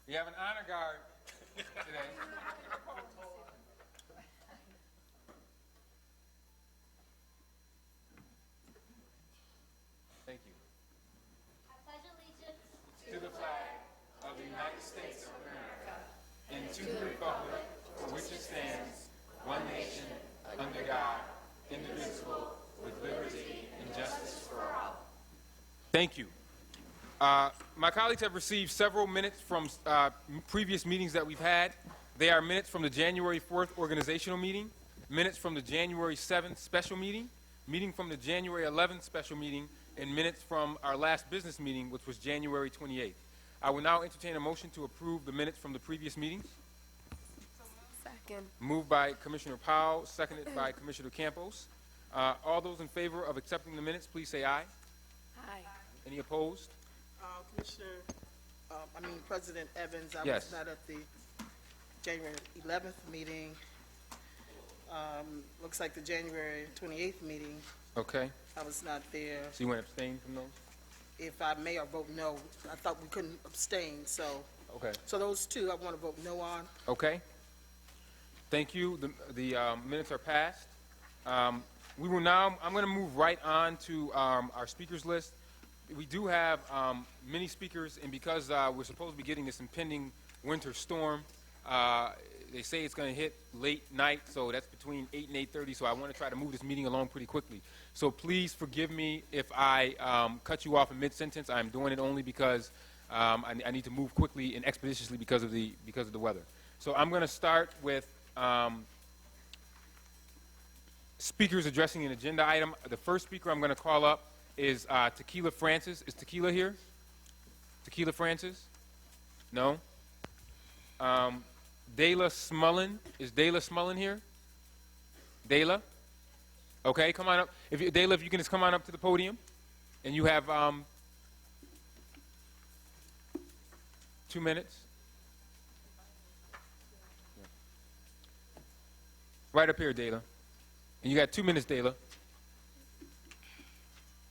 We have an honor guard today. Thank you. I pledge allegiance To the flag of the United States of America and to the republic for which it stands, one nation, under God, indivisible, with liberty and justice for all. Thank you. My colleagues have received several minutes from previous meetings that we've had. They are minutes from the January 4th organizational meeting, minutes from the January 7th special meeting, meeting from the January 11th special meeting, and minutes from our last business meeting, which was January 28th. I will now entertain a motion to approve the minutes from the previous meetings. Second. Moved by Commissioner Powell, seconded by Commissioner Campos. All those in favor of accepting the minutes, please say aye. Aye. Any opposed? President Evans, I Yes. was not at the January 11th meeting. Looks like the January 28th meeting, Okay. I was not there. So you want to abstain from those? If I may, or vote no. I thought we couldn't abstain, so Okay. those two I want to vote no on. Okay. Thank you. The minutes are passed. We will now, I'm going to move right on to our speakers list. We do have many speakers, and because we're supposed to be getting this impending winter storm, they say it's going to hit late night, so that's between 8 and 8:30, so I want to try to move this meeting along pretty quickly. So please forgive me if I cut you off in mid-sentence. I'm doing it only because I need to move quickly and expeditiously because of the weather. So I'm going to start with speakers addressing an agenda item. The first speaker I'm going to call up is Tequila Francis. Is Tequila here? Tequila Francis? No? Dayla Smullen. Is Dayla Smullen here? Dayla? Okay, come on up. Dayla, if you can just come on up to the podium. And you have 2 minutes. Right up here, Dayla. And you got 2 minutes, Dayla.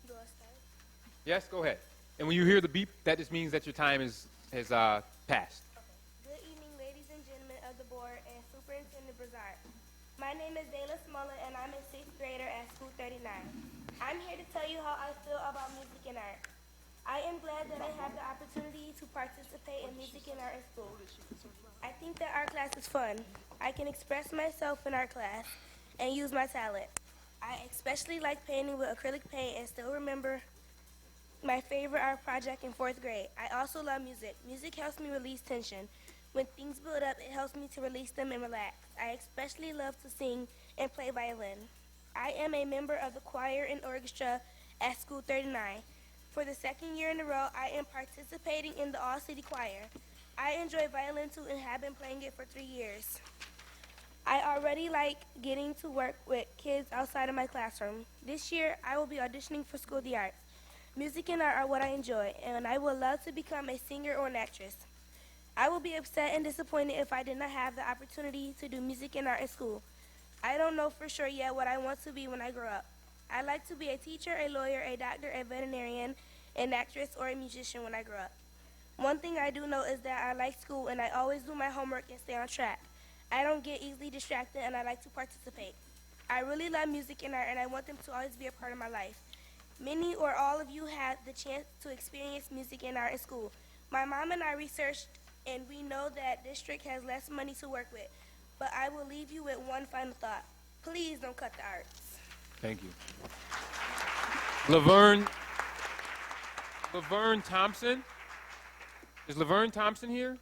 Do I start? Yes, go ahead. And when you hear the beep, that just means that your time has passed. Good evening, ladies and gentlemen of the board and Superintendent Brazard. My name is Dayla Smolla, and I'm a 6th grader at School 39. I'm here to tell you how I feel about music and art. I am glad that I have the opportunity to participate in music and art in school. I think that art class is fun. I can express myself in art class and use my talent. I especially like painting with acrylic paint and still remember my favorite art project in 4th grade. I also love music. Music helps me release tension. When things build up, it helps me to release them and relax. I especially love to sing and play violin. I am a member of the choir and orchestra at School 39. For the 2nd year in a row, I am participating in the all-city choir. I enjoy violin too and have been playing it for 3 years. I already like getting to work with kids outside of my classroom. This year, I will be auditioning for School of the Arts. Music and art are what I enjoy, and I would love to become a singer or an actress. I will be upset and disappointed if I did not have the opportunity to do music and art in school. I don't know for sure yet what I want to be when I grow up. I'd like to be a teacher, a lawyer, a doctor, a veterinarian, an actress, or a musician when I grow up. One thing I do know is that I like school and I always do my homework and stay on track. I don't get easily distracted and I like to participate. I really love music and art and I want them to always be a part of my life. Many or all of you had the chance to experience music and art in school. My mom and I researched and we know that district has less money to work with. But I will leave you with one final thought. Please don't cut the arts. Thank you. Laverne Thompson. Is Laverne Thompson here?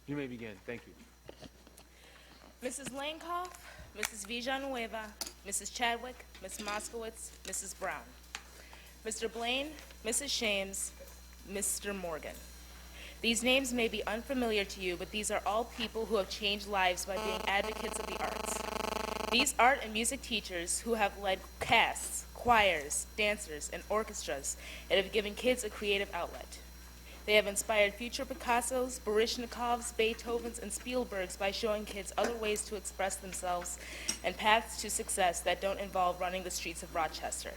You may begin. Thank you. Mrs. Langhoff, Mrs. Villanueva, Mrs. Chadwick, Ms. Moskowitz, Mrs. Brown, Mr. Blaine, Mrs. Shames, Mr. Morgan. These names may be unfamiliar to you, but these are all people who have changed lives by being advocates of the arts. These art and music teachers who have led casts, choirs, dancers, and orchestras and have given kids a creative outlet. They have inspired future Picassos, Baryshnikovs, Beethovens, and Spielbergs by showing kids other ways to express themselves and paths to success that don't involve running the streets of Rochester.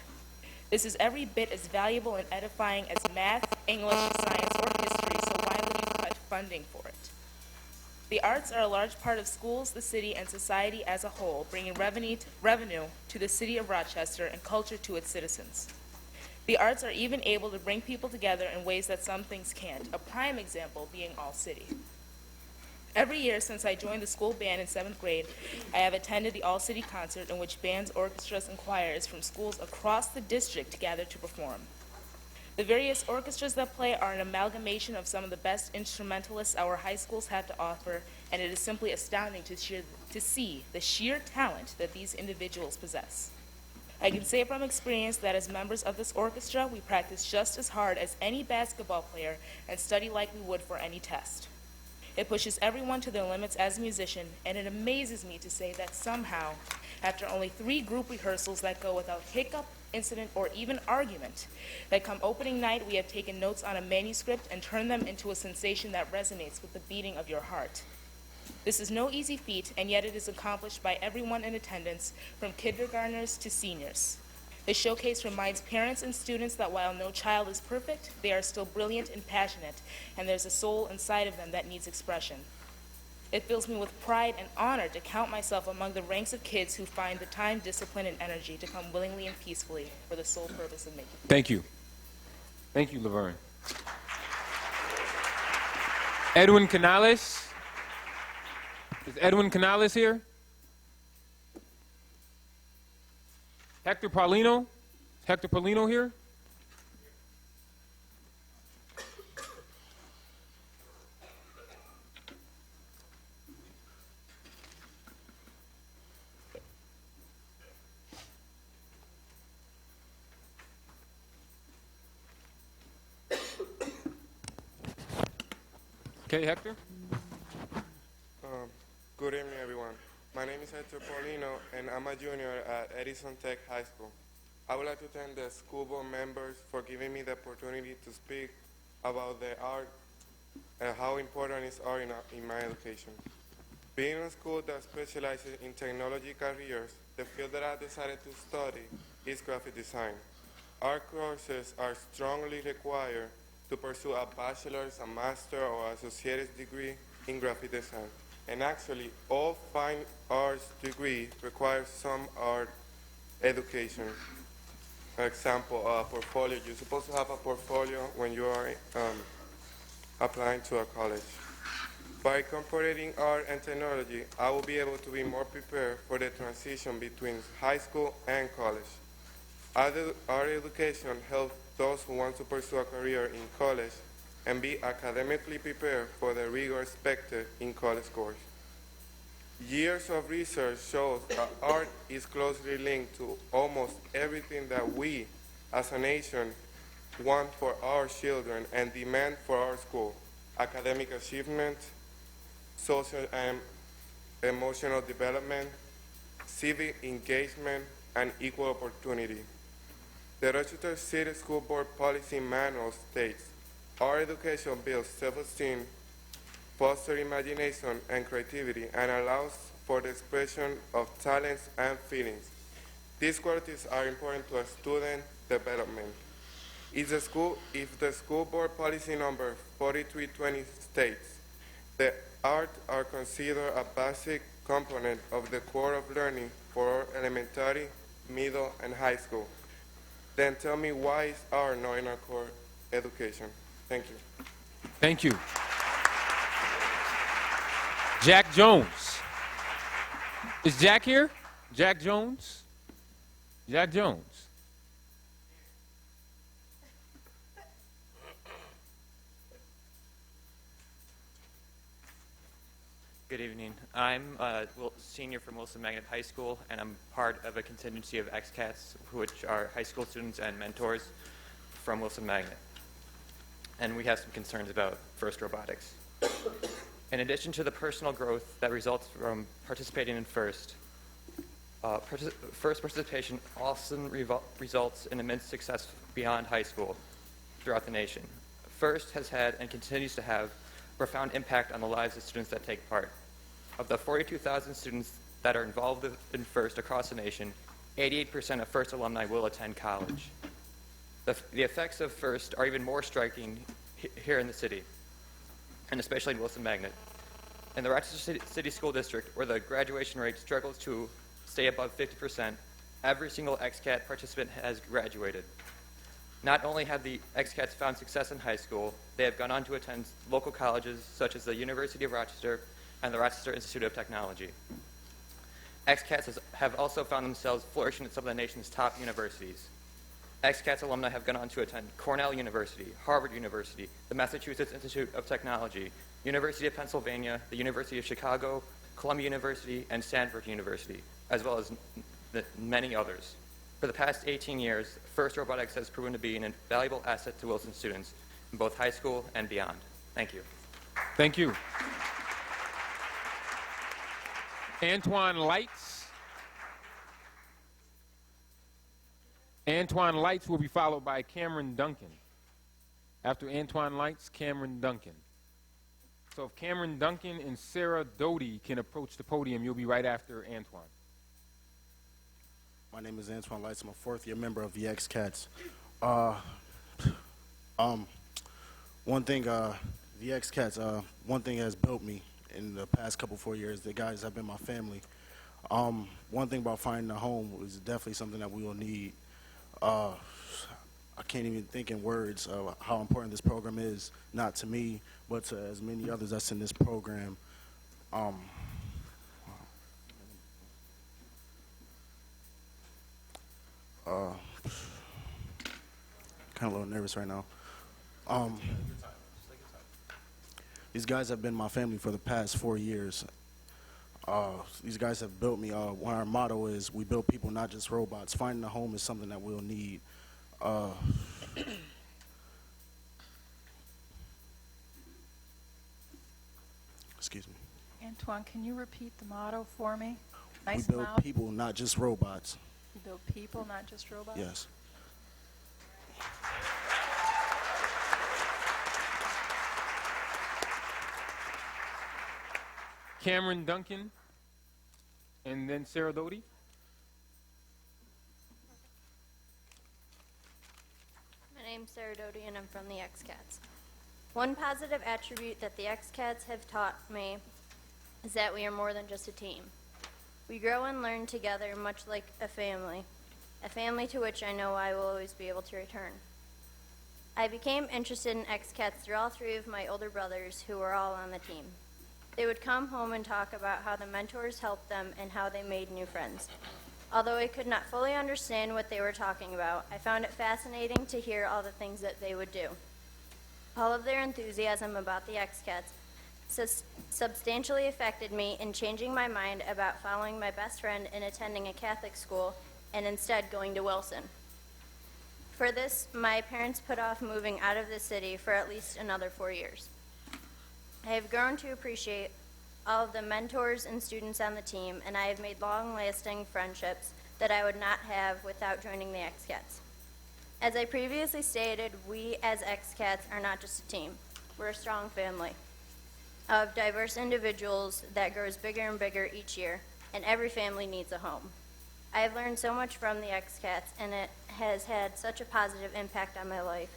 This is every bit as valuable and edifying as math, English, science, or history, so why would you cut funding for it? The arts are a large part of schools, the city, and society as a whole, bringing revenue to the city of Rochester and culture to its citizens. The arts are even able to bring people together in ways that some things can't, a prime example being All City. Every year since I joined the school band in 7th grade, I have attended the All City concert in which bands, orchestras, and choirs from schools across the district gather to perform. The various orchestras that play are an amalgamation of some of the best instrumentalists our high schools have to offer, and it is simply astounding to see the sheer talent that these individuals possess. I can say from experience that as members of this orchestra, we practice just as hard as any basketball player and study like we would for any test. It pushes everyone to their limits as a musician, and it amazes me to say that somehow, after only 3 group rehearsals that go without hiccup, incident, or even argument, that come opening night we have taken notes on a manuscript and turned them into a sensation that resonates with the beating of your heart. This is no easy feat, and yet it is accomplished by everyone in attendance, from kindergartners to seniors. The showcase reminds parents and students that while no child is perfect, they are still brilliant and passionate, and there's a soul inside of them that needs expression. It fills me with pride and honor to count myself among the ranks of kids who find the time, discipline, and energy to come willingly and peacefully for the sole purpose of making. Thank you. Thank you, Laverne. Edwin Canales. Is Edwin Canales here? Hector Paulino? Is Hector Paulino here? Okay, Hector. Good evening, everyone. My name is Hector Paulino, and I'm a junior at Edison Tech High School. I would like to thank the school board members for giving me the opportunity to speak about the art and how important is art in my education. Being in a school that specializes in technology careers, the field that I decided to study is graphic design. Art courses are strongly required to pursue a bachelor's, a master, or associate's degree in graphic design. And actually, all fine arts degrees require some art education. For example, a portfolio. You're supposed to have a portfolio when you are applying to a college. By incorporating art and technology, I will be able to be more prepared for the transition between high school and college. Art education helps those who want to pursue a career in college and be academically prepared for the rigor expected in college course. Years of research shows that art is closely linked to almost everything that we as a nation want for our children and demand for our school: academic achievement, social and emotional development, civic engagement, and equal opportunity. The Rochester City School Board Policy Manual states, "Our education builds self-esteem, fosters imagination and creativity, and allows for the expression of talents and feelings. These qualities are important to a student development." If the school board policy number 4320 states, "The arts are considered a basic component of the core of learning for elementary, middle, and high school," then tell me why is art not in our core education? Thank you. Thank you. Jack Jones. Is Jack here? Jack Jones? Jack Jones. Good evening. I'm a senior from Wilson Magnet High School, and I'm part of a contingency of XCATs, which are high school students and mentors from Wilson Magnet. and we have some concerns about FIRST robotics. In addition to the personal growth that results from participating in FIRST, FIRST participation often results in immense success beyond high school throughout the nation. FIRST has had and continues to have a profound impact on the lives of students that take part. Of the 42,000 students that are involved in FIRST across the nation, 88% of FIRST alumni will attend college. The effects of FIRST are even more striking here in the city, and especially in Wilson Magnet. In the Rochester City School District, where the graduation rate struggles to stay above 50%, every single XCAT participant has graduated. Not only have the XCATs found success in high school, they have gone on to attend local colleges such as the University of Rochester and the Rochester Institute of Technology. XCATs have also found themselves flourishing at some of the nation's top universities. XCATs alumni have gone on to attend Cornell University, Harvard University, the Massachusetts Institute of Technology, University of Pennsylvania, the University of Chicago, Columbia University, and Stanford University, as well as many others. For the past 18 years, FIRST Robotics has proven to be an invaluable asset to Wilson students in both high school and beyond. Thank you. Thank you. Antoine Lights. Antoine Lights will be followed by Cameron Duncan. After Antoine Lights, Cameron Duncan. So if Cameron Duncan and Sarah Doty can approach the podium, you'll be right after Antoine. My name is Antoine Lights. I'm a fourth-year member of the XCATs. One thing, the XCATs, one thing has built me in the past 4 years. The guys have been my family. One thing about finding a home is definitely something that we will need. I can't even think in words of how important this program is, not to me, but to as many others that's in this program. Kind of a little nervous right now. These guys have been my family for the past 4 years. These guys have built me. Our motto is, we build people, not just robots. Finding a home is something that we'll need. Excuse me. Antoine, can you repeat the motto for me? We Nice build mouth. people, not just robots. We build people, not just robots? Yes. Cameron Duncan, and then Sarah Doty. My name's Sarah Doty, and I'm from the XCATs. One positive attribute that the XCATs have taught me is that we are more than just a team. We grow and learn together, much like a family to which I know I will always be able to return. I became interested in XCATs through all three of my older brothers who were all on the team. They would come home and talk about how the mentors helped them and how they made new friends. Although I could not fully understand what they were talking about, I found it fascinating to hear all the things that they would do. All of their enthusiasm about the XCATs substantially affected me in changing my mind about following my best friend and attending a Catholic school and instead going to Wilson. For this, my parents put off moving out of the city for at least another 4 years. I have grown to appreciate all of the mentors and students on the team, and I have made long-lasting friendships that I would not have without joining the XCATs. As I previously stated, we as XCATs are not just a team. We're a strong family of diverse individuals that grows bigger and bigger each year, and every family needs a home. I have learned so much from the XCATs, and it has had such a positive impact on my life.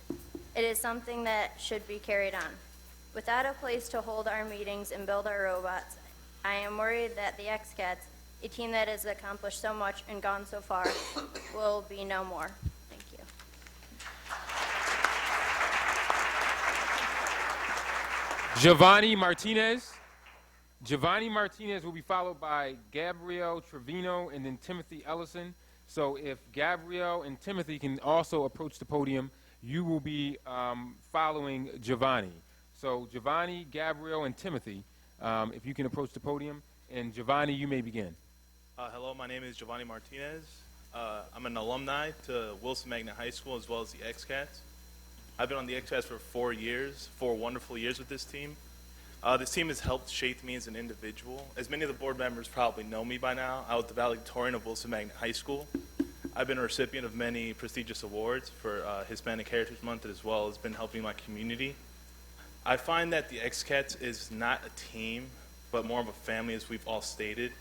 It is something that should be carried on. Without a place to hold our meetings and build our robots, I am worried that the XCATs, a team that has accomplished so much and gone so far, will be no more. Thank you. Giovanni Martinez. Giovanni Martinez will be followed by Gabrielle Trevino and then Timothy Ellison. So if Gabrielle and Timothy can also approach the podium, you will be following Giovanni. So Giovanni, Gabrielle, and Timothy, if you can approach the podium. And Giovanni, you may begin. Hello, my name is Giovanni Martinez. I'm an alumni to Wilson Magnet High School as well as the XCATs. I've been on the XCATs for 4 years, 4 wonderful years with this team. This team has helped shape me as an individual. As many of the board members probably know me by now, I was the valedictorian of Wilson Magnet High School. I've been a recipient of many prestigious awards for Hispanic Heritage Month, as well as been helping my community. I find that the XCATs is not a team, but more of a family, as we've all stated.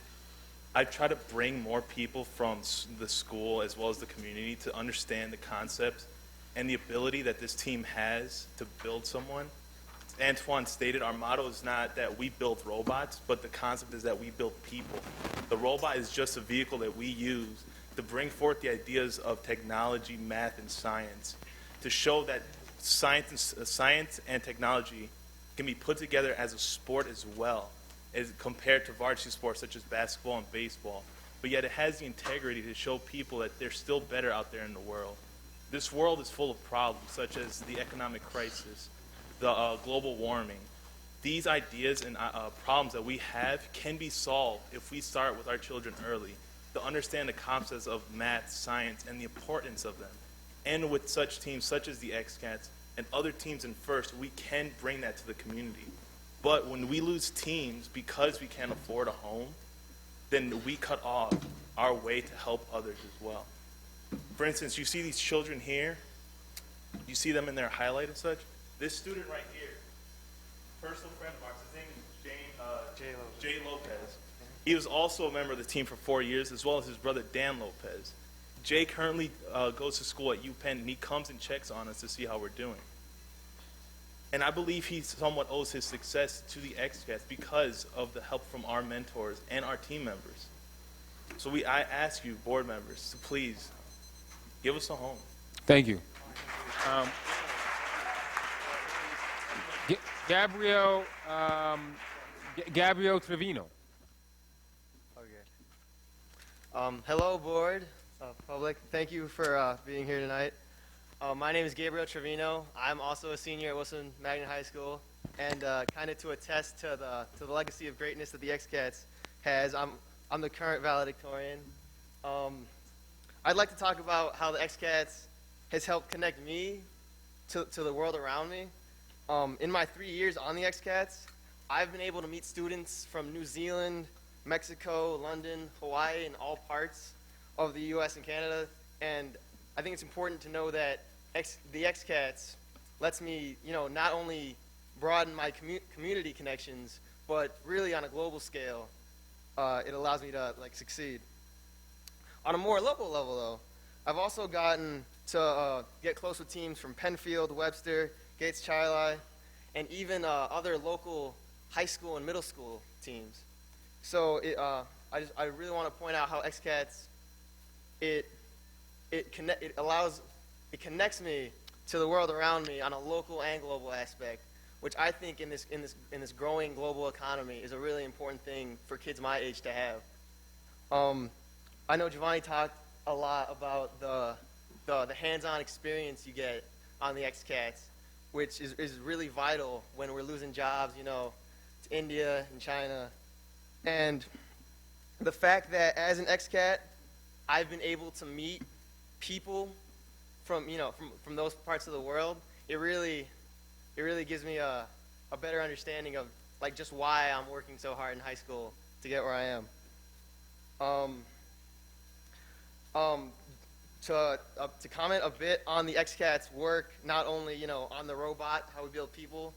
I try to bring more people from the school as well as the community to understand the concepts and the ability that this team has to build someone. Antoine stated, our motto is not that we build robots, but the concept is that we build people. The robot is just a vehicle that we use to bring forth the ideas of technology, math, and science, to show that science and technology can be put together as a sport as well, as compared to varsity sports such as basketball and baseball. But yet it has the integrity to show people that they're still better out there in the world. This world is full of problems, such as the economic crisis, the global warming. These ideas and problems that we have can be solved if we start with our children early, to understand the concepts of math, science, and the importance of them. And with such teams such as the XCATs and other teams in FIRST, we can bring that to the community. But when we lose teams because we can't afford a home, then we cut off our way to help others as well. For instance, you see these children here, you see them in their highlight and such. This student right here, personal friend of ours, his name is Jay Lopez. He was also a member of the team for 4 years, as well as his brother Dan Lopez. Jay currently goes to school at UPenn, and he comes and checks on us to see how we're doing. And I believe he somewhat owes his success to the XCATs because of the help from our mentors and our team members. So I ask you, board members, to please give us a home. Thank you. Gabriel Trevino. Okay. Hello, board, public. Thank you for being here tonight. My name is Gabriel Trevino. I'm also a senior at Wilson Magnet High School, and kind of to attest to the legacy of greatness that the XCATs has, I'm the current valedictorian. I'd like to talk about how the XCATs has helped connect me to the world around me. In my 3 years on the XCATs, I've been able to meet students from New Zealand, Mexico, London, Hawaii, and all parts of the U.S. and Canada. And I think it's important to know that the XCATs lets me, not only broaden my community connections, but really on a global scale, it allows me to succeed. On a more local level, though, I've also gotten to get close with teams from Penfield, Webster, Gates Chili, and even other local high school and middle school teams. So I really want to point out how XCATs it connects me to the world around me on a local and global aspect, which I think in this growing global economy is a really important thing for kids my age to have. I know Giovanni talked a lot about the hands-on experience you get on the XCATs, which is really vital when we're losing jobs, to India and China. And the fact that as an XCAT, I've been able to meet people from those parts of the world, it really gives me a better understanding of just why I'm working so hard in high school to get where I am. To comment a bit on the XCAT's work, not only on the robot, how we build people,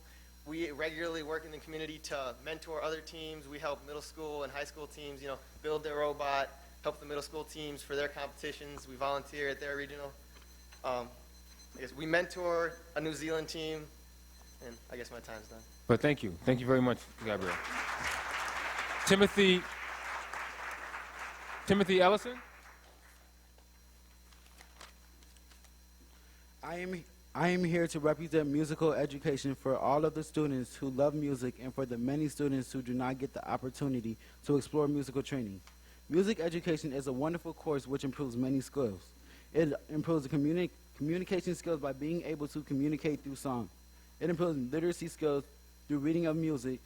we regularly work in the community to mentor other teams. We help middle school and high school teams, build their robot, help the middle school teams for their competitions. We volunteer at their regional. I guess we mentor a New Zealand team, and I guess my time's done. But thank you very much, Gabriel. Timothy Ellison. I am here to represent musical education for all of the students who love music and for the many students who do not get the opportunity to explore musical training. Music education is a wonderful course which improves many skills. It improves the communication skills by being able to communicate through song. It improves literacy skills through reading of music.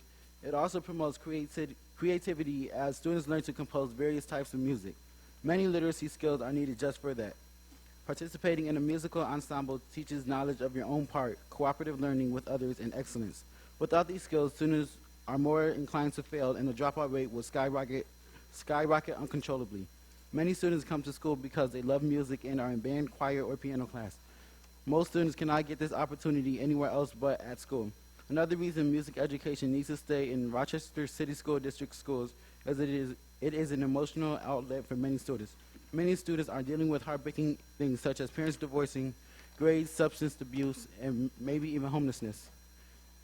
It also promotes creativity as students learn to compose various types of music. Many literacy skills are needed just for that. Participating in a musical ensemble teaches knowledge of your own part, cooperative learning with others, and excellence. Without these skills, students are more inclined to fail, and the dropout rate will skyrocket uncontrollably. Many students come to school because they love music and are in band, choir, or piano class. Most students cannot get this opportunity anywhere else but at school. Another reason music education needs to stay in Rochester City School District schools is it is an emotional outlet for many students. Many students are dealing with heartbreaking things such as parents divorcing, grades, substance abuse, and maybe even homelessness.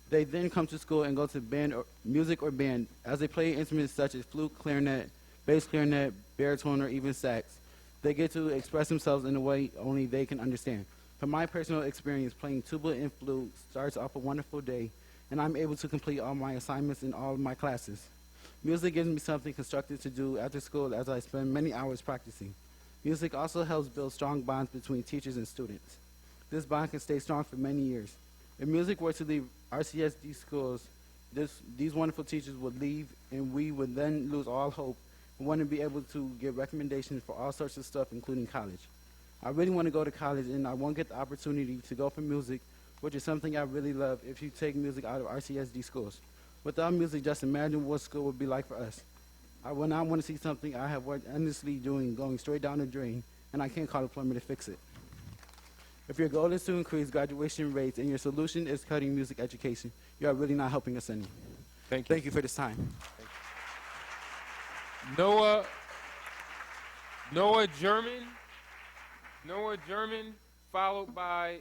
They then come to school and go to band or music or band as they play instruments such as flute, clarinet, bass clarinet, baritone, or even sax. They get to express themselves in a way only they can understand. From my personal experience, playing tuba and flute starts off a wonderful day, and I'm able to complete all my assignments in all of my classes. Music gives me something constructive to do after school as I spend many hours practicing. Music also helps build strong bonds between teachers and students. This bond can stay strong for many years. If music were to leave RCSD schools, these wonderful teachers would leave, and we would then lose all hope and wouldn't be able to get recommendations for all sorts of stuff, including college. I really want to go to college, and I won't get the opportunity to go for music, which is something I really love if you take music out of RCSD schools. Without music, just imagine what school would be like for us. I would not want to see something I have worked endlessly doing going straight down the drain, and I can't call a plumber to fix it. If your goal is to increase graduation rates and your solution is cutting music education, you are really not helping us any. Thank you. Thank you for this time. Noah German. Noah German, followed by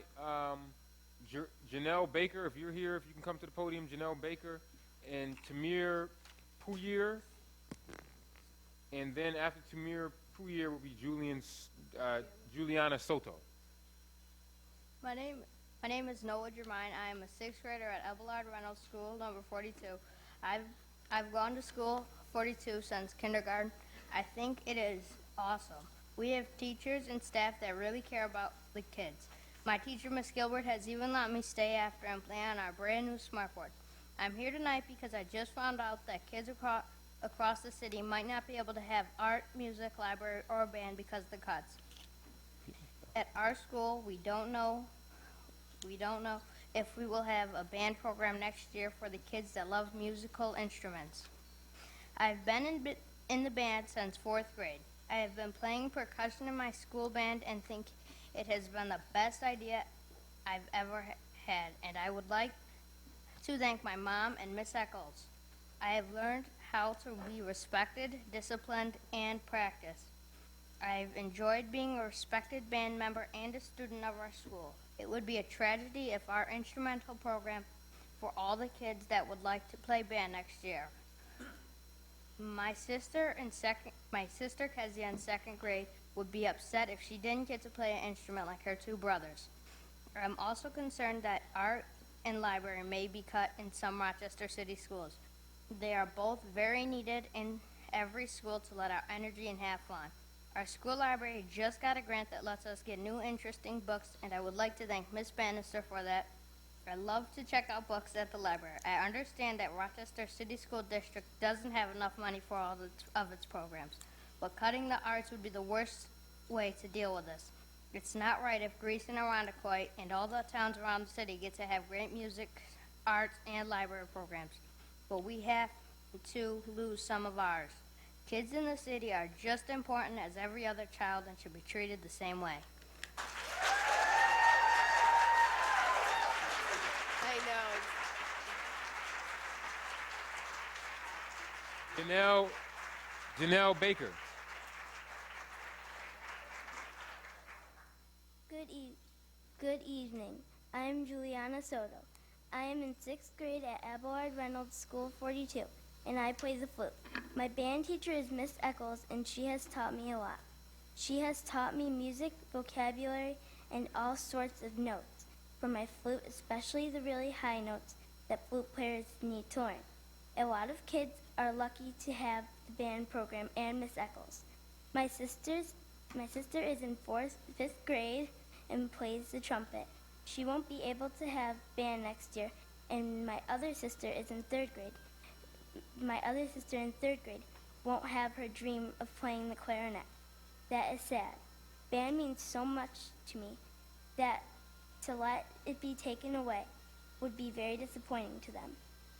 Janelle Baker. If you're here, if you can come to the podium, Janelle Baker, and Tamir Puyir. And then after Tamir Puyir will be Juliana Soto. My name is Noah Germain. I am a sixth grader at Abelard Reynolds School, number 42. I've gone to school 42 since kindergarten. I think it is awesome. We have teachers and staff that really care about the kids. My teacher, Miss Gilbert, has even let me stay after and play on our brand new smartboard. I'm here tonight because I just found out that kids across the city might not be able to have art, music, library, or band because of the cuts. At our school, we don't know if we will have a band program next year for the kids that love musical instruments. I've been in the band since 4th grade. I have been playing percussion in my school band and think it has been the best idea I've ever had, and I would like to thank my mom and Miss Eccles. I have learned how to be respected, disciplined, and practice. I've enjoyed being a respected band member and a student of our school. It would be a tragedy if our instrumental program for all the kids that would like to play band next year. My sister Kezia in 2nd grade would be upset if she didn't get to play an instrument like her two brothers. I'm also concerned that art and library may be cut in some Rochester City schools. They are both very needed in every school to let our energy and have fun. Our school library just got a grant that lets us get new interesting books, and I would like to thank Miss Bannister for that. I love to check out books at the library. I understand that Rochester City School District doesn't have enough money for all of its programs, but cutting the arts would be the worst way to deal with this. It's not right if Greece and Irondequoit and all the towns around the city get to have great music, arts, and library programs, but we have to lose some of ours. Kids in the city are just as important as every other child and should be treated the same way. I know. Janelle Baker. Good evening. I am Juliana Soto. I am in 6th grade at Abelard Reynolds School 42, and I play the flute. My band teacher is Miss Eccles, and she has taught me a lot. She has taught me music, vocabulary, and all sorts of notes for my flute, especially the really high notes that flute players need to learn. A lot of kids are lucky to have the band program and Miss Eccles. My sister is in 5th grade and plays the trumpet. She won't be able to have band next year, and my other sister is in 3rd grade. My other sister in 3rd grade won't have her dream of playing the clarinet. That is sad. Band means so much to me that to let it be taken away would be very disappointing to them.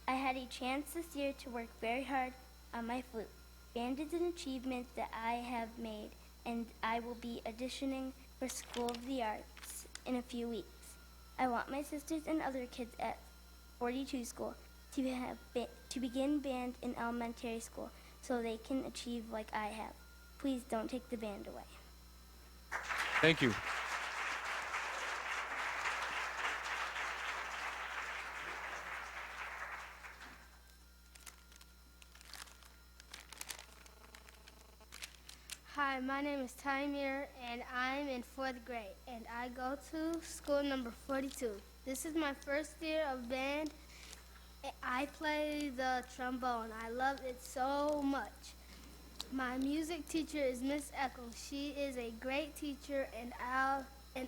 I had a chance this year to work very hard on my flute. Band is an achievement that I have made, and I will be auditioning for School of the Arts in a few weeks. I want my sisters and other kids at 42 School to begin band in elementary school so they can achieve like I have. Please don't take the band away. Thank you. Hi, my name is Tymir, and I'm in 4th grade, and I go to school number 42. This is my first year of band. I play the trombone. I love it so much. My music teacher is Miss Eccles. She is a great teacher, and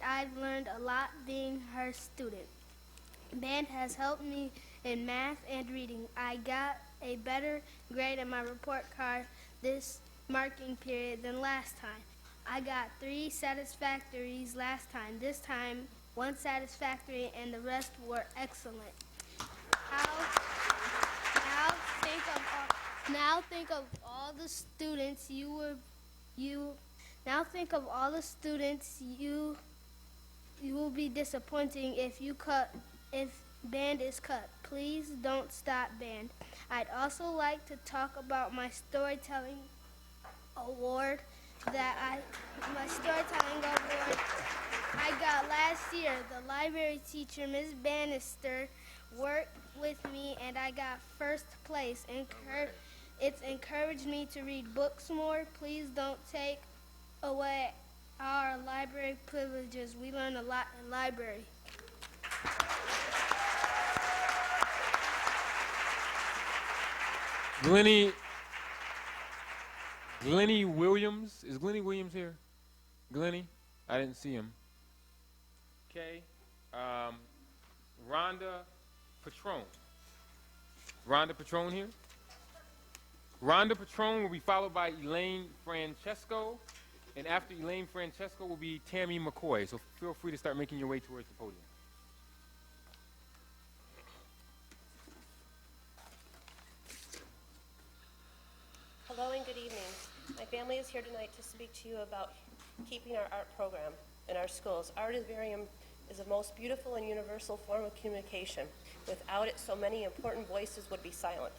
I've learned a lot being her student. Band has helped me in math and reading. I got a better grade on my report card this marking period than last time. I got 3 satisfactories last time. This time, 1 satisfactory, and the rest were excellent. Now think of all the students you will be disappointing if band is cut. Please don't stop band. I'd also like to talk about my storytelling award I got last year. The library teacher, Ms. Bannister, worked with me and I got first place. It's encouraged me to read books more. Please don't take away our library privileges. We learn a lot in library. Glennie Williams. Is Glennie Williams here? Glennie? I didn't see him. Okay. Rhonda Patron. Rhonda Patron here? Rhonda Patron will be followed by Elaine Francesco. And after Elaine Francesco will be Tammy McCoy. So feel free to start making your way towards the podium. Hello and good evening. My family is here tonight to speak to you about keeping our art program in our schools. Art is the most beautiful and universal form of communication. Without it, so many important voices would be silent.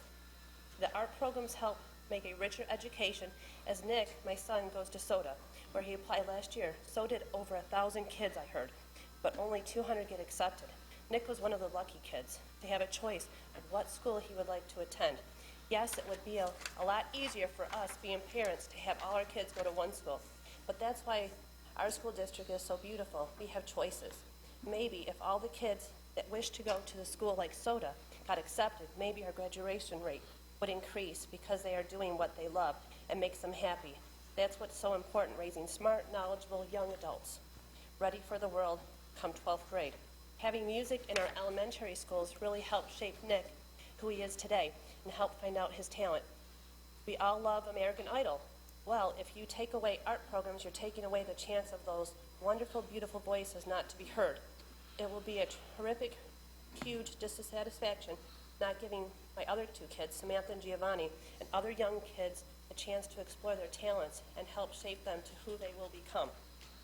The art programs help make a richer education, as Nick, my son, goes to SOTA, where he applied last year. So did over 1,000 kids, I heard, but only 200 get accepted. Nick was one of the lucky kids to have a choice of what school he would like to attend. Yes, it would be a lot easier for us, being parents, to have all our kids go to one school, but that's why our school district is so beautiful. We have choices. Maybe if all the kids that wish to go to the school like SOTA got accepted, maybe our graduation rate would increase because they are doing what they love and makes them happy. That's what's so important, raising smart, knowledgeable young adults, ready for the world come 12th grade. Having music in our elementary schools really helped shape Nick, who he is today, and help find out his talent. We all love American Idol. Well, if you take away art programs, you're taking away the chance of those wonderful, beautiful voices not to be heard. It will be a terrific, huge dissatisfaction not giving my other 2 kids, Samantha and Giovanni, and other young kids a chance to explore their talents and help shape them to who they will become.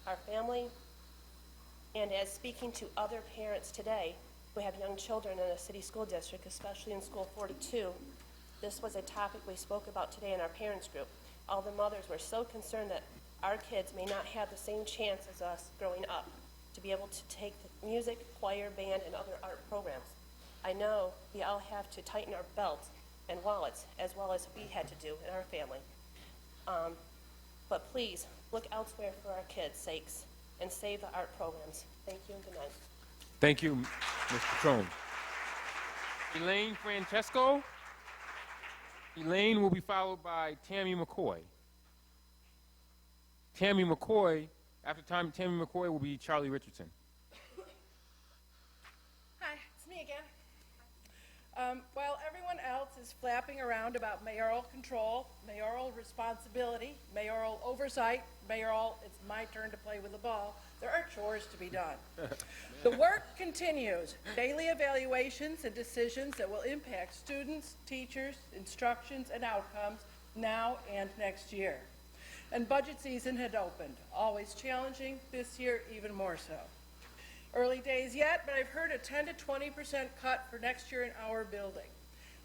Our family, and as speaking to other parents today who have young children in a city school district, especially in School 42, this was a topic we spoke about today in our parents group. All the mothers were so concerned that our kids may not have the same chance as us growing up to be able to take the music, choir, band, and other art programs. I know we all have to tighten our belts and wallets as well as we had to do in our family. But please, look elsewhere for our kids' sakes and save the art programs. Thank you and good night. Thank you, Ms. Patron. Elaine Francesco. Elaine will be followed by Tammy McCoy. Tammy McCoy, after Tammy McCoy will be Charlie Richardson. Hi, it's me again. While everyone else is flapping around about mayoral control, mayoral responsibility, responsibility, mayoral oversight, mayoral, it's my turn to play with the ball. There are chores to be done. The work continues. Daily evaluations and decisions that will impact students, teachers, instructions, and outcomes now and next year. And budget season had opened. Always challenging, this year even more so. Early days yet, but I've heard a 10 to 20% cut for next year in our building.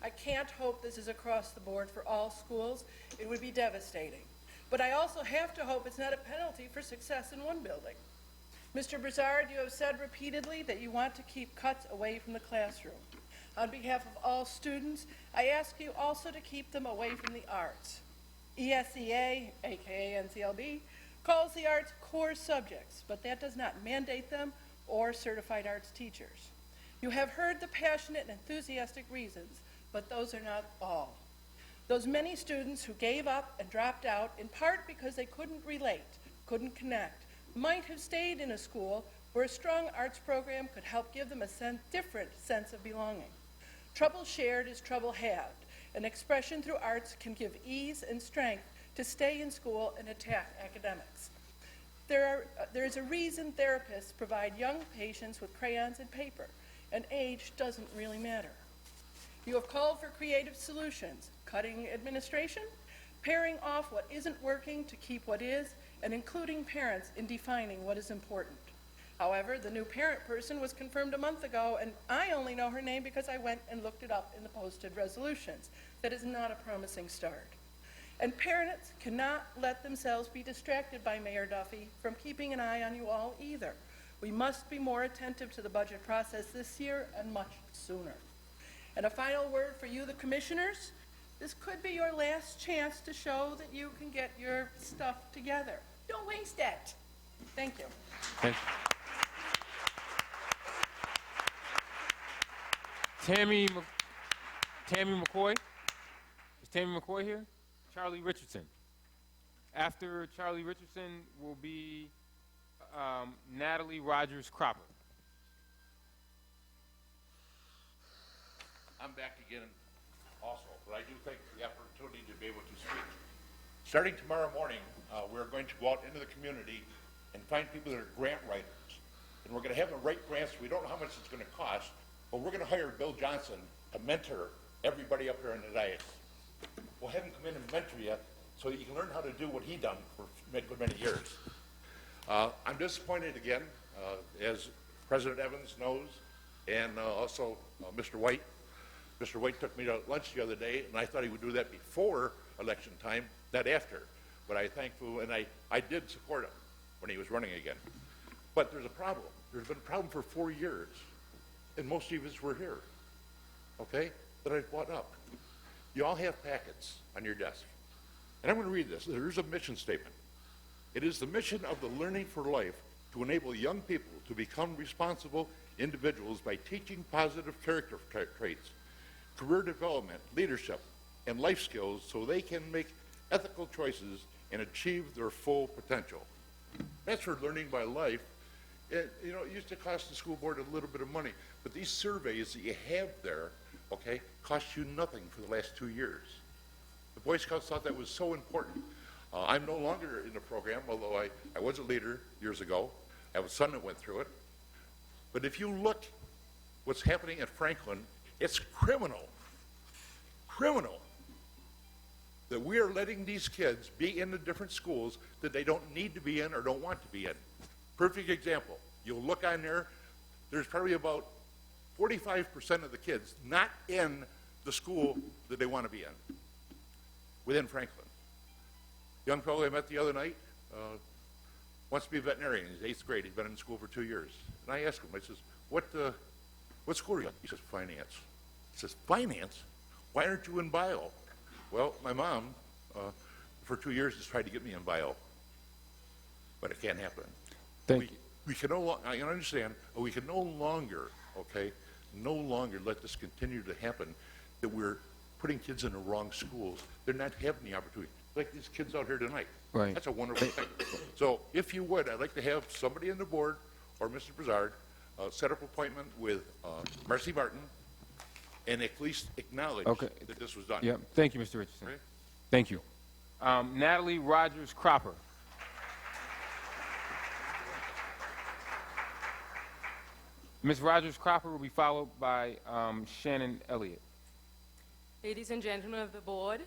I can't hope this is across the board for all schools. It would be devastating. But I also have to hope it's not a penalty for success in one building. Mr. Broussard, you have said repeatedly that you want to keep cuts away from the classroom. On behalf of all students, I ask you also to keep them away from the arts. ESEA, aka NCLB, calls the arts core subjects, but that does not mandate them or certified arts teachers. You have heard the passionate and enthusiastic reasons, but those are not all. Those many students who gave up and dropped out, in part because they couldn't relate, couldn't connect, might have stayed in a school where a strong arts program could help give them a different sense of belonging. Trouble shared is trouble halved. An expression through arts can give ease and strength to stay in school and attack academics. There is a reason therapists provide young patients with crayons and paper, and age doesn't really matter. You have called for creative solutions, cutting administration, pairing off what isn't working to keep what is, and including parents in defining what is important. However, the new parent person was confirmed a month ago, and I only know her name because I went and looked it up in the posted resolutions. That is not a promising start. And parents cannot let themselves be distracted by Mayor Duffy from keeping an eye on you all either. We must be more attentive to the budget process this year and much sooner. And a final word for you, the commissioners. This could be your last chance to show that you can get your stuff together. Don't waste it. Thank you. Thank you. Tammy McCoy. Is Tammy McCoy here? Charlie Richardson. After Charlie Richardson will be Natalie Rogers Cropper. I'm back again also, but I do thank you for the opportunity to be able to speak. Starting tomorrow morning, we're going to go out into the community and find people that are grant writers. And we're going to have them write grants. We don't know how much it's going to cost, but we're going to hire Bill Johnson to mentor everybody up here in the dais. We'll have him come in and mentor you so that you can learn how to do what he done for many years. I'm disappointed again, as President Evans knows, and also Mr. White. Mr. White took me to lunch the other day, and I thought he would do that before election time, not after. But I'm thankful, and I did support him when he was running again. But there's a problem. There's been a problem for 4 years, and most of us were here, okay, that I brought up. You all have packets on your desk. And I'm going to read this. There's a mission statement. It is the mission of the Learning for Life to enable young people to become responsible individuals by teaching positive character traits, career development, leadership, and life skills so they can make ethical choices and achieve their full potential. That's for learning by life. It used to cost the school board a little bit of money, but these surveys that you have there, okay, cost you nothing for the last 2 years. The Boy Scouts thought that was so important. I'm no longer in the program, although I was a leader years ago. I have a son that went through it. But if you look what's happening at Franklin, it's criminal that we are letting these kids be in the different schools that they don't need to be in or don't want to be in. Perfect example. You'll look on there, there's probably about 45% of the kids not in the school that they want to be in within Franklin. Young fellow I met the other night wants to be a veterinarian. He's 8th grade. He's been in school for 2 years. And I asked him, I says, what school are you in? He says, finance. He says, finance? Why aren't you in bio? Well, my mom, for 2 years, has tried to get me in bio. But it can't happen. We can no longer, I understand, but we can no longer, okay, no longer let this continue to happen, that we're putting kids in the wrong schools. They're not having the opportunity. Like these kids out here tonight. Right. That's a wonderful thing. So if you would, I'd like to have somebody on the board, or Mr. Broussard, set up an appointment with Marcy Martin, and at least acknowledge that this was done. Yeah. Thank you, Mr. Richardson. Right? Thank you. Natalie Rogers Cropper. Ms. Rogers Cropper will be followed by Shannon Elliott. Ladies and gentlemen of the board,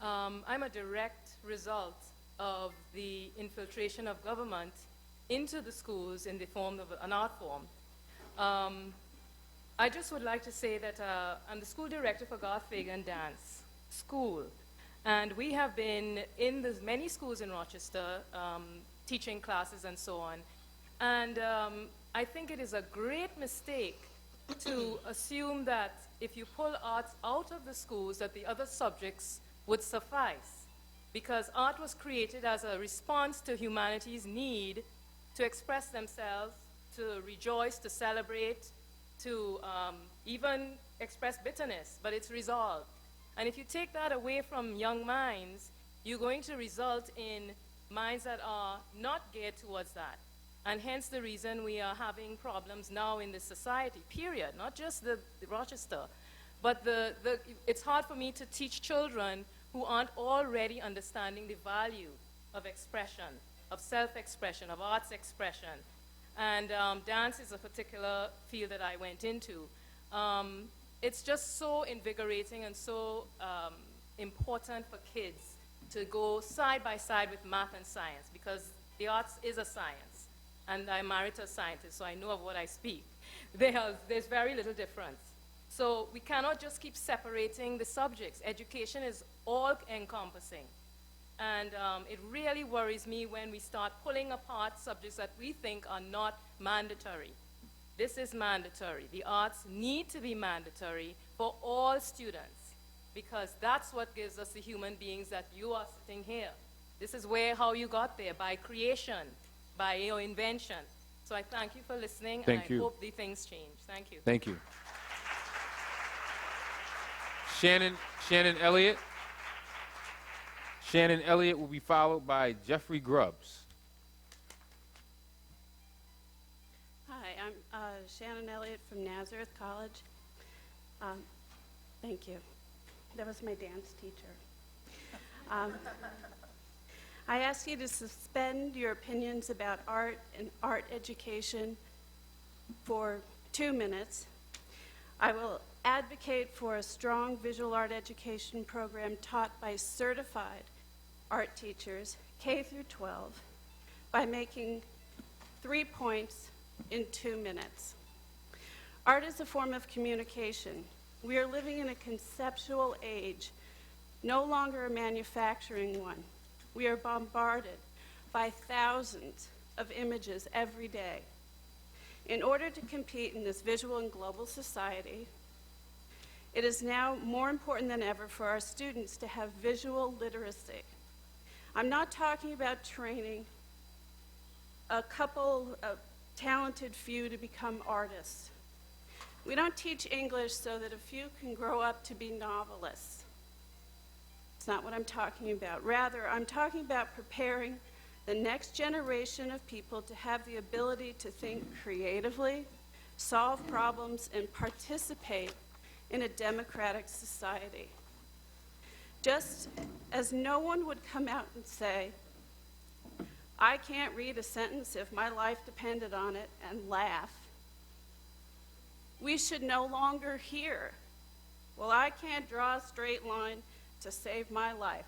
I'm a direct result of the infiltration of government into the schools in the form of an art form. I just would like to say that I'm the school director for Garth Fagan Dance School, and we have been in the many schools in Rochester teaching classes and so on. And I think it is a great mistake to assume that if you pull arts out of the schools, that the other subjects would suffice. Because art was created as a response to humanity's need to express themselves, to rejoice, to celebrate, to even express bitterness, but it's resolved. And if you take that away from young minds, you're going to result in minds that are not geared towards that. And hence the reason we are having problems now in this society, period. Not just the Rochester, but it's hard for me to teach children who aren't already understanding the value of expression, of self-expression, of arts expression. And dance is a particular field that I went into. It's just so invigorating and so important for kids to go side by side with math and science, because the arts is a science. And I'm married to a scientist, so I know of what I speak. There's very little difference. So we cannot just keep separating the subjects. Education is all-encompassing. And it really worries me when we start pulling apart subjects that we think are not mandatory. This is mandatory. The arts need to be mandatory for all students, because that's what gives us the human beings that you are sitting here. This is how you got there, by creation, by your invention. So I thank you for listening, and I hope the things change. Thank you. Thank you. Shannon Elliott. Shannon Elliott will be followed by Jeffrey Grubbs. Hi, I'm Shannon Elliott from Nazareth College. Thank you. That was my dance teacher. I ask you to suspend your opinions about art and art education for 2 minutes. I will advocate for a strong visual art education program taught by certified art teachers, K through 12, by making 3 points in 2 minutes. Art is a form of communication. We are living in a conceptual age, no longer a manufacturing one. We are bombarded by thousands of images every day. In order to compete in this visual and global society, it is now more important than ever for our students to have visual literacy. I'm not talking about training a couple of talented few to become artists. We don't teach English so that a few can grow up to be novelists. It's not what I'm talking about. Rather, I'm talking about preparing the next generation of people to have the ability to think creatively, solve problems, and participate in a democratic society. Just as no one would come out and say, I can't read a sentence if my life depended on it, and laugh, we should no longer hear, well, I can't draw a straight line to save my life.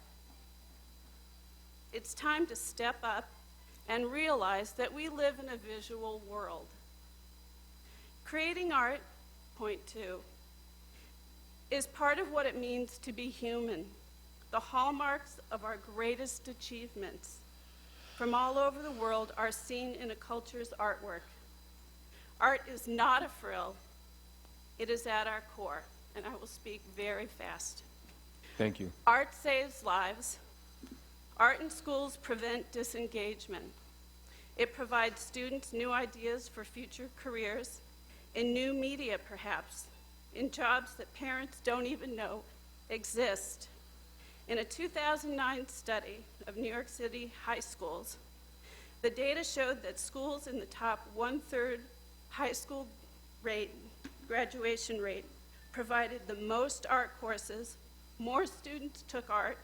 It's time to step up and realize that we live in a visual world. Creating art, point 2, is part of what it means to be human. The hallmarks of our greatest achievements from all over the world are seen in a culture's artwork. Art is not a frill. It is at our core. And I will speak very fast. Thank you. Art saves lives. Art in schools prevent disengagement. It provides students new ideas for future careers, in new media perhaps, in jobs that parents don't even know exist. In a 2009 study of New York City high schools, the data showed that schools in the top 1/3 high school graduation rate provided the most art courses, more students took art,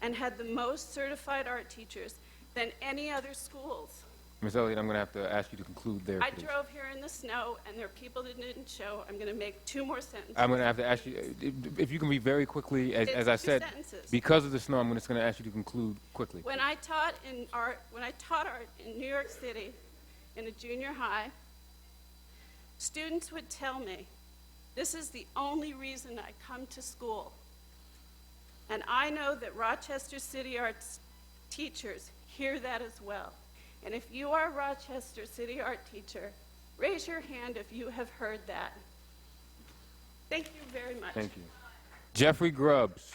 and had the most certified art teachers than any other schools. Ms. Elliott, I'm going to have to ask you to conclude there, I please. drove here in the snow, and there are people that didn't show. I'm going to make 2 more sentences. I'm going to have to ask you, if you can be very quickly, as It's I 2 said, sentences. because of the snow, I'm just going to ask you to conclude quickly. When I taught art in New York City in a junior high, students would tell me, this is the only reason I come to school. And I know that Rochester City Arts teachers hear that as well. And if you are a Rochester City art teacher, raise your hand if you have heard that. Thank you very much. Thank you. Jeffrey Grubbs.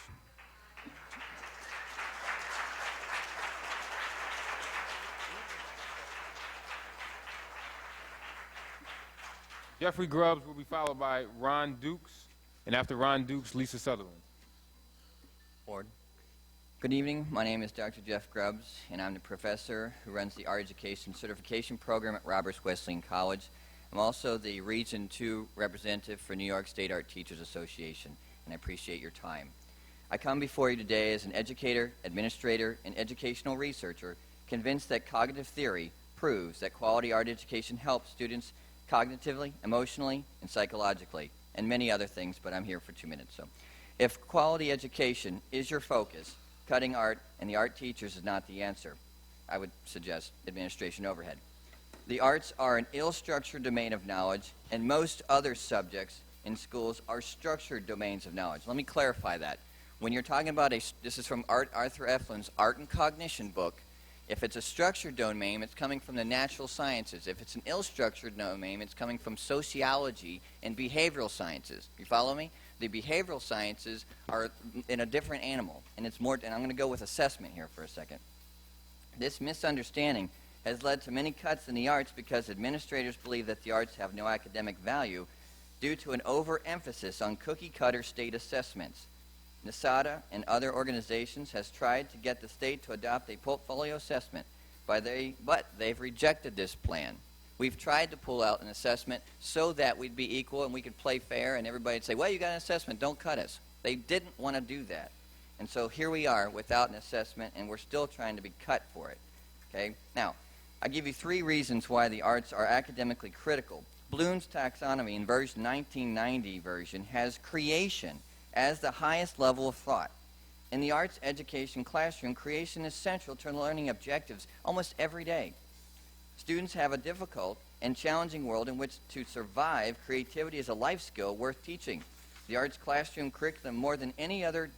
Jeffrey Grubbs will be followed by Ron Dukes, and after Ron Dukes, Lisa Sutherland. Board. Good evening. My name is Dr. Jeff Grubbs, and I'm the professor who runs the Art Education Certification Program at Roberts Wesleyan College. I'm also the Region 2 representative for New York State Art Teachers Association, and I appreciate your time. I come before you today as an educator, administrator, and educational researcher convinced that cognitive theory proves that quality art education helps students cognitively, emotionally, and psychologically, and many other things, but I'm here for 2 minutes. So, if quality education is your focus, cutting art and the art teachers is not the answer. I would suggest administration overhead. The arts are an ill-structured domain of knowledge, and most other subjects in schools are structured domains of knowledge. Let me clarify that. When you're talking about this is from Arthur Eflin's Art and Cognition book. If it's a structured domain, it's coming from the natural sciences. If it's an ill-structured domain, it's coming from sociology and behavioral sciences. You follow me? The behavioral sciences are in a different animal, and it's more. And I'm going to go with assessment here for a second. This misunderstanding has led to many cuts in the arts because administrators believe that the arts have no academic value due to an overemphasis on cookie-cutter state assessments. NASADA and other organizations has tried to get the state to adopt a portfolio assessment, but they've rejected this plan. We've tried to pull out an assessment so that we'd be equal and we could play fair and everybody'd say, well, you got an assessment, don't cut us. They didn't want to do that. And so here we are without an assessment, and we're still trying to be cut for it. Okay? Now, I give you 3 reasons why the arts are academically critical. Bloom's taxonomy in version 1990 version has creation as the highest level of thought. In the arts education classroom, creation is central to learning objectives almost every day. Students have a difficult and challenging world in which to survive. Creativity is a life skill worth teaching. The arts classroom curriculum, more than any other,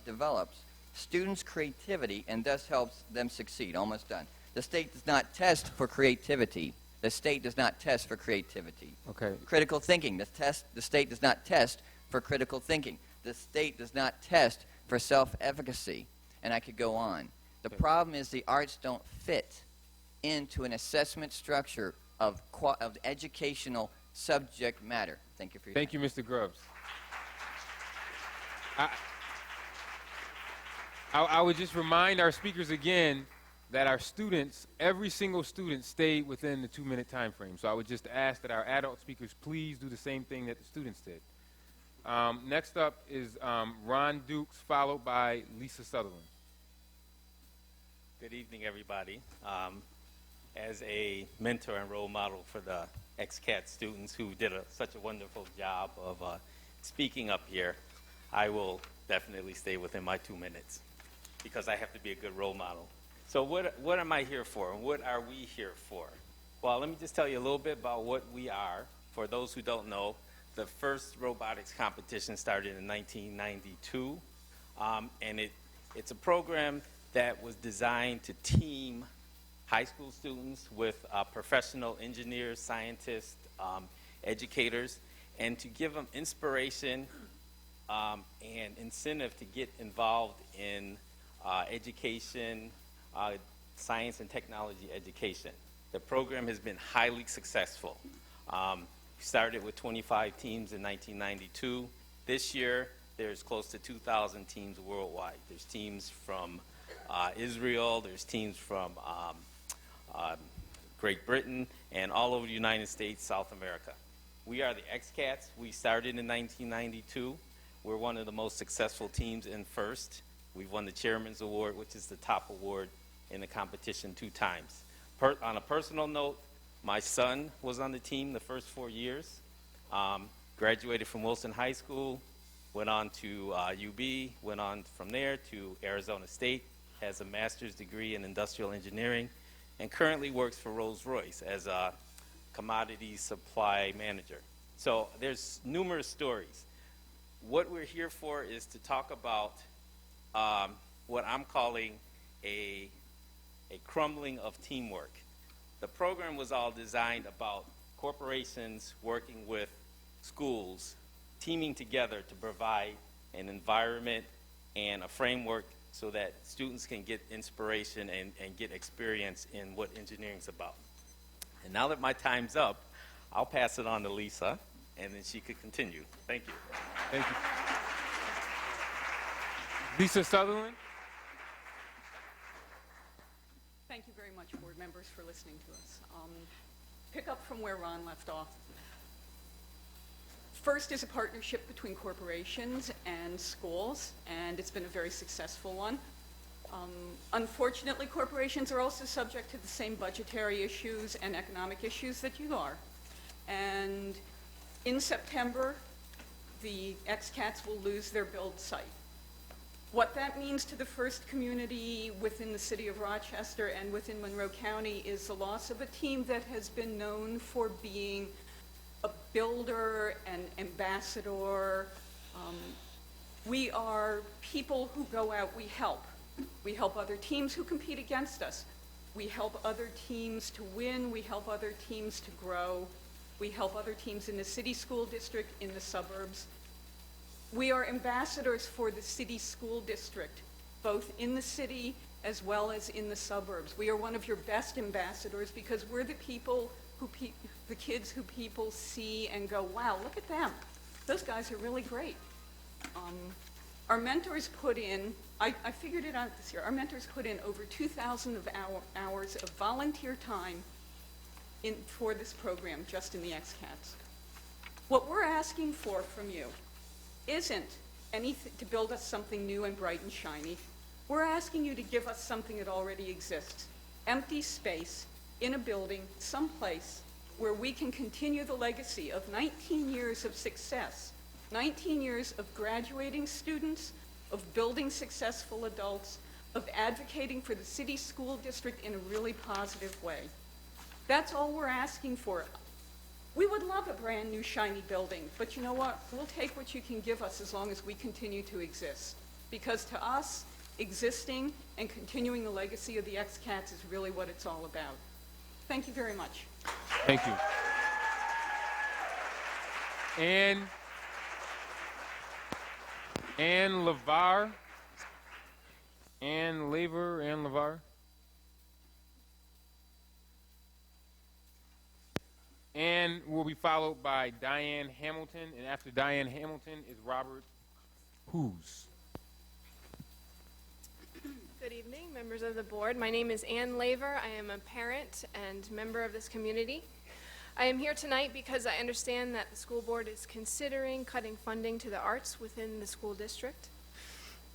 develops students' creativity and thus helps them succeed. Almost done. The state does not test for creativity. The state does not test for creativity. Okay. Critical thinking. The state does not test for critical thinking. The state does not test for self-efficacy. And I could go on. The problem is the arts don't fit into an assessment structure of educational subject matter. Thank you for your time. Thank you, Mr. Grubbs. I would just remind our speakers again that our students, every single student, stayed within the 2-minute time frame. So I would just ask that our adult speakers please do the same thing that the students did. Next up is Ron Dukes, followed by Lisa Sutherland. Good evening, everybody. As a mentor and role model for the XCAT students who did such a wonderful job of speaking up here, I will definitely stay within my 2 minutes because I have to be a good role model. So what am I here for, and what are we here for? Well, let me just tell you a little bit about what we are. For those who don't know, the first robotics competition started in 1992, and it's a program that was designed to team high school students with professional engineers, scientists, educators, and to give them inspiration and incentive to get involved in education, science and technology education. The program has been highly successful. We started with 25 teams in 1992. This year, there's close to 2,000 teams worldwide. There's teams from Israel, there's teams from Great Britain, and all over the United States, South America. We are the XCATs. We started in 1992. We're one of the most successful teams in first. We've won the Chairman's Award, which is the top award in the competition 2 times. On a personal note, my son was on the team the first 4 years, graduated from Wilson High School, went on to UB, went on from there to Arizona State, has a master's degree in industrial engineering, and currently works for Rolls-Royce as a commodity supply manager. So there's numerous stories. What we're here for is to talk about what I'm calling a crumbling of teamwork. The program was all designed about corporations working with schools, teaming together to provide an environment and a framework so that students can get inspiration and get experience in what engineering's about. And now that my time's up, I'll pass it on to Lisa, and then she could continue. Thank you. Thank you. Lisa Sutherland. Thank you very much, board members, for listening to us. Pick up from where Ron left off. First is a partnership between corporations and schools, and it's been a very successful one. Unfortunately, corporations are also subject to the same budgetary issues and economic issues that you are. And in September, the XCATs will lose their build site. What that means to the first community within the city of Rochester and within Monroe County is the loss of a team that has been known for being a builder and ambassador. We are people who go out, we help. We help other teams who compete against us. We help other teams to win. We help other teams to grow. We help other teams in the city school district, in the suburbs. We are ambassadors for the city school district, both in the city as well as in the suburbs. We are one of your best ambassadors because we're the people who the kids who people see and go, wow, look at them. Those guys are really great. Our mentors put in, I figured it out this year, our mentors put in over 2,000 hours of volunteer time for this program, just in the XCATs. What we're asking for from you isn't anything to build us something new and bright and shiny. We're asking you to give us something that already exists. Empty space in a building, someplace where we can continue the legacy of 19 years of success, 19 years of graduating students, of building successful adults, of advocating for the city school district in a really positive way. That's all we're asking for. We would love a brand new shiny building, but you know what? We'll take what you can give us as long as we continue to exist. Because to us, existing and continuing the legacy of the XCATs is really what it's all about. Thank you very much. Thank you. Ann LeVar. Ann LeVar. And will be followed by Diane Hamilton, and after Diane Hamilton is Robert Hoos. Good evening, members of the board. My name is Ann Laver. I am a parent and member of this community. I am here tonight because I understand that the school board is considering cutting funding to the arts within the school district.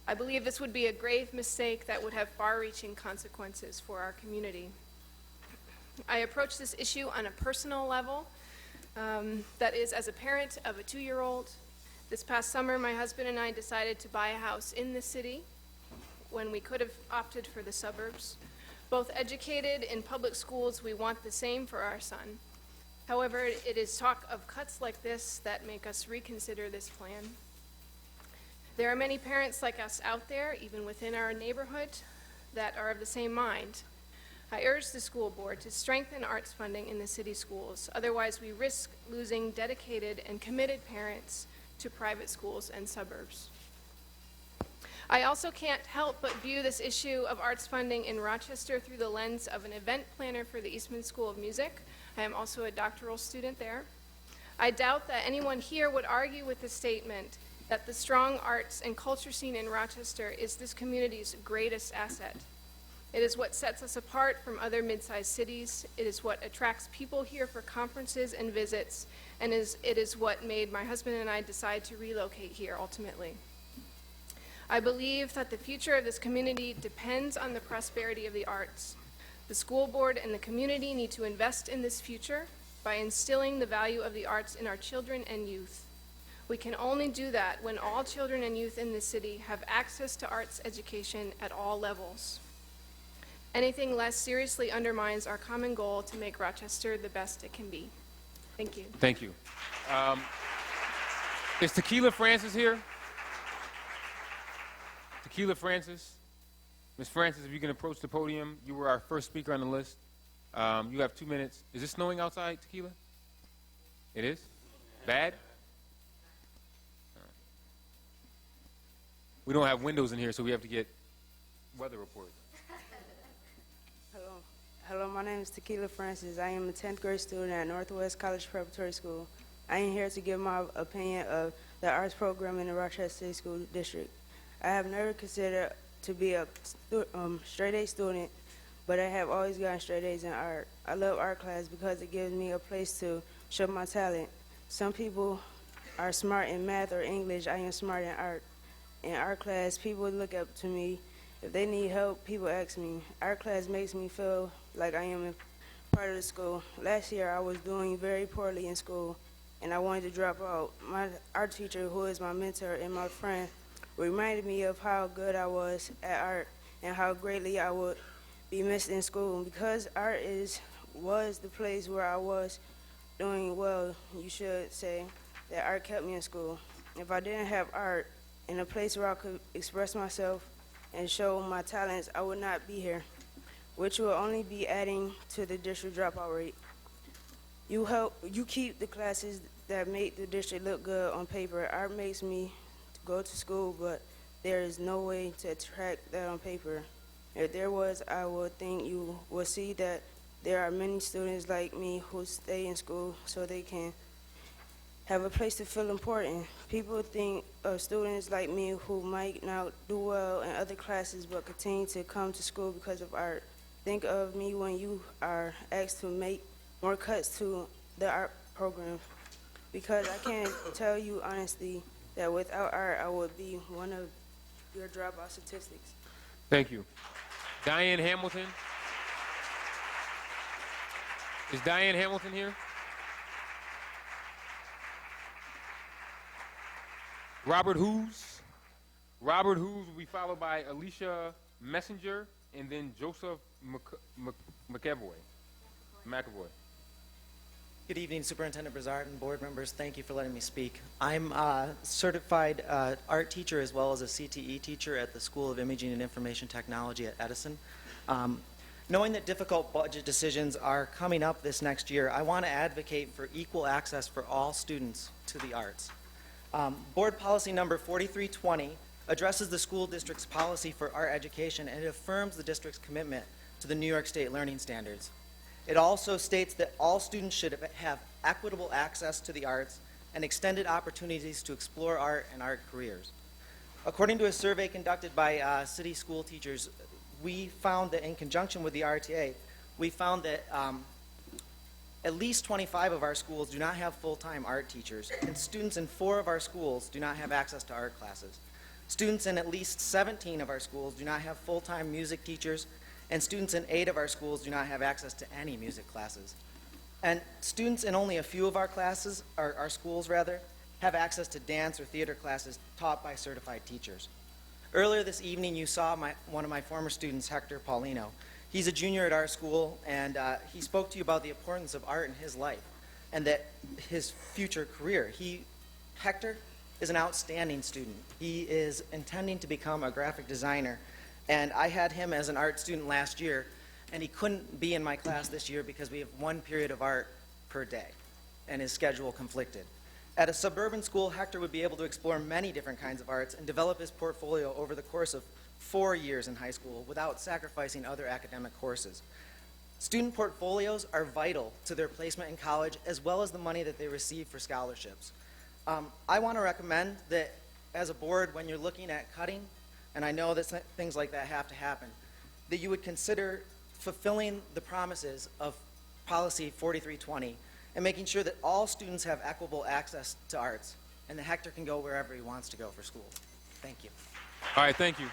I believe this would be a grave mistake that would have far-reaching consequences for our community. I approach this issue on a personal level, that is, as a parent of a 2-year-old. This past summer, my husband and I decided to buy a house in the city when we could have opted for the suburbs. Both educated in public schools, we want the same for our son. However, it is talk of cuts like this that make us reconsider this plan. There are many parents like us out there, even within our neighborhood, that are of the same mind. I urge the school board to strengthen arts funding in the city schools. Otherwise, we risk losing dedicated and committed parents to private schools and suburbs. I also can't help but view this issue of arts funding in Rochester through the lens of an event planner for the Eastman School of Music. I am also a doctoral student there. I doubt that anyone here would argue with the statement that the strong arts and culture scene in Rochester is this community's greatest asset. It is what sets us apart from other mid-sized cities. It is what attracts people here for conferences and visits, and it is what made my husband and I decide to relocate here ultimately. I believe that the future of this community depends on the prosperity of the arts. The school board and the community need to invest in this future by instilling the value of the arts in our children and youth. We can only do that when all children and youth in this city have access to arts education at all levels. Anything less seriously undermines our common goal to make Rochester the best it can be. Thank you. Thank you. Is Tequila Francis here? Tequila Francis? Ms. Francis, if you can approach the podium. You were our first speaker on the list. You have 2 minutes. Is it snowing outside, Tequila? It is? Bad? We don't have windows in here, so we have to get weather reports. Hello, my name is Tequila Francis. I am a 10th grade student at Northwest College Preparatory School. I am here to give my opinion of the arts program in the Rochester City School District. I have never considered to be a straight A student, but I have always gotten straight A's in art. I love art class because it gives me a place to show my talent. Some people are smart in math or English. I am smart in art. In art class, people look up to me. If they need help, people ask me. Art class makes me feel like I am a part of the school. Last year, I was doing very poorly in school, and I wanted to drop out. My art teacher, who is my mentor and my friend, reminded me of how good I was at art and how greatly I would be missed in school. Because art was the place where I was doing well, you should say that art kept me in school. If I didn't have art and a place where I could express myself and show my talents, I would not be here, which will only be adding to the district dropout rate. You keep the classes that make the district look good on paper. Art makes me go to school, but there is no way to track that on paper. If there was, I would think you would see that there are many students like me who stay in school so they can have a place to feel important. People think of students like me who might not do well in other classes but continue to come to school because of art. Think of me when you are asked to make more cuts to the art program, because I can tell you honestly that without art, I would be one of your dropout statistics. Thank you. Diane Hamilton. Is Diane Hamilton here? Robert Hughes. Robert Hughes will be followed by Alicia Messenger and then Joseph McAvoy. Good evening, Superintendent Brazard and board members. Thank you for letting me speak. I'm a certified art teacher as well as a CTE teacher at the School of Imaging and Information Technology at Edison. Knowing that difficult budget decisions are coming up this next year, I want to advocate for equal access for all students to the arts. Board policy number 4320 addresses the school district's policy for art education, and it affirms the district's commitment to the New York State Learning Standards. It also states that all students should have equitable access to the arts and extended opportunities to explore art and art careers. According to a survey conducted by city school teachers, we found that in conjunction with the RTA, we found that at least 25 of our schools do not have full-time art teachers, and students in 4 of our schools do not have access to art classes. Students in at least 17 of our schools do not have full-time music teachers, and students in 8 of our schools do not have access to any music classes. And students in only a few of our classes, our schools rather, have access to dance or theater classes taught by certified teachers. Earlier this evening, you saw one of my former students, Hector Paulino. He's a junior at our school, and he spoke to you about the importance of art in his life and that his future career. Hector is an outstanding student. He is intending to become a graphic designer, and I had him as an art student last year, and he couldn't be in my class this year because we have 1 period of art per day, and his schedule conflicted. At a suburban school, Hector would be able to explore many different kinds of arts and develop his portfolio over the course of 4 years in high school without sacrificing other academic courses. Student portfolios are vital to their placement in college as well as the money that they receive for scholarships. I want to recommend that as a board, when you're looking at cutting, and I know that things like that have to happen, that you would consider fulfilling the promises of policy 4320 and making sure that all students have equitable access to arts and that Hector can go wherever he wants to go for school. Thank you. All right, thank you.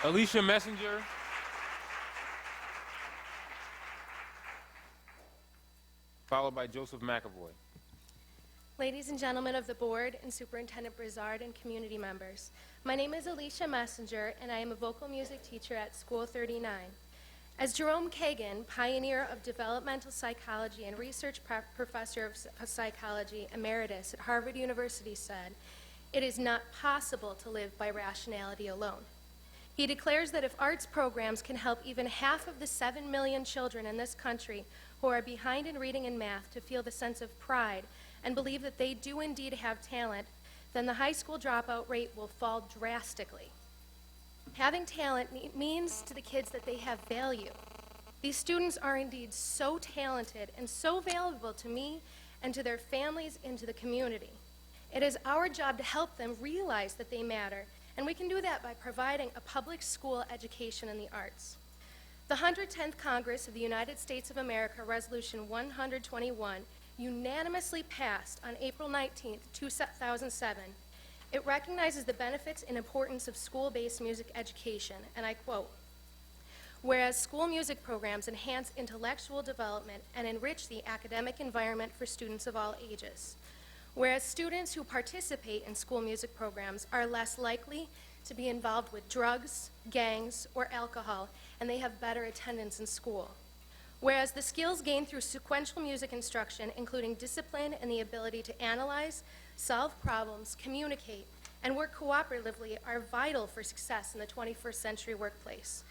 Alicia Messenger. Followed by Joseph McAvoy. Ladies and gentlemen of the board and Superintendent Brizard and community members, my name is Alicia Messenger and I am a vocal music teacher at School 39. As Jerome Kagan, pioneer of developmental psychology and research professor of psychology emeritus at Harvard University said, "It is not possible to live by rationality alone." He declares that if arts programs can help even half of the 7 million children in this country who are behind in reading and math to feel the sense of pride and believe that they do indeed have talent, then the high school dropout rate will fall drastically. Having talent means to the kids that they have value. These students are indeed so talented and so valuable to me and to their families and to the community. It is our job to help them realize that they matter, and we can do that by providing a public school education in the arts. The 110th Congress of the United States of America, Resolution 121, unanimously passed on April 19, 2007. It recognizes the benefits and importance of school-based music education, and I quote, "Whereas school music programs enhance intellectual development and enrich the academic environment for students of all ages. Whereas students who participate in school music programs are less likely to be involved with drugs, gangs, or alcohol, and they have better attendance in school. Whereas the skills gained through sequential music instruction, including discipline and the ability to analyze, solve problems, communicate, and work cooperatively are vital for success in the 21st century workplace.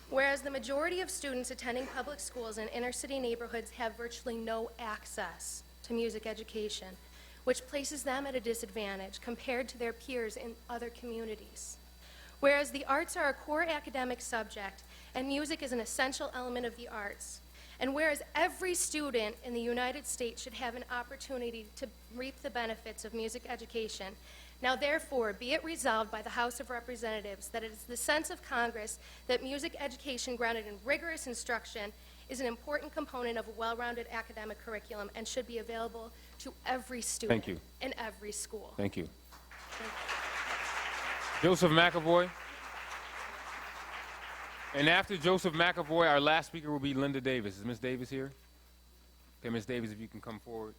Whereas the majority of students attending public schools in inner city neighborhoods have virtually no access to music education, which places them at a disadvantage compared to their peers in other communities. Whereas the arts are a core academic subject and music is an essential element of the arts, and whereas every student in the United States should have an opportunity to reap the benefits of music education, now therefore be it resolved by the House of Representatives that it is the sense of Congress that music education grounded in rigorous instruction is an important component of a well-rounded academic curriculum and should be available to every student in every school." Thank you. Joseph McAvoy. And after Joseph McAvoy, our last speaker will be Linda Davis. Is Ms. Davis here? Okay, Ms. Davis, if you can come forward.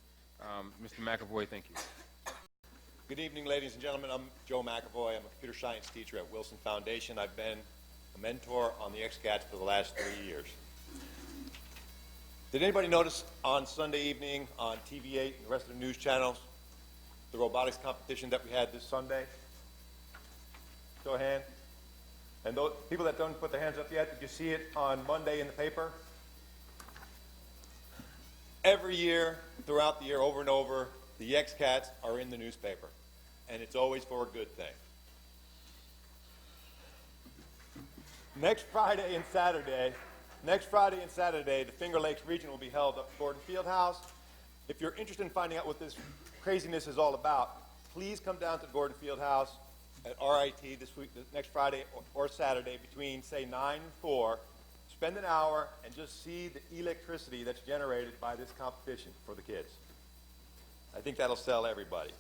Mr. McAvoy, thank you. Good evening, ladies and gentlemen. I'm Joe McAvoy. I'm a computer science teacher at Wilson Foundation. I've been a mentor on the XCATs for the last 3 years. Did anybody notice on Sunday evening on TV8 and the rest of the news channels the robotics competition that we had this Sunday? Show of hands. And those people that don't put their hands up yet, did you see it on Monday in the paper? Every year, throughout the year, over and over, the XCATs are in the newspaper. And it's always for a good thing. Next Friday and Saturday, the Finger Lakes region will be held up at Gordon Fieldhouse. If you're interested in finding out what this craziness is all about, please come down to Gordon Fieldhouse at RIT this week, next Friday or Saturday between, say, 9 and 4. Spend an hour and just see the electricity that's generated by this competition for the kids. I think that'll sell everybody.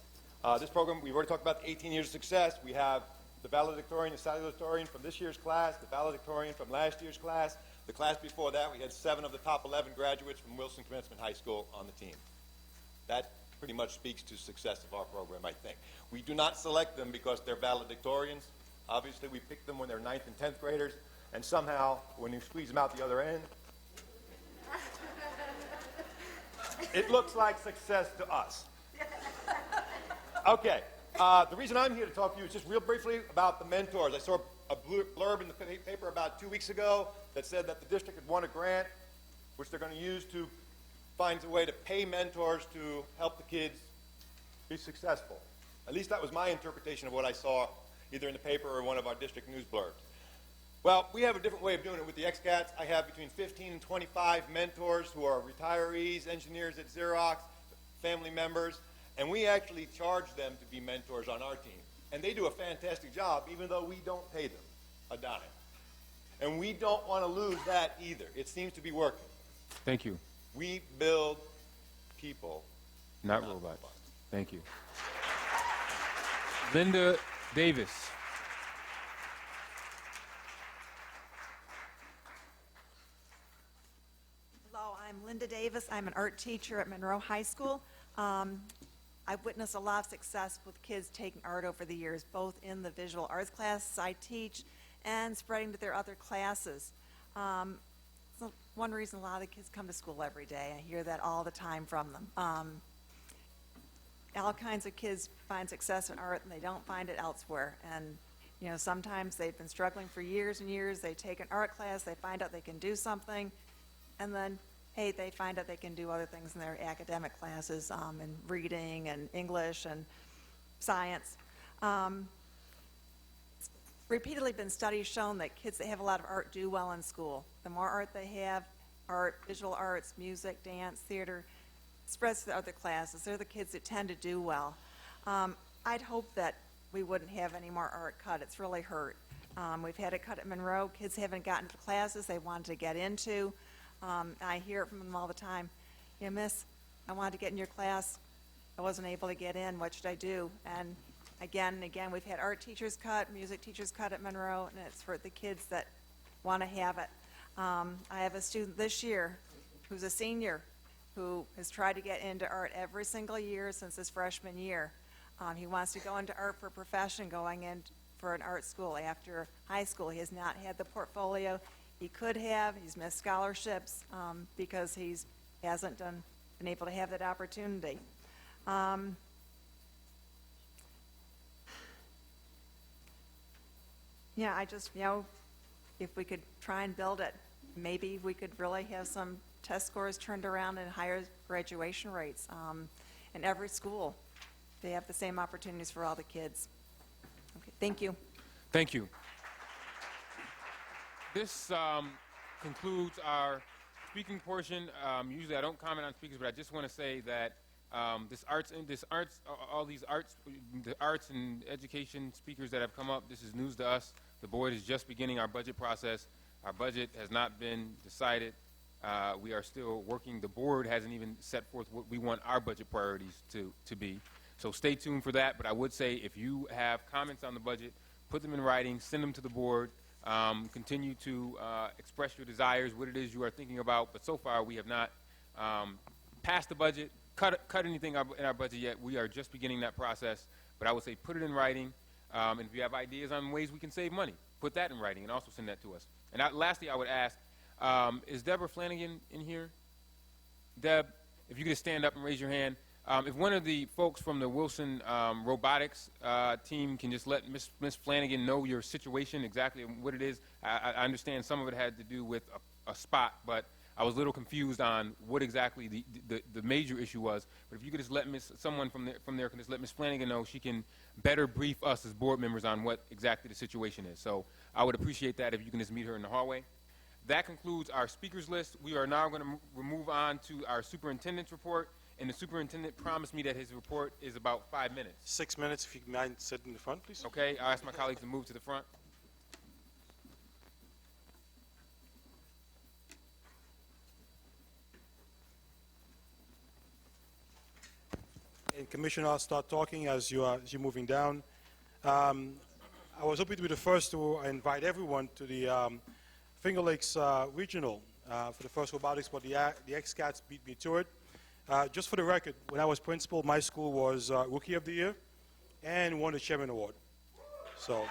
This program, we've already talked about the 18 years of success. We have the valedictorian, the salutatorian from this year's class, the valedictorian from last year's class. The class before that, we had 7 of the top 11 graduates from Wilson Commencement High School on the team. That pretty much speaks to success of our program, I think. We do not select them because they're valedictorians. Obviously, we pick them when they're 9th and 10th graders, and somehow, when you squeeze them out the other end, it looks like success to us. Okay, the reason I'm here to talk to you is just real briefly about the mentors. I saw a blurb in the paper about 2 weeks ago that said that the district had won a grant, which they're going to use to find a way to pay mentors to help the kids be successful. At least that was my interpretation of what I saw either in the paper or one of our district news blurbs. Well, we have a different way of doing it with the XCATs. I have between 15 and 25 mentors who are retirees, engineers at Xerox, family members, and we actually charge them to be mentors on our team. And they do a fantastic job, even though we don't pay them a dime. And we don't want to lose that either. It seems to be working. Thank you. We build people, not robots. Thank you. Linda Davis. Hello, I'm Linda Davis. I'm an art teacher at Monroe High School. I've witnessed a lot of success with kids taking art over the years, both in the visual arts classes I teach and spreading to their other classes. So one reason a lot of the kids come to school every day. I hear that all the time from them. All kinds of kids find success in art and they don't find it elsewhere. And you know, sometimes they've been struggling for years and years. They take an art class, they find out they can do something, and then hey, they find out they can do other things in their academic classes, in reading and English and science. It's repeatedly been studies shown that kids that have a lot of art do well in school. The more art they have, art, visual arts, music, dance, theater, spreads to the other classes. They're the kids that tend to do well. I'd hope that we wouldn't have any more art cut. It's really hurt. We've had it cut at Monroe. Kids haven't gotten to the classes they wanted to get into. I hear it from them all the time. Yeah, miss, I wanted to get in your class. I wasn't able to get in. What should I do? And again, we've had art teachers cut, music teachers cut at Monroe, and it's for the kids that want to have it. I have a student this year who's a senior who has tried to get into art every single year since his freshman year. He wants to go into art for a profession, going in for an art school after high school. He has not had the portfolio he could have. He's missed scholarships because he hasn't been able to have that opportunity. Yeah, I just, if we could try and build it, maybe we could really have some test scores turned around and higher graduation rates in every school. They have the same opportunities for all the kids. Okay, thank you. Thank you. This concludes our speaking portion. Usually I don't comment on speakers, but I just want to say that all these arts and education speakers that have come up, this is news to us. The board is just beginning our budget process. Our budget has not been decided. We are still working. The board hasn't even set forth what we want our budget priorities to be. So stay tuned for that. But I would say if you have comments on the budget, put them in writing, send them to the board. Continue to express your desires, what it is you are thinking about. But so far, we have not passed the budget, cut anything in our budget yet. We are just beginning that process. But I would say put it in writing. And if you have ideas on ways we can save money, put that in writing and also send that to us. And lastly, I would ask, is Deborah Flanagan in here? Deb, if you could just stand up and raise your hand. If one of the folks from the Wilson robotics team can just let Miss Flanagan know your situation, exactly what it is. I understand some of it had to do with a spot, but I was a little confused on what exactly the major issue was. But if you could just let someone from there can just let Miss Flanagan know, she can better brief us as board members on what exactly the situation is. So I would appreciate that if you can just meet her in the hallway. That concludes our speakers list. We are now going to move on to our superintendent's report. And the superintendent promised me that his report is about 5 minutes. 6 minutes, if you mind, sit in the front, please. Okay, I'll ask my colleagues to move to the front. And Commissioner, I'll start talking as you're moving down. I was hoping to be the first to invite everyone to the Finger Lakes Regional for the first robotics, but the XCATs beat me to it. Just for the record, when I was principal, my school was Rookie of the Year and won the Chairman Award. So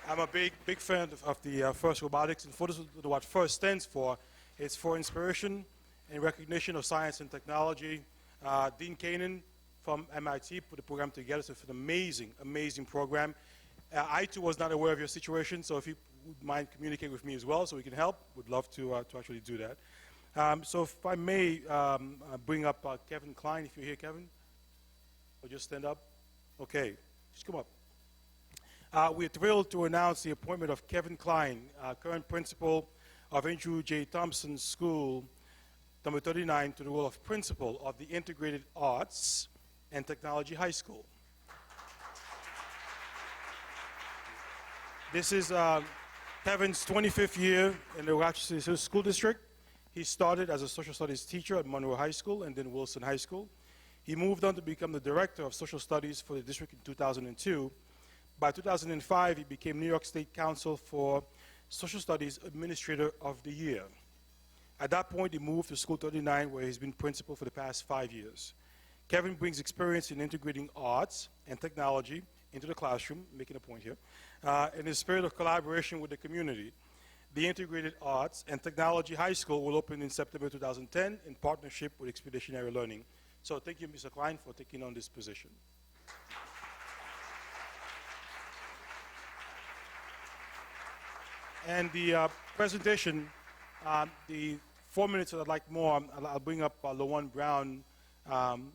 I'm a big fan of the FIRST robotics. And for this, what FIRST stands for, it's for inspiration and recognition of science and technology. Dean Kanan from MIT put the program together. It's an amazing program. I, too, was not aware of your situation, so if you would mind communicating with me as well so we can help, would love to actually do that. So if I may bring up Kevin Klein, if you're here, Kevin. Or just stand up. Okay, just come up. We're thrilled to announce the appointment of Kevin Klein, current principal of Andrew J. Thompson School, number 39, to the role of principal of the Integrated Arts and Technology High School. This is Kevin's 25th year in the Rochester School District. He started as a social studies teacher at Monroe High School and then Wilson High School. He moved on to become the Director of Social Studies for the district in 2002. By 2005, he became New York State Council for Social Studies Administrator of the Year. At that point, he moved to School 39, where he's been principal for the past 5 years. Kevin brings experience in integrating arts and technology into the classroom, making a point here, in a spirit of collaboration with the community. The Integrated Arts and Technology High School will open in September 2010 in partnership with Expeditionary Learning. So thank you, Mr. Klein, for taking on this position. And the presentation, the 4 minutes that I'd like more, I'll bring up LaJuan Brown, one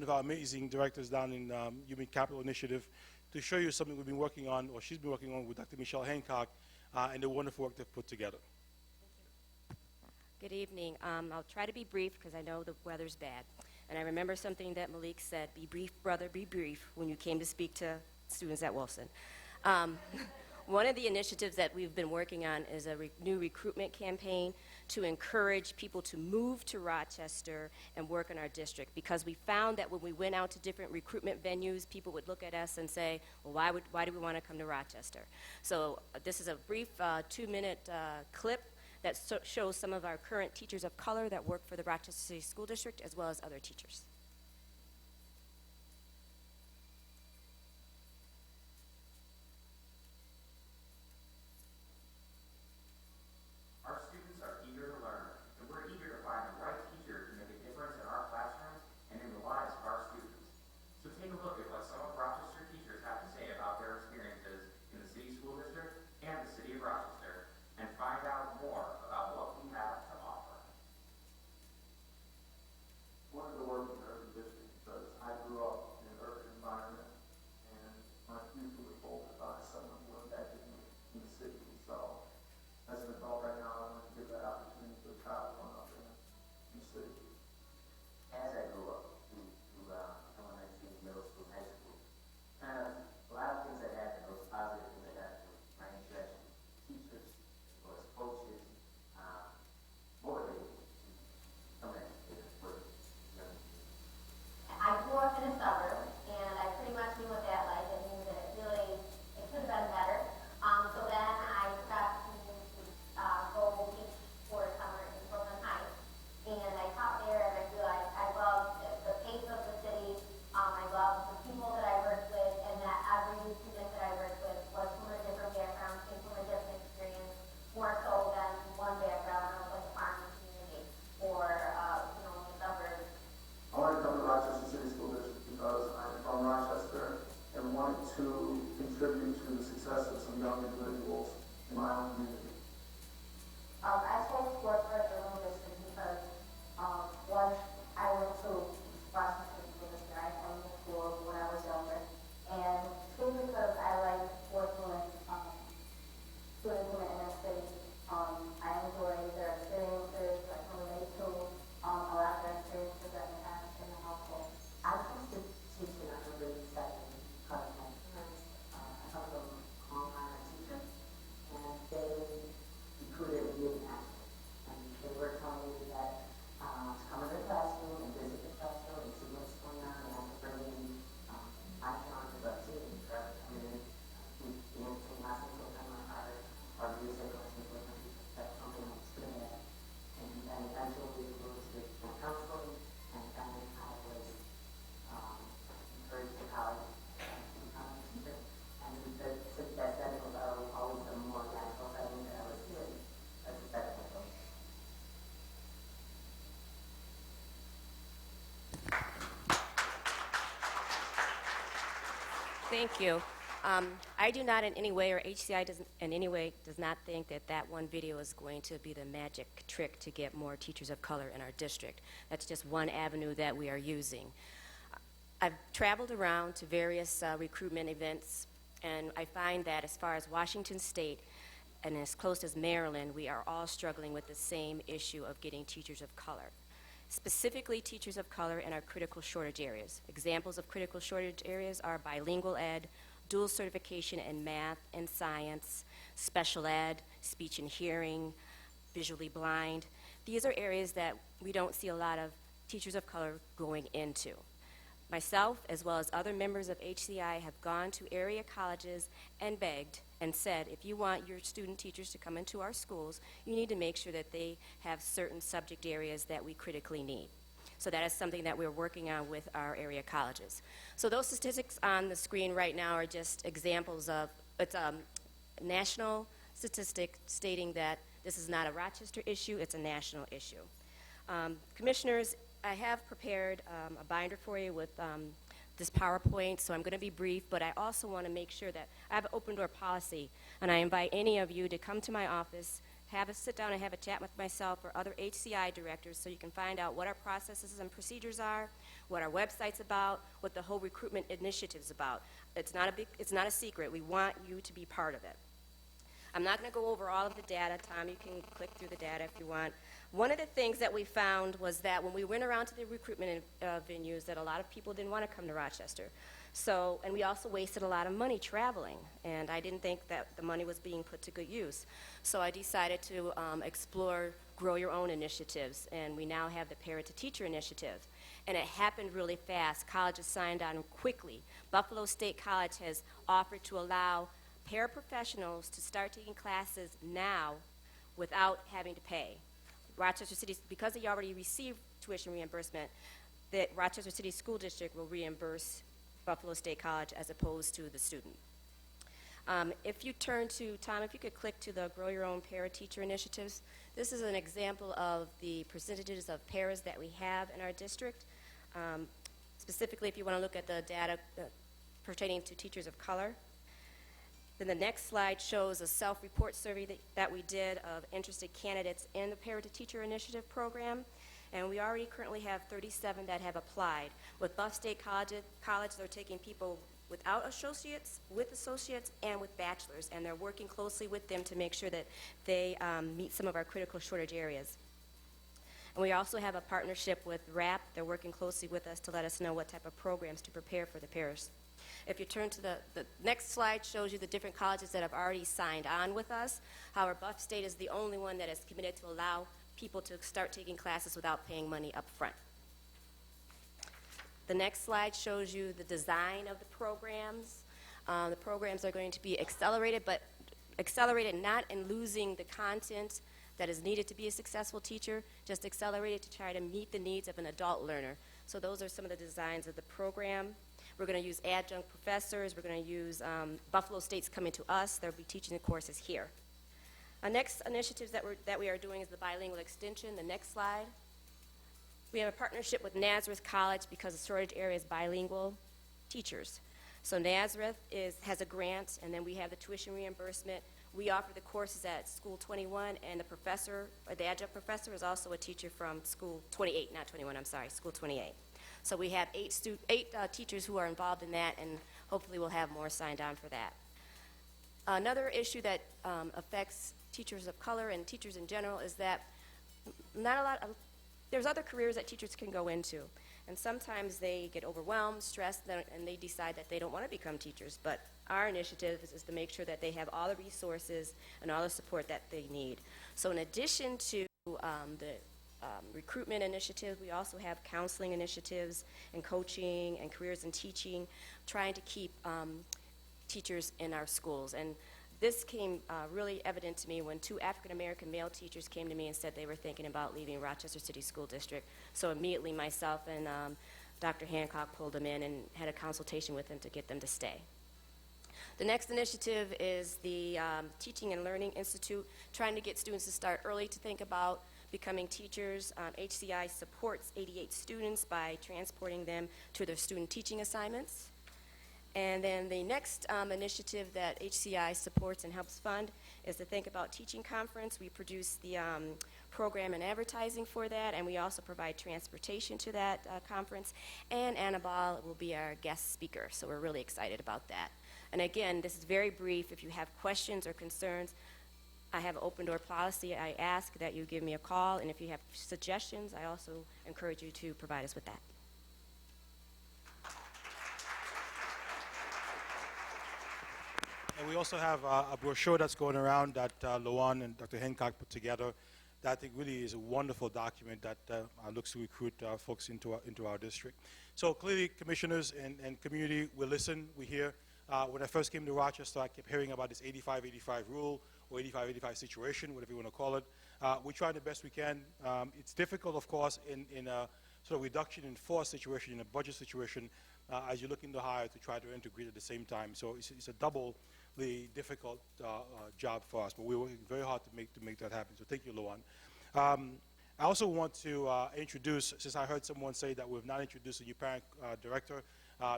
of our amazing directors down in Human Capital Initiative, to show you something we've been working on, or she's been working on with Dr. Michelle Hancock, and the wonderful work they've put together. Good evening. I'll try to be brief because I know the weather's bad. And I remember something that Malik said, be brief, brother, be brief, when you came to speak to students at Wilson. One of the initiatives that we've been working on is a new recruitment campaign to encourage people to move to Rochester and work in our district, because we found that when we went out to different recruitment venues, people would look at us and say, well, why do we want to come to Rochester? So this is a brief 2-minute clip that shows some of our current teachers of color that work for the Rochester City School District, as well as other teachers. Our students are eager to learn, and we're eager to find the right teacher to make a difference in our classrooms and in the lives of our students. So take a look at what some of Rochester teachers have to say about their experiences in the City School District and the City of Rochester, and find out more about what we have to offer. Wanted to work in the urban district because I grew up in an urban environment, and my future was molded by someone who impacted me in the city. So as an adult right now, I want to give that opportunity to a child growing up in the city. As I grew up through elementary, middle school, high school, a lot of things that happened, those positive things that happened, my interaction with teachers, as well as coaches, motivated me to come in and work. I grew up in a suburb, and I pretty much knew what that like. It knew that it could have been better. So then I got to go teach for a summer in Brooklyn Heights, and I taught there, and I realized I loved the pace of the city. I loved the people that I worked with, and that every student that I worked with was from a different background, came from a different experience, more so than one background of like a farming community or the suburbs. I wanted to come to Rochester City School District because I'm from Rochester and wanted to contribute to the success of some young individuals in my own community. I chose to work for the school district because, one, I went to Rochester School District. I went to school when I was younger. And two, because I like working with students in the inner city. I enjoy their experiences. I can relate to a lot of their experiences that they have in the household. I used to teach in a grade 7 content. I come from online teachers, and they recruited me in action. And they were telling me that to come in the classroom and visit the classroom and see what's going on, and I could bring in my challenges of teaching. I mean, we between lessons with them our music lessons with them. That's something I was good at. And then eventually we moved to counseling, and then I was encouraged to college to become a teacher. And since that setting was always a more natural setting that I was in, that's the setting I chose. Thank you. I do not in any way, or HCI doesn't in any way, does not think that that one video is going to be the magic trick to get more teachers of color in our district. That's just one avenue that we are using. I've traveled around to various recruitment events, and I find that as far as Washington State and as close as Maryland, we are all struggling with the same issue of getting teachers of color. Specifically, teachers of color in our critical shortage areas. Examples of critical shortage areas are bilingual ed, dual certification in math and science, special ed, speech and hearing, visually blind. These are areas that we don't see a lot of teachers of color going into. Myself, as well as other members of HCI, have gone to area colleges and begged and said, if you want your student teachers to come into our schools, you need to make sure that they have certain subject areas that we critically need. So that is something that we're working on with our area colleges. So those statistics on the screen right now are just examples of, it's a national statistic stating that this is not a Rochester issue, it's a national issue. Commissioners, I have prepared a binder for you with this PowerPoint, so I'm going to be brief, but I also want to make sure that I have an open door policy, and I invite any of you to come to my office, have a sit down and have a chat with myself or other HCI directors so you can find out what our processes and procedures are, what our website's about, what the whole recruitment initiative's about. It's not a secret. We want you to be part of it. I'm not going to go over all of the data. Tom, you can click through the data if you want. One of the things that we found was that when we went around to the recruitment venues, that a lot of people didn't want to come to Rochester. So, and we also wasted a lot of money traveling, and I didn't think that the money was being put to good use. So I decided to explore Grow Your Own initiatives, and we now have the Parent to Teacher initiative. And it happened really fast. Colleges signed on quickly. Buffalo State College has offered to allow paraprofessionals to start taking classes now without having to pay. Rochester City, because they already received tuition reimbursement, the Rochester City School District will reimburse Buffalo State College as opposed to the student. If you turn to, Tom, if you could click to the Grow Your Own Para-Teacher initiatives, this is an example of the percentages of paras that we have in our district. Specifically, if you want to look at the data pertaining to teachers of color. Then the next slide shows a self-report survey that we did of interested candidates in the Parent to Teacher Initiative program. And we already currently have 37 that have applied. With Buff State College, they're taking people without associates, with associates, and with bachelors. And they're working closely with them to make sure that they meet some of our critical shortage areas. And we also have a partnership with RAP. They're working closely with us to let us know what type of programs to prepare for the paras. If you turn to the next slide, shows you the different colleges that have already signed on with us. However, Buff State is the only one that is committed to allow people to start taking classes without paying money up front. The next slide shows you the design of the programs. The programs are going to be accelerated, but accelerated not in losing the content that is needed to be a successful teacher, just accelerated to try to meet the needs of an adult learner. So those are some of the designs of the program. We're going to use adjunct professors. We're going to use Buffalo State's coming to us. They'll be teaching the courses here. Our next initiatives that we are doing is the bilingual extension. The next slide. We have a partnership with Nazareth College because the shortage area is bilingual teachers. So Nazareth has a grant, and then we have the tuition reimbursement. We offer the courses at School 21, and the professor, or the adjunct professor, is also a teacher from School 28, not 21, I'm sorry, School 28. So we have eight teachers who are involved in that, and hopefully we'll have more signed on for that. Another issue that affects teachers of color and teachers in general is that there's other careers that teachers can go into. And sometimes they get overwhelmed, stressed, and they decide that they don't want to become teachers. But our initiative is to make sure that they have all the resources and all the support that they need. So in addition to the recruitment initiatives, we also have counseling initiatives and coaching and careers in teaching, trying to keep teachers in our schools. And this came really evident to me when two African-American male teachers came to me and said they were thinking about leaving Rochester City School District. So immediately myself and Dr. Hancock pulled them in and had a consultation with them to get them to stay. The next initiative is the Teaching and Learning Institute, trying to get students to start early to think about becoming teachers. HCI supports 88 students by transporting them to their student teaching assignments. And then the next initiative that HCI supports and helps fund is the Think About Teaching Conference. We produce the program and advertising for that, and we also provide transportation to that conference. And Anna Ball will be our guest speaker, so we're really excited about that. And again, this is very brief. If you have questions or concerns, I have an open door policy. I ask that you give me a call, and if you have suggestions, I also encourage you to provide us with that. And we also have a brochure that's going around that Luan and Dr. Hancock put together that I think really is a wonderful document that looks to recruit folks into our district. So clearly, commissioners and community, we listen, we hear. When I first came to Rochester, I kept hearing about this 85-85 rule or 85-85 situation, whatever you want to call it. We're trying the best we can. It's difficult, of course, in a sort of reduction in force situation, in a budget situation, as you're looking to hire to try to integrate at the same time. So it's a doubly difficult job for us, but we're working very hard to make that happen. So thank you, Luan. I also want to introduce, since I heard someone say that we've not introduced a new parent director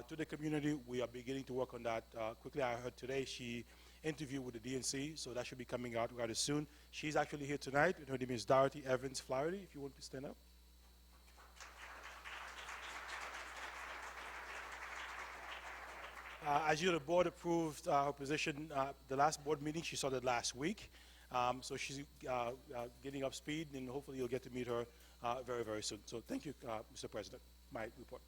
to the community, we are beginning to work on that quickly. I heard today she interviewed with the DNC, so that should be coming out rather soon. She's actually here tonight, and her name is Dorothy Evans Flaherty, if you want to stand up. As you know, the board approved her position the last board meeting. She started last week. So she's getting up speed, and hopefully you'll get to meet her very, very soon. So thank you, Mr. President. My report.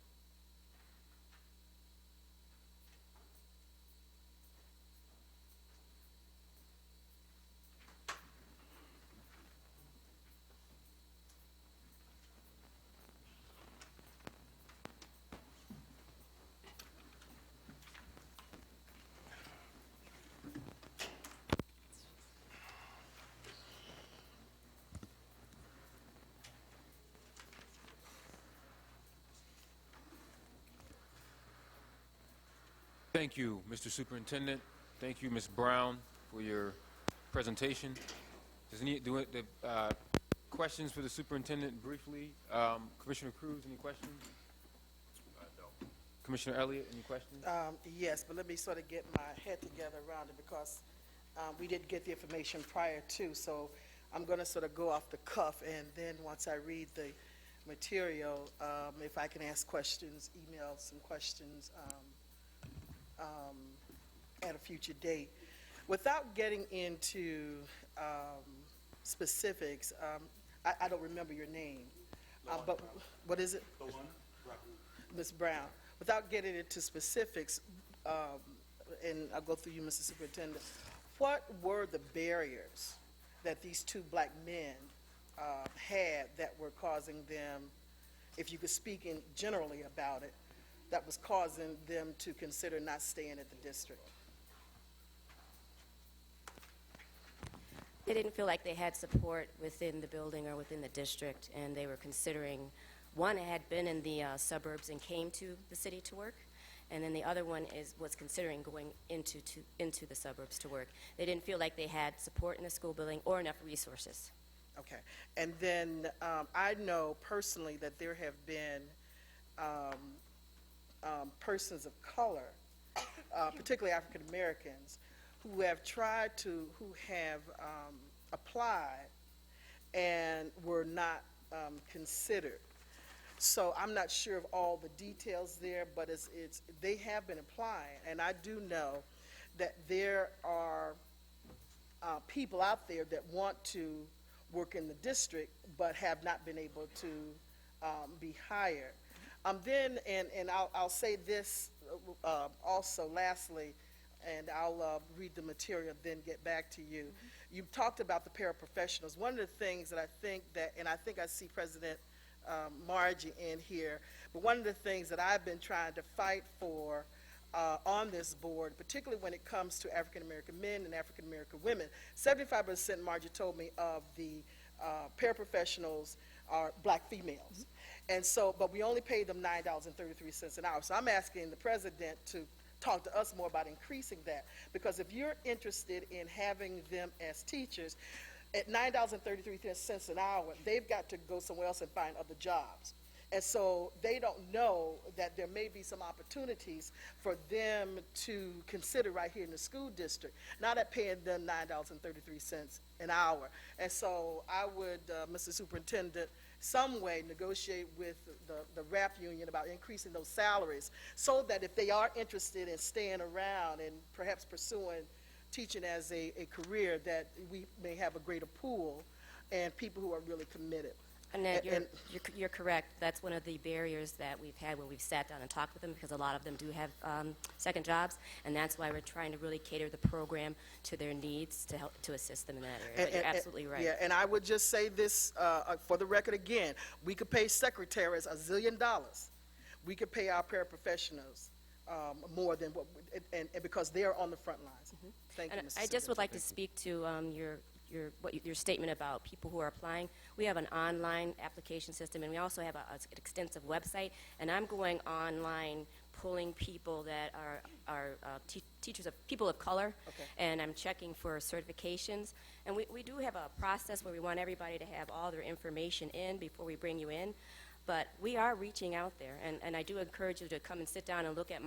Thank you, Mr. Superintendent. Thank you, Ms. Brown, for your presentation. Does any questions for the superintendent briefly? Commissioner Cruz, any questions? No. Commissioner Elliott, any questions? Yes, but let me sort of get my head together around it because we didn't get the information prior to, so I'm going to sort of go off the cuff, and then once I read the material, if I can ask questions, email some questions at a future date. Without getting into specifics, I don't remember your name, but what is it? Ms. Brown. Without getting into specifics, and I'll go through you, Mr. Superintendent, what were the barriers that these two black men had that were causing them, if you could speak in generally about it, that was causing them to consider not staying at the district? They didn't feel like they had support within the building or within the district, and they were considering, one had been in the suburbs and came to the city to work, and then the other one was considering going into the suburbs to work. They didn't feel like they had support in the school building or enough resources. Okay. And then I know personally that there have been persons of color, particularly African Americans, who have applied and were not considered. So I'm not sure of all the details there, but they have been applying, and I do know that there are people out there that want to work in the district but have not been able to be hired. Then, and I'll say this also lastly, and I'll read the material, then get back to you. Mm-hmm. You talked about the paraprofessionals. One of the things that I think that, and I think I see President Margie in here, but one of the things that I've been trying to fight for on this board, particularly when it comes to African American men and African American women, 75%, Margie told me, of the paraprofessionals are black females. Mm-hmm. And so, but we only pay them $9.33 an hour. So I'm asking the president to talk to us more about increasing that, because if you're interested in having them as teachers, at $9.33 an hour, they've got to go somewhere else and find other jobs. And so they don't know that there may be some opportunities for them to consider right here in the school district, not at paying them $9.33 an hour. And so I would, Mr. Superintendent, some way negotiate with the RAP union about increasing those salaries so that if they are interested in staying around and perhaps pursuing teaching as a career, that we may have a greater pool and people who are really committed. Annette, you're correct. That's one of the barriers that we've had when we've sat down and talked with them, because a lot of them do have second jobs, and that's why we're trying to really cater the program to their needs to help to assist them in that area. But you're absolutely right. Yeah, and I would just say this for the record again: we could pay secretaries $1 zillion. We could pay our paraprofessionals more than what, and because they are on the front lines. Thank you, And Mr. I just would like to speak to your statement about people who are applying. We have an online application system, and we also have an extensive website. And I'm going online, pulling people that are teachers of people of color, and I'm checking for certifications. And we do have a process where we want everybody to have all their information in before we bring you in. But we are reaching out there, and I do encourage you to come and sit down and look at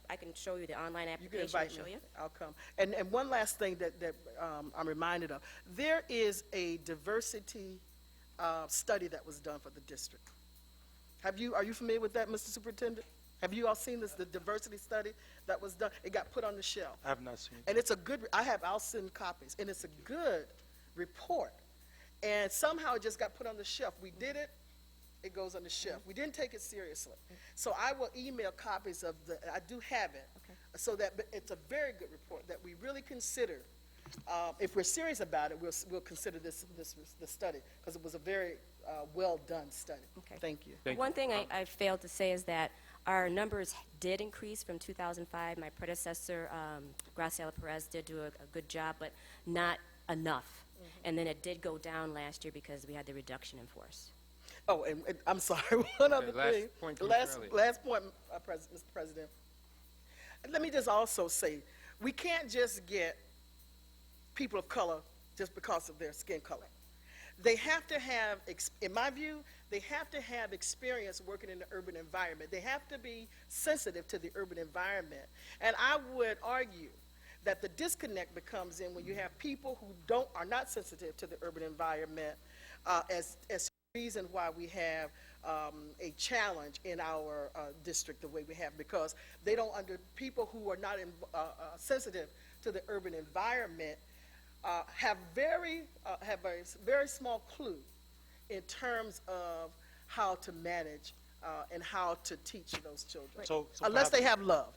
I can show you the online application. You can invite me. I'll come. And one last thing that I'm reminded of. There is a diversity study that was done for the district. Are you familiar with that, Mr. Superintendent? Have you all seen this, the diversity study that was done? It got put on the shelf. I have not seen it. And it's a good, I'll send copies, and it's a good report. And somehow it just got put on the shelf. We did it. It goes on the shelf. We didn't take it seriously. So I will email copies of I do have it, so that it's a very good report that we really consider. If we're serious about it, we'll consider the study, because it was a very well done study. Okay. Thank you. One thing I failed to say is that our numbers did increase from 2005. My predecessor, Graciela Perez, did do a good job, but not enough. And then it did go down last year because we had the reduction in force. Oh, and I'm sorry, one other thing. Last point, Mr. President. Let me just also say, we can't just get people of color just because of their skin color. They have to have, in my view, they have to have experience working in the urban environment. They have to be sensitive to the urban environment. And I would argue that the disconnect becomes in when you have people who are not sensitive to the urban environment as reason why we have a challenge in our district the way we have, because they don't people who are not sensitive to the urban environment have a very small clue in terms of how to manage and how to teach those children, unless they have love.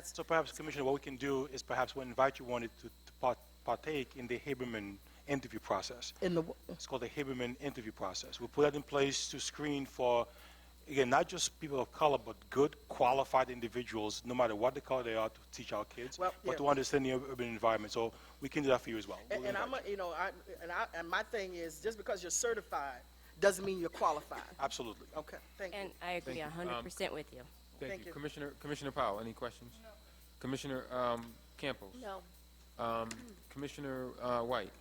So perhaps, Commissioner, what we can do is perhaps we'll invite you to partake in the Haberman interview process. It's called the Haberman interview process. We'll put that in place to screen for, again, not just people of color, but good, qualified individuals, no matter what the color they are, to teach our kids, but to understand the urban environment. So we can do that for you as well. And my thing is, just because you're certified doesn't mean you're qualified. Absolutely. Okay, thank you. And I agree 100% with you. Thank you. Commissioner Powell, any questions? No. Commissioner Campos? No. Commissioner White?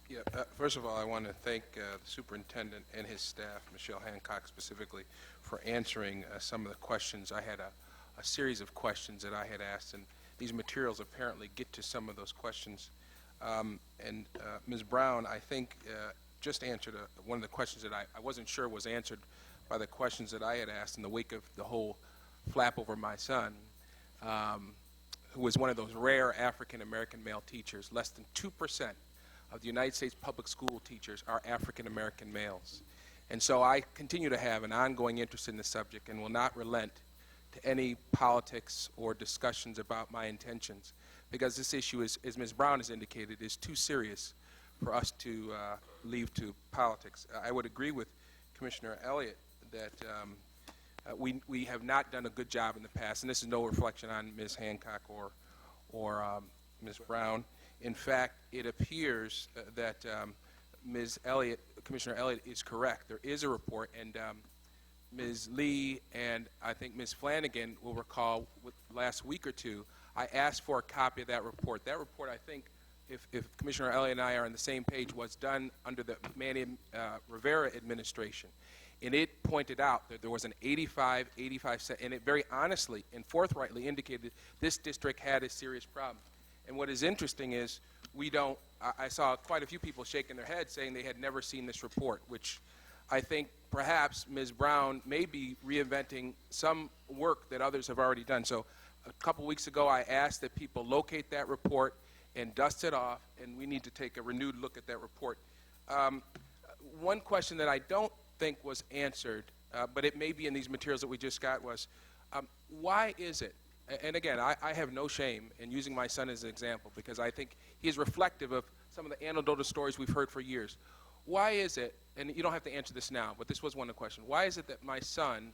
Yeah, first of all, I want to thank the superintendent and his staff, Michelle Hancock specifically, for answering some of the questions. I had a series of questions that I had asked, and these materials apparently get to some of those questions. And Ms. Brown, I think, just answered one of the questions that I wasn't sure was answered by the questions that I had asked in the wake of the whole flap over my son, who was one of those rare African-American male teachers. Less than 2% of the United States public school teachers are African-American males. And so I continue to have an ongoing interest in the subject and will not relent to any politics or discussions about my intentions, because this issue, is, as Ms. Brown has indicated, is too serious for us to leave to politics. I would agree with Commissioner Elliott that we have not done a good job in the past, and this is no reflection on Ms. Hancock or Ms. Brown. In fact, it appears that Ms. Elliott, Commissioner Elliott, is correct. There is a report, and Ms. Lee and I think Ms. Flanagan will recall last week or two, I asked for a copy of that report. That report, I think, if Commissioner Elliott and I are on the same page, was done under the Manny Rivera administration. And it pointed out that there was an 85 cent, and it very honestly and forthrightly indicated this district had a serious problem. And what is interesting is I saw quite a few people shaking their heads saying they had never seen this report, which I think perhaps Ms. Brown may be reinventing some work that others have already done. So a couple weeks ago, I asked that people locate that report and dust it off, and we need to take a renewed look at that report. One question that I don't think was answered, but it may be in these materials that we just got, was why is it, and again, I have no shame in using my son as an example because I think he is reflective of some of the anecdotal stories we've heard for years. Why is it, and you don't have to answer this now, but this was one of the questions, why is it that my son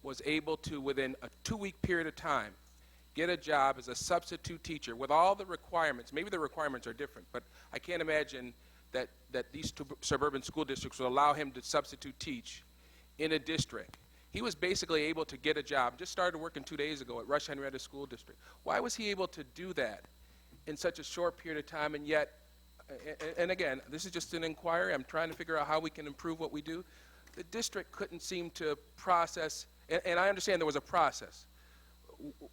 was able to, within a 2-week period of time, get a job as a substitute teacher with all the requirements? Maybe the requirements are different, but I can't imagine that these two suburban school districts will allow him to substitute teach in a district. He was basically able to get a job, just started working 2 days ago at Rush Henrietta School District. Why was he able to do that in such a short period of time, and yet, and again, this is just an inquiry, I'm trying to figure out how we can improve what we do. The district couldn't seem to process, and I understand there was a process.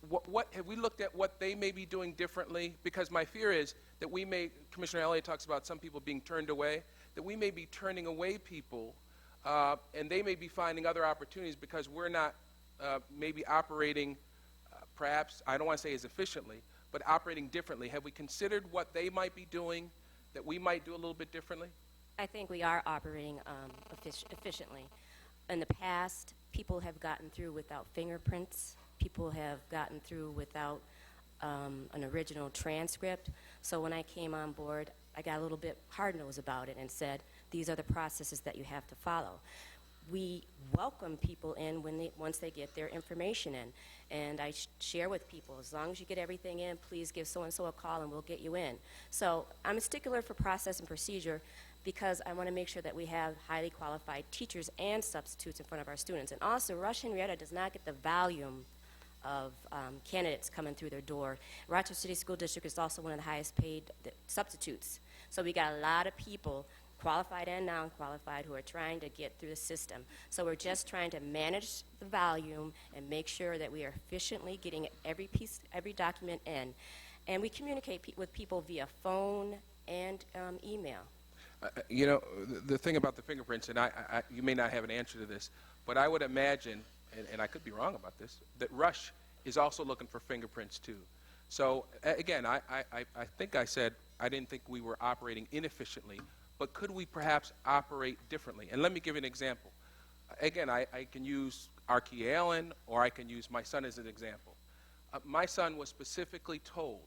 What have we looked at what they may be doing differently? Because my fear is that we may, Commissioner Elliott talks about some people being turned away, that we may be turning away people and they may be finding other opportunities because we're not maybe operating perhaps, I don't want to say as efficiently, but operating differently. Have we considered what they might be doing that we might do a little bit differently? I think we are operating efficiently. In the past, people have gotten through without fingerprints. People have gotten through without an original transcript. So when I came on board, I got a little bit hard-nosed about it and said, these are the processes that you have to follow. We welcome people in once they get their information in. And I share with people, as long as you get everything in, please give so-and-so a call and we'll get you in. So I'm a stickler for process and procedure because I want to make sure that we have highly qualified teachers and substitutes in front of our students. And also, Rush Henrietta does not get the volume of candidates coming through their door. Rochester City School District is also one of the highest paid substitutes. So we got a lot of people, qualified and non-qualified, who are trying to get through the system. So we're just trying to manage the volume and make sure that we are efficiently getting every document in. And we communicate with people via phone and email. You know, the thing about the fingerprints, and you may not have an answer to this, but I would imagine, and I could be wrong about this, that Rush is also looking for fingerprints too. So again, I think I said I didn't think we were operating inefficiently, but could we perhaps operate differently? And let me give you an example. Again, I can use Archie Allen, or I can use my son as an example. My son was specifically told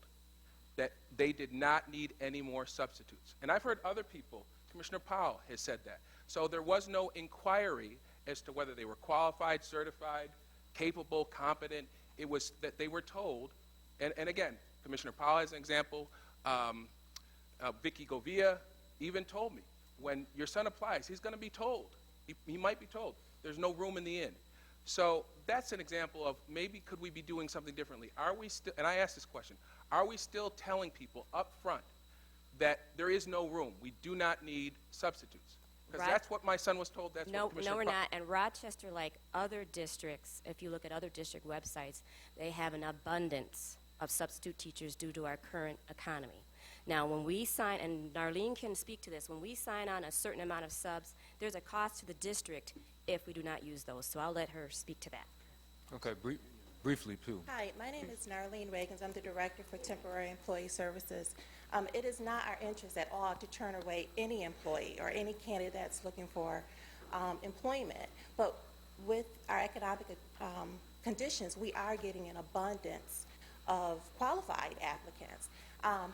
that they did not need any more substitutes. And I've heard other people, Commissioner Powell has said that. So there was no inquiry as to whether they were qualified, certified, capable, competent. It was that they were told, and again, Commissioner Powell as an example, Vicky Govia even told me, when your son applies, he's going to be told. He might be told. There's no room in the inn. So that's an example of maybe could we be doing something differently? Are we still, and I asked this question, are we still telling people up front that there is no room? We do not need substitutes. Because that's what my son was told. That's what Commissioner No, we're not. And Rochester, like other districts, if you look at other district websites, they have an abundance of substitute teachers due to our current economy. Now, when we sign, and Narlene can speak to this, when we sign on a certain amount of subs, there's a cost to the district if we do not use those. So I'll let her speak to that. Okay, briefly, too. Hi, my name is Narlene Reagans. I'm the Director for Temporary Employee Services. It is not our interest at all to turn away any employee or any candidate that's looking for employment. But with our economic conditions, we are getting an abundance of qualified applicants.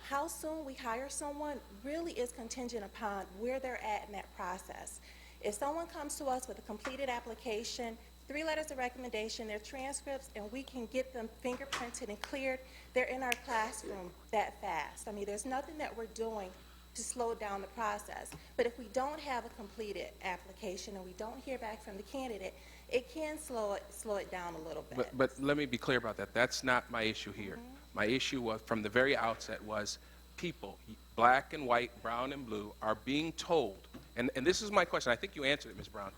How soon we hire someone really is contingent upon where they're at in that process. If someone comes to us with a completed application, 3 letters of recommendation, their transcripts, and we can get them fingerprinted and cleared, they're in our classroom that fast. I mean, there's nothing that we're doing to slow down the process. But if we don't have a completed application and we don't hear back from the candidate, it can slow it down a little bit. But let me be clear about that. That's not my issue here. Mm-hmm. My issue was, from the very outset, was people, black and white, brown and blue, are being told, and this is my question, I think you answered it, Ms. Brown,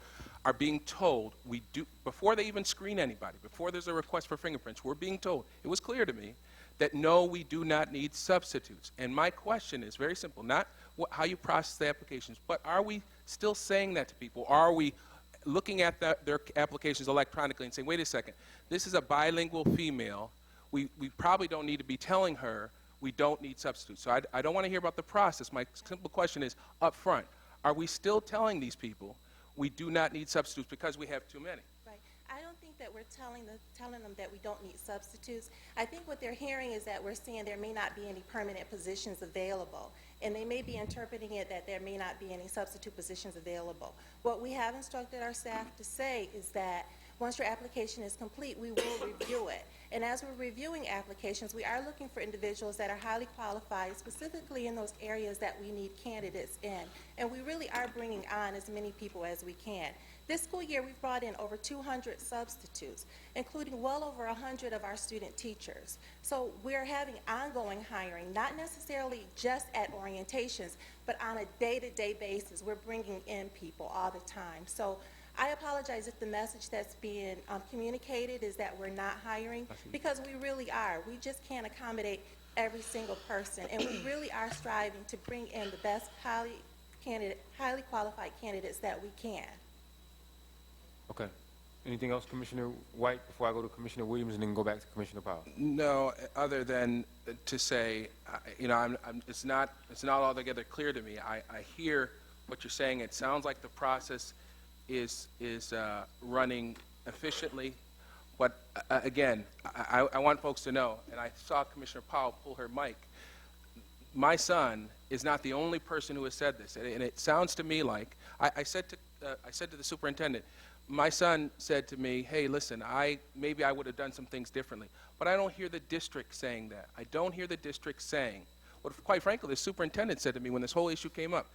are being told, we do, before they even screen anybody, before there's a request for fingerprints, we're being told, it was clear to me, that no, we do not need substitutes. And my question is very simple, not how you process the applications, but are we still saying that to people? Are we looking at their applications electronically and saying, wait a second, this is a bilingual female, we probably don't need to be telling her we don't need substitutes. So I don't want to hear about the process. My simple question is, up front, are we still telling these people we do not need substitutes because we have too many. Right. I don't think that we're telling them that we don't need substitutes. I think what they're hearing is that we're saying there may not be any permanent positions available, and they may be interpreting it that there may not be any substitute positions available. What we have instructed our staff to say is that once your application is complete, we will review it. And as we're reviewing applications, we are looking for individuals that are highly qualified, specifically in those areas that we need candidates in. And we really are bringing on as many people as we can. This school year, we've brought in over 200 substitutes, including well over 100 of our student teachers. So we're having ongoing hiring, not necessarily just at orientations, but on a day-to-day basis. We're bringing in people all the time. So I apologize if the message that's being communicated is that we're not hiring, because we really are. We just can't accommodate every single person, and we really are striving to bring in the best highly qualified candidates that we can. Okay. Anything else, Commissioner White, before I go to Commissioner Williams and then go back to Commissioner Powell? No, other than to say, it's not altogether clear to me. I hear what you're saying. It sounds like the process is running efficiently, but again, I want folks to know, and I saw Commissioner Powell pull her mic. My son is not the only person who has said this, and it sounds to me like I said to the superintendent. My son said to me, hey, listen, maybe I would have done some things differently. But I don't hear the district saying that. I don't hear the district saying what, quite frankly, the superintendent said to me when this whole issue came up.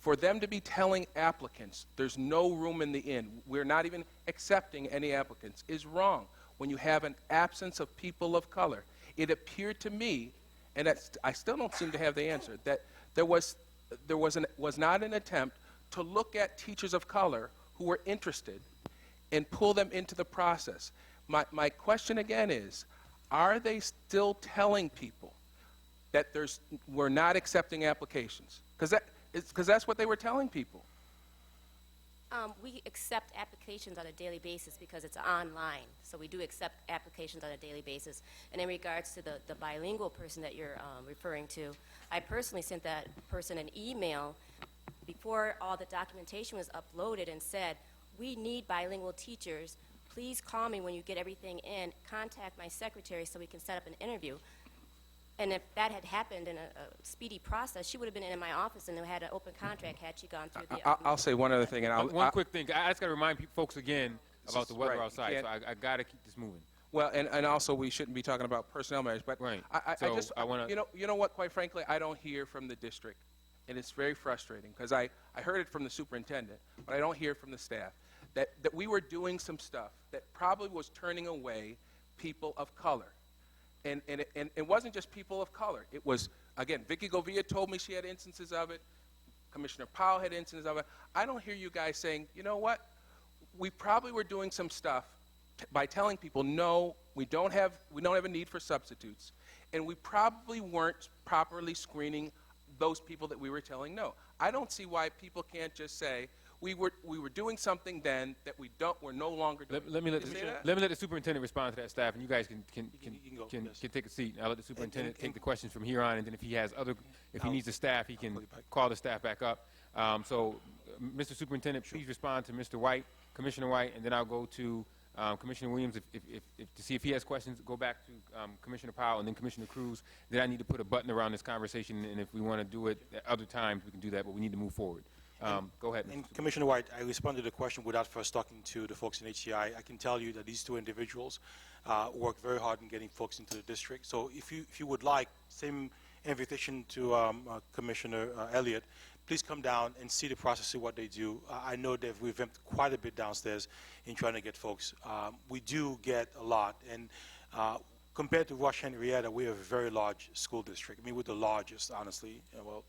For them to be telling applicants there's no room in the inn, we're not even accepting any applicants, is wrong when you have an absence of people of color. It appeared to me, and I still don't seem to have the answer, that there was not an attempt to look at teachers of color who were interested and pull them into the process. My question again is, are they still telling people that we're not accepting applications? Because that's what they were telling people. We accept applications on a daily basis because it's online. So we do accept applications on a daily basis. And in regards to the bilingual person that you're referring to, I personally sent that person an email before all the documentation was uploaded and said, we need bilingual teachers. Please call me when you get everything in. Contact my secretary so we can set up an interview. And if that had happened in a speedy process, she would have been in my office and had an open contract had she gone through the... I'll say one other thing. One quick thing. I just got to remind folks again about the weather outside, so I got to keep this moving. Well, and also we shouldn't be talking about personnel matters, but right. I want to... You know what, quite frankly, I don't hear from the district, and it's very frustrating, because I heard it from the superintendent, but I don't hear from the staff, that we were doing some stuff that probably was turning away people of color. And it wasn't just people of color. It was, again, Vicky Govia told me she had instances of it. Commissioner Powell had instances of it. I don't hear you guys saying, you know what, we probably were doing some stuff by telling people, no, we don't have a need for substitutes, and we probably weren't properly screening those people that we were telling no. I don't see why people can't just say, we were doing something then that we're no longer doing. Let me let the superintendent respond to that, staff, and you guys can take a seat. I'll let the superintendent take the questions from here on, and then if he needs the staff, he can call the staff back up. So, Mr. Superintendent, please respond to Mr. White, Commissioner White, and then I'll go to Commissioner Williams to see if he has questions. Go back to Commissioner Powell and then Commissioner Cruz. Then I need to put a button around this conversation, and if we want to do it at other times, we can do that, but we need to move forward. Go ahead. And Commissioner White, I responded to the question without first talking to the folks in HCI. I can tell you that these two individuals work very hard in getting folks into the district. So if you would like, same invitation to Commissioner Elliott, please come down and see the process, see what they do. I know they've revamped quite a bit downstairs in trying to get folks. We do get a lot, and compared to Rush Henrietta, we have a very large school district. I mean, we're the largest, honestly. Well,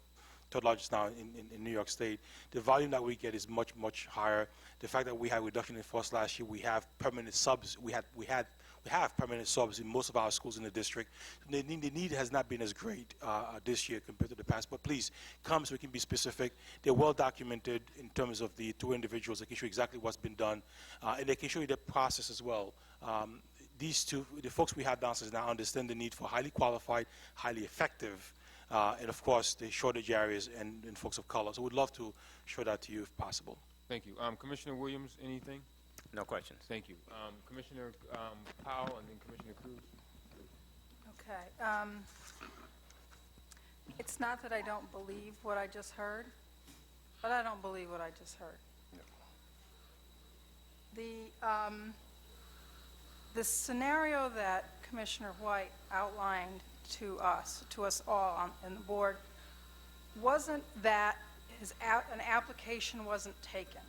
third largest now in New York State. The volume that we get is much, much higher. The fact that we had reduction in force last year, we have permanent subs. We have permanent subs in most of our schools in the district. The need has not been as great this year compared to the past. But please come so we can be specific. They're well documented in terms of the two individuals. They can show exactly what's been done, and they can show you the process as well. These two, the folks we have downstairs now, understand the need for highly qualified, highly effective. And of course, the shortage areas and folks of color. So we'd love to show that to you if possible. Thank you. Commissioner Williams, anything? No questions. Thank you. Commissioner Powell and then Commissioner Cruz. Okay. It's not that I don't believe what I just heard, but I don't believe what I just heard. The scenario that Commissioner White outlined to us all on the board, wasn't that an application wasn't taken.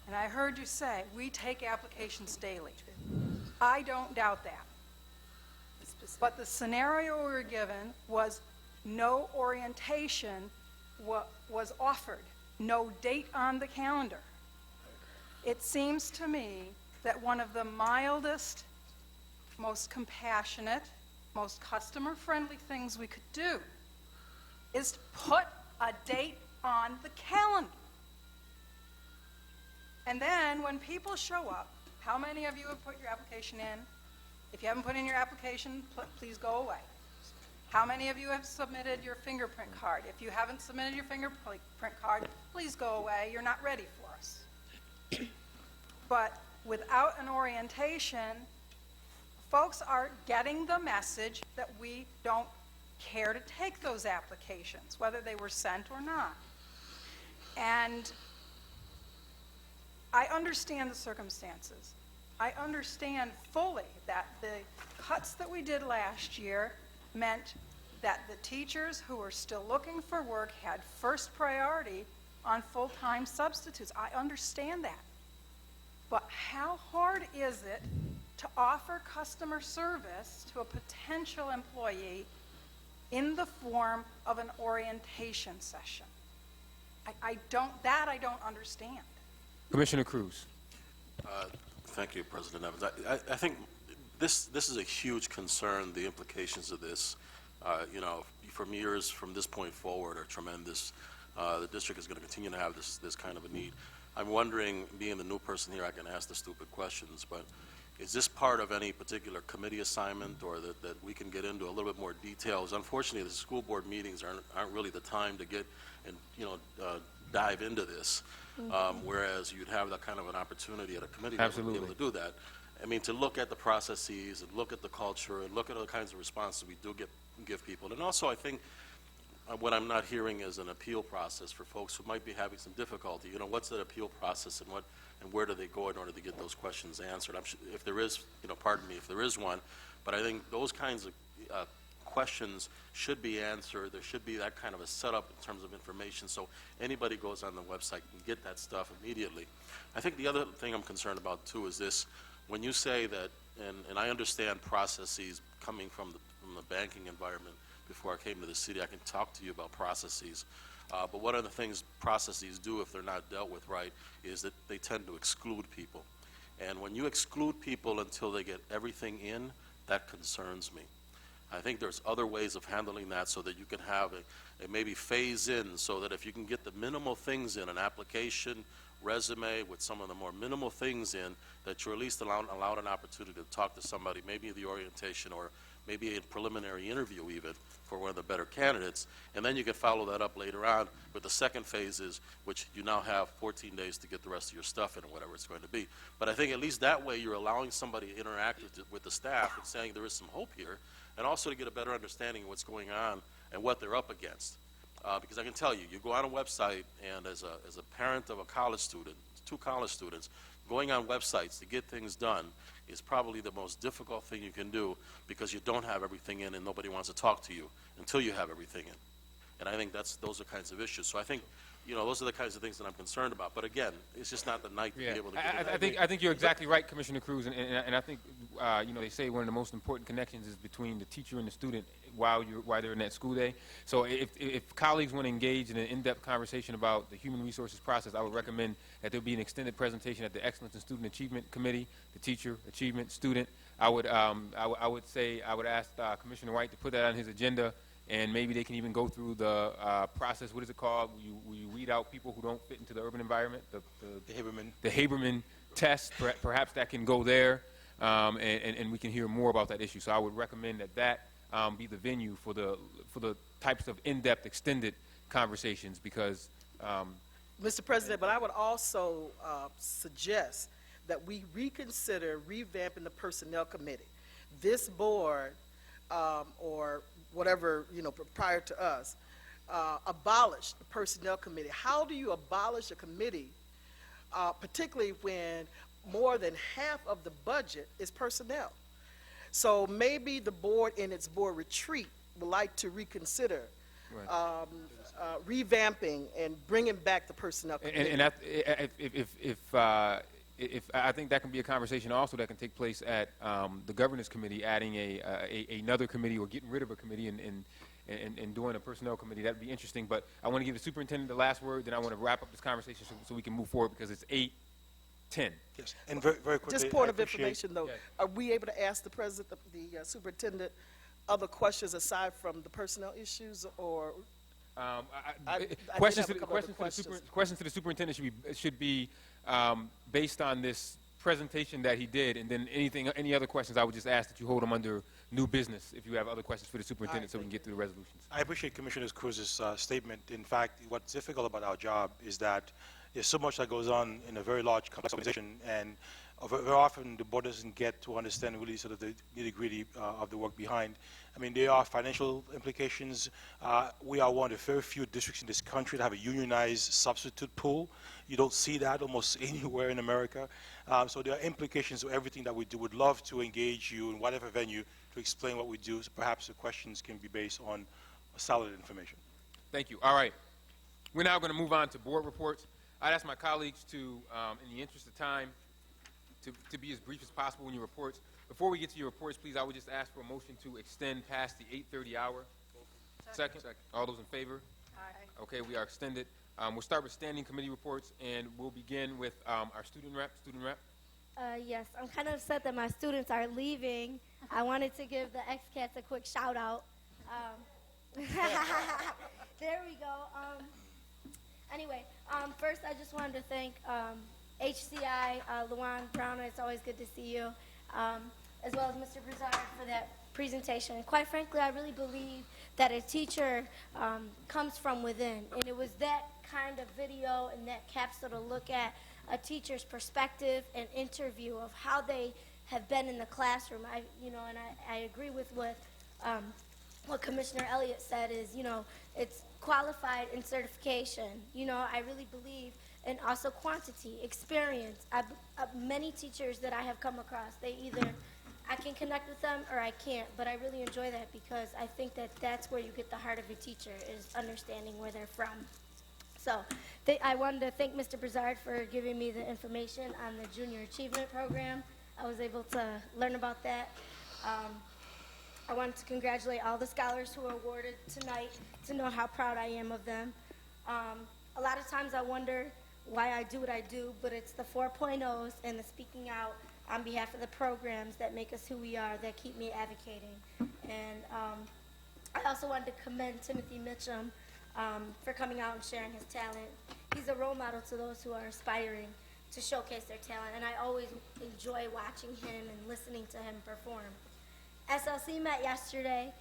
And I heard you say, we take applications daily. I don't doubt that. But the scenario we were given was no orientation was offered, no date on the calendar. It seems to me that one of the mildest, most compassionate, most customer-friendly things we could do is to put a date on the calendar. And then when people show up, how many of you have put your application in? If you haven't put in your application, please go away. How many of you have submitted your fingerprint card? If you haven't submitted your fingerprint card, please go away. You're not ready for us. But without an orientation, folks are getting the message that we don't care to take those applications, whether they were sent or not. And I understand the circumstances. I understand fully that the cuts that we did last year meant that the teachers who were still looking for work had first priority on full-time substitutes. I understand that. But how hard is it to offer customer service to a potential employee in the form of an orientation session? I don't understand. Commissioner Cruz. Thank you, President Evans. I think this is a huge concern. The implications of this, from years from this point forward, are tremendous. The district is going to continue to have this kind of a need. I'm wondering, being the new person here, I can ask the stupid questions, but is this part of any particular committee assignment, or that we can get into a little bit more details? Unfortunately, the school board meetings aren't really the time to get and dive into this. Whereas you'd have that kind of an opportunity at a committee level to be able to do that. I mean, to look at the processes and look at the culture and look at other kinds of responses we do give people. And also, I think what I'm not hearing is an appeal process for folks who might be having some difficulty. What's that appeal process, and where do they go in order to get those questions answered? I'm sure if there is, pardon me, if there is one, but I think those kinds of questions should be answered. There should be that kind of a setup in terms of information, so anybody goes on the website can get that stuff immediately. I think the other thing I'm concerned about too is this: when you say that, and I understand processes coming from the banking environment before I came to the city, I can talk to you about processes. But one of the things processes do, if they're not dealt with right, is that they tend to exclude people. And when you exclude people until they get everything in, that concerns me. I think there's other ways of handling that so that you can have a maybe phase in, so that if you can get the minimal things in, an application, resume with some of the more minimal things in, that you're at least allowed an opportunity to talk to somebody, maybe the orientation or maybe a preliminary interview even for one of the better candidates, and then you can follow that up later on with the second phases, which you now have 14 days to get the rest of your stuff in or whatever it's going to be. But I think at least that way you're allowing somebody to interact with the staff and saying there is some hope here, and also to get a better understanding of what's going on and what they're up against. Because I can tell you, you go on a website, and as a parent of a college student, 2 college students, going on websites to get things done is probably the most difficult thing you can do, because you don't have everything in and nobody wants to talk to you until you have everything in. And I think those are kinds of issues. So I think, those are the kinds of things that I'm concerned about. But again, it's just not the night to be able to get it. I think you're exactly right, Commissioner Cruz, and I think they say one of the most important connections is between the teacher and the student while they're in that school day. So if colleagues want to engage in an in-depth conversation about the human resources process, I would recommend that there be an extended presentation at the Excellence in Student Achievement Committee, the Teacher Achievement Student. I would ask Commissioner White to put that on his agenda, and maybe they can even go through the process. What is it called? Will you weed out people who don't fit into the urban environment? The Haberman test. Perhaps that can go there, and we can hear more about that issue. So I would recommend that be the venue for the types of in-depth, extended conversations, because Mr. President, but I would also suggest that we reconsider revamping the Personnel Committee. This board, or whatever, prior to us, abolished the Personnel Committee. How do you abolish a committee, particularly when more than half of the budget is personnel? So maybe the board in its board retreat would like to reconsider revamping and bringing back the Personnel Committee. And if I think that can be a conversation also that can take place at the Governance Committee, adding another committee or getting rid of a committee and doing a Personnel Committee. That would be interesting. But I want to give the superintendent the last word, then I want to wrap up this conversation so we can move forward because it's 8:10. Yes, and very, very quickly, Just point of information, though. Yes. Are we able to ask the president, the superintendent, other questions aside from the personnel issues, or? Questions to the superintendent should be based on this presentation that he did, and then any other questions, I would just ask that you hold them under new business if you have other questions for the superintendent, so we can get through the resolutions. I appreciate Commissioner Cruz's statement. In fact, what's difficult about our job is that there's so much that goes on in a very large, complex organization, and very often the board doesn't get to understand really sort of the nitty-gritty of the work behind. I mean, there are financial implications. We are one of the very few districts in this country that have a unionized substitute pool. You don't see that almost anywhere in America. So there are implications to everything that we do. We'd love to engage you in whatever venue to explain what we do. So perhaps the questions can be based on solid information. Thank you. All right. We're now going to move on to board reports. I'd ask my colleagues to, in the interest of time, to be as brief as possible in your reports. Before we get to your reports, please, I would just ask for a motion to extend past the 8:30 hour. Second. All those in favor? Aye. Okay, we are extended. We'll start with standing committee reports, and we'll begin with our student rep. Yes, I'm kind of upset that my students are leaving. I wanted to give the XCATs a quick shout out. There we go. Anyway, first I just wanted to thank HCI, Luan Brown, it's always good to see you, as well as Mr. Broussard for that presentation. Quite frankly, I really believe that a teacher comes from within, and it was that kind of video and that capsule to look at a teacher's perspective and interview of how they have been in the classroom. I agree with what Commissioner Elliott said is, it's qualified in certification. I really believe, and also quantity, experience. Many teachers that I have come across, I can connect with them or I can't, but I really enjoy that because I think that that's where you get the heart of a teacher, is understanding where they're from. So I wanted to thank Mr. Broussard for giving me the information on the Junior Achievement Program. I was able to learn about that. I wanted to congratulate all the scholars who were awarded tonight, to know how proud I am of them. A lot of times I wonder why I do what I do, but it's the 4.0s and the speaking out on behalf of the programs that make us who we are, that keep me advocating. And I also wanted to commend Timothy Mitchum for coming out and sharing his talent. He's a role model to those who are aspiring to showcase their talent, and I always enjoy watching him and listening to him perform. SLC met yesterday,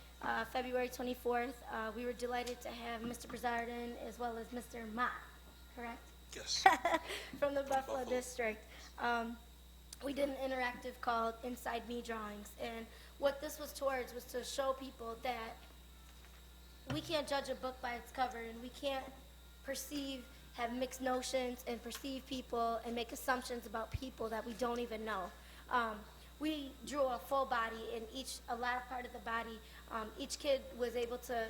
February 24th. We were delighted to have Mr. Broussard in, as well as Mr. Mott, correct? Yes. From the Buffalo District. We did an interactive called Inside Me Drawings, and what this was towards was to show people that we can't judge a book by its cover, and we can't have mixed notions and perceive people and make assumptions about people that we don't even know. We drew a full body, and a lot of part of the body, each kid was able to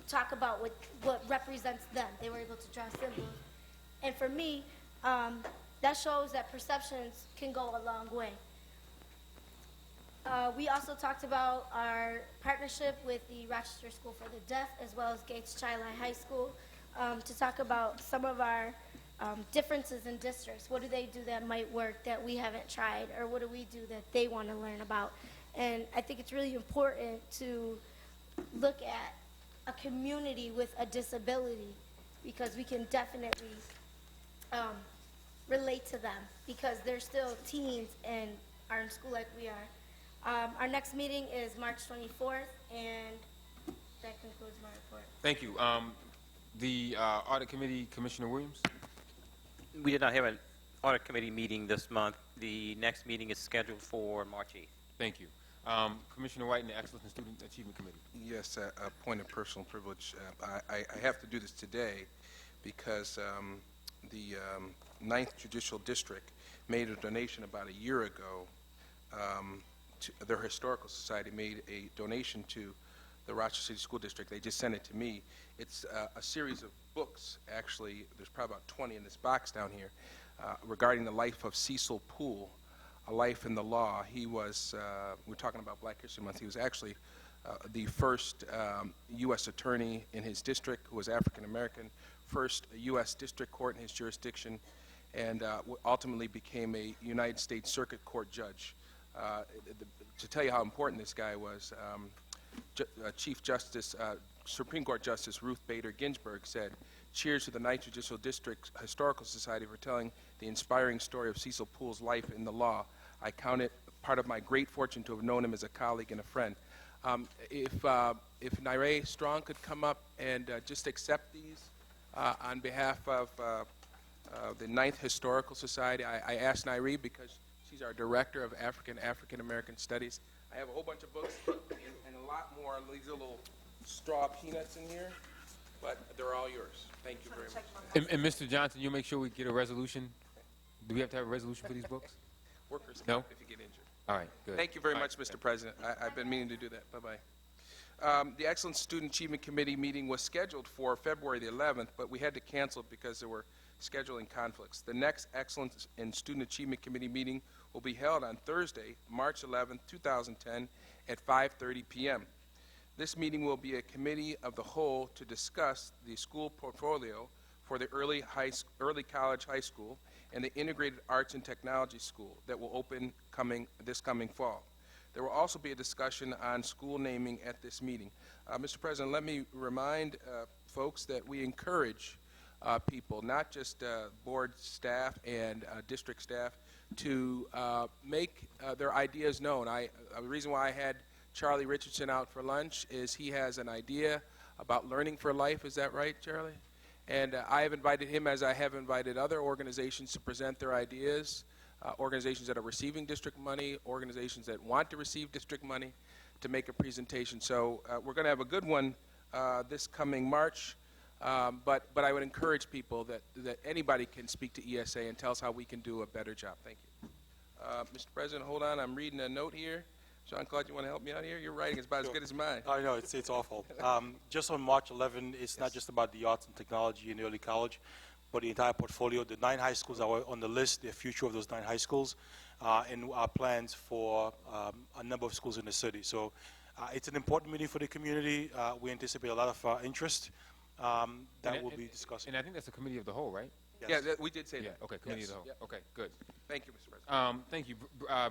talk about what represents them. They were able to draw symbols. And for me, that shows that perceptions can go a long way. We also talked about our partnership with the Rochester School for the Deaf, as well as Gates Chili High School, to talk about some of our differences in districts. What do they do that might work that we haven't tried, or what do we do that they want to learn about? And I think it's really important to look at a community with a disability, because we can definitely relate to them, because they're still teens and are in school like we are. Our next meeting is March 24th, and that concludes my report. Thank you. The Audit Committee, Commissioner Williams. We did not have an audit committee meeting this month. The next meeting is scheduled for March 8th. Thank you. Commissioner White and the Excellence in Student Achievement Committee. Yes, a point of personal privilege. I have to do this today because the 9th Judicial District made a donation about a year ago. Their Historical Society made a donation to the Rochester City School District. They just sent it to me. It's a series of books, actually. There's probably about 20 in this box down here, regarding the life of Cecil Poole, A Life in the Law. He was, we're talking about Black History Month, he was actually the first U.S. attorney in his district who was African American, first U.S. district court in his jurisdiction, and ultimately became a United States Circuit Court judge. To tell you how important this guy was, Chief Justice, Supreme Court Justice Ruth Bader Ginsburg said, "Cheers to the 9th Judicial District Historical Society for telling the inspiring story of Cecil Poole's life in the law. I count it part of my great fortune to have known him as a colleague and a friend." If Naire Strong could come up and just accept these on behalf of the 9th Historical Society. I asked Naire because she's our Director of African American Studies. I have a whole bunch of books and a lot more of these little straw peanuts in here, but they're all yours. Thank you very much. And Mr. Johnson, you'll make sure we get a resolution. Do we have to have a resolution for these books? Workers' No? comp if you get injured. All right, good. Thank you very All much, right, Mr. President. I've been meaning to do that. Bye-bye. The Excellent Student Achievement Committee meeting was scheduled for February the 11th, but we had to cancel it because there were scheduling conflicts. The next Excellence in Student Achievement Committee meeting will be held on Thursday, March 11th, 2010 at 5:30 p.m. This meeting will be a committee of the whole to discuss the school portfolio for the early college high school and the integrated arts and technology school that will open this coming fall. There will also be a discussion on school naming at this meeting. Mr. President, let me remind folks that we encourage people, not just board staff and district staff, to make their ideas known. The reason why I had Charlie Richardson out for lunch is he has an idea about learning for life. Is that right, Charlie? And I have invited him, as I have invited other organizations, to present their ideas, organizations that are receiving district money, organizations that want to receive district money, to make a presentation. So we're going to have a good one this coming March, but I would encourage people that anybody can speak to ESA and tell us how we can do a better job. Thank you. Mr. President, hold on. I'm reading a note here. Jean-Claude, you want to help me out here? Your writing is about as good as mine. I know, it's awful. Just on March 11, it's not just about the arts and technology in early college, but the entire portfolio. The 9 high schools are on the list, the future of those 9 high schools, and our plans for a number of schools in the city. So it's an important meeting for the community. We anticipate a lot of interest that we'll be discussing. And I think that's a committee of the whole, right? Yes. Yeah, we did say that. Okay, committee Yes. of the whole. Yep. Okay, good. Thank you, Mr. President. Thank you.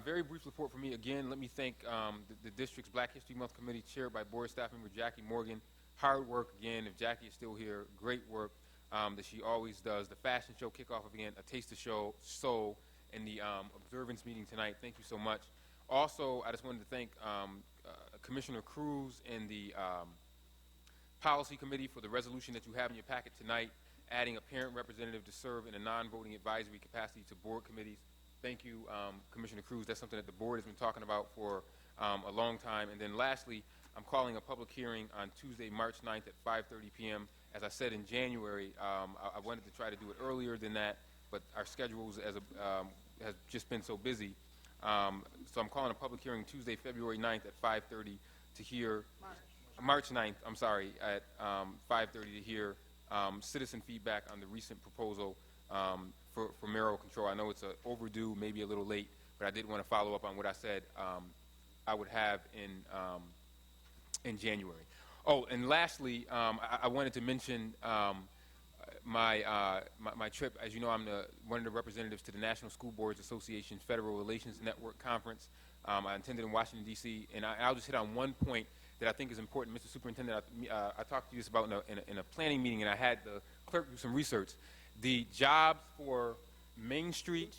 Very brief report from me. Again, let me thank the district's Black History Month committee chaired by board staff member Jackie Morgan. Hard work again. If Jackie is still here, great work that she always does. The fashion show kickoff again, a taste of show, soul, and the observance meeting tonight. Thank you so much. Also, I just wanted to thank Commissioner Cruz and the policy committee for the resolution that you have in your packet tonight, adding a parent representative to serve in a non-voting advisory capacity to board committees. Thank you, Commissioner Cruz. That's something that the board has been talking about for a long time. And then lastly, I'm calling a public hearing on Tuesday, March 9th at 5:30 p.m. As I said in January, I wanted to try to do it earlier than that, but our schedules has just been so busy. So I'm calling a public hearing Tuesday, February 9th at 5:30 to hear March 9th, I'm sorry, at 5:30 to hear citizen feedback on the recent proposal for mayoral control. I know it's overdue, maybe a little late, but I did want to follow up on what I said I would have in January. Oh, and lastly, I wanted to mention my trip. As you know, I'm one of the representatives to the National School Boards Association Federal Relations Network Conference. I attended in Washington, D.C., and I'll just hit on one point that I think is important. Mr. Superintendent, I talked to you about in a planning meeting, and I had the clerk do some research. The jobs for Main Street,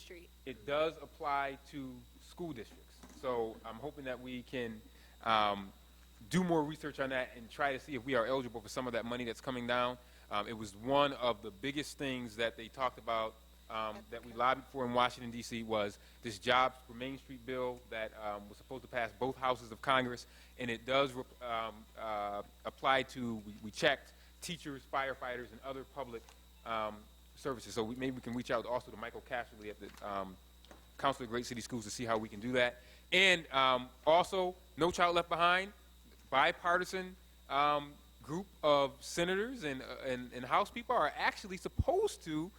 it does apply to school districts. So I'm hoping that we can do more research on that and try to see if we are eligible for some of that money that's coming down. It was one of the biggest things that they talked about that we lobbied for in Washington, D.C. was this Jobs for Main Street bill that was supposed to pass both houses of Congress, and it does apply to, we checked, teachers, firefighters, and other public services. So maybe we can reach out also to Michael Casserly at the Council of Great City Schools to see how we can do that. And also, No Child Left Behind, bipartisan group of senators and House people are actually supposed to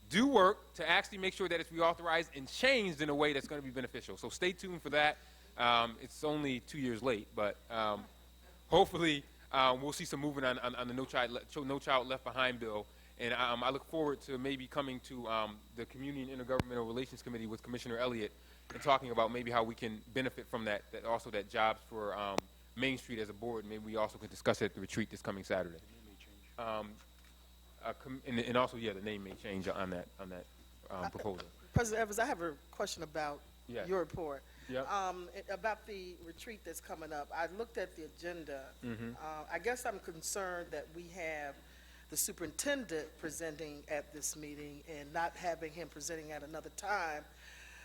do work to actually make sure that it's reauthorized and changed in a way that's going to be beneficial. So stay tuned for that. It's only 2 years late, but hopefully we'll see some movement on the No Child Left Behind bill. And I look forward to maybe coming to the Community and Intergovernmental Relations Committee with Commissioner Elliott and talking about maybe how we can benefit from that also that Jobs for Main Street as a board. Maybe we also could discuss it at the retreat this coming Saturday. And also, yeah, the name may change on that proposal. President Evans, I have a question about Yes. your report. Yep. About the retreat that's coming up. I looked at the agenda. I guess I'm concerned that we have the superintendent presenting at this meeting and not having him presenting at another time,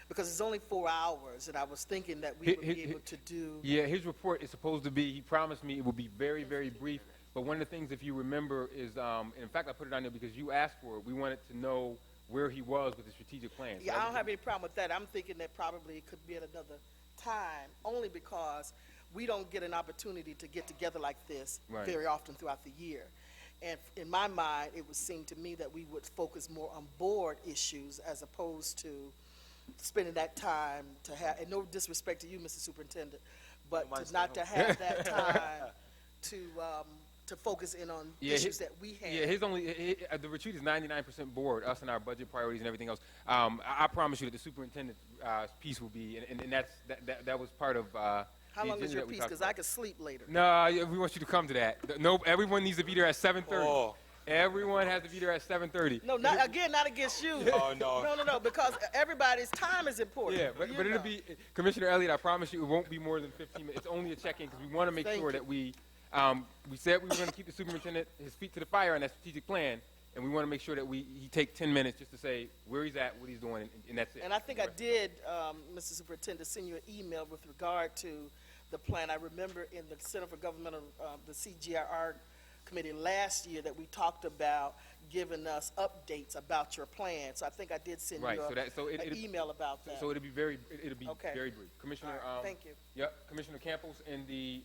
because it's only 4 hours, and I was thinking that we would be able to do. Yeah, his report is supposed to be, he promised me it will be very, very brief. But one of the things, if you remember, is, in fact, I put it on there because you asked for it. We wanted to know where he was with the strategic plan. So Yeah, I don't have any problem with that. I'm thinking that probably it could be at another time, only because we don't get an opportunity to get together like this Right. very often throughout the year. And in my mind, it would seem to me that we would focus more on board issues as opposed to spending that time to have, and no disrespect to you, Mr. Superintendent, but to not to have that time to focus in on issues that we have. Yeah, the retreat is 99% board, us and our budget priorities and everything else. I promise you that the superintendent's piece will be, and that was part of How long is your piece? Because I could sleep later. No, we want you to come to that. No, everyone needs to be there at 7:30. Oh. Everyone has to be there at 7:30. No, not against you. Oh, no. No, because everybody's time is important. Yeah, but it'll be, Commissioner Elliott, I promise you it won't be more than 15 minutes. It's only a check-in because we want to make sure that we said we were going to keep the superintendent, his feet to the fire on that strategic plan, and we want to make sure that he take 10 minutes just to say where he's at, what he's doing, and that's it. And I think I did, Mr. Superintendent, send you an email with regard to the plan. I remember in the Center for Governmental, the CGIR committee last year that we talked about giving us updates about your plan. So I think I did send you an email about that. So it'll be very brief. Commissioner, thank you. Yep, Commissioner Campos in the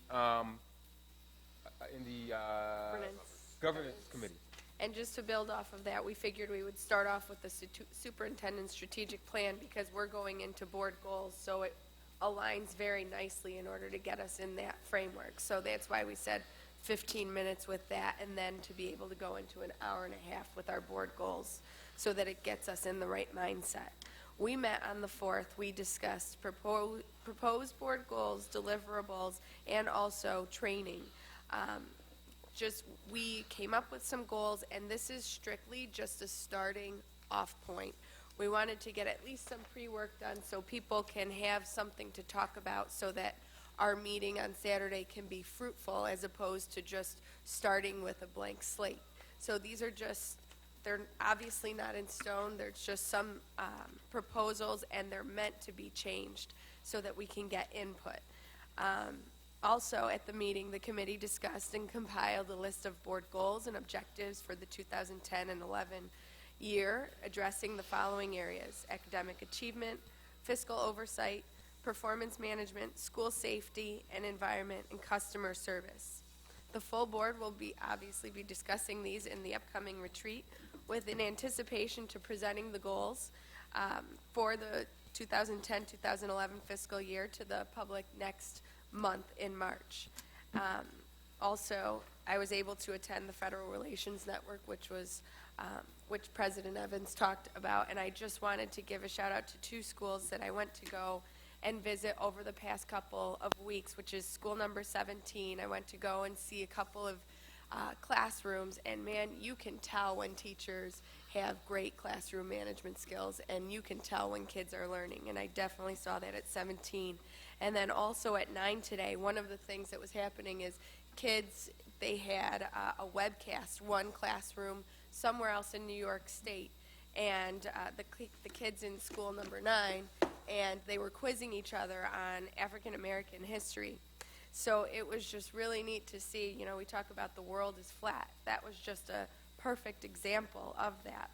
governance committee. And just to build off of that, we figured we would start off with the superintendent's strategic plan because we're going into board goals, so it aligns very nicely in order to get us in that framework. So that's why we said 15 minutes with that, and then to be able to go into an hour and a half with our board goals so that it gets us in the right mindset. We met on the 4th. We discussed proposed board goals, deliverables, and also training. We came up with some goals, and this is strictly just a starting off point. We wanted to get at least some pre-work done so people can have something to talk about so that our meeting on Saturday can be fruitful as opposed to just starting with a blank slate. So these are they're obviously not in stone. There's just some proposals, and they're meant to be changed so that we can get input. Also, at the meeting, the committee discussed and compiled a list of board goals and objectives for the 2010 and 11 year, addressing the following areas: academic achievement, fiscal oversight, performance management, school safety and environment, and customer service. The full board will obviously be discussing these in the upcoming retreat with an anticipation to presenting the goals for the 2010-2011 fiscal year to the public next month in March. Also, I was able to attend the Federal Relations Network, which President Evans talked about, and I just wanted to give a shout out to 2 schools that I went to go and visit over the past couple of weeks, which is school number 17. I went to go and see a couple of classrooms, and man, you can tell when teachers have great classroom management skills, and you can tell when kids are learning, and I definitely saw that at 17. And then also at 9 today, one of the things that was happening is kids, they had a webcast, one classroom somewhere else in New York State, and the kids in school number 9, and they were quizzing each other on African American history. So it was just really neat to see. You know, we talk about the world is flat. That was just a perfect example of that.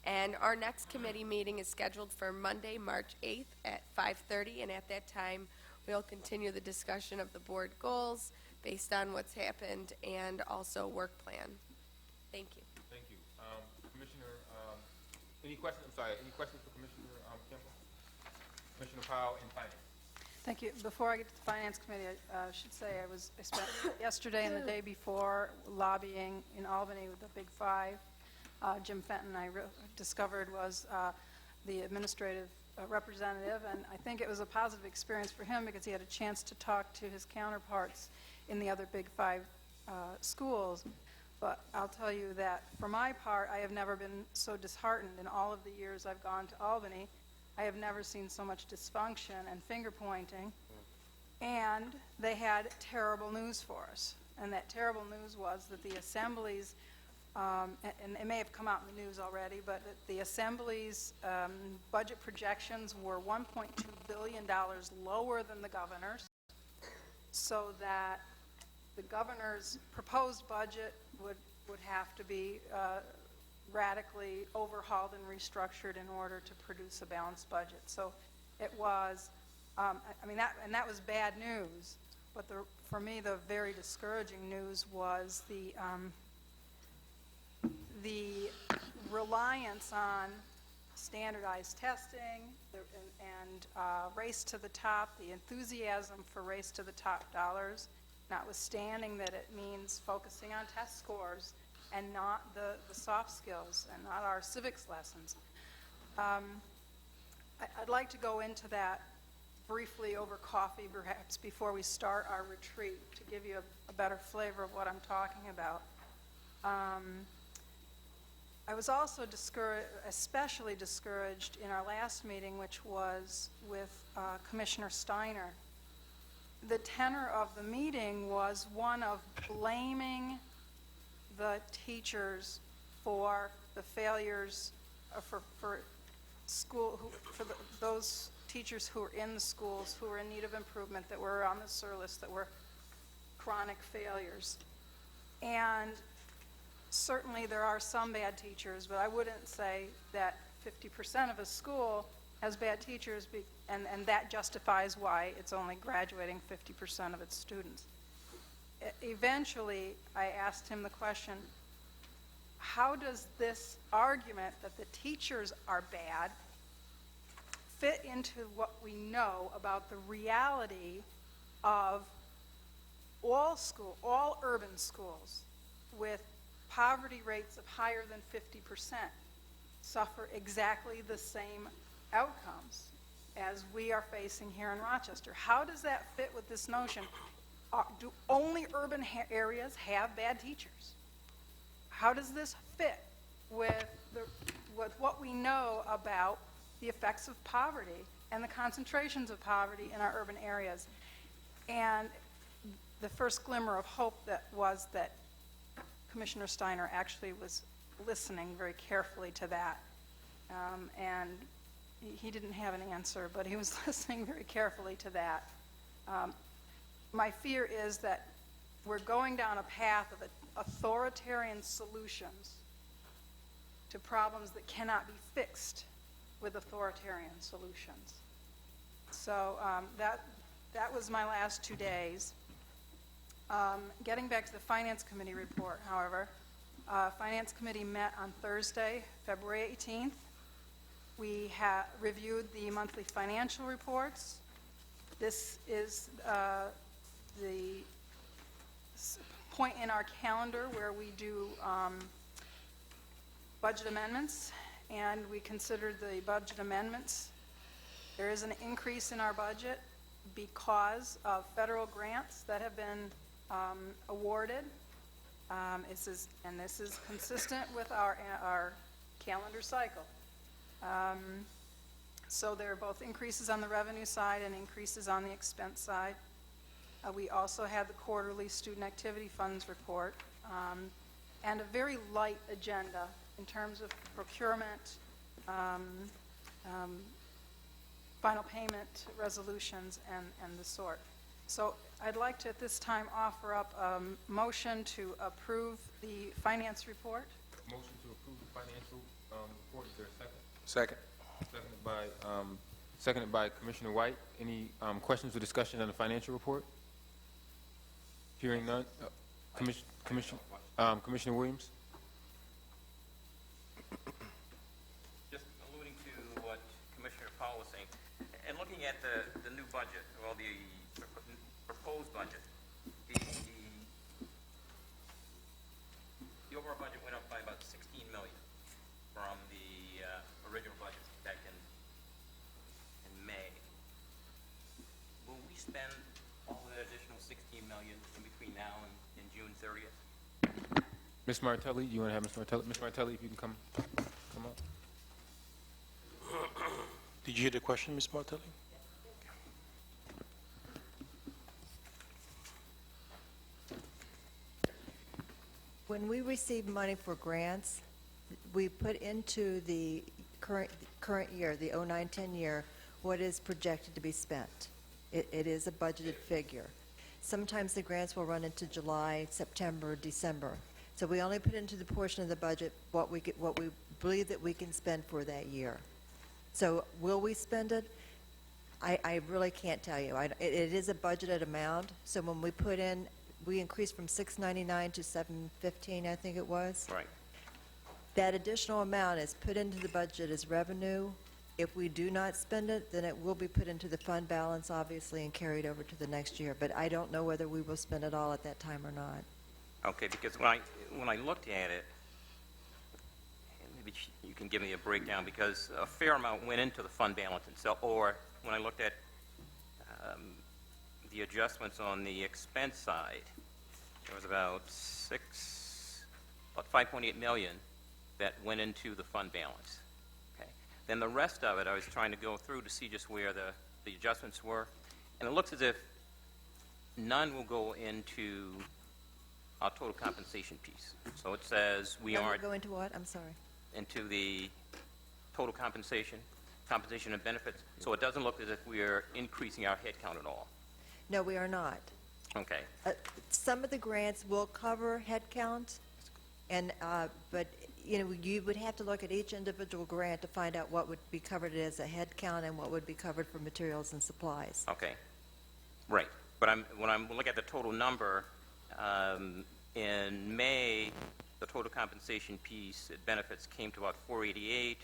And our next committee meeting is scheduled for Monday, March 8th at 5:30, and at that time we'll continue the discussion of the board goals based on what's happened and also work plan. Thank you. Thank you. Commissioner, any questions? I'm sorry, any questions for Commissioner Campbell? Commissioner Powell in Finance. Thank you. Before I get to the Finance Committee, I should say I spent yesterday and the day before lobbying in Albany with the Big Five. Jim Fenton, I discovered, was the administrative representative, and I think it was a positive experience for him because he had a chance to talk to his counterparts in the other Big Five schools. But I'll tell you that for my part, I have never been so disheartened in all of the years I've gone to Albany. I have never seen so much dysfunction and finger pointing, and they had terrible news for us. And that terrible news was that the assemblies, and it may have come out in the news already, but the Assembly's budget projections were $1.2 billion lower than the governor's, so that the governor's proposed budget would have to be radically overhauled and restructured in order to produce a balanced budget. So it was, I mean, that was bad news, but for me the very discouraging news was the reliance on standardized testing and race to the top, the enthusiasm for race to the top dollars, notwithstanding that it means focusing on test scores and not the soft skills and not our civics lessons. I'd like to go into that briefly over coffee perhaps before we start our retreat to give you a better flavor of what I'm talking about. I was also especially discouraged in our last meeting, which was with Commissioner Steiner. The tenor of the meeting was one of blaming the teachers for the failures for school, those teachers who were in the schools who were in need of improvement, that were on the SIR list, that were chronic failures. And certainly there are some bad teachers, but I wouldn't say that 50% of a school has bad teachers, and that justifies why it's only graduating 50% of its students. Eventually, I asked him the question, how does this argument that the teachers are bad fit into what we know about the reality of all urban schools with poverty rates of higher than 50% suffer exactly the same outcomes as we are facing here in Rochester? How does that fit with this notion? Do only urban areas have bad teachers? How does this fit with what we know about the effects of poverty and the concentrations of poverty in our urban areas? And the first glimmer of hope was that Commissioner Steiner actually was listening very carefully to that. And he didn't have an answer, but he was listening very carefully to that. My fear is that we're going down a path of authoritarian solutions to problems that cannot be fixed with authoritarian solutions. So that was my last 2 days. Getting back to the Finance Committee report, however, Finance Committee met on Thursday, February 18th. We reviewed the monthly financial reports. This is the point in our calendar where we do budget amendments, and we considered the budget amendments. There is an increase in our budget because of federal grants that have been awarded. This is consistent with our calendar cycle. So there are both increases on the revenue side and increases on the expense side. We also had the quarterly student activity funds report and a very light agenda in terms of procurement um, um, final payment resolutions and the sort. So I'd like to, at this time, offer up a motion to approve the finance report. Motion to approve the financial report. Is there a second? Second. Seconded by Commissioner White. Any questions or discussion on the financial report? Hearing none. Commissioner Williams? Just alluding to what Commissioner Powell was saying, and looking at the new budget, well, the proposed budget, the overall budget went up by about $16 million from the original budget back in May. Will we spend all of that additional $16 million in between now and June 30th? Ms. Martelli, you want to have Ms. Martelli? Ms. Martelli, if you can come up. Did you hear the question, Ms. Martelli? When we receive money for grants, we put into the current year, the 09-10 year, what is projected to be spent. It is a budgeted figure. Sometimes the grants will run into July, September, December. So we only put into the portion of the budget what we believe that we can spend for that year. So will we spend it? I really can't tell you. It is a budgeted amount. So when we put in, we increased from $699 to $715, I think it was. Right. That additional amount is put into the budget as revenue. If we do not spend it, then it will be put into the fund balance, obviously, and carried over to the next year. But I don't know whether we will spend it all at that time or not. Okay, because when I looked at it, and maybe you can give me a breakdown, because a fair amount went into the fund balance itself, or when I looked at the adjustments on the expense side, there was about $5.8 million that went into the fund balance. Okay, then the rest of it, I was trying to go through to see just where the adjustments were, and it looks as if none will go into our total compensation piece. So it says we None will aren't go into what? I'm sorry. into the total compensation and benefits. So it doesn't look as if we are increasing our head count at all. No, we are not. Okay. Some of the grants will cover head count, but you would have to look at each individual grant to find out what would be covered as a head count and what would be covered for materials and supplies. Okay. Right. But when I'm looking at the total number, in May, the total compensation piece at benefits came to about $488,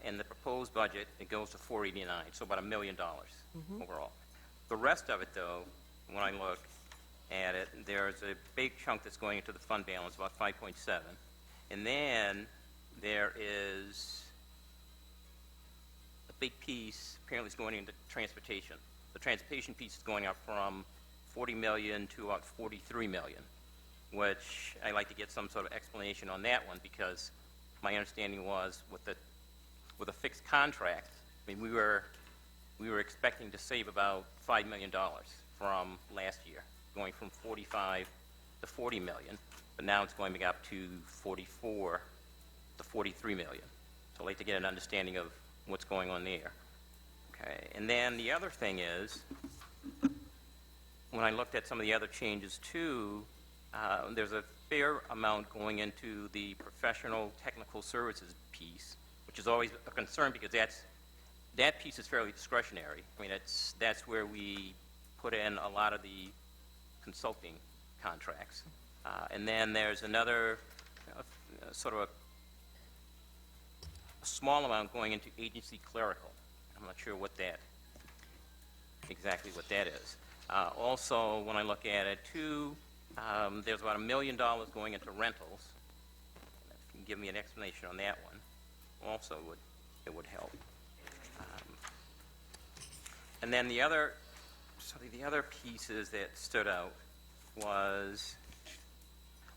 and the proposed budget, it goes to $489, so about $1 million overall. The rest of it, though, when I look at it, there's a big chunk that's going into the fund balance, about 5.7, and then there is a big piece apparently is going into transportation. The transportation piece is going up from $40 million to about $43 million, which I'd like to get some sort of explanation on that one, because my understanding was with a fixed contract, I mean, we were expecting to save about $5 million from last year, going from 45 to 40 million, but now it's going up to 44 to 43 million. So I'd like to get an understanding of what's going on there. Okay, and then the other thing is, when I looked at some of the other changes too, there's a fair amount going into the professional technical services piece, which is always a concern because that piece is fairly discretionary. I mean, that's where we put in a lot of the consulting contracts. And then there's another sort of a small amount going into agency clerical. I'm not sure exactly what that is. Also, when I look at it too, there's about $1 million going into rentals. If you can give me an explanation on that one, also it would help. And then the other pieces that stood out was,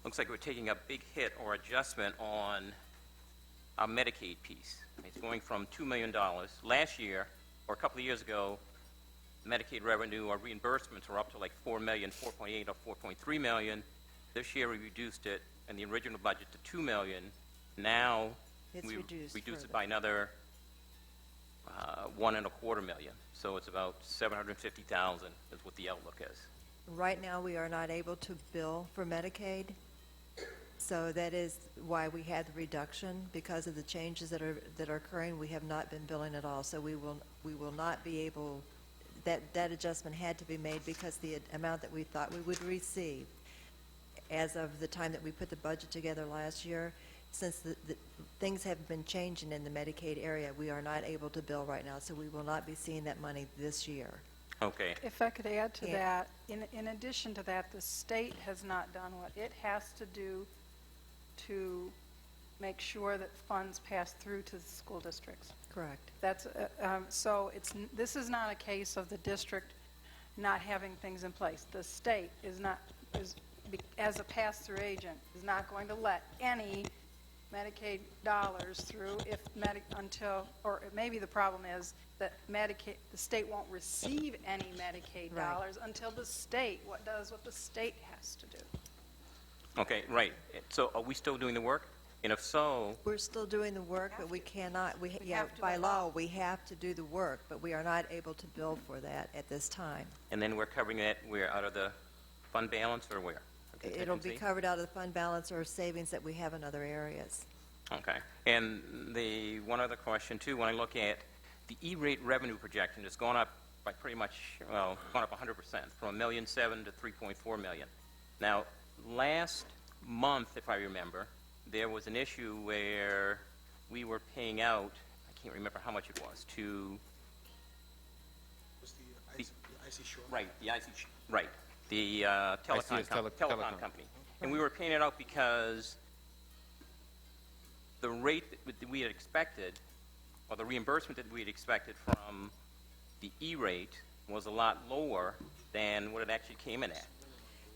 looks like we're taking a big hit or adjustment on our Medicaid piece. It's going from $2 million. Last year, or a couple of years ago, Medicaid revenue or reimbursements were up to like $4 million, 4.8 or 4.3 million. This year we reduced it in the original budget to $2 million. Now It's we reduced reduced it further. by another $1.25 million. So it's about $750,000 is what the outlook is. Right now, we are not able to bill for Medicaid, so that is why we had the reduction. Because of the changes that are occurring, we have not been billing at all. So we will not be able, that adjustment had to be made because the amount that we thought we would receive as of the time that we put the budget together last year, since the things have been changing in the Medicaid area, we are not able to bill right now, so we will not be seeing that money this year. Okay. If I could add to Yeah. that, in addition to that, the state has not done what it has to do to make sure that funds pass through to the school districts. Correct. That's, so this is not a case of the district not having things in place. The state as a pass-through agent, is not going to let any Medicaid dollars through or maybe the problem is that the state won't receive any Medicaid Right. dollars until the state does what the state has to do. Okay, right. So are we still doing the work? And if so, We're still doing the work, but we cannot, have to by by law, law. we have to do the work, but we are not able to bill for that at this time. and then we're covering it, we're out of the fund balance or where? It'll be Contingency? covered out of the fund balance or savings that we have in other areas. Okay. And the one other question, too, when I look at the E-rate revenue projection, it's gone up by pretty much, well, gone up 100%, from $1.7 million to $3.4 million. Now, last month, if I remember, there was an issue where we were paying out, I can't remember how much it was, to... Was the IC short? Right, the right, the telecom, telecom. telecom company. And we were paying it out because the rate that we had expected, or the reimbursement that we had expected from the E-rate was a lot lower than what it actually came in at.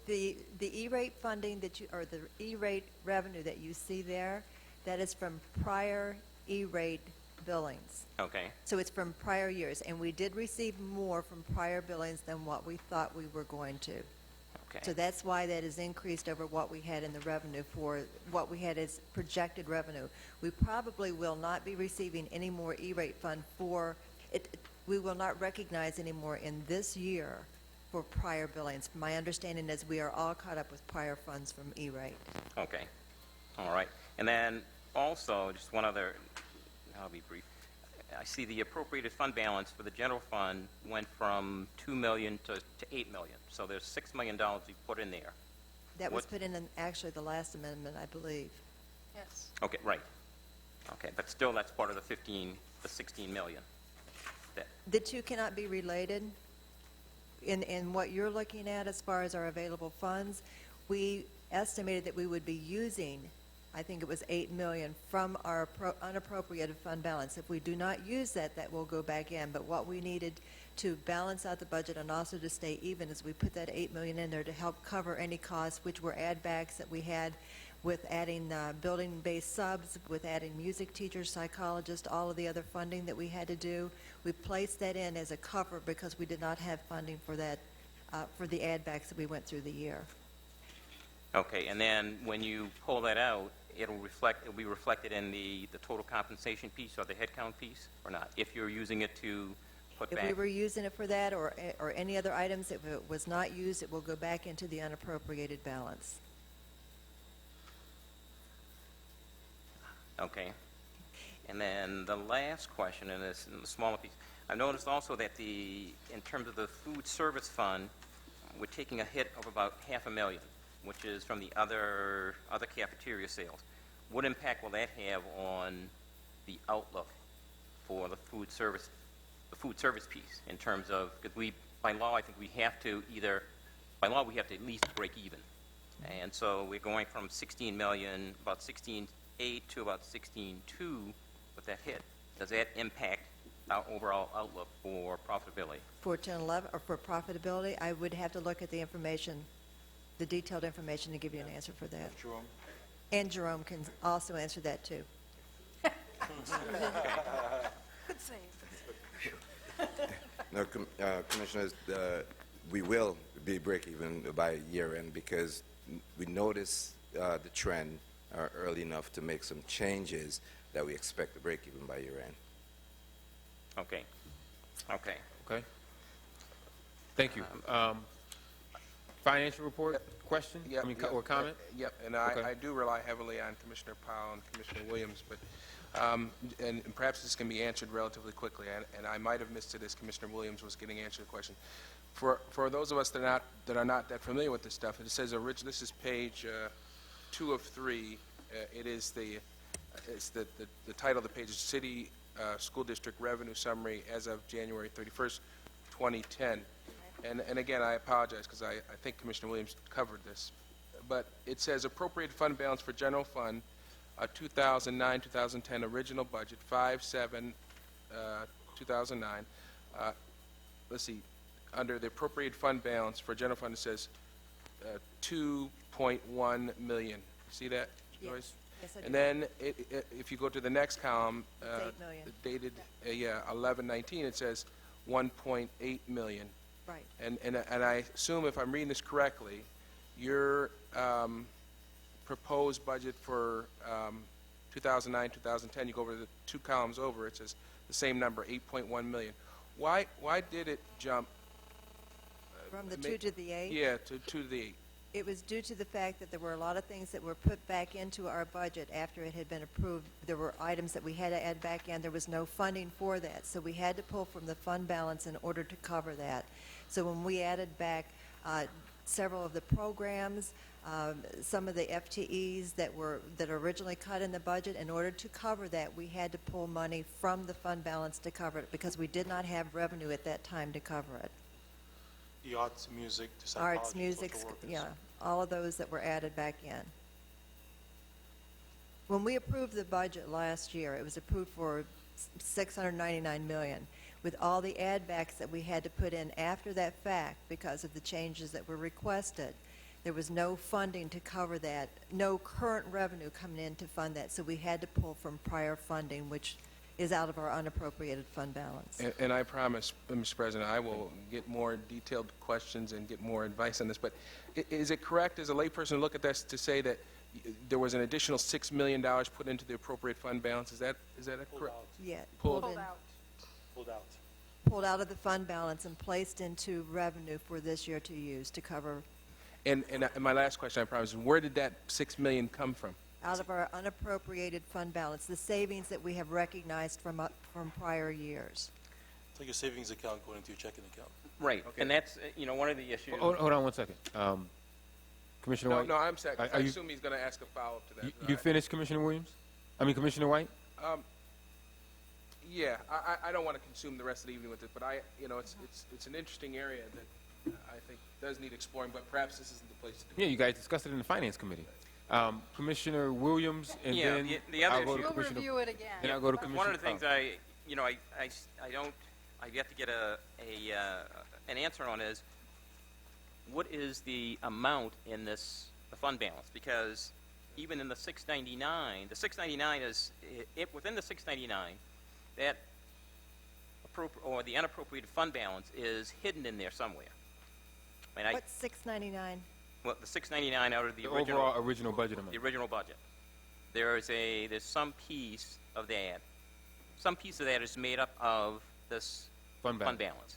The E-rate funding or the E-rate revenue that you see there, that is from prior E-rate billings. Okay, So it's from prior years, and we did receive more from prior billings than what we thought we were going to. okay. So that's why that is increased over what we had in the revenue for what we had as projected revenue. We probably will not be receiving any more E-rate fund for it. We will not recognize any more in this year for prior billings. My understanding is we are all caught up with prior funds from E-rate. Okay, all right. And then also, just one other, I'll be brief. I see the appropriated fund balance for the general fund went from $2 million to $8 million. So there's $6 million we put in there. That was What- put in actually the last amendment, I believe. Yes. Okay, right. Okay, but still that's part of the 16 million. The two cannot be related. In what you're looking at as far as our available funds, we estimated that we would be using, I think it was $8 million from our unappropriated fund balance. If we do not use that, that will go back in. But what we needed to balance out the budget and also to stay even is we put that $8 million in there to help cover any costs, which were add-backs that we had with adding building-based subs, with adding music teachers, psychologists, all of the other funding that we had to do. We placed that in as a cover because we did not have funding for that, for the add-backs that we went through the year. Okay, and then when you pull that out, it'll be reflected in the total compensation piece or the headcount piece, or not? If you're using it to put If back? we were using it for that or any other items, if it was not used, it will go back into the unappropriated balance. Okay. And then the last question in the smaller piece, I noticed also that in terms of the food service fund, we're taking a hit of about $500,000, which is from the other cafeteria sales. What impact will that have on the outlook for the food service piece in terms of, because by law, I think we have to at least break even. And so we're going from 16 million, about 16.8 to about 16.2 with that hit. Does that impact our overall outlook for profitability? For 10-11, or for profitability, I would have to look at the information, the detailed information to give you an answer for that. Jerome? And Jerome can also answer that, too. Good save. No, Commissioners, we will be break-even by year-end because we noticed the trend early enough to make some changes that we expect to break even by year end. Okay. Okay. Okay. Thank you. Financial report, question? Yep, I mean, yep, or comment? Yep, and Okay. I do rely heavily on Commissioner Powell and Commissioner Williams, but, and perhaps this can be answered relatively quickly, and I might have missed it as Commissioner Williams was getting answered the question. For those of us that are not that familiar with this stuff, it says, this is page 2 of 3. It is the title of the page is City School District Revenue Summary as of January 31st, 2010. And again, I apologize because I think Commissioner Williams covered this. But it says appropriated fund balance for general fund, 2009-2010 original budget, 5/7/2009. Let's see, under the appropriated fund balance for general fund, it says 2.1 million. See that, Joyce? Yes, I do. And then if you go to the next column, It's 8 million. dated 11/19, it says 1.8 million. Right. And I assume, if I'm reading this correctly, your proposed budget for 2009, 2010, you go over the 2 columns over, it says the same number, 8.1 million. Why did it jump? From the 2 to the 8? Yeah, to 2 to the 8. It was due to the fact that there were a lot of things that were put back into our budget after it had been approved. There were items that we had to add back in. There was no funding for that, so we had to pull from the fund balance in order to cover that. So when we added back several of the programs, some of the FTEs that originally cut in the budget, in order to cover that, we had to pull money from the fund balance to cover it because we did not have revenue at that time to cover it. The arts, music, the psychology, Arts, music, social workers. yeah, all of those that were added back in. When we approved the budget last year, it was approved for $699 million. With all the add-backs that we had to put in after that fact because of the changes that were requested, there was no funding to cover that, no current revenue coming in to fund that, so we had to pull from prior funding, which is out of our unappropriated fund balance. And I promise, Mr. President, I will get more detailed questions and get more advice on this, but is it correct as a layperson to look at this to say that there was an additional $6 million put into the appropriate fund balance? Is that correct? Yeah, Pulled in. out. Pulled out. Pulled out of the fund balance and placed into revenue for this year to use to cover. And my last question, I promise, is where did that $6 million come from? Out of our unappropriated fund balance, the savings that we have recognized from prior years. It's like a savings account going into your checking account. Right, and that's, one of the issues. Hold on one second. Commissioner White? No, I'm sorry. I Are you- assume he's going to ask a follow-up to that. You finished, Commissioner Williams? I mean, Commissioner White? Yeah, I don't want to consume the rest of the evening with it, but it's an interesting area that I think does need exploring, but perhaps this isn't the place to do it. Yeah, you guys discussed it in the Finance Committee. Commissioner Williams, and Yeah, then the other I'll go to issue- We'll Commissioner. review it again. Then I'll go to Commissioner. One of the things Powell. I've yet to get an answer on is, what is the amount in the fund balance? Because even in the 699, the 699 is, within the 699, that the unappropriated fund balance is hidden in there somewhere. I mean, What's 699? well, the 699 out of the overall original budget amount. The original budget. There's some piece of that. Some piece of that is made up of this Fund balance.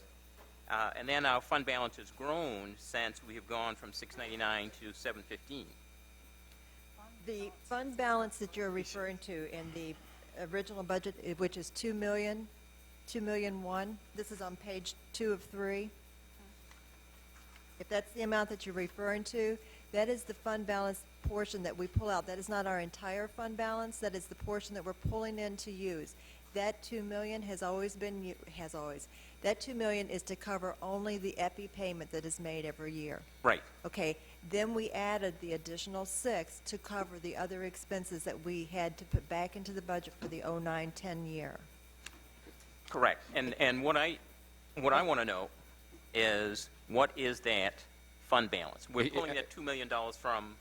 And then our fund balance has grown since we have gone from 699 to 715. The fund balance that you're referring to in the original budget, which is $2 million, $2,000,001, this is on page 2 of 3. If that's the amount that you're referring to, that is the fund balance portion that we pull out. That is not our entire fund balance. That is the portion that we're pulling in to use. That $2 million that $2 million is to cover only the EPI payment that is made every year. Right. Okay, then we added the additional 6 to cover the other expenses that we had to put back into the budget for the 09-10 year. Correct. And what I want to know is, what is that fund balance? We're pulling that $2 million from.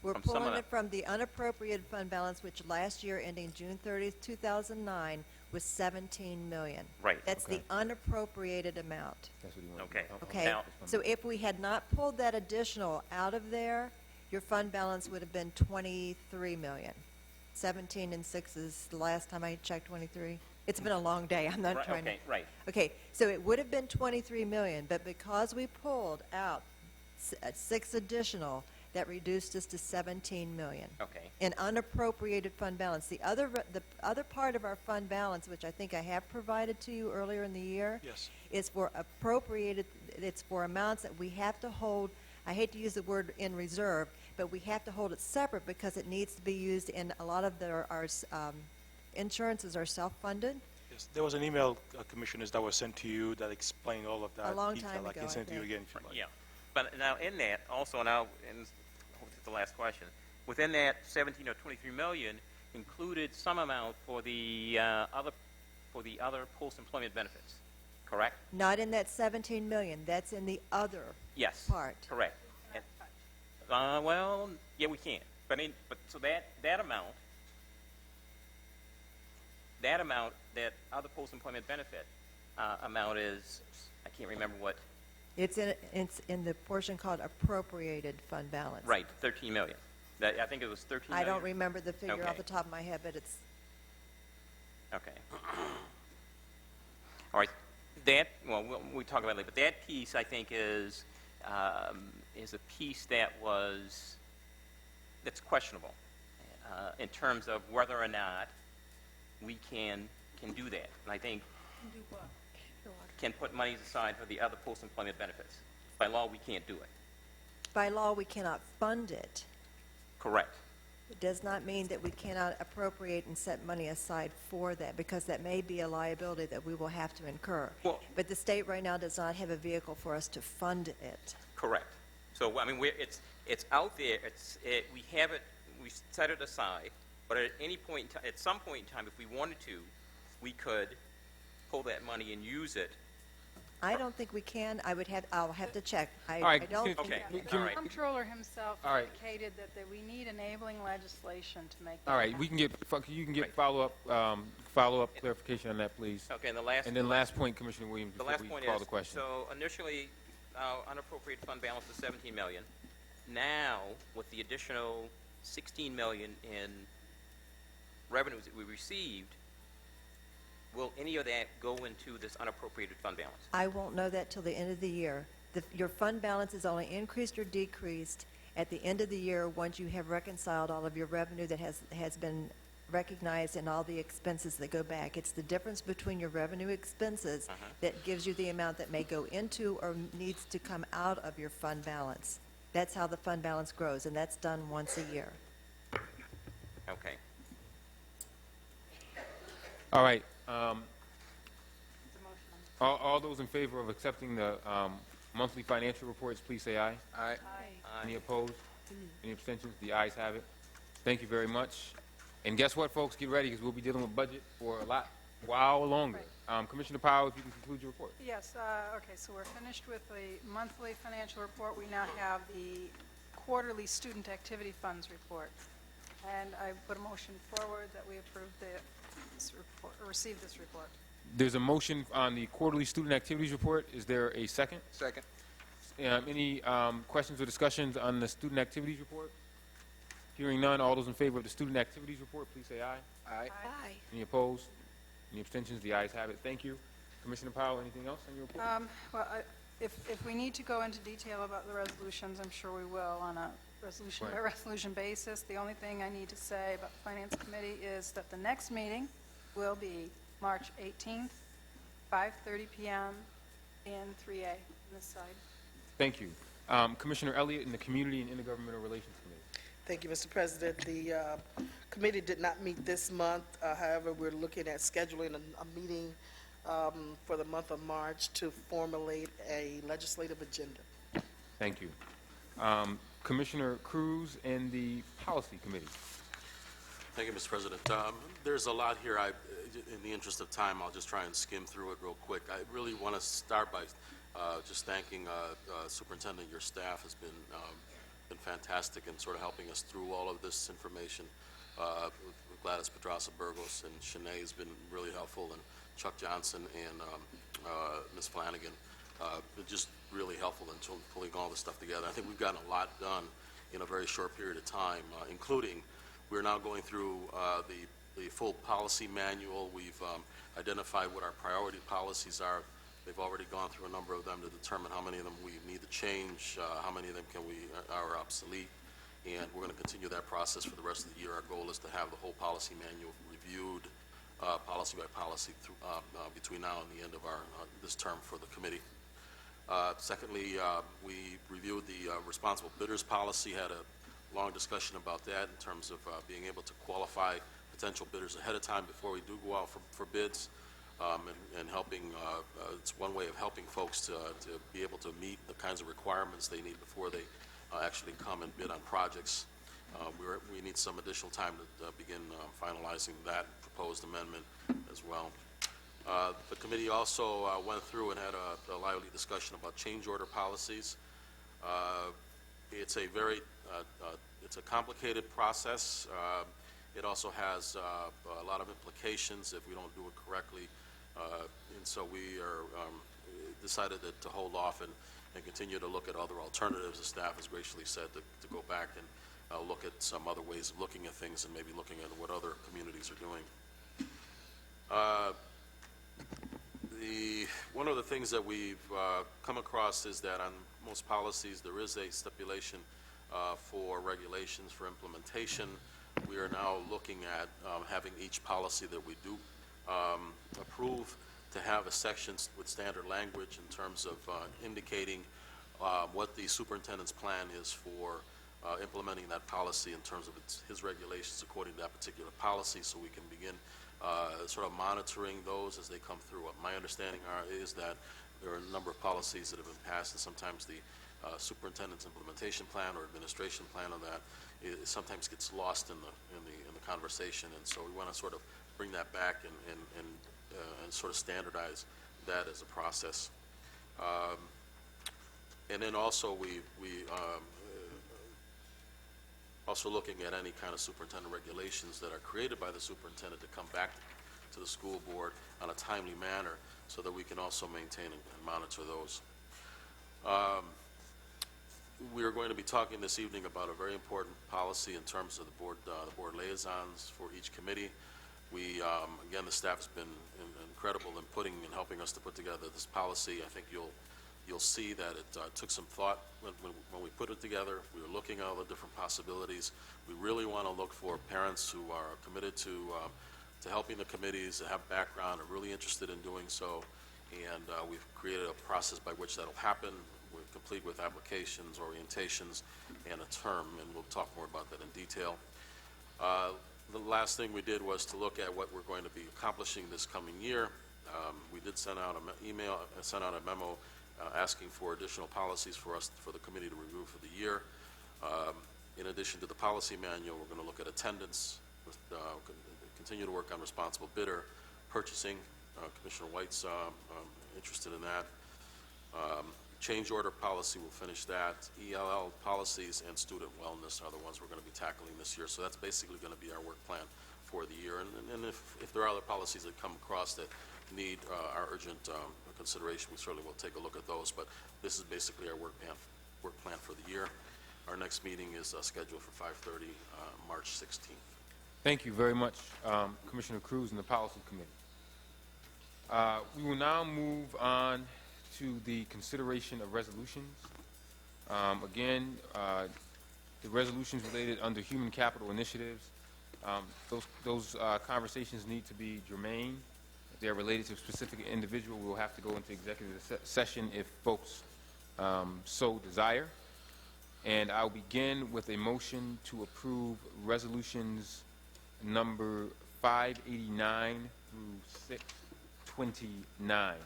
We're from some of pulling the- it from the unappropriated fund balance, which last year, ending June 30th, 2009, was $17 million. Right. That's the unappropriated amount. That's what you want. Okay. Okay, Now- so if we had not pulled that additional out of there, your fund balance would have been $23 million. 17 and 6 is the last time I checked 23. It's been a long day. I'm not Right, trying okay, to. right. Okay, so it would have been 23 million, but because we pulled out 6 additional, that reduced us to 17 million. Okay. In unappropriated fund balance. The other part of our fund balance, which I think I have provided to you earlier in the year, Yes. is for appropriated, it's for amounts that we have to hold, I hate to use the word in reserve, but we have to hold it separate because it needs to be used in a lot of our insurances are self-funded. Yes. There was an email, Commissioners, that was sent to you that explained all of that A long detail. time I ago, can send I it to you think. again if you like. Yeah, but now in that, also now, and this is the last question, within that 17 or 23 million included some amount for the other post-employment benefits, correct? Not in that 17 million, that's in the other Yes. part. Correct. And, well, yeah, we can. But so that amount, that other post-employment benefit amount is, I can't remember what. It's in the portion called appropriated fund balance. Right, 13 million. I think it was 13 I million. don't remember the figure off Okay. the top of my head, but it's, Okay. All right. We talk about it later, but that piece, I think, is a piece that's questionable in terms of whether or not we can do that. And I think Do what? can put monies aside for the other post-employment benefits. By law, we can't do it. by law, we cannot fund it. Correct. It does not mean that we cannot appropriate and set money aside for that, because that may be a liability that we will have to incur. Well- But the state right now does not have a vehicle for us to fund it. Correct. So, I mean, it's out there, we have it, we set it aside, but at any point, at some point in time, if we wanted to, we could pull that money and use it. I don't think we can. I'll have to check. All right, I don't think. Okay. Can All we- right. The comptroller himself All right. indicated that we need enabling legislation to make that All right, happen. we can get, you can get Right. follow-up clarification on that, please. Okay, and the last. And then last point, Commissioner Williams, The before last we point call is, the question. so initially, unappropriated fund balance was 17 million. Now, with the additional 16 million in revenues that we received, will any of that go into this unappropriated fund balance? I won't know that till the end of the year. Your fund balance is only increased or decreased at the end of the year once you have reconciled all of your revenue that has been recognized and all the expenses that go back. It's the difference between your revenue expenses that gives you the amount that may go into or needs to come out of your fund balance. That's how the fund balance grows, and that's done once a year. Okay. All right. All those in favor of accepting the monthly financial reports, please say aye. Aye. Any opposed? Any abstentions? The ayes have it. Thank you very much. And guess what, folks? Get ready, because we'll be dealing with budget for a while longer. Commissioner Powell, if you can conclude your report. Yes, okay, so we're finished with the monthly financial report. We now have the quarterly student activity funds report. And I put a motion forward that we approve this report, or receive this report. There's a motion on the quarterly student activities report. Is there a second? Second. Any questions or discussions on the student activities report? Hearing none, all those in favor of the student activities report, please say aye. Aye. Aye. Any opposed? Any abstentions? The ayes have it. Thank you. Commissioner Powell, anything else on your report? Well, if we need to go into detail about the resolutions, I'm sure we will on a resolution-by-resolution basis. The only thing I need to say about the Finance Committee is that the next meeting will be March 18th, 5:30 p.m. in 3A on this side. Thank you. Commissioner Elliott in the Community and Intergovernmental Relations Committee. Thank you, Mr. President. The committee did not meet this month. However, we're looking at scheduling a meeting for the month of March to formulate a legislative agenda. Thank you. Commissioner Cruz and the Policy Committee. Thank you, Mr. President. There's a lot here. In the interest of time, I'll just try and skim through it real quick. I really want to start by just thanking Superintendent. Your staff has been fantastic in sort of helping us through all of this information. Gladys Pedraza-Burgos and Shanae has been really helpful, and Chuck Johnson and Ms. Flanagan been just really helpful in pulling all this stuff together. I think we've gotten a lot done in a very short period of time, including We're now going through the full policy manual. We've identified what our priority policies are. They've already gone through a number of them to determine how many of them we need to change, how many of them are obsolete, and we're going to continue that process for the rest of the year. Our goal is to have the whole policy manual reviewed policy by policy between now and the end of this term for the committee. Secondly, we reviewed the responsible bidders policy, had a long discussion about that in terms of being able to qualify potential bidders ahead of time before we do go out for bids, and helping, it's one way of helping folks to be able to meet the kinds of requirements they need before they actually come and bid on projects. We need some additional time to begin finalizing that proposed amendment as well. The committee also went through and had a lively discussion about change order policies. It's a very it's a complicated process. It also has a lot of implications if we don't do it correctly, and so we are decided to hold off and continue to look at other alternatives. The staff has graciously said to go back and look at some other ways of looking at things and maybe looking at what other communities are doing. One of the things that we've come across is that on most policies there is a stipulation for regulations for implementation. We are now looking at having each policy that we do approve to have a section with standard language in terms of indicating what the superintendent's plan is for implementing that policy in terms of his regulations according to that particular policy, so we can begin sort of monitoring those as they come through. My understanding is that there are a number of policies that have been passed, and sometimes the superintendent's implementation plan or administration plan on that sometimes gets lost in the conversation, and so we want to sort of bring that back and sort of standardize that as a process. And then also we also looking at any kind of superintendent regulations that are created by the superintendent to come back to the school board on a timely manner so that we can also maintain and monitor those. We are going to be talking this evening about a very important policy in terms of the board liaisons for each committee. We, again, the staff has been incredible in putting and helping us to put together this policy. I think you'll see that it took some thought when we put it together. We were looking at all the different possibilities. We really want to look for parents who are committed to helping the committees, that have background, are really interested in doing so, and we've created a process by which that'll happen. We're complete with applications, orientations, and a term, and we'll talk more about that in detail. The last thing we did was to look at what we're going to be accomplishing this coming year. We did send out a memo asking for additional policies for the committee to review for the year. In addition to the policy manual, we're going to look at attendance, continue to work on responsible bidder, purchasing. Commissioner White's interested in that. Change order policy, we'll finish that. ELL policies and student wellness are the ones we're going to be tackling this year. So that's basically going to be our work plan for the year. And if there are other policies that come across that need our urgent consideration, we certainly will take a look at those. But this is basically our work plan for the year. Our next meeting is scheduled for 5:30, March 16th. Thank you very much, Commissioner Cruz and the Policy Committee. We will now move on to the consideration of resolutions. Again, the resolutions related under human capital initiatives, those conversations need to be germane. If they're related to a specific individual, we'll have to go into executive session if folks so desire. And I'll begin with a motion to approve resolutions number 589 through 629.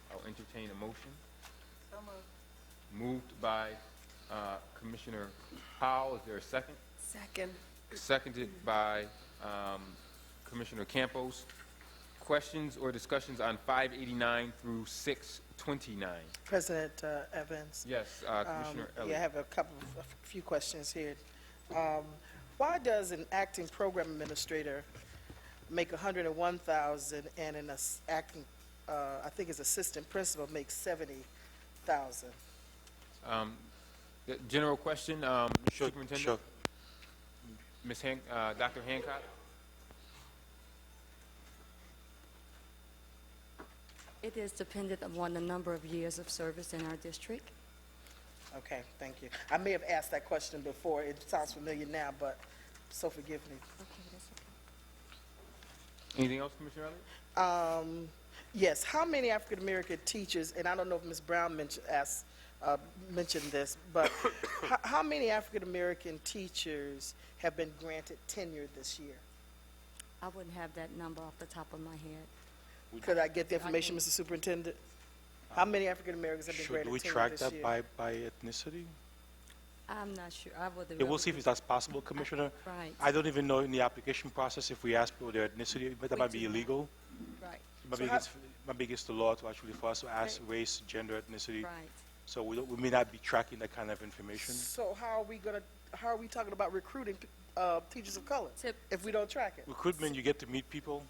I'll entertain a motion. So moved. Moved by Commissioner Powell. Is there a second? Second. Seconded by Commissioner Campos. Questions or discussions on 589 through 629? President Evans. Yes, Commissioner Elliott. Yeah, I have a few questions here. Why does an acting program administrator make $101,000 and an acting, I think his assistant principal makes $70,000? The general question, Superintendent? Sure. Dr. Hancock? It is dependent upon the number of years of service in our district. Okay, thank you. I may have asked that question before. It sounds familiar now, but so forgive me. Anything else, Commissioner Elliott? Yes, how many African-American teachers, and I don't know if Ms. Brown mentioned this, but how many African-American teachers have been granted tenure this year? I wouldn't have that number off the top of my head. Could I get the information, Mr. Superintendent? How many African-Americans have been Should granted we tenure track this that year? by ethnicity? I'm not sure. I would. Yeah, we'll see if that's possible, Commissioner. Right. I don't even know in the application process if we ask people their ethnicity, but that We might be do not. illegal. Right. Might be against the law to actually for us to ask race, gender, ethnicity. Right. So we may not be tracking that kind of information. So how are we talking about recruiting teachers of color if we don't track it? Recruitment, you get to meet people.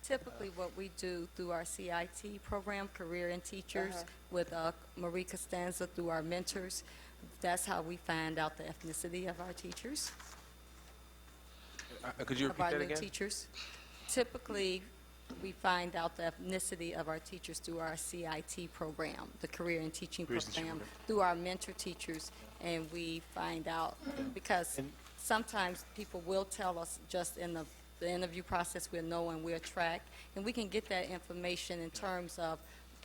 Typically, what we do through our CIT program, Career in Teachers, with Marie Costanza through our mentors, that's how we find out the ethnicity of our teachers. Could you Of our repeat that new again? teachers. Typically, we find out the ethnicity of our teachers through our CIT program, the Career in Teaching Careers in Teaching program, program. through our mentor teachers, and we find out, because sometimes people will tell us just in the interview process, we'll know and we'll track, and we can get that information in terms of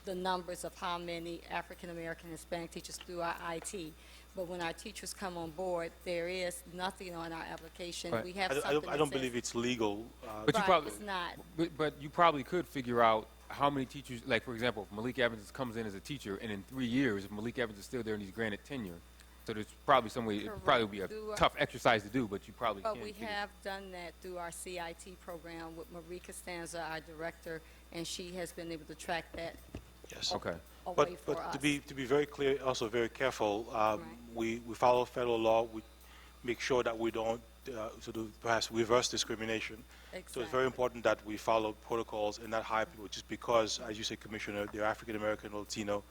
the numbers of how many African-American Hispanic teachers through our IT. But when our teachers come on board, there is nothing on our application. Right. We have I something don't that says- believe it's legal. But you Right, probably, it's not. But you probably could figure out how many teachers, like for example, if Malik Evans comes in as a teacher, and in 3 years, if Malik Evans is still there and he's granted tenure, so there's probably some way, it'd probably be a Correct. tough exercise to do, but you probably But can. we figure- have done that through our CIT program with Marie Costanza, our director, and she has been able to track that Yes. Okay. away for But us. to be very clear, also very careful, we follow federal law. We make sure that we don't sort of perhaps reverse discrimination. So it's very important that we follow protocols and not hire people just because, as you say, Commissioner, they're African American or Latino,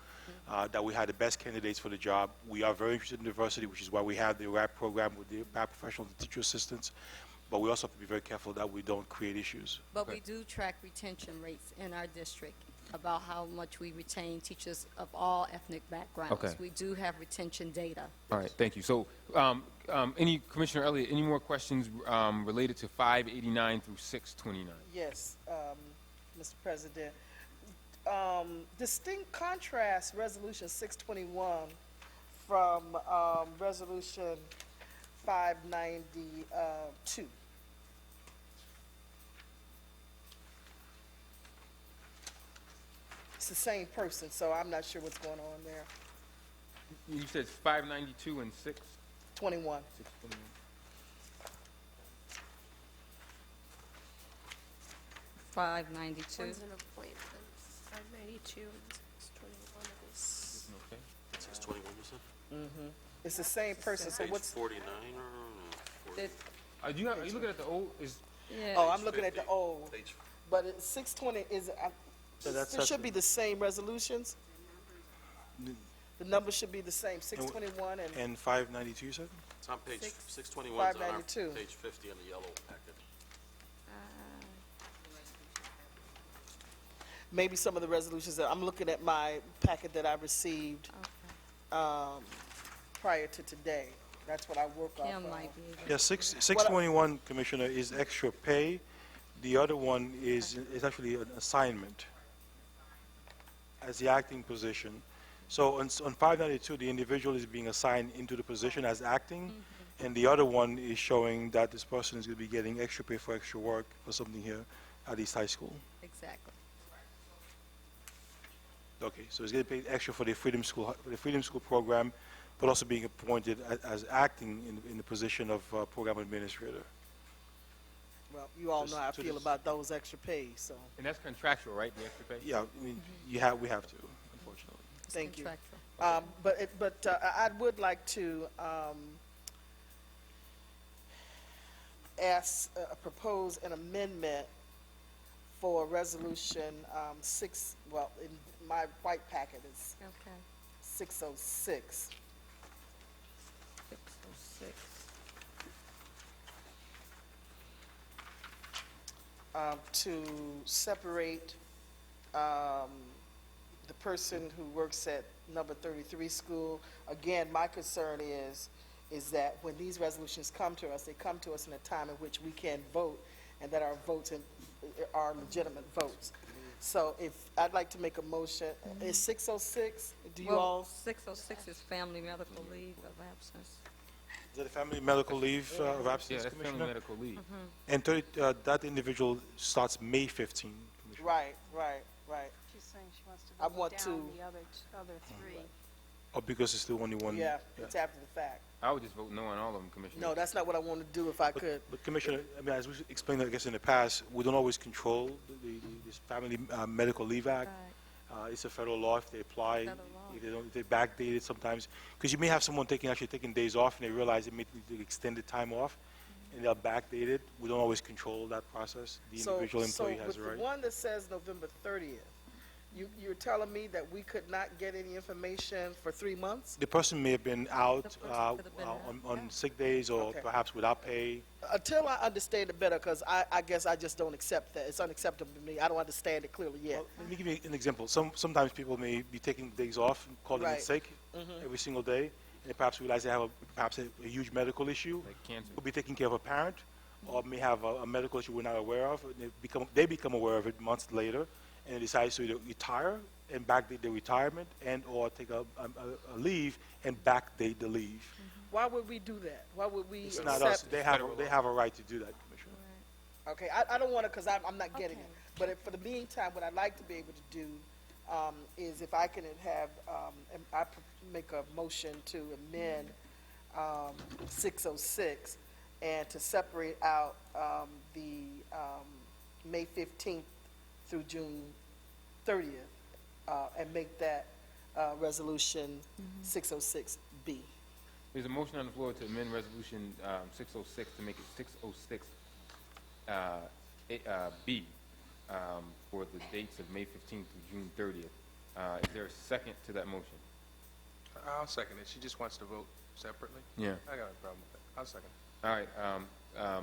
that we had the best candidates for the job. We are very interested in diversity, which is why we have the RAP program with the paraprofessional teacher assistants. But we also have to be very careful that we don't create issues. But we do track retention rates in our district about how much we retain teachers of all ethnic backgrounds. Okay. We do have retention data. All right, thank you. So, Commissioner Elliott, any more questions related to 589 through 629? Yes, Mr. President. Distinct contrast Resolution 621 from Resolution 592. It's the same person, so I'm not sure what's going on there. You said it's 592 and 21. 621. $592. One's an appointment, 592 and 621 of this. Okay. 621, you said? It's the same person, so Page what's, 49 or? It- Are you looking at the old? Yeah. oh, I'm looking at the old, Page but it's 620 is, it should be the same resolutions? The numbers should be the same, 621 and And 592, you said? It's on page, 621 is on our 592. page 50 in the yellow packet. maybe some of the resolutions that, I'm looking at my packet that I received prior to today. That's what I work off Kim of. might be able. Yeah, 621, Commissioner, is extra pay. The other one is actually an assignment as the acting position. So on 592, the individual is being assigned into the position as acting, and the other one is showing that this person is going to be getting extra pay for extra work for something here at East High School. Exactly. Okay, so he's getting paid extra for the Freedom School program, but also being appointed as acting in the position of program administrator. Well, you all know how I So feel this- about those extra pays, so, And that's contractual, right? The extra pay. Yeah, I mean, we have to, unfortunately. thank you. Contractual. But I would like to propose an amendment for Resolution 6, well, in my white packet is Okay. 606. 606. to separate the person who works at number 33 school. Again, my concern is that when these resolutions come to us, they come to us in a time in which we can vote, and that our votes are legitimate votes. So if, I'd like to make a motion, is 606, do you all? 606 is family medical leave of absence. Is that a family medical leave of absence, Yeah, that's family Commissioner? medical leave. And that individual starts May 15, Commissioner. Right. She's saying she wants to I vote want down to- the other three. Or because it's still only one? Yeah, it's after the fact. I would just vote no on all of them, Commissioner. No, that's not what I want to do if I could. But Commissioner, I mean, as we explained, I guess, in the past, we don't always control this Family Medical Leave Act. It's a federal law. If they apply, if they backdate it sometimes, because you may have someone actually taking days off, and they realize they may need extended time off, and they'll backdate it. We don't always control that process. The individual employee has a So right. with the one that says November 30th, you're telling me that we could not get any information for 3 months? The person may have been out on sick days, or Okay. perhaps without pay. Until I understand it better, because I guess I just don't accept that. It's unacceptable to me. I don't understand it clearly yet. Let me give you an example. Sometimes people may be taking days off, and calling Right. in sick every single day, and they perhaps realize they have perhaps a huge medical issue. Like cancer. Could be taking care of a parent, or may have a medical issue we're not aware of. And they become aware of it months later, and decide to either retire and backdate their retirement, and or take a leave and backdate the leave. Why would we do that? Why would we It's accept? not us. They have a right to do that, Commissioner. Okay, I don't want to, because I'm not getting it. But for the meantime, what I'd like to be able to do is if I can have, make a motion to amend 606 and to separate out the May 15th through June 30th and make that resolution 606B. There's a motion on the floor to amend Resolution 606 to make it 606 B for the dates of May 15th through June 30th. Is there a second to that motion? I'll second it. She just wants to vote separately? Yeah. I got no problem with that. I'll second it. All right.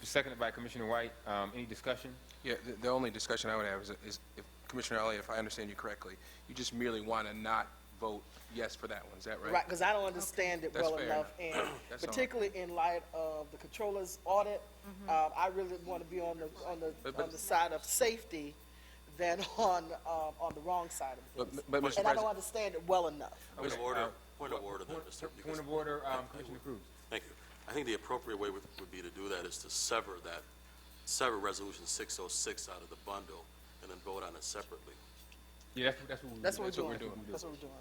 Seconded by Commissioner White. Any discussion? Yeah, the only discussion I would have is if, Commissioner Elliott, if I understand you correctly, you just merely want to not vote yes for that one. Is that right? Right, because I don't understand it That's well fair enough, and That's all. particularly in light of the controller's audit, I really want to be on the side of safety than on the wrong side of things. But, Mr. And I don't President, understand it well enough. Point of order, there, Mr. Point of order, Commissioner Cruz. Thank you. I think the appropriate way would be to do that is to sever Resolution 606 out of the bundle and then vote on it separately. Yeah, that's what we're doing. That's what we're doing.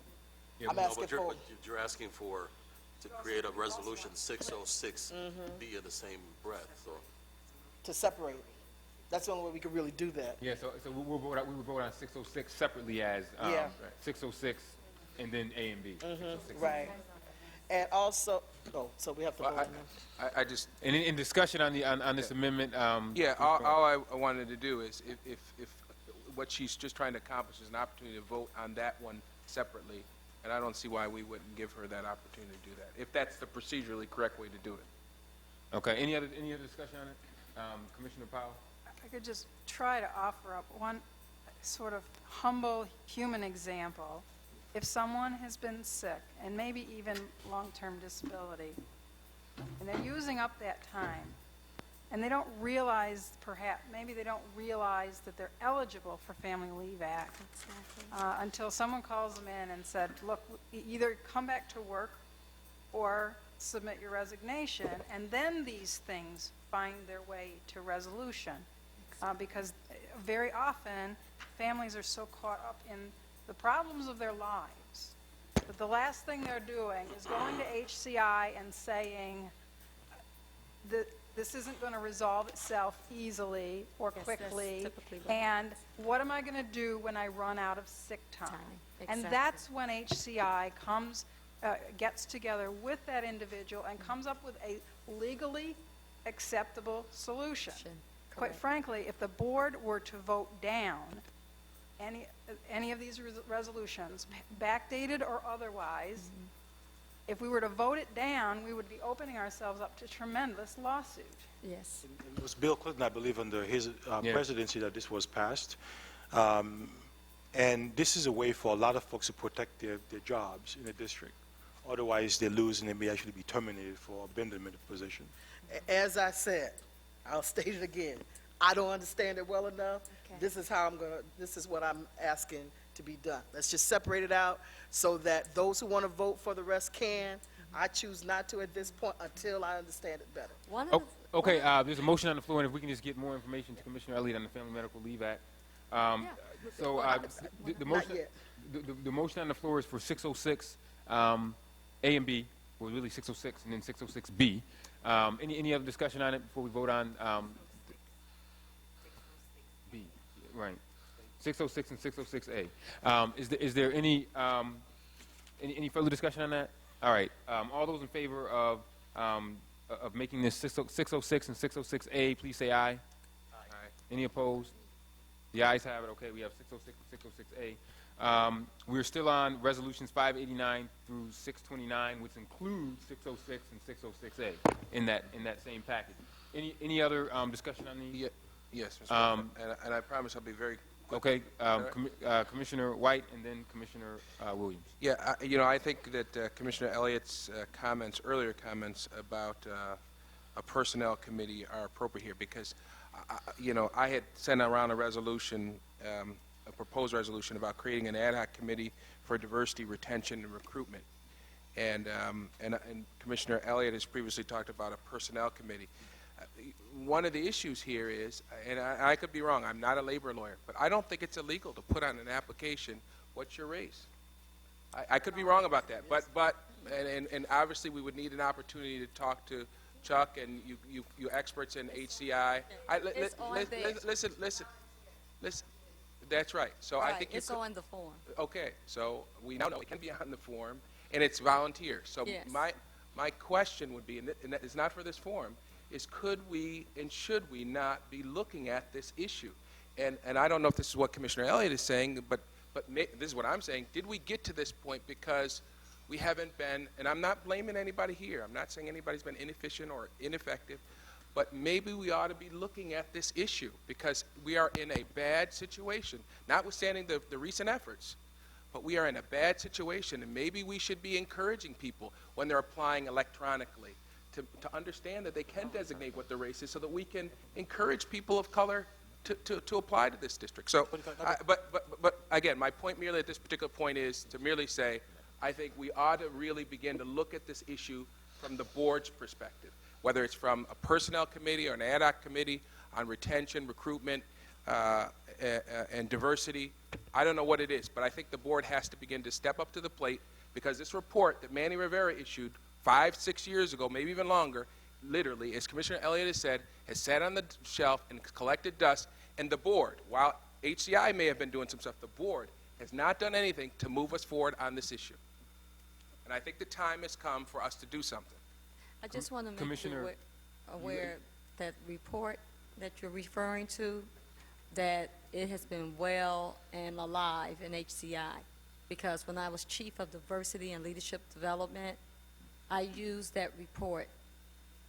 Yeah, I'm no, asking But for, you're asking to create a Resolution 606 be in the same breath, so. to separate. That's the only way we could really do that. Yeah, so we would vote on 606 separately as Yeah. 606 and then A and B. 606. Right. And also, so we have to vote on that. I just, And in discussion on this amendment, yeah, all I wanted to do is if what she's just trying to accomplish is an opportunity to vote on that one separately, and I don't see why we wouldn't give her that opportunity to do that, if that's the procedurally correct way to do it. Okay, any other discussion on it? Commissioner Powell? I could just try to offer up one sort of humble human example. If someone has been sick, and maybe even long-term disability, and they're using up that time, and they don't realize, maybe they don't realize that they're eligible for Family Leave Act until someone calls them in and said, look, either come back to work or submit your resignation, and then these things find their way to resolution. Because very often, families are so caught up in the problems of their lives that the last thing they're doing is going to HCI and saying that this isn't going to resolve itself easily or Yes, that's quickly, typically what and what am I going to do when I run out of sick time? And Exactly. that's when HCI gets together with that individual and comes up with a legally acceptable solution. Quite Correct. frankly, if the board were to vote down any of these resolutions, backdated or otherwise, if we were to vote it down, we would be opening ourselves up to tremendous lawsuit. Yes. It was Bill Clinton, I believe, under his presidency that this was passed. And this is a way for a lot of folks to protect their jobs in the district. Otherwise, they lose and they may actually be terminated for abandonment of position. As I said, I'll state it again. I don't understand it well enough. Okay. This is what I'm asking to be done. Let's just separate it out so that those who want to vote for the rest can. I choose not to at this point until I understand it better. Okay, there's a motion on the floor, and if we can just get more information to Commissioner Elliott on the Family Medical Leave Act. The motion, the motion on the floor is for 606 A and B, well, really 606 and then 606B. Any other discussion on it before we vote on B? Right, 606 and 606A. Is there any further discussion on that? All right. All those in favor of making this 606 and 606A, please say aye. Aye. Any opposed? The ayes have it. Okay, we have 606 and 606A. We're still on resolutions 589 through 629, which includes 606 and 606A in that same package. Any other discussion on these? Yes, Mr. President. And I promise I'll be very quick. Okay, Commissioner White and then Commissioner Williams. Yeah, I think that Commissioner Elliott's earlier comments about a personnel committee are appropriate here because, I had sent around a resolution, a proposed resolution about creating an ad hoc committee for diversity, retention, and recruitment. And Commissioner Elliott has previously talked about a personnel committee. One of the issues here is, and I could be wrong, I'm not a labor lawyer, but I don't think it's illegal to put on an application, what's your race? I could be wrong about that, but obviously we would need an opportunity to talk to Chuck and you experts in HCI. Listen. That's right. So I think it's on the form. Okay, so we now know it can be on the form, and it's volunteer. So yes. my question would be, and it's not for this form, is could we and should we not be looking at this issue? And I don't know if this is what Commissioner Elliott is saying, but this is what I'm saying. Did we get to this point because we haven't been, and I'm not blaming anybody here. I'm not saying anybody's been inefficient or ineffective, but maybe we ought to be looking at this issue because we are in a bad situation, notwithstanding the recent efforts, but we are in a bad situation, and maybe we should be encouraging people when they're applying electronically to understand that they can designate what their race is so that we can encourage people of color to apply to this district. So, but again, my point merely at this particular point is to merely say, I think we ought to really begin to look at this issue from the board's perspective, whether it's from a personnel committee or an ad hoc committee on retention, recruitment, and diversity. I don't know what it is, but I think the board has to begin to step up to the plate because this report that Manny Rivera issued 5-6 years ago, maybe even longer, literally, as Commissioner Elliott has said, has sat on the shelf and collected dust, and the board, while HCI may have been doing some stuff, the board has not done anything to move us forward on this issue. And I think the time has come for us to do something. I just want to make you aware that report that you're referring to, that it has been well and alive in HCI. Because when I was Chief of Diversity and Leadership Development, I used that report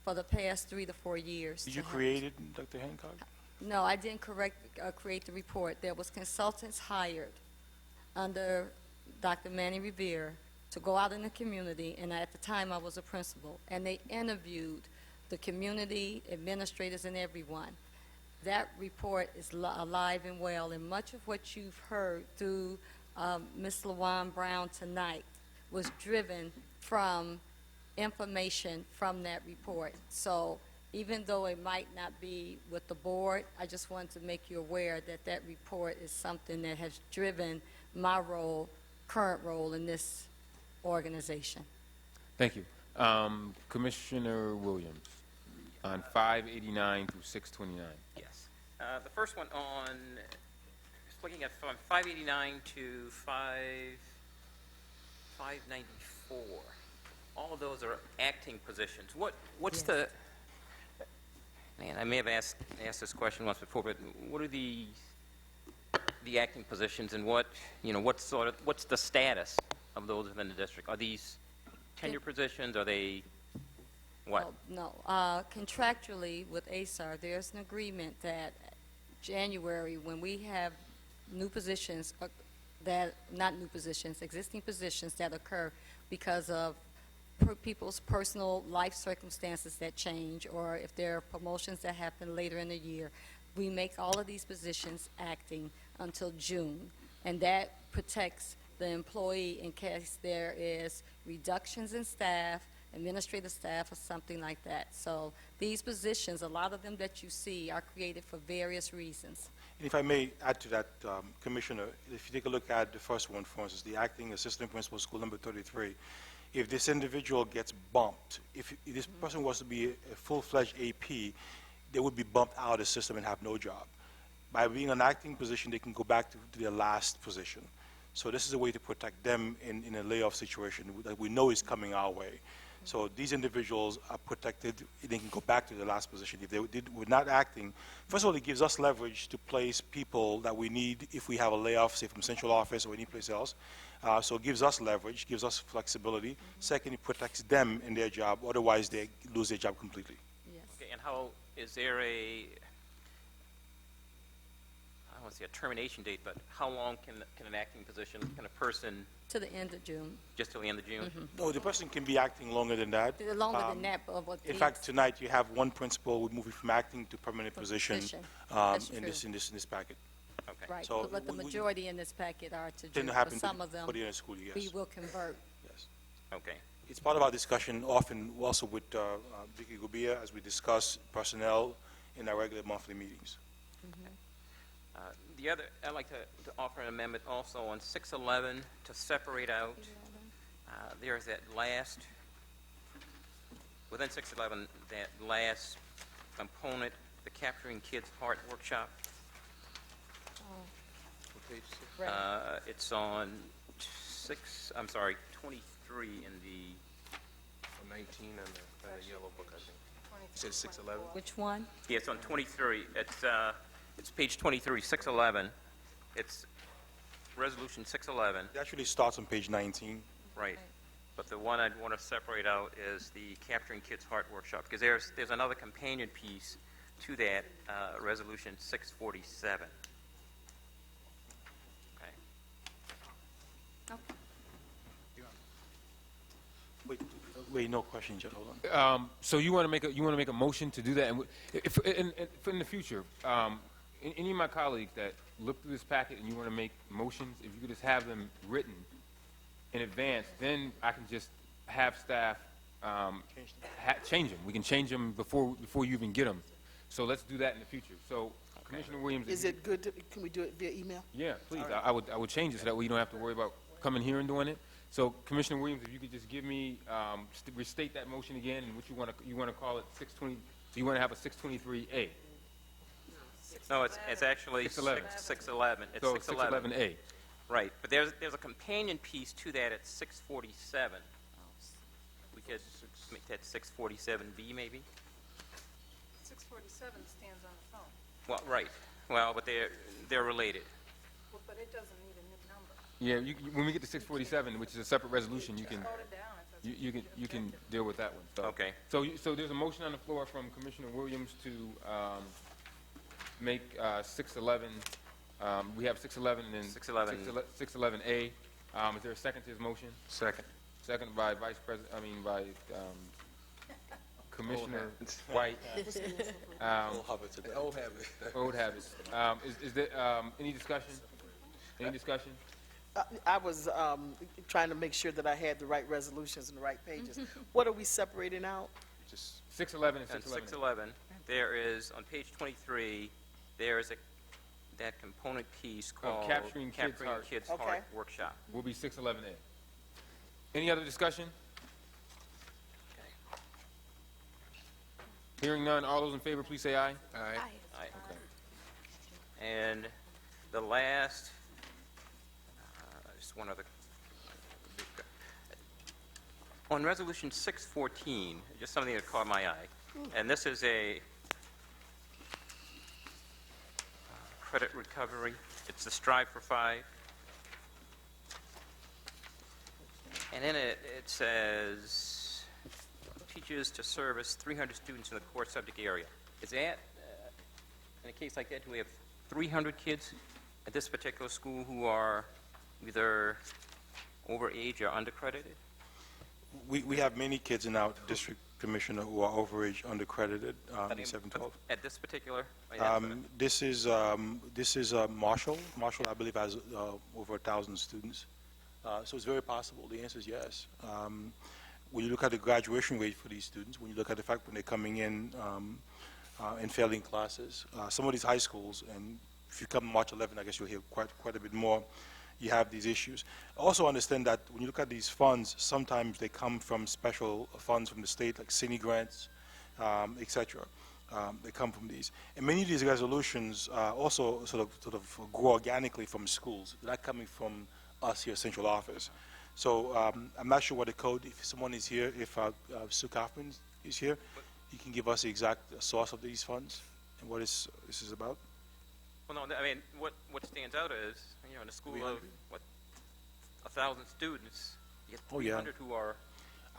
for the past 3 to 4 years. Did you create it, Dr. Hancock? No, I didn't create the report. There was consultants hired under Dr. Manny Rivera to go out in the community, and at the time I was a principal, and they interviewed the community, administrators, and everyone. That report is alive and well, and much of what you've heard through Ms. LaJuan Brown tonight was driven from information from that report. So even though it might not be with the board, I just wanted to make you aware that that report is something that has driven my role, current role in this organization. Thank you. Commissioner Williams on 589 through 629. Yes. The first one on, just looking at from 589 to 594. All of those are acting positions. What's the, man, I may have asked this question once before, but what are the acting positions and what's the status of those within the district? Are these tenure positions? Are they what? Oh, no. Contractually with ASAR, there's an agreement that January, when we have new positions, not new positions, existing positions that occur because of people's personal life circumstances that change, or if there are promotions that happen later in the year, we make all of these positions acting until June, and that protects the employee in case there is reductions in staff, administrative staff, or something like that. So these positions, a lot of them that you see, are created for various reasons. And if I may add to that, Commissioner, if you take a look at the first one, for instance, the acting assistant principal, school number 33, if this individual gets bumped, if this person was to be a full-fledged AP, they would be bumped out of the system and have no job. By being an acting position, they can go back to their last position. So this is a way to protect them in a layoff situation that we know is coming our way. So these individuals are protected. They can go back to the last position. If they were not acting, first of all, it gives us leverage to place people that we need if we have a layoff, say from central office or any place else. So it gives us leverage, gives us flexibility. Second, it protects them in their job. Otherwise, they lose their job completely. Yes. Okay, and how is there I don't want to say a termination date, but how long can an acting position, can a person, To the end of June. just till the end of June? No, the person can be acting longer than that. Longer than that, but what In fact, tonight you have one principal moving from acting to permanent position That's in true. this packet. Okay. Right, So but the we- majority in this packet are to June. Didn't For happen some of them, for the end of school year, we yes. will convert. Yes. Okay. It's part of our discussion often also with Vicky Gubia as we discuss personnel in our regular monthly meetings. The other, I'd like to offer an amendment also on 611 to separate out, there's that last, within 611, that last component, the Capturing Kids Heart Workshop. It's on 23 in the 19 on the yellow book, I think. You said 611? Which one? Yeah, it's on 23. It's page 23, 611. It's Resolution 611. It actually starts on page 19. Right. But the one I'd want to separate out is the Capturing Kids Heart Workshop, because there's another companion piece to that, Resolution 647. Okay. Wait, no question, Judge, hold on. So you want to make a motion to do that, and if in the future, any of my colleagues that look through this packet and you want to make motions, if you could just have them written in advance, then I can just have staff change them. We can change them before you even get them. So let's do that in the future. So, Commissioner Williams, Is it good can we do it via email? Yeah, please. All right. I would change it so that way you don't have to worry about coming here and doing it. So, Commissioner Williams, if you could just give me, restate that motion again, and what you want to call it 620. So you want to have a 623A. No, it's actually 611. 611. It's So 611. 611A. Right, but there's a companion piece to that at 647. We could make that 647B maybe? 647 stands on the phone. Well, right. Well, but they're related. Well, but it doesn't need a new number. Yeah, when we get to 647, which is a separate resolution, you can Vote it down if that's you can deal with that one. So, Okay. So there's a motion on the floor from Commissioner Williams to make 611. We have 611 and then 611A. Is there a second to his motion? Second. Second by Commissioner White. Old habits. Old habits. Old habits. Is there any discussion? Any discussion? I was trying to make sure that I had the right resolutions and the right pages. What are we separating out? Just 611 and And 611. 611, there is, on page 23, there is that component piece called Capturing Kids' Heart. Workshop. Will be 611A. Any other discussion? Hearing none, all those in favor, please say aye. Aye. Aye. Okay. And the last, just one other. On Resolution 614, just something that caught my eye, and this is a credit recovery. It's the Strive for 5. And in it it says teaches to service 300 students in the core subject area. Is that, in a case like that, do we have 300 kids at this particular school who are either over age or undercredited? We have many kids in our district, Commissioner, who are overage, undercredited in 712. At this particular? This is Marshall. Marshall, I believe, has over 1,000 students. So it's very possible. The answer is yes. When you look at the graduation rate for these students, when you look at the fact when they're coming in and failing classes, some of these high schools, and if you come March 11, I guess you'll hear quite a bit more, you have these issues. Also understand that when you look at these funds, sometimes they come from special funds from the state, like cine grants, etc. They come from these. And many of these resolutions also sort of grow organically from schools. They're not coming from us here, central office. So I'm not sure what the code, if someone is here, if Sue Kaufman is here, he can give us the exact source of these funds and what this is about. Well, no, I mean, what stands out is, you know, in a school of, 1,000 students, you get 300 who are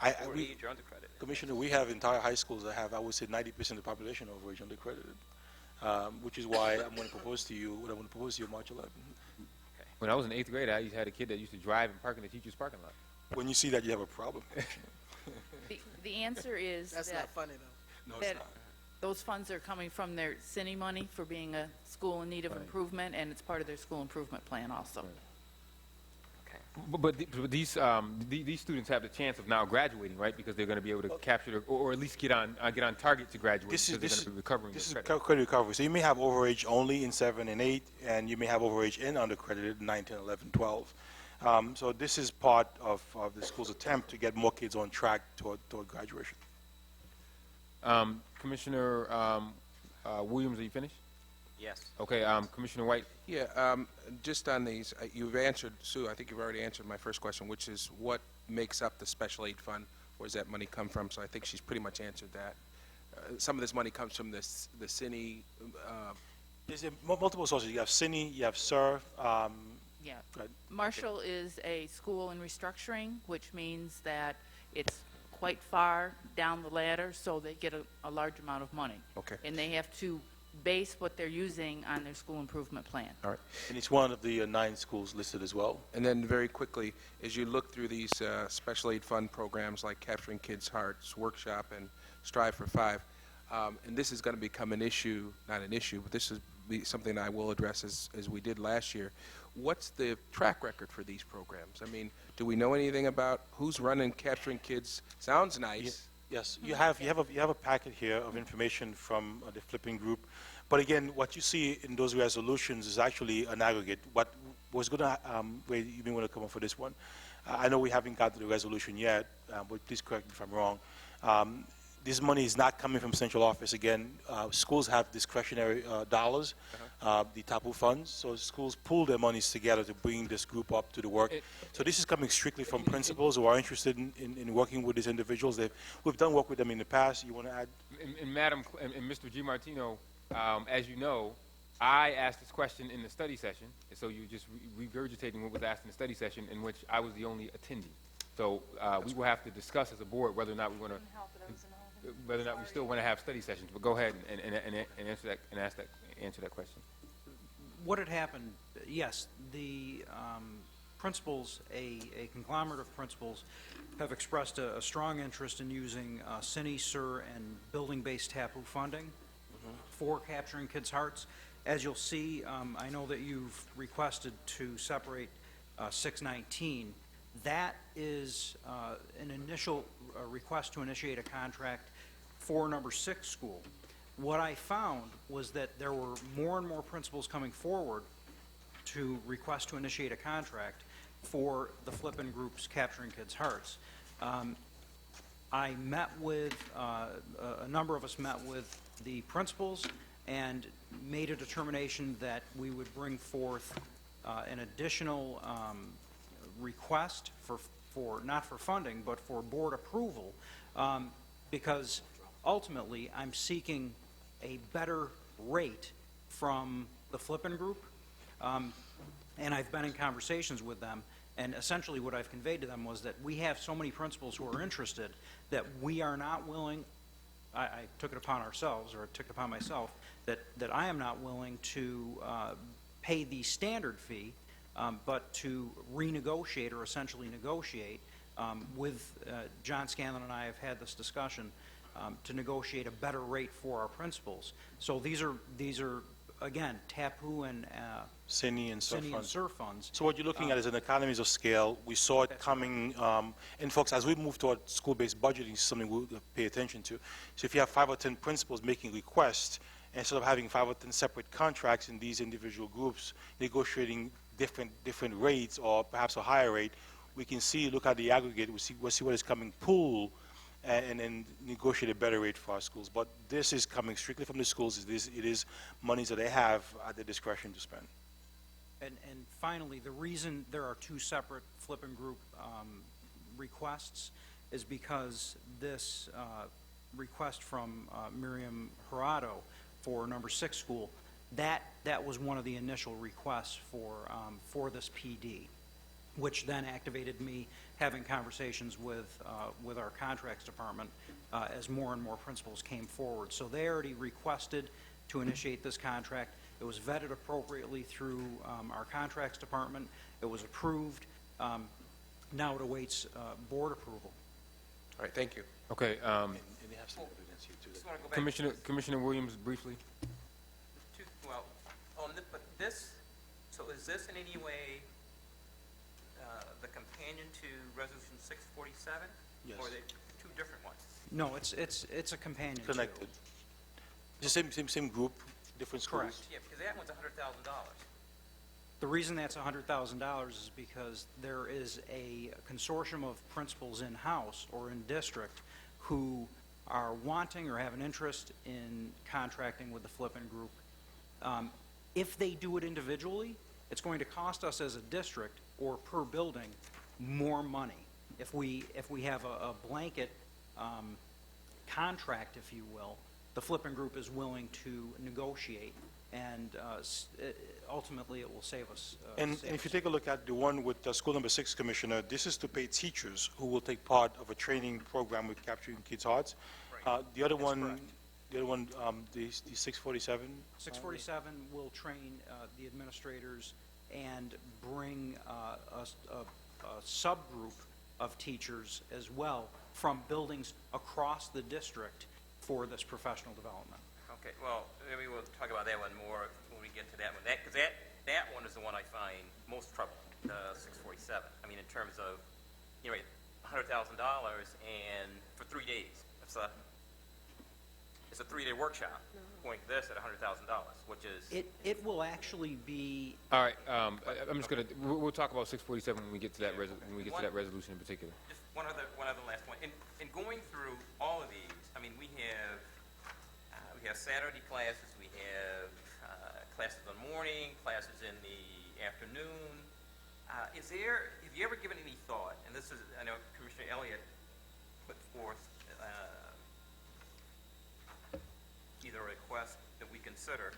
overage or undercredited. Commissioner, we have entire high schools that have, I would say, 90% of the population overage, undercredited, which is why I'm going to propose to you, what I'm going to propose to you March 11th. When I was in 8th grade, I had a kid that used to drive and park in the teacher's parking lot. When you see that, you have a problem. The answer is That's that not funny, though. No, it's that not. those funds are coming from their cine money for being a school in need of improvement, and it's part of their school improvement plan also. But these students have the chance of now graduating, right? Because they're going to be able to capture or at least get on target to graduate. Because they're going to be recovering. This is their credit recovery. So you may have overage only in 7 and 8, and you may have overage and undercredited in 9, 10, 11, 12. So this is part of the school's attempt to get more kids on track toward graduation. Commissioner Williams, are you finished? Yes. Okay, Commissioner White. Yeah, just on these, you've answered, Sue, I think you've already answered my first question, which is what makes up the special aid fund? Where does that money come from? So I think she's pretty much answered that. Some of this money comes from the cine. There's multiple sources. You have cine, you have SUR. Yeah. Marshall is a school in restructuring, which means that it's quite far down the ladder, so they get a large amount of money. Okay. And they have to base what they're using on their school improvement plan. All right. And it's one of the 9 schools listed as well. And then very quickly, as you look through these special aid fund programs like Capturing Kids' Hearts, Workshop, and Strive for 5, and this is going to become an issue, not an issue, but this is something I will address as we did last year. What's the track record for these programs? I mean, do we know anything about who's running Capturing Kids? Sounds nice. Yes, you have a packet here of information from the flipping group, but again, what you see in those resolutions is actually an aggregate. What was going to, wait, you may want to come up for this one. I know we haven't got to the resolution yet, but please correct me if I'm wrong. This money is not coming from central office. Again, schools have discretionary dollars, the TAPU funds, so schools pool their monies together to bring this group up to the work. So this is coming strictly from principals who are interested in working with these individuals. We've done work with them in the past. You want to add? And Madam, and Mr. G. Martino, as you know, I asked this question in the study session, so you're just regurgitating what was asked in the study session, in which I was the only attendee. So we will have to discuss as a board whether or not we want to, whether or not we still want to have study sessions. But go ahead and answer that and answer that question. What had happened? Yes, the principals, a conglomerate of principals, have expressed a strong interest in using cine, SUR, and building-based TAPU funding for Capturing Kids' Hearts. As you'll see, I know that you've requested to separate 619. That is an initial request to initiate a contract for number 6 school. What I found was that there were more and more principals coming forward to request to initiate a contract for the Flippin' Group's Capturing Kids' Hearts. I met with, a number of us met with the principals and made a determination that we would bring forth an additional request for not for funding, but for board approval, because ultimately I'm seeking a better rate from the Flippin' Group. And I've been in conversations with them, and essentially what I've conveyed to them was that we have so many principals who are interested that we are not willing, I took it upon ourselves, or took it upon myself, that I am not willing to pay the standard fee, but to renegotiate or essentially negotiate with John Scanlon and I have had this discussion to negotiate a better rate for our principals. So these are again, TAPU and CINI and SUR funds. So what you're looking at is an economies of scale. We saw it coming, and folks, as we move toward school-based budgeting, is something we'll pay attention to. So if you have 5 or 10 principals making requests, instead of having 5 or 10 separate contracts in these individual groups, negotiating different rates or perhaps a higher rate, we can look at the aggregate, we'll see what is coming pool, and then negotiate a better rate for our schools. But this is coming strictly from the schools. It is monies that they have at their discretion to spend. And finally, the reason there are 2 separate flipping group requests is because this request from Miriam Gerardo for number 6 school, that was one of the initial requests for this PD, which then activated me having conversations with our contracts department as more and more principals came forward. So they already requested to initiate this contract. It was vetted appropriately through our contracts department. It was approved. Now it awaits board approval. All right, thank you. Okay, And they have some evidence here too. Just want to go back Commissioner Williams, briefly. Well, but this, so is this in any way the companion to Resolution 647? Yes. Or are they 2 different ones? No, it's a companion to. Connected. The same group, different schools. Correct. Yeah, because that one's $100,000. The reason that's $100,000 is because there is a consortium of principals in-house or in district who are wanting or have an interest in contracting with the flipping group. If they do it individually, it's going to cost us as a district or per building more money. If we have a blanket contract, if you will, the flipping group is willing to negotiate, and ultimately it will save us. And if you take a look at the one with school number 6, Commissioner, this is to pay teachers who will take part of a training program with Capturing Kids' Hearts. The other one, the 647? 647 will train the administrators and bring a subgroup of teachers as well from buildings across the district for this professional development. Okay, well, maybe we'll talk about that one more when we get to that one. Because that one is the one I find most trouble, the 647. I mean, in terms of, $100,000 and for 3 days. It's a 3-day workshop. Point this at $100,000, which is... It will actually be... All right, I'm just going to, we'll talk about 647 when we get to that, that resolution in particular. Just one other last point. In going through all of these, I mean, we have Saturday classes, we have classes in the morning, classes in the afternoon. Have you ever given any thought, and this is, I know Commissioner Elliott put forth either a request that we consider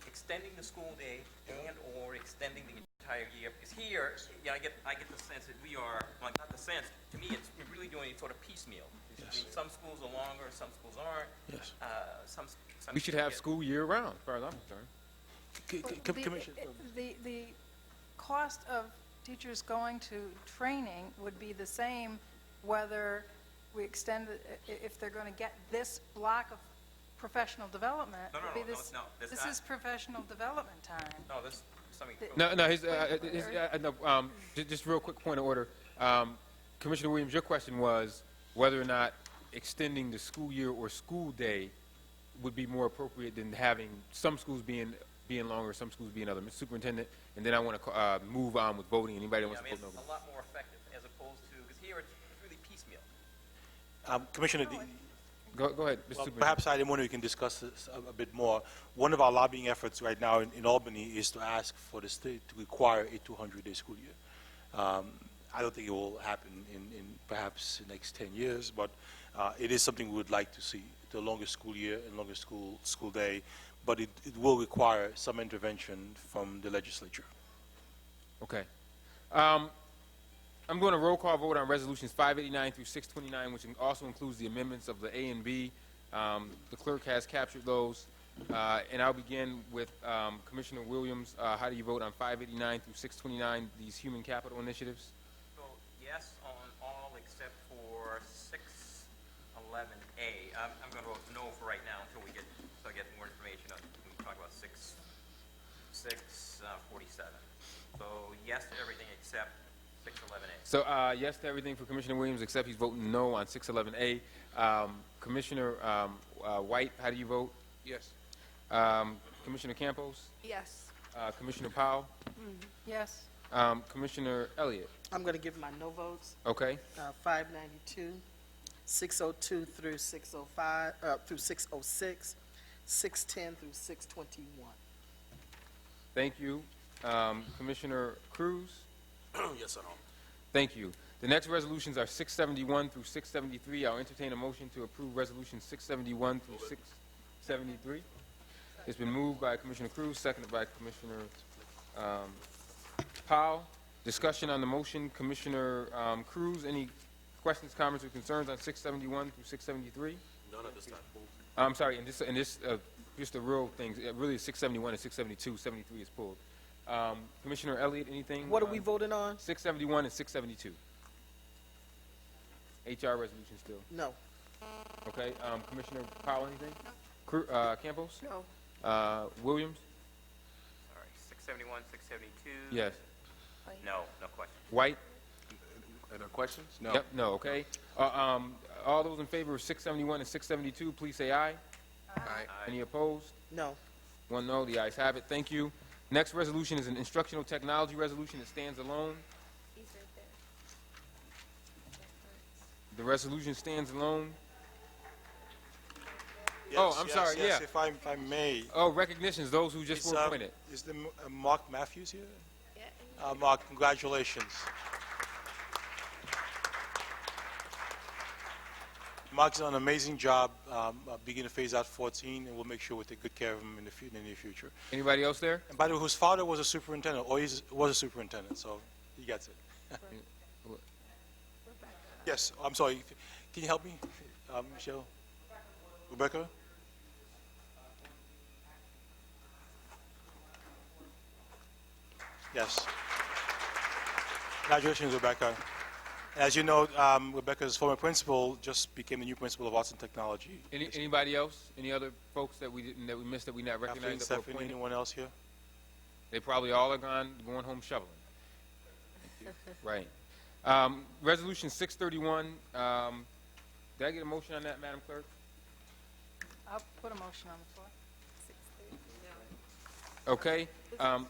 extending the school day and or extending the entire year. Because here, I get the sense that we are, well, not the sense, to me it's really doing sort of piecemeal. Yes. I mean, some schools are longer, some schools aren't. Yes. Some We should have school year round, as far as I'm concerned. Commissioner. The cost of teachers going to training would be the same whether we extend if they're going to get this block of professional development. No, This not. is professional development time. No, this is something. Just real quick point of order. Commissioner Williams, your question was whether or not extending the school year or school day would be more appropriate than having some schools being longer, some schools being other. Mr. Superintendent, and then I want to move on with voting. Anybody that wants to vote no? It's a lot more effective as opposed to, because here it's really piecemeal. Commissioner, Go ahead, Mr. Superintendent. perhaps I wonder we can discuss this a bit more. One of our lobbying efforts right now in Albany is to ask for the state to require a 200-day school year. I don't think it will happen in perhaps the next 10 years, but it is something we would like to see, the longer school year and longer school day. but it will require some intervention from the legislature. Okay. I'm going to roll call vote on resolutions 589 through 629, which also includes the amendments of the A and B. The clerk has captured those. And I'll begin with Commissioner Williams. How do you vote on 589 through 629, these human capital initiatives? So yes on all except for 611A. I'm going to vote no for right now until I get more information on, when we talk about 647. So yes to everything except 611A. So yes to everything for Commissioner Williams, except he's voting no on 611A. Commissioner White, how do you vote? Yes. Commissioner Campos? Yes. Commissioner Powell? Yes. Commissioner Elliott? I'm going to give my no votes. Okay. 592, 602 through 605, through 606, 610 through 621. Thank you. Commissioner Cruz? Yes, I know. Thank you. The next resolutions are 671 through 673. I'll entertain a motion to approve resolution 671 through 673. It's been moved by Commissioner Cruz, seconded by Commissioner Powell. Discussion on the motion. Commissioner Cruz, any questions, comments, or concerns on 671 through 673? None at this time. I'm sorry, and this just the real things. Really, 671 and 672. 73 is pulled. Commissioner Elliott, anything? What are we voting on? 671 and 672. HR resolution still. No. Okay. Commissioner Powell, anything? Campos? No. Williams? All right, 671, 672. Yes. No, no question. White? Are there questions? No. Yep. No. Okay. All those in favor of 671 and 672, please say aye. Aye. Any opposed? No. One no. The ayes have it. Thank you. Next resolution is an instructional technology resolution that stands alone. He's right there. The resolution stands alone. Yes, Oh, I'm sorry, yes, yeah. If I may. Oh, recognitions, those who just were appointed. Is the Mark Matthews here? Yeah. Mark, congratulations. Mark's done an amazing job beginning to phase out 14, and we'll make sure we take good care of him in the near future. Anybody else there? And by the way, whose father was a superintendent, or was a superintendent, so he gets it. Yes, I'm sorry. Can you help me, Michelle? Rebecca? Yes. Congratulations, Rebecca. As you know, Rebecca's former principal just became the new principal of Arts and Technology. Anybody else? Any other folks that we missed that we not Kathleen, recognized that were Stephanie, appointed? anyone else here? They probably all are going home shoveling. Right. Resolution 631. Did I get a motion on that, Madam Clerk? I'll put a motion on the floor. Okay. This is to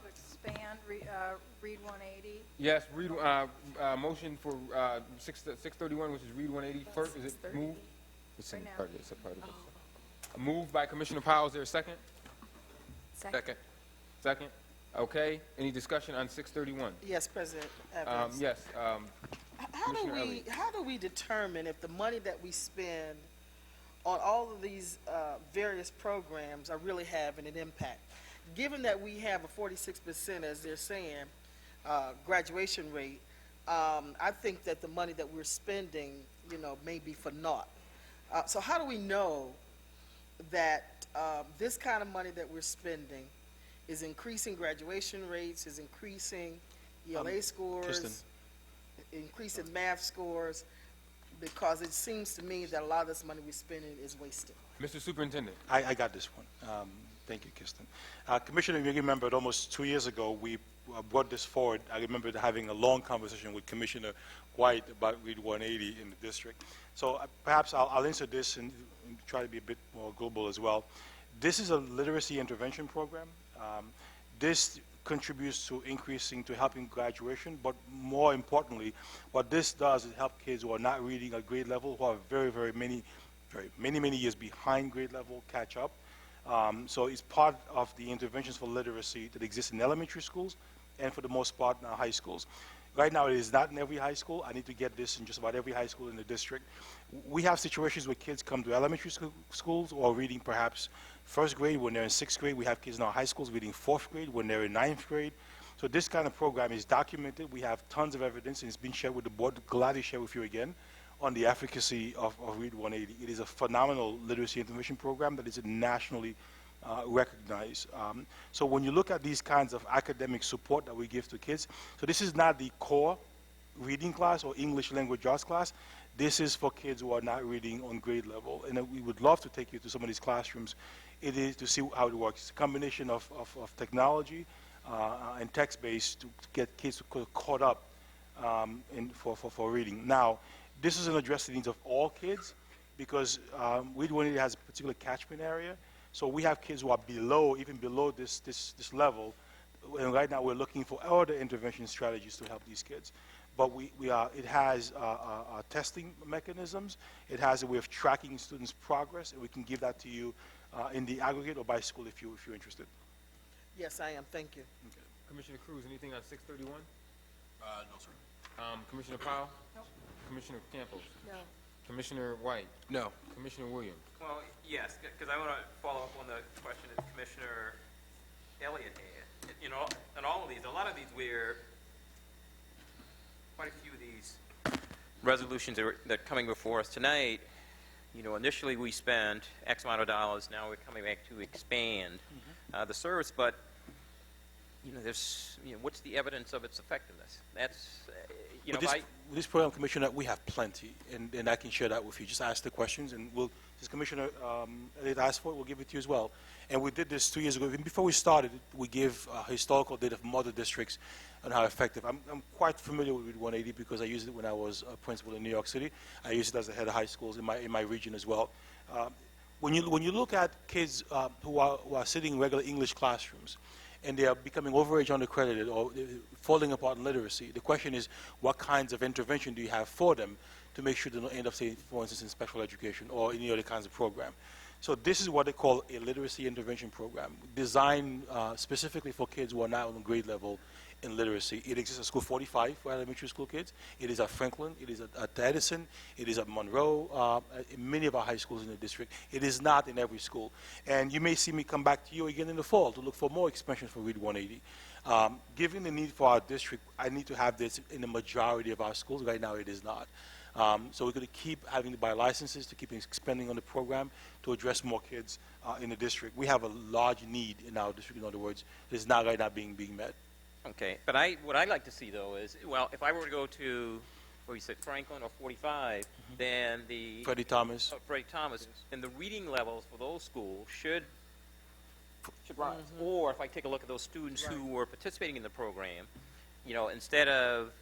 expand, read 180. Yes. Read motion for 631, which is read 180 first. Is it moved? It's in Right now. part of this. Moved by Commissioner Powell. Is there a second? Second. Second. Okay. Any discussion on 631? Yes, President Evans. Yes. How do we determine if the money that we spend on all of these various programs are really having an impact? Given that we have a 46%, as they're saying, graduation rate, I think that the money that we're spending, may be for naught. So how do we know that this kind of money that we're spending is increasing graduation rates, is increasing ELA scores, Kristen. increasing math scores, because it seems to me that a lot of this money we're spending is wasted. Mr. Superintendent. I got this one. Thank you, Kirsten. Commissioner, you remember almost 2 years ago, we brought this forward. I remember having a long conversation with Commissioner White about Read 180 in the district. So perhaps I'll answer this and try to be a bit more global as well. This is a literacy intervention program. This contributes to helping graduation, but more importantly, what this does is help kids who are not reading at grade level, who are very many years behind grade level, catch up. So it's part of the interventions for literacy that exist in elementary schools and for the most part in our high schools. Right now, it is not in every high school. I need to get this in just about every high school in the district. We have situations where kids come to elementary schools or reading perhaps first grade when they're in sixth grade. We have kids in our high schools reading fourth grade when they're in ninth grade. So this kind of program is documented. We have tons of evidence, and it's been shared with the board. Glad to share with you again on the efficacy of Read 180. It is a phenomenal literacy intervention program that is nationally recognized. So when you look at these kinds of academic support that we give to kids, so this is not the core reading class or English language arts class. This is for kids who are not reading on grade level. And we would love to take you to some of these classrooms. It is to see how it works. It's a combination of technology and text-based to get kids caught up for reading. Now, this doesn't address the needs of all kids because Read 180 has a particular catchment area. So we have kids who are even below this level. And right now we're looking for other intervention strategies to help these kids. But it has testing mechanisms. It has a way of tracking students' progress, and we can give that to you in the aggregate or by school if you're interested. Yes, I am. Thank you. Okay. Commissioner Cruz, anything on 631? No, sir. Commissioner Powell? No. Commissioner Campos? No. Commissioner White? No. Commissioner Williams? Well, yes, because I want to follow up on the question that Commissioner Elliott had. You know, and all of these, a lot of these where quite a few of these resolutions that are coming before us tonight, you know, initially we spent X amount of dollars, now we're coming back to expand the service, but, you know, what's the evidence of its effectiveness? That's, you know, with this program, Commissioner, we have plenty, and I can share that with you. Just ask the questions, and this Commissioner Elliott asked for it, we'll give it to you as well. And we did this 2 years ago. Even before we started, we gave historical data from other districts on how effective. I'm quite familiar with 180 because I used it when I was a principal in New York City. I used it as a head of high schools in my region as well. When you look at kids who are sitting in regular English classrooms, and they are becoming overage undercredited or falling apart in literacy, the question is, what kinds of intervention do you have for them to make sure they don't end up, say, for instance, in special education or any other kinds of program? So this is what they call a literacy intervention program, designed specifically for kids who are not on grade level in literacy. It exists at School 45 for elementary school kids. It is at Franklin. It is at Edison. It is at Monroe, in many of our high schools in the district. It is not in every school. And you may see me come back to you again in the fall to look for more expansion for Read 180. Given the need for our district, I need to have this in the majority of our schools. Right now, it is not. So we're going to keep having to buy licenses to keep expanding on the program to address more kids in the district. We have a large need in our district, in other words, that is not right now being met. Okay, but what I'd like to see, though, is, well, if I were to go to, what you said, Franklin or 45, then the... Freddie Thomas. Freddie Thomas, then the reading levels for those schools should rise. Or if I take a look at those students who were participating in the program, you know, instead of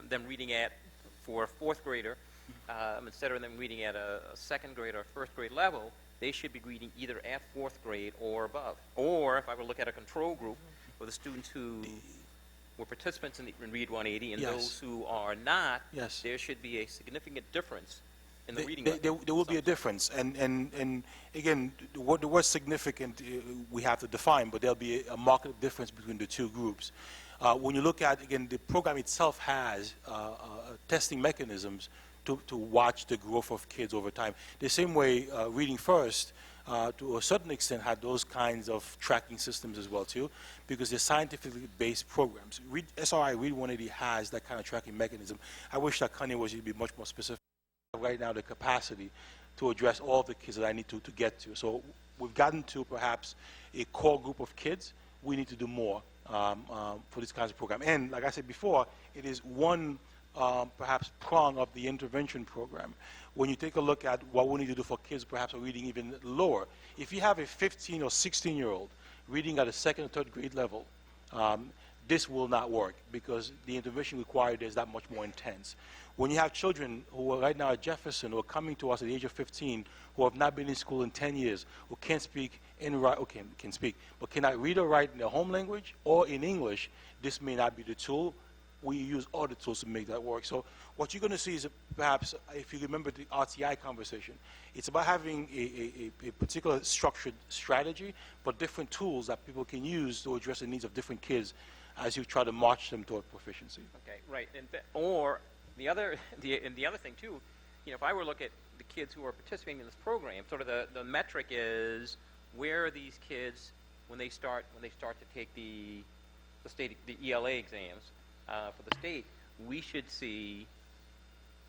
them reading at, for a fourth grader, instead of them reading at a second grade or first grade level, they should be reading either at fourth grade or above. Or if I were to look at a control group for the students who were participants in Read 180 and those who are not, there should be a significant difference in the reading level. There will be a difference. And again, the word significant we have to define, but there'll be a marked difference between the two groups. When you look at, again, the program itself has testing mechanisms to watch the growth of kids over time. The same way Reading First, to a certain extent, had those kinds of tracking systems as well, too, because they're scientifically based programs. SRI Read 180 has that kind of tracking mechanism. I wish that Kanye was to be much more specific. Right now, the capacity to address all the kids that I need to get to. So we've gotten to perhaps a core group of kids. We need to do more for this kinds of program. And like I said before, it is one perhaps prong of the intervention program. When you take a look at what we need to do for kids perhaps are reading even lower, if you have a 15 or 16-year-old reading at a second or third grade level, this will not work because the intervention required is that much more intense. When you have children who are right now at Jefferson who are coming to us at the age of 15 who have not been in school in 10 years, who can't speak and write, okay, can speak, but cannot read or write in their home language or in English, this may not be the tool. We use other tools to make that work. So what you're going to see is perhaps, if you remember the RTI conversation, it's about having a particular structured strategy, but different tools that people can use to address the needs of different kids as you try to march them toward proficiency. Okay, right. Or the other, and the other thing too, if I were to look at the kids who are participating in this program, sort of the metric is where are these kids when they start to take the ELA exams for the state. We should see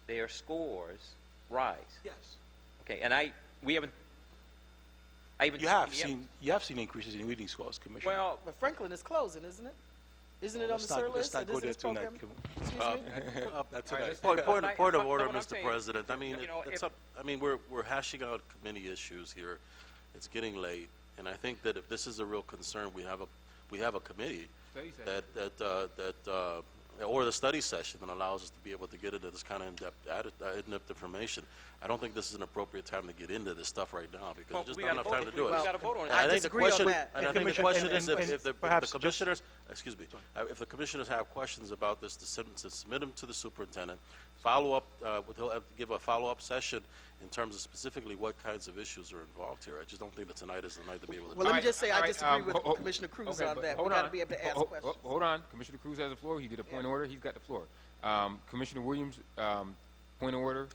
their scores rise. Yes. Okay, and we haven't. You have seen increases in reading scores, Commissioner. Well, But Franklin is closing, isn't it? Isn't it on the SIR list? Let's not go there tonight. Excuse me? That's All right, tonight. Point of but order, what I'm Mr. saying, President. I mean, you know, it's if- up. I mean, we're hashing out committee issues here. It's getting late, and I think that if this is a real concern, we have a committee Study session. that or the study session that allows us to be able to get into this kind of in-depth information. I don't think this is an appropriate time to get into this stuff right now because Well, there's just we not gotta enough time vote- to do it. we gotta vote on it. And I I think the disagree on question, that. and I And think the Commissioner- question and- is and if the perhaps commissioners, excuse me, if the commissioners have questions about this, to submit them to the superintendent, follow up, he'll have to give a follow-up session in terms of specifically what kinds of issues are involved here. I just don't think that tonight is the night to be able to. Well, let me All just say, I right, disagree with ho- Commissioner Cruz okay, on but that. We hold got to on. be able to ask Ho- ho- questions. Hold on. Commissioner Cruz has the floor. He did a point of order. He's got the floor. Commissioner Williams, point of order.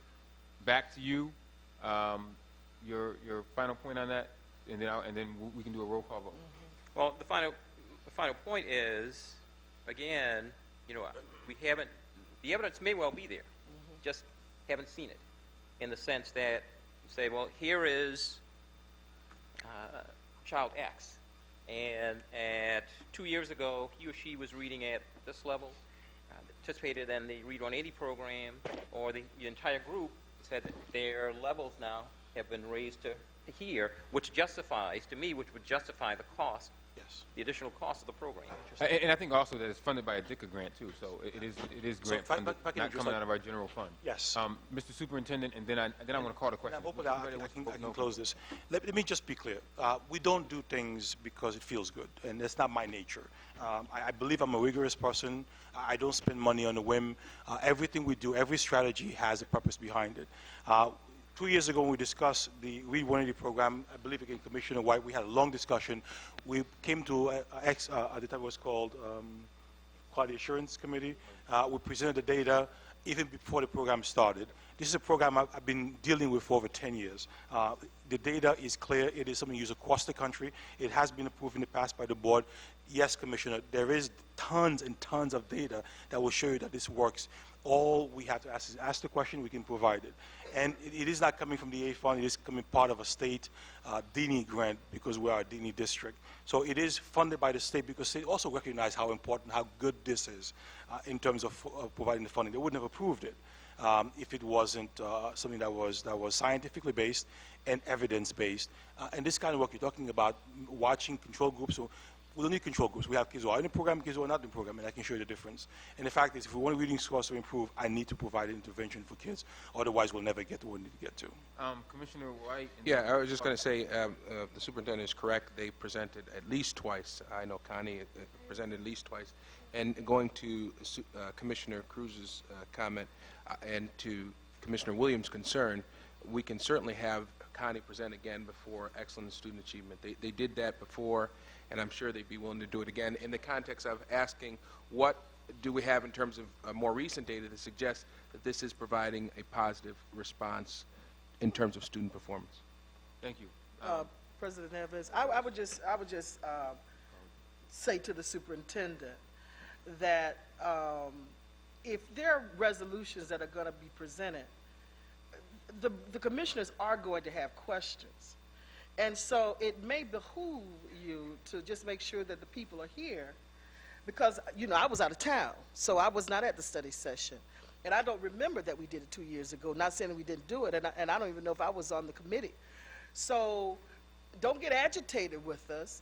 Back to you. Your final point on that, and then we can do a roll call vote. Well, the final point is, again, we haven't. The evidence may well be there, just haven't seen it, in the sense that you say, well, here is child X, and at 2 years ago, he or she was reading at this level, participated in the Read 180 program, or the entire group said that their levels now have been raised to here, which justifies, to me, which would justify the cost, the additional cost of the program. And I think also that it's funded by a DICA grant too, so it is grant if I- funded, if I can not just coming like- out of our general fund. Yes. Mr. Superintendent, and then I'm going to call the question. Hopefully I can close this. Let me just be clear. We don't do things because it feels good, and that's not my nature. I believe I'm a rigorous person. I don't spend money on a whim. Everything we do, every strategy has a purpose behind it. 2 years ago, when we discussed the Read 180 program, I believe again, Commissioner White, we had a long discussion. We came to, at the time it was called Quality Assurance Committee. We presented the data even before the program started. This is a program I've been dealing with for over 10 years. The data is clear. It is something used across the country. It has been approved in the past by the board. Yes, Commissioner, there is tons and tons of data that will show you that this works. All we have to ask is ask the question, we can provide it. And it is not coming from the A fund, it is coming part of a state DINI grant because we are a DINI district. So it is funded by the state because they also recognize how important, how good this is in terms of providing the funding. They wouldn't have approved it if it wasn't something that was scientifically based and evidence-based. And this kind of work you're talking about, watching control groups, so we don't need control groups. We have kids who are in the program, kids who are not in the program, and I can show you the difference. And the fact is, if we want reading scores to improve, I need to provide an intervention for kids. Otherwise, we'll never get to where we need to get to. Commissioner White. and Yeah, then- I was just going to say, the superintendent is correct. They presented at least twice. I know Connie presented at least twice. And going to Commissioner Cruz's comment and to Commissioner Williams' concern, we can certainly have Connie present again before excellent student achievement. They did that before, and I'm sure they'd be willing to do it again in the context of asking what do we have in terms of more recent data to suggest that this is providing a positive response in terms of student performance. Thank you. President Evans, I would just say to the superintendent that if there are resolutions that are going to be presented, the commissioners are going to have questions. And so it may behoove you to just make sure that the people are here because, I was out of town, so I was not at the study session. And I don't remember that we did it 2 years ago, not saying that we didn't do it, and I don't even know if I was on the committee. So don't get agitated with us.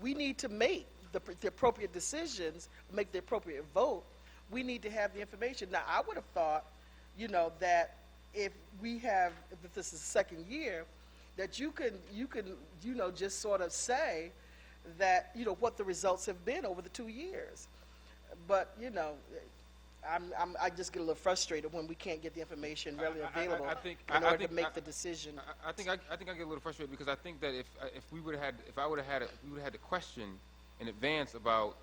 We need to make the appropriate decisions, make the appropriate vote. We need to have the information. Now, I would have thought, that if this is the second year, that you can, just sort of say that, what the results have been over the 2 years. But, I just get a little frustrated when we can't get the information readily available in order to make the decision. I think I get a little frustrated because I think that if I would have had the question in advance about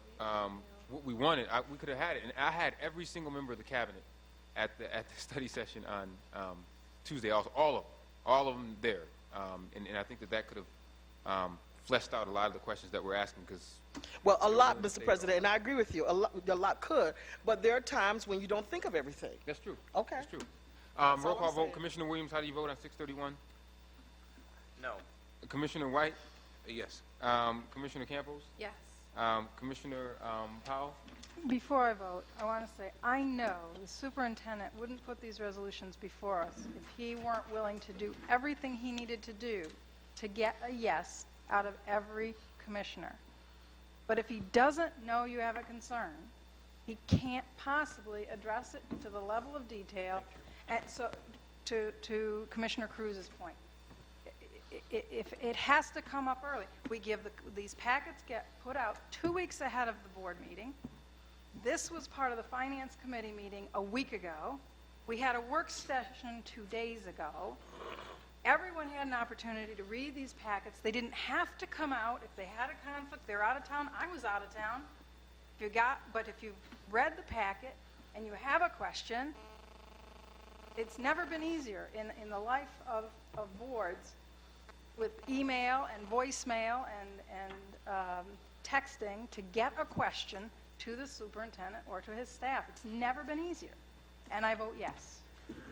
what we wanted, we could have had it. And I had every single member of the cabinet at the study session on Tuesday. Also, all of them there. And I think that could have fleshed out a lot of the questions that we're asking, because Well, a lot, Mr. President, and I agree with you. A lot could, but there are times when you don't think of everything. that's true. Okay. That's true. That's Roll all call I'm vote. saying. Commissioner Williams, how do you vote on 631? No. Commissioner White? Yes. Commissioner Campos? Yes. Commissioner Powell? Before I vote, I want to say, I know the superintendent wouldn't put these resolutions before us if he weren't willing to do everything he needed to do to get a yes out of every commissioner. But if he doesn't know you have a concern, he can't possibly address it to the level of detail. And so, to Commissioner Cruz's point, if it has to come up early, we give these packets get put out 2 weeks ahead of the board meeting. This was part of the Finance Committee meeting a week ago. We had a work session 2 days ago. Everyone had an opportunity to read these packets. They didn't have to come out. If they had a conflict, they're out of town. I was out of town. But if you've read the packet and you have a question, it's never been easier in the life of boards with email and voicemail and texting to get a question to the superintendent or to his staff. It's never been easier. And I vote yes.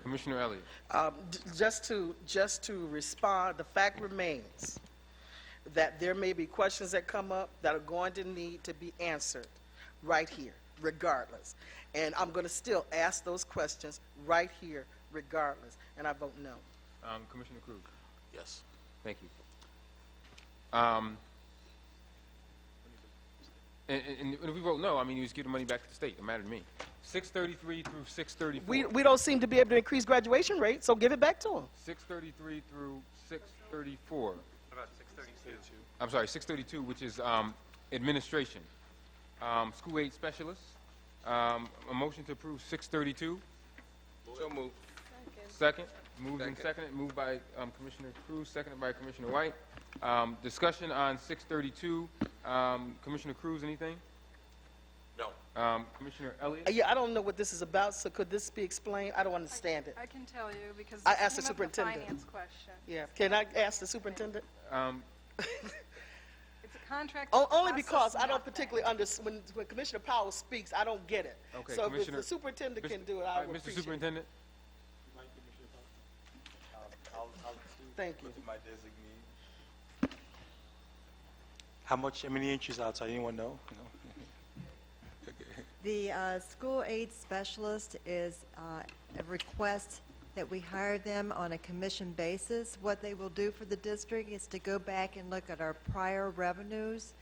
Commissioner Elliott? Just to respond, the fact remains that there may be questions that come up that are going to need to be answered right here, regardless. And I'm going to still ask those questions right here, regardless. And I vote no. Commissioner Cruz? Yes. Thank you. And if we vote no, I mean, you just give the money back to the state. It matters to me. 633 through 634. We don't seem to be able to increase graduation rate, so give it back to them. 633 through 634. About 632. I'm sorry, 632, which is administration. School aid specialists. A motion to approve 632. So moved. Second. Moved and seconded. Moved by Commissioner Cruz, seconded by Commissioner White. Discussion on 632. Commissioner Cruz, anything? No. Commissioner Elliott? Yeah, I don't know what this is about, so could this be explained? I don't understand it. I can tell you because I this asked the came up in superintendent. finance question. Yeah, can I ask the superintendent? It's a contract. Only process, because I don't nothing. particularly understand, when Commissioner Powell speaks, I don't get it. Okay, So if Commissioner- the superintendent Mr. can do it, all I right, would Mr. appreciate it. Superintendent? I'll Thank you. with my designee. How many inches outside? Anyone know? The school aid specialist is a request that we hire them on a commission basis. What they will do for the district is to go back and look at our prior revenues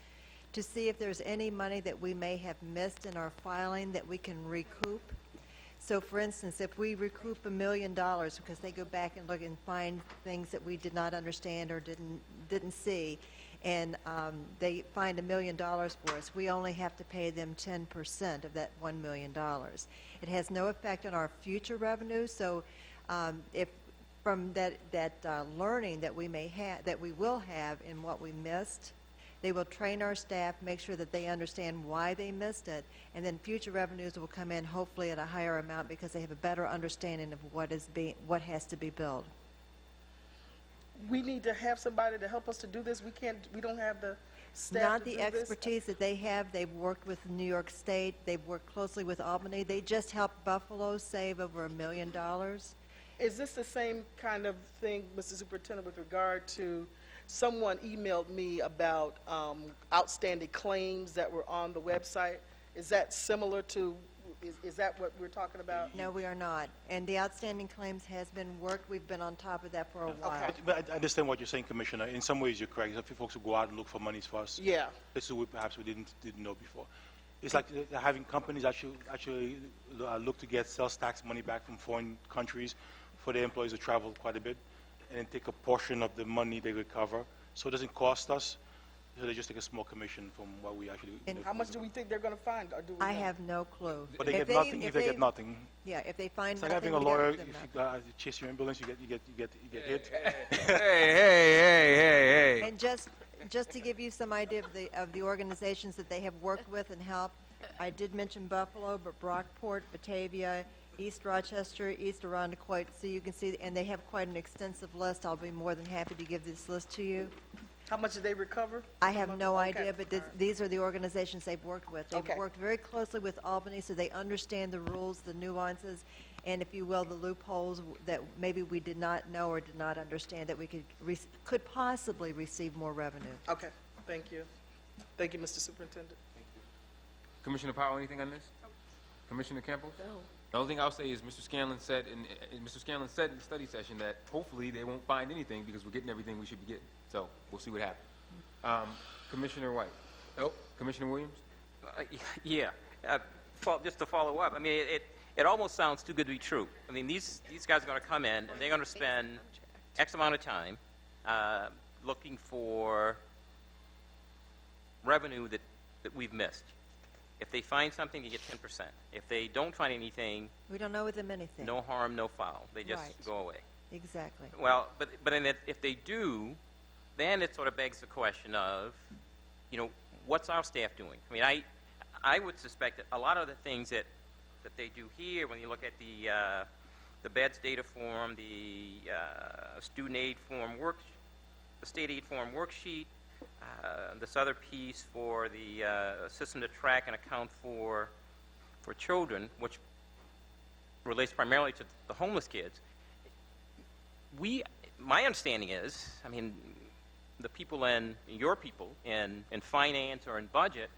to see if there's any money that we may have missed in our filing that we can recoup. So for instance, if we recoup $1 million because they go back and look and find things that we did not understand or didn't see, and they find $1 million for us, we only have to pay them 10% of that $1 million. It has no effect on our future revenue, so if from that learning that we may have, that we will have in what we missed, they will train our staff, make sure that they understand why they missed it, and then future revenues will come in hopefully at a higher amount because they have a better understanding of what has to be billed. We need to have somebody to help us to do this. We don't have the staff Not to the do this. expertise that they have. They've worked with New York State. They've worked closely with Albany. They just helped Buffalo save over $1 million. Is this the same kind of thing, Mr. Superintendent, with regard to someone emailed me about outstanding claims that were on the website? Is that similar to, is that what we're talking about? No, we are not. And the outstanding claims has been worked. We've been on top of that for a while. But I understand what you're saying, Commissioner. In some ways, you're correct. There's a few folks who go out and look for monies for us. Yeah. This is what perhaps we didn't know before. It's like having companies actually look to get sales tax money back from foreign countries for their employees who travel quite a bit, and then take a portion of the money they recover. So it doesn't cost us. So they just take a small commission from what we actually. And how much do we think they're going to find? Or do we I know? have no clue. But they get nothing if they get nothing. Yeah, if they find It's like nothing, having a we don't lawyer. give them If nothing. you chase your ambulance, you get hit. Hey. And just to give you some idea of the organizations that they have worked with and helped, I did mention Buffalo, but Brockport, Batavia, East Rochester, East Arundecoit, so you can see, and they have quite an extensive list. I'll be more than happy to give this list to you. How much did they recover? I have no Okay. idea, but these are the organizations they've worked with. They've Okay. worked very closely with Albany, so they understand the rules, the nuances, and if you will, the loopholes that maybe we did not know or did not understand that we could possibly receive more revenue. Okay, thank you. Thank you, Mr. Superintendent. Commissioner Powell, anything on this? Commissioner Campbell? No. The only thing I'll say is Mr. Scanlon said in the study session that hopefully they won't find anything because we're getting everything we should be getting. So we'll see what happens. Commissioner White? Oh, Commissioner Williams? Yeah. Just to follow up, I mean, it almost sounds too good to be true. I mean, these guys are going to come in and they're going to spend X amount of time looking for revenue that we've missed. If they find something, you get 10%. If they don't find anything, We don't know with them anything. no harm, no foul. They just Right. go away. Exactly. Well, but then if they do, then it sort of begs the question of, what's our staff doing? I mean, I would suspect that a lot of the things that they do here, when you look at the BEDS data form, the student aid form the state aid form worksheet, this other piece for the system to track and account for children, which relates primarily to the homeless kids. My understanding is, I mean, the people your people in finance or in budget,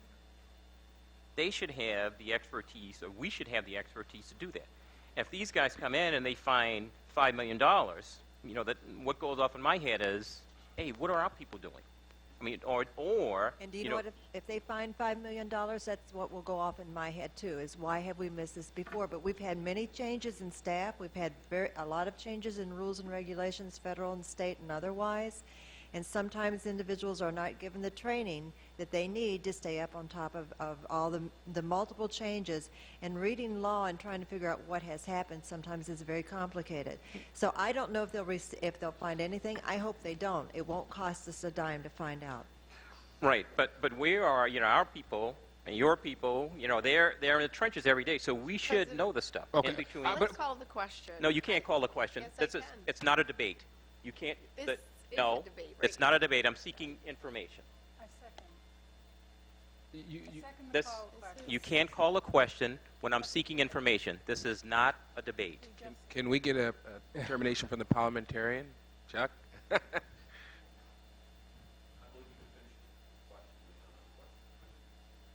they should have the expertise, or we should have the expertise to do that. If these guys come in and they find $5 million, what goes off in my head is, hey, what are our people doing? I mean, or And do you know what, if they find $5 million, that's what will go off in my head too, is why have we missed this before? But we've had many changes in staff. We've had a lot of changes in rules and regulations, federal and state and otherwise. And sometimes individuals are not given the training that they need to stay up on top of all the multiple changes. And reading law and trying to figure out what has happened sometimes is very complicated. So I don't know if they'll find anything. I hope they don't. It won't cost us a dime to find out. Right, but we are, our people and your people, they're in the trenches every day, so we should know this stuff. Okay. In between. Let's call the question. No, you can't call the question. Yes, I can. It's not a debate. You can't. This is no, a debate, right? it's not a debate. I'm seeking information. I second. You, Second the This, call question. you can't call a question when I'm seeking information. This is not a debate. Can we get a determination from the parliamentarian? Chuck?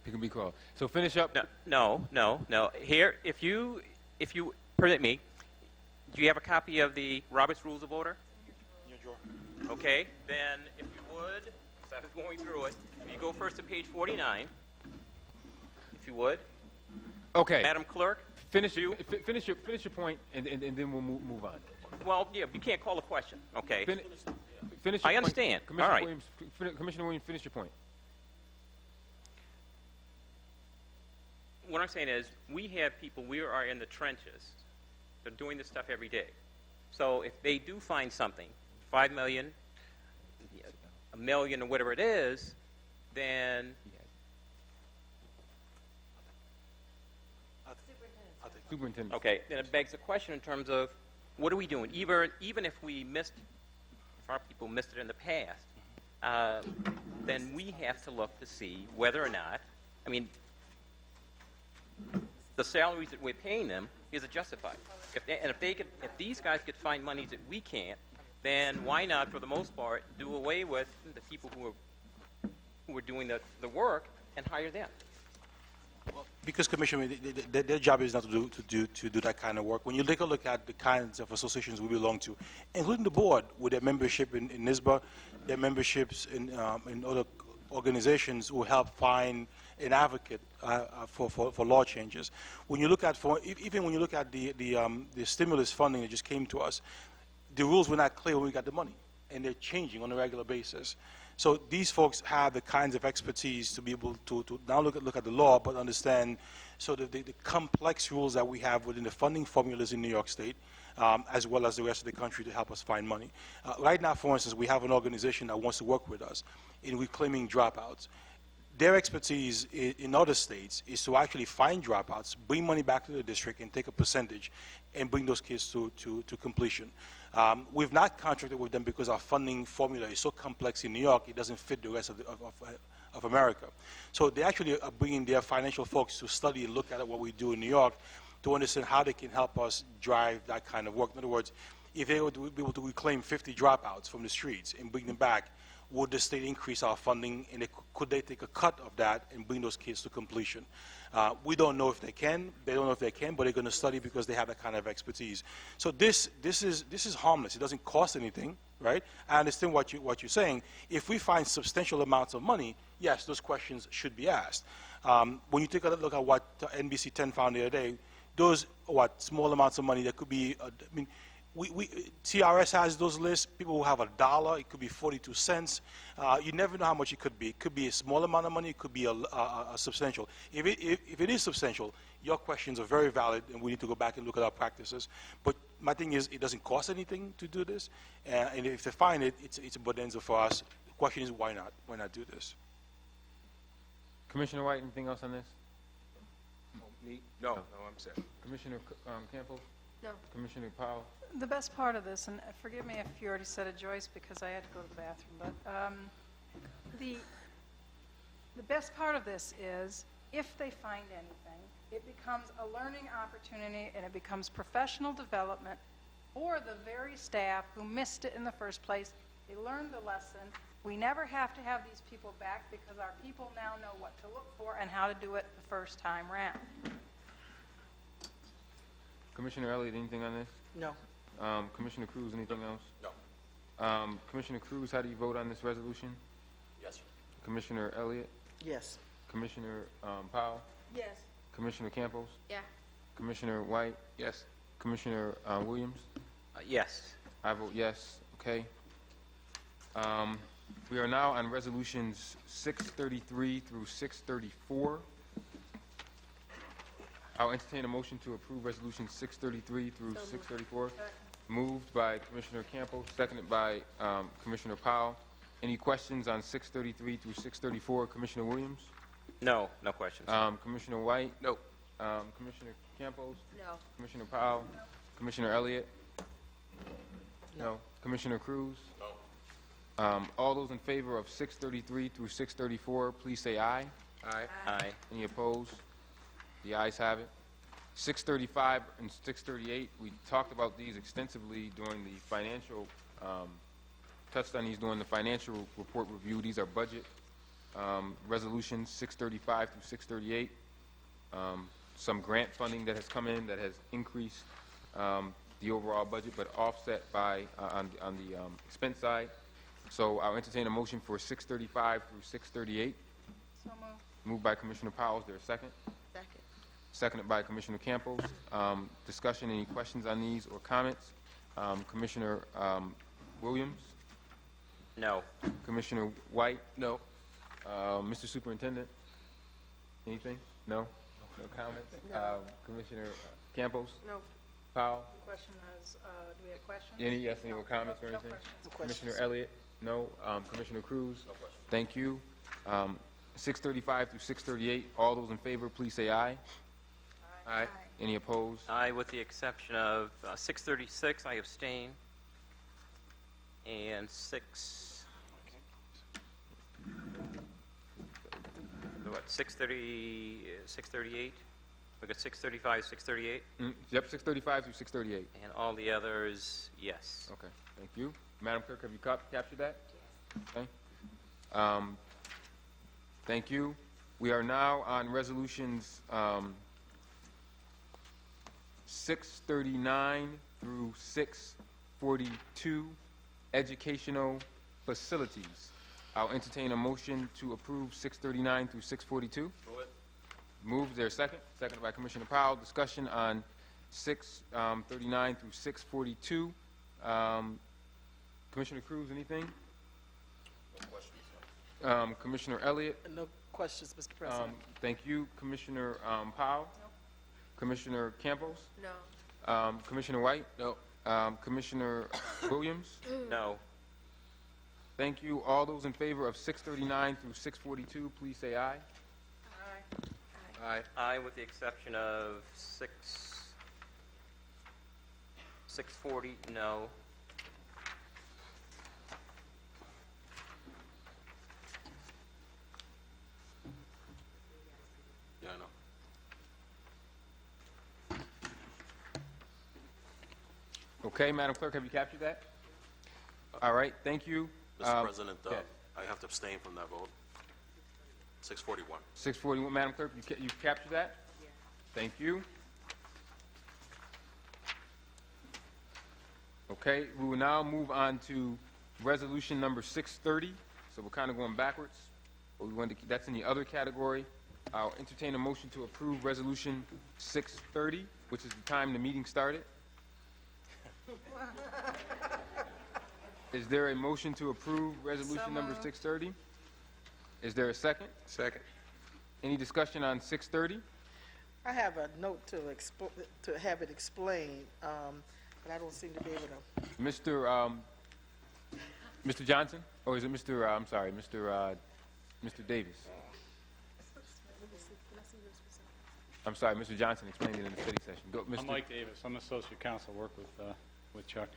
he can be called. So finish up. No. Here, if you permit me, do you have a copy of the Robert's Rules of Order? Okay, then if you would, as I was going through it, if you go first to page 49, if you would. Okay. Madam Clerk? Finish your point, and then we'll move on. Well, yeah, you can't call a question, okay? Finish your I point. understand. Commissioner All right. Williams, Commissioner Williams, finish your point. What I'm saying is, we have people, we are in the trenches. They're doing this stuff every day. So if they do find something, 5 million, a million, or whatever it is, then Superintendent. okay, then it begs the question in terms of what are we doing? Even if our people missed it in the past, then we have to look to see whether or not, I mean, the salaries that we're paying them, is it justified? If these guys could find money that we can't, then why not, for the most part, do away with the people who are doing the work and hire them? Because, Commissioner, their job is not to do that kind of work. When you take a look at the kinds of associations we belong to, including the board, with their membership in NISBA, their memberships in other organizations who help find an advocate for law changes. When you look at, even when you look at the stimulus funding that just came to us, the rules were not clear when we got the money, and they're changing on a regular basis. So these folks have the kinds of expertise to be able to now look at the law, but understand sort of the complex rules that we have within the funding formulas in New York State, as well as the rest of the country to help us find money. Right now, for instance, we have an organization that wants to work with us in reclaiming dropouts. their expertise in other states is to actually find dropouts, bring money back to the district, and take a percentage and bring those kids to completion. We've not contracted with them because our funding formula is so complex in New York, it doesn't fit the rest of America. So they actually are bringing their financial folks to study and look at what we do in New York to understand how they can help us drive that kind of work. In other words, if they would be able to reclaim 50 dropouts from the streets and bring them back, would the state increase our funding, and could they take a cut of that and bring those kids to completion? We don't know if they can. They don't know if they can, but they're going to study because they have that kind of expertise. So this is harmless. It doesn't cost anything, right? I understand what you're saying. If we find substantial amounts of money, yes, those questions should be asked. When you take a look at what NBC 10 found the other day, those small amounts of money that could be. TRS has those lists. People who have $1, it could be 42 cents. You never know how much it could be. It could be a small amount of money. It could be a substantial. If it is substantial, your questions are very valid, and we need to go back and look at our practices. But my thing is, it doesn't cost anything to do this, and if they find it, it's a bonanza for us. The question is, why not? Why not do this? Commissioner White, anything else on this? No, I'm set. Commissioner Campbell? No. Commissioner Powell? The best part of this, and forgive me if you already said it, Joyce, because I had to go to the bathroom, but the best part of this is if they find anything, it becomes a learning opportunity and it becomes professional development for the very staff who missed it in the first place. They learned the lesson. We never have to have these people back because our people now know what to look for and how to do it the first time round. Commissioner Elliott, anything on this? No. Commissioner Cruz, anything else? No. Commissioner Cruz, how do you vote on this resolution? Yes, sir. Commissioner Elliott? Yes. Commissioner Powell? Yes. Commissioner Campos? Yeah. Commissioner White? Yes. Commissioner Williams? Yes. I vote yes. Okay. We are now on resolutions 633 through 634. I'll entertain a motion to approve resolutions 633 through 634. Moved by Commissioner Campos, seconded by Commissioner Powell. Any questions on 633 through 634? Commissioner Williams? No questions. Commissioner White? No. Commissioner Campos? No. Commissioner Powell? Commissioner Elliott? No. Commissioner Cruz? No. All those in favor of 633 through 634, please say aye. Aye. Aye. Any opposed? The ayes have it. 635 and 638, we talked about these extensively during the financial, touched on these during the financial report review. These are budget resolutions, 635 through 638. Some grant funding that has come in that has increased the overall budget, but offset by on the expense side. So I'll entertain a motion for 635 through 638. So moved. Moved by Commissioner Powell. Is there a second? Second. Seconded by Commissioner Campos. Discussion, any questions on these or comments? Commissioner Williams? No. Commissioner White? No. Mr. Superintendent? Anything? No? No comments? No. Commissioner Campos? No. Powell? The question is, do we have questions? Any more comments or No anything? questions. Commissioner Elliott? No. Commissioner Cruz? No question. Thank you. 635 through 638, all those in favor, please say aye. Aye. Any opposed? Aye, with the exception of 636, I abstain. And 638? We got 635, 638? Yep, 635 through 638. And all the others, yes. Okay, thank you. Madam Clerk, have you captured that? Yes. Okay. Thank you. We are now on resolutions 639 through 642, educational facilities. I'll entertain a motion to approve 639 through 642. Move it. Moved. Is there a second? Seconded by Commissioner Powell. Discussion on 639 through 642. Commissioner Cruz, anything? No questions. Commissioner Elliott? No questions, Mr. President. Thank you. Commissioner Powell? No. Commissioner Campos? No. Commissioner White? No. Commissioner Williams? No. Thank you. All those in favor of 639 through 642, please say aye. Aye. Aye, with the exception of 640, no. Yeah, I know. Okay, Madam Clerk, have you captured that? All right, thank you. Mr. President, yeah. I have to abstain from that vote. 641. 641, Madam Clerk, you captured that? Yes. Thank you. Okay, we will now move on to resolution number 630. So we're kind of going backwards. But we want to, that's in the other category. I'll entertain a motion to approve resolution 630, which is the time the meeting started. Is there a motion to approve resolution number 630? Is there a second? Second. Any discussion on 630? I have a note to have it explained, but I don't seem to be able to. Mr. Johnson? Or is it Mr. I'm sorry, Mr. Davis? I'm sorry, Mr. Johnson explained it in the study session. Go, Mr. I'm Mike Davis. I'm associate counsel, work with Chuck.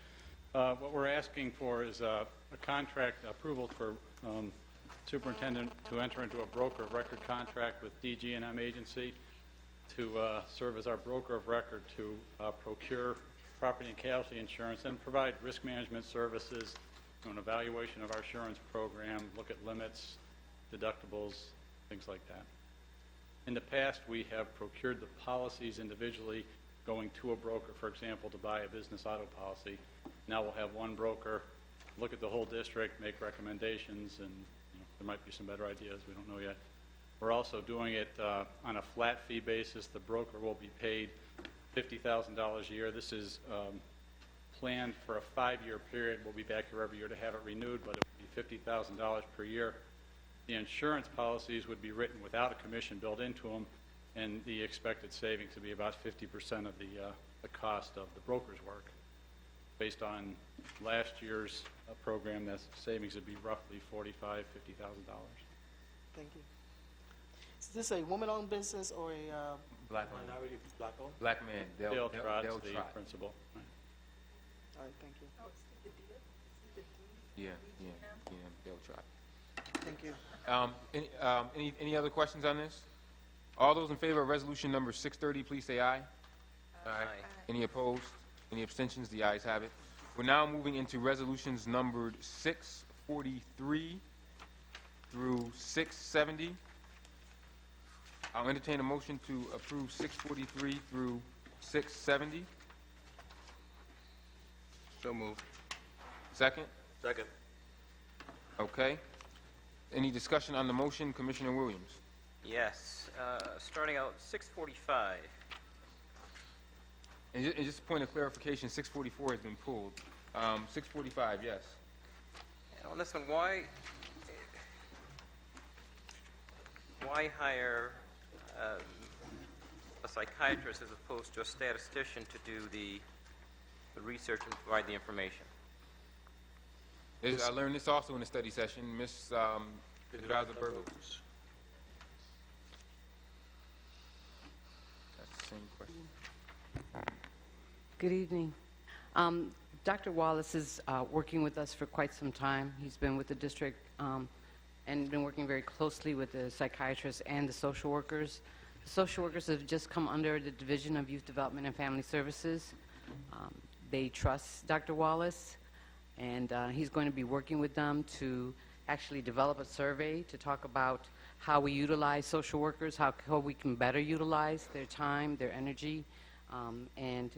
What we're asking for is a contract approval for superintendent to enter into a broker of record contract with DG&M agency to serve as our broker of record to procure property and casualty insurance and provide risk management services, an evaluation of our insurance program, look at limits, deductibles, things like that. In the past, we have procured the policies individually, going to a broker, for example, to buy a business auto policy. Now we'll have one broker look at the whole district, make recommendations, and there might be some better ideas. We don't know yet. We're also doing it on a flat fee basis. The broker will be paid $50,000 a year. This is planned for a 5-year period. We'll be back here every year to have it renewed, but it would be $50,000 per year. The insurance policies would be written without a commission built into them, and the expected savings would be about 50% of the cost of the broker's work. Based on last year's program, that savings would be roughly $45,000, $50,000. Thank you. Is this a woman-owned business or a? Black man. Black man. Dale Trott's Dale the Trott. principal. Right. All right, thank you. Yeah, Dale Trott. Thank you. Any other questions on this? All those in favor of resolution number 630, please say aye. Aye. Any opposed? Any abstentions? The ayes have it. We're now moving into resolutions numbered 643 through 670. I'll entertain a motion to approve 643 through 670. So moved. Second? Second. Okay. Any discussion on the motion? Commissioner Williams. Yes. Starting out 645. And just a point of clarification, 644 has been pulled. 645, yes. And on this one, why hire a psychiatrist as opposed to a statistician to do the research and provide the information? I learned this also in the study session. Ms. Graza-Burgos. That's the same question. Good evening. Dr. Wallace is working with us for quite some time. He's been with the district and been working very closely with the psychiatrists and the social workers. The social workers have just come under the Division of Youth Development and Family Services. They trust Dr. Wallace, and he's going to be working with them to actually develop a survey to talk about how we utilize social workers, how we can better utilize their time, their energy, and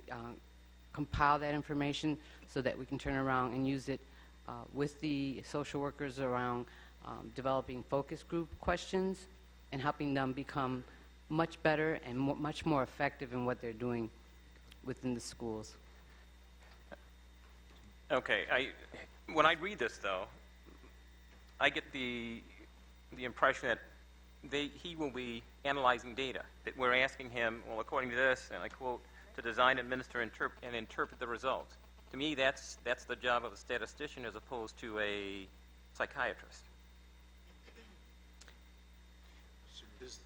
compile that information so that we can turn around and use it with the social workers around developing focus group questions and helping them become much better and much more effective in what they're doing within the schools. Okay. When I read this, though, I get the impression that he will be analyzing data, that we're asking him, well, according to this, and I quote, to design, administer, and interpret the results. To me, that's the job of a statistician as opposed to a psychiatrist.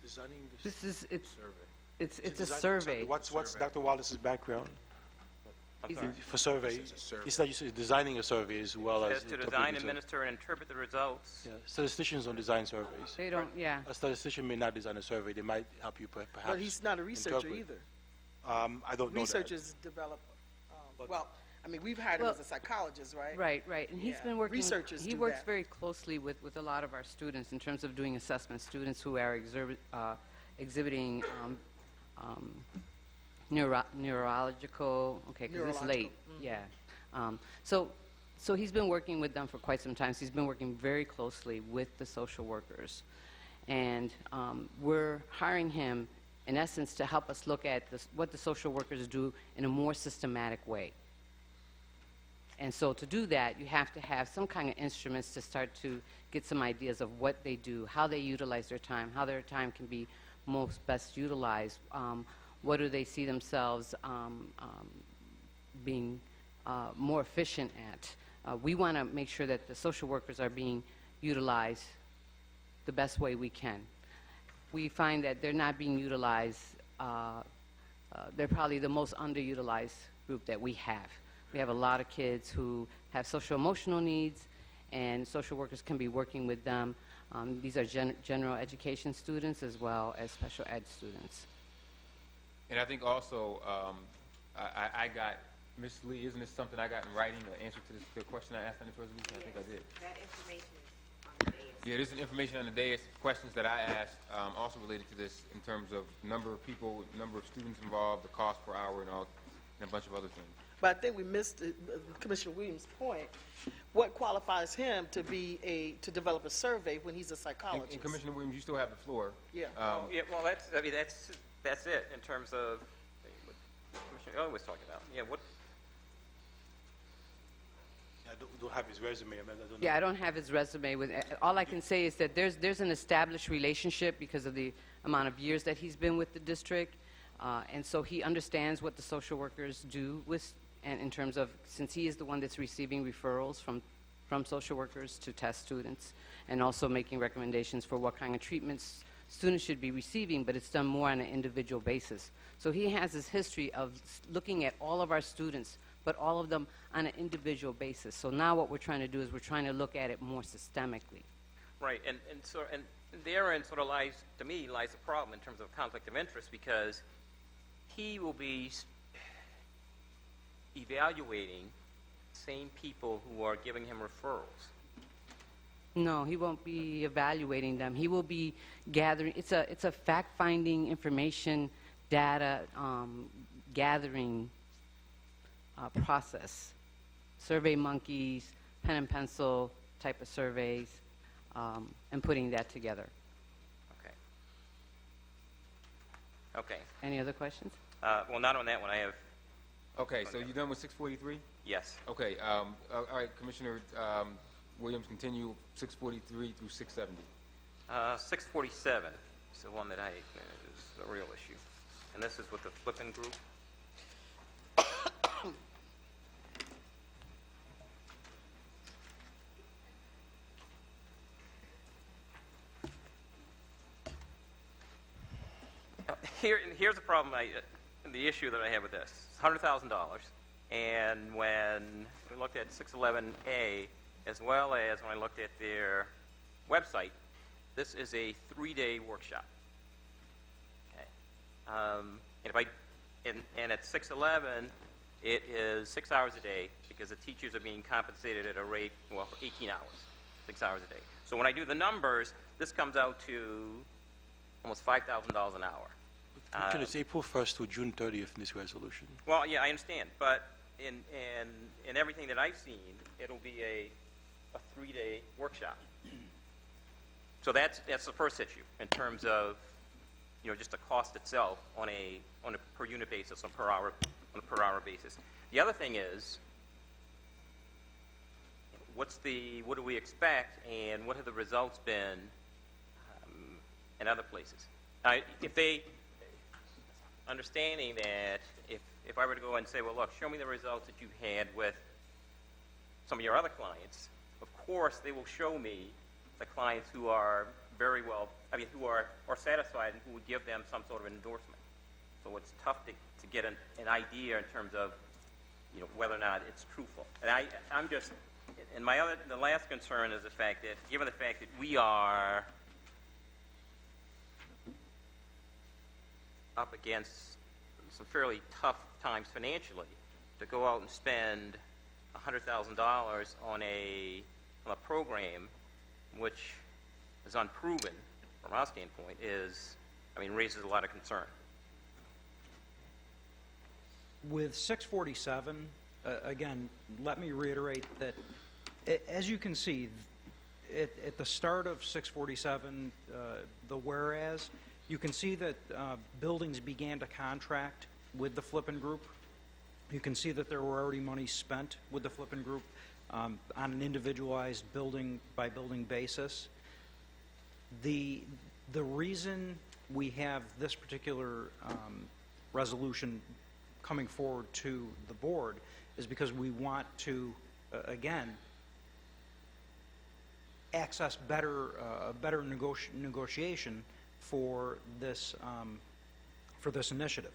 Designing This is, it's a design- survey. What's Dr. Wallace's background I'm sorry. for survey? It's like you say, designing a survey as well It as says to interpreting design, the survey. administer, and interpret the results. Yeah, statisticians don't design surveys. They don't, yeah. A statistician may not design a survey. They might help you perhaps. But he's not a researcher interpret. either. I don't know that. Researchers develop, well, I mean, we've hired him Well, as a psychologist, right? Right, and he's Yeah. been working. Researchers He do works that. very closely with a lot of our students in terms of doing assessments. Students who are exhibiting neurological. Okay, because it's late. Yeah. So he's been working with them for quite some time. So he's been working very closely with the social workers, and we're hiring him in essence to help us look at what the social workers do in a more systematic way. And so to do that, you have to have some kind of instruments to start to get some ideas of what they do, how they utilize their time, how their time can be most best utilized. What do they see themselves being more efficient at? We want to make sure that the social workers are being utilized the best way we can. We find that they're not being utilized. They're probably the most underutilized group that we have. We have a lot of kids who have social emotional needs, and social workers can be working with them. These are general education students as well as special ed students. And I think also, I got, Ms. Lee, isn't this something I got in writing, the answer to the question I asked on this resolution? I think I did. That information is on the dais. Yeah, there's information on the dais, questions that I asked, also related to this in terms of number of people, number of students involved, the cost per hour, and a bunch of other things. But I think we missed Commissioner Williams' point. What qualifies him to to develop a survey when he's a psychologist? And Commissioner Williams, you still have the floor. Yeah. Yeah, well, that's it in terms of what Commissioner Elliott was talking about. Yeah, what? I don't have his resume. I don't know. Yeah, I don't have his resume. All I can say is that there's an established relationship because of the amount of years that he's been with the district, and so he understands what the social workers do and in terms of, since he is the one that's receiving referrals from social workers to test students, and also making recommendations for what kind of treatments students should be receiving, but it's done more on an individual basis. So he has this history of looking at all of our students, but all of them on an individual basis. So now what we're trying to do is we're trying to look at it more systemically. Right, and therein sort of lies the problem in terms of conflict of interest, because he will be evaluating same people who are giving him referrals. No, he won't be evaluating them. He will be gathering. It's a fact-finding, information, data gathering process. Survey monkeys, pen and pencil type of surveys, and putting that together. Okay. Okay. Any other questions? Well, not on that one. I have. Okay, so you done with 643? Yes. Okay, all right, Commissioner Williams, continue 643 through 670. 647 is the one that is the real issue, and this is with the Flippin Group. Here's the problem. The issue that I have with this: $100,000, and when we looked at 611A, as well as when I looked at their website, this is a 3-day workshop. Okay. And at 611, it is 6 hours a day because the teachers are being compensated at a rate, well, for 18 hours, 6 hours a day. So when I do the numbers, this comes out to almost $5,000 an hour. It's April 1st to June 30th in this resolution. Well, yeah, I understand, but in everything that I've seen, it'll be a 3-day workshop. So that's the first issue in terms of, just the cost itself on a per unit basis, on a per hour basis. The other thing is, what do we expect, and what have the results been in other places? Understanding that if I were to go and say, well, look, show me the results that you've had with some of your other clients, of course, they will show me the clients who are very well, who are satisfied and who would give them some sort of endorsement. So it's tough to get an idea in terms of, whether or not it's truthful. And I'm just, and the last concern is the fact that, given the fact that we are up against some fairly tough times financially, to go out and spend $100,000 on a program which is unproven from our standpoint raises a lot of concern. With 647, again, let me reiterate that, as you can see, at the start of 647, the whereas, you can see that buildings began to contract with the Flippin Group. You can see that there were already money spent with the Flippin Group on an individualized building-by-building basis. The reason we have this particular resolution coming forward to the board is because we want to, again, access better negotiation for this initiative.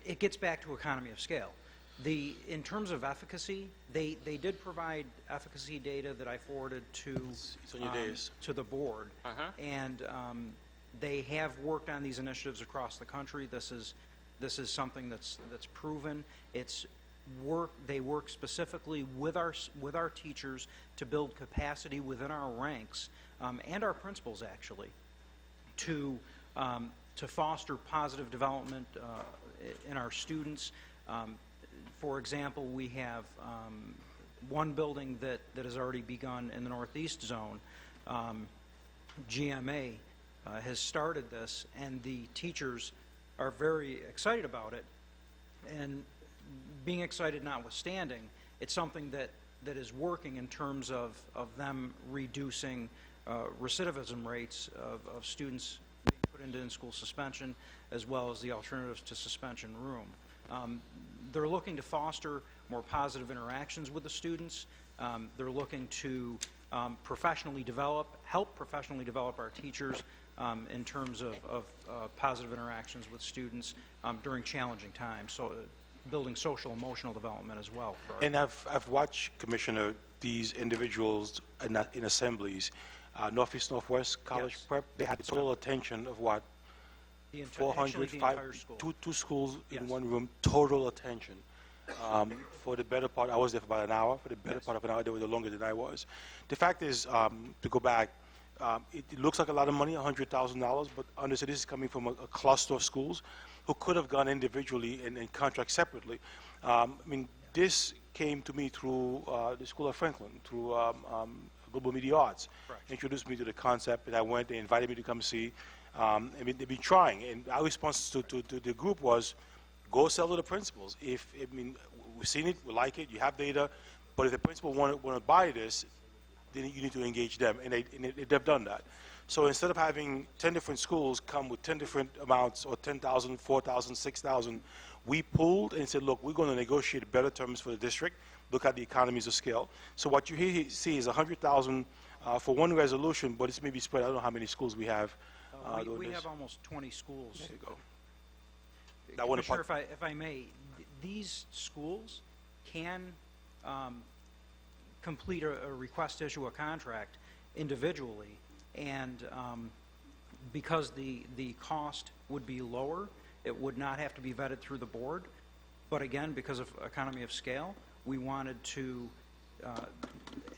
It gets back to economy of scale. In terms of efficacy, they did provide efficacy data that I forwarded to the board, and they have worked on these initiatives across the country. This is something that's proven. They work specifically with our teachers to build capacity within our ranks and our principals, actually, to foster positive development in our students. For example, we have one building that has already begun in the Northeast Zone. GMA has started this, and the teachers are very excited about it. And being excited notwithstanding, it's something that is working in terms of them reducing recidivism rates of students being put into in-school suspension, as well as the alternatives to suspension room. They're looking to foster more positive interactions with the students. They're looking to help professionally develop our teachers in terms of positive interactions with students during challenging times. So building social emotional development as well. And I've watched, Commissioner, these individuals in assemblies, Northeast Northwest College Prep. They had total attention of what? 400, two schools in one room, total attention. For the better part, I was there for about an hour. For the better part of an hour, they were there longer than I was. The fact is, to go back, it looks like a lot of money, $100,000, but understand this is coming from a cluster of schools who could have gone individually and contract separately. This came to me through the School of Franklin, through Global Media Arts. Introduced me to the concept, and I went. They invited me to come see. They've been trying, and our response to the group was, go sell to the principals. We've seen it, we like it, you have data, but if the principal want to buy this, then you need to engage them, and they've done that. So instead of having 10 different schools come with 10 different amounts, or 10,000, 4,000, 6,000, we pooled and said, look, we're going to negotiate better terms for the district, look at the economies of scale. So what you see is 100,000 for one resolution, but it's maybe spread. I don't know how many schools we have. We have almost 20 schools. There you go. Commissioner, if I may, these schools can complete a request to issue a contract individually, and because the cost would be lower, it would not have to be vetted through the board. But again, because of economy of scale, we wanted to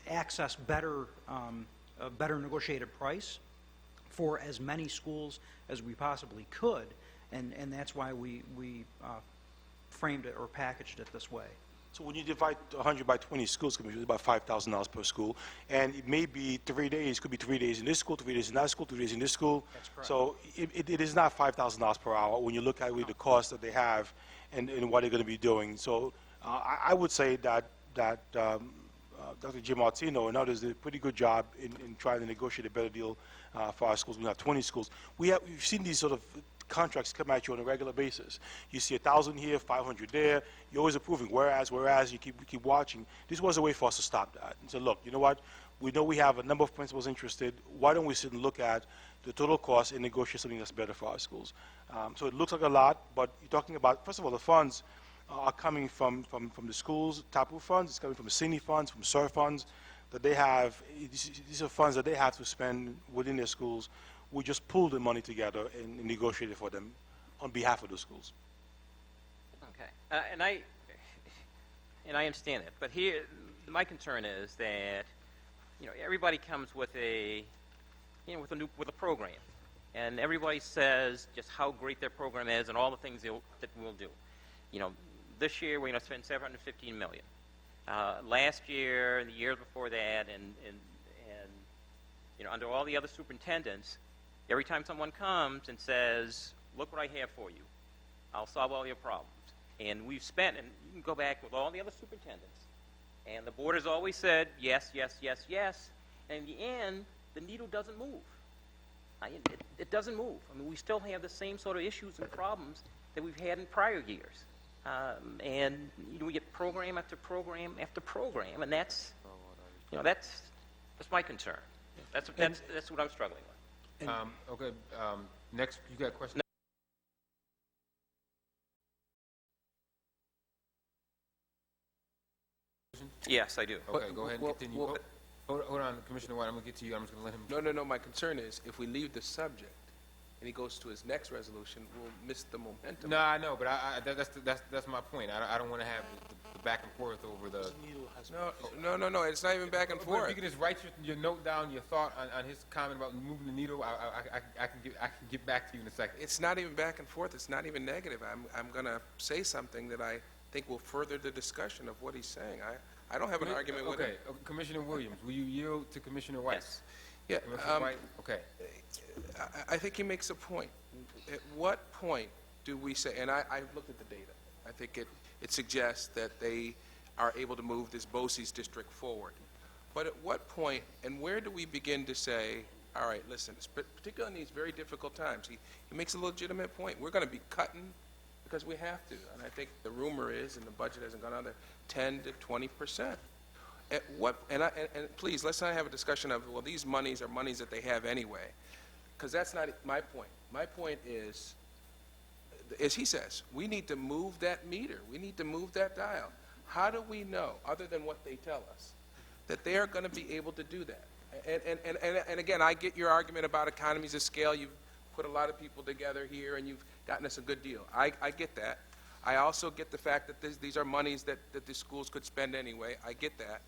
access a better negotiated price for as many schools as we possibly could, and that's why we framed it or packaged it this way. So when you divide 100 by 20 schools, Commissioner, it's about $5,000 per school, and it may be 3 days. Could be 3 days in this school, 3 days in that school, 3 days in this school. That's correct. So it is not $5,000 per hour when you look at the cost that they have and what they're going to be doing. So I would say that Dr. Jim Martino and others did a pretty good job in trying to negotiate a better deal for our schools. We have 20 schools. We've seen these sort of contracts come at you on a regular basis. You see 1,000 here, 500 there. You're always approving. Whereas you keep watching. This was a way for us to stop that and say, look, you know what? We know we have a number of principals interested. Why don't we sit and look at the total cost and negotiate something that's better for our schools? So it looks like a lot, but you're talking about, first of all, the funds are coming from the schools, TAPU funds. It's coming from the CINI funds, from SUR funds that they have. These are funds that they have to spend within their schools. We just pull the money together and negotiate it for them on behalf of the schools. Okay. And I understand that. But here, my concern is that, everybody comes with a program, and everybody says just how great their program is and all the things that we'll do. This year we're going to spend $715 million. Last year and the year before that, and under all the other superintendents, every time someone comes and says, "Look what I have for you. I'll solve all your problems," and we've spent, and you can go back with all the other superintendents. And the board has always said, yes, yes, yes, yes. And in the end, the needle doesn't move. It doesn't move. I mean, we still have the same sort of issues and problems that we've had in prior years. And we get program after program after program, and that's my concern. That's what I'm struggling with. Okay. Next, you got a question? Yes, I do. Okay, go ahead and continue. Hold on, Commissioner White. I'm going to get to you. I'm just going to let him. No. My concern is if we leave the subject and he goes to his next resolution, we'll miss the momentum. No, I know, but that's my point. I don't want to have the back and forth over the. No. It's not even back and But forth. if you can just write your note down, your thought on his comment about moving the needle, I can get back to you in a second. It's not even back and forth. It's not even negative. I'm going to say something that I think will further the discussion of what he's saying. I don't have an argument with it. Okay, Commissioner Williams, will you yield to Commissioner White? Yes. Yeah. Commissioner White? Okay. I think he makes a point. At what point do we say, and I've looked at the data, I think it suggests that they are able to move this BOCES district forward. But at what point, and where do we begin to say, all right, listen, particularly in these very difficult times, he makes a legitimate point. We're going to be cutting because we have to. And I think the rumor is, and the budget hasn't gone on there, 10 to 20%. At what, and please, let's not have a discussion of, well, these monies are monies that they have anyway, because that's not my point. My point is, as he says, we need to move that meter. We need to move that dial. How do we know, other than what they tell us, that they are going to be able to do that? And again, I get your argument about economies of scale. You've put a lot of people together here, and you've gotten us a good deal. I get that. I also get the fact that these are monies that the schools could spend anyway. I get that.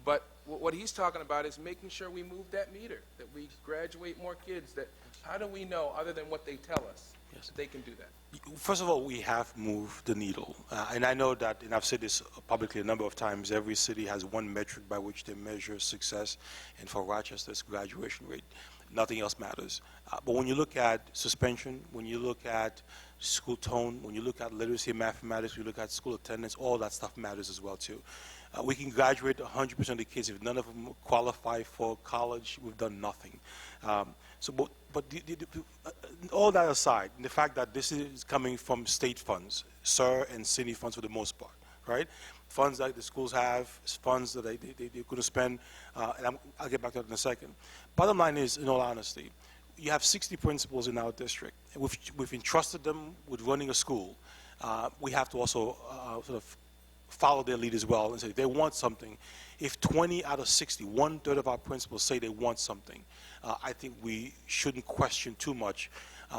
But what he's talking about is making sure we move that meter, that we graduate more kids. That how do we know, other than what they tell us, that they can do that? First of all, we have moved the needle. And I know that, and I've said this publicly a number of times, every city has one metric by which they measure success. And for Rochester's graduation rate, nothing else matters. But when you look at suspension, when you look at school tone, when you look at literacy and mathematics, when you look at school attendance, all that stuff matters as well, too. We can graduate 100% of the kids. If none of them qualify for college, we've done nothing. All that aside, the fact that this is coming from state funds, SUR and CINI funds for the most part, right? Funds that the schools have, funds that they're going to spend, and I'll get back to that in a second. Bottom line is, in all honesty, you have 60 principals in our district. We've entrusted them with running a school. We have to also sort of follow their lead as well and say they want something. If 20 out of 60, 1/3 of our principals say they want something, I think we shouldn't question too much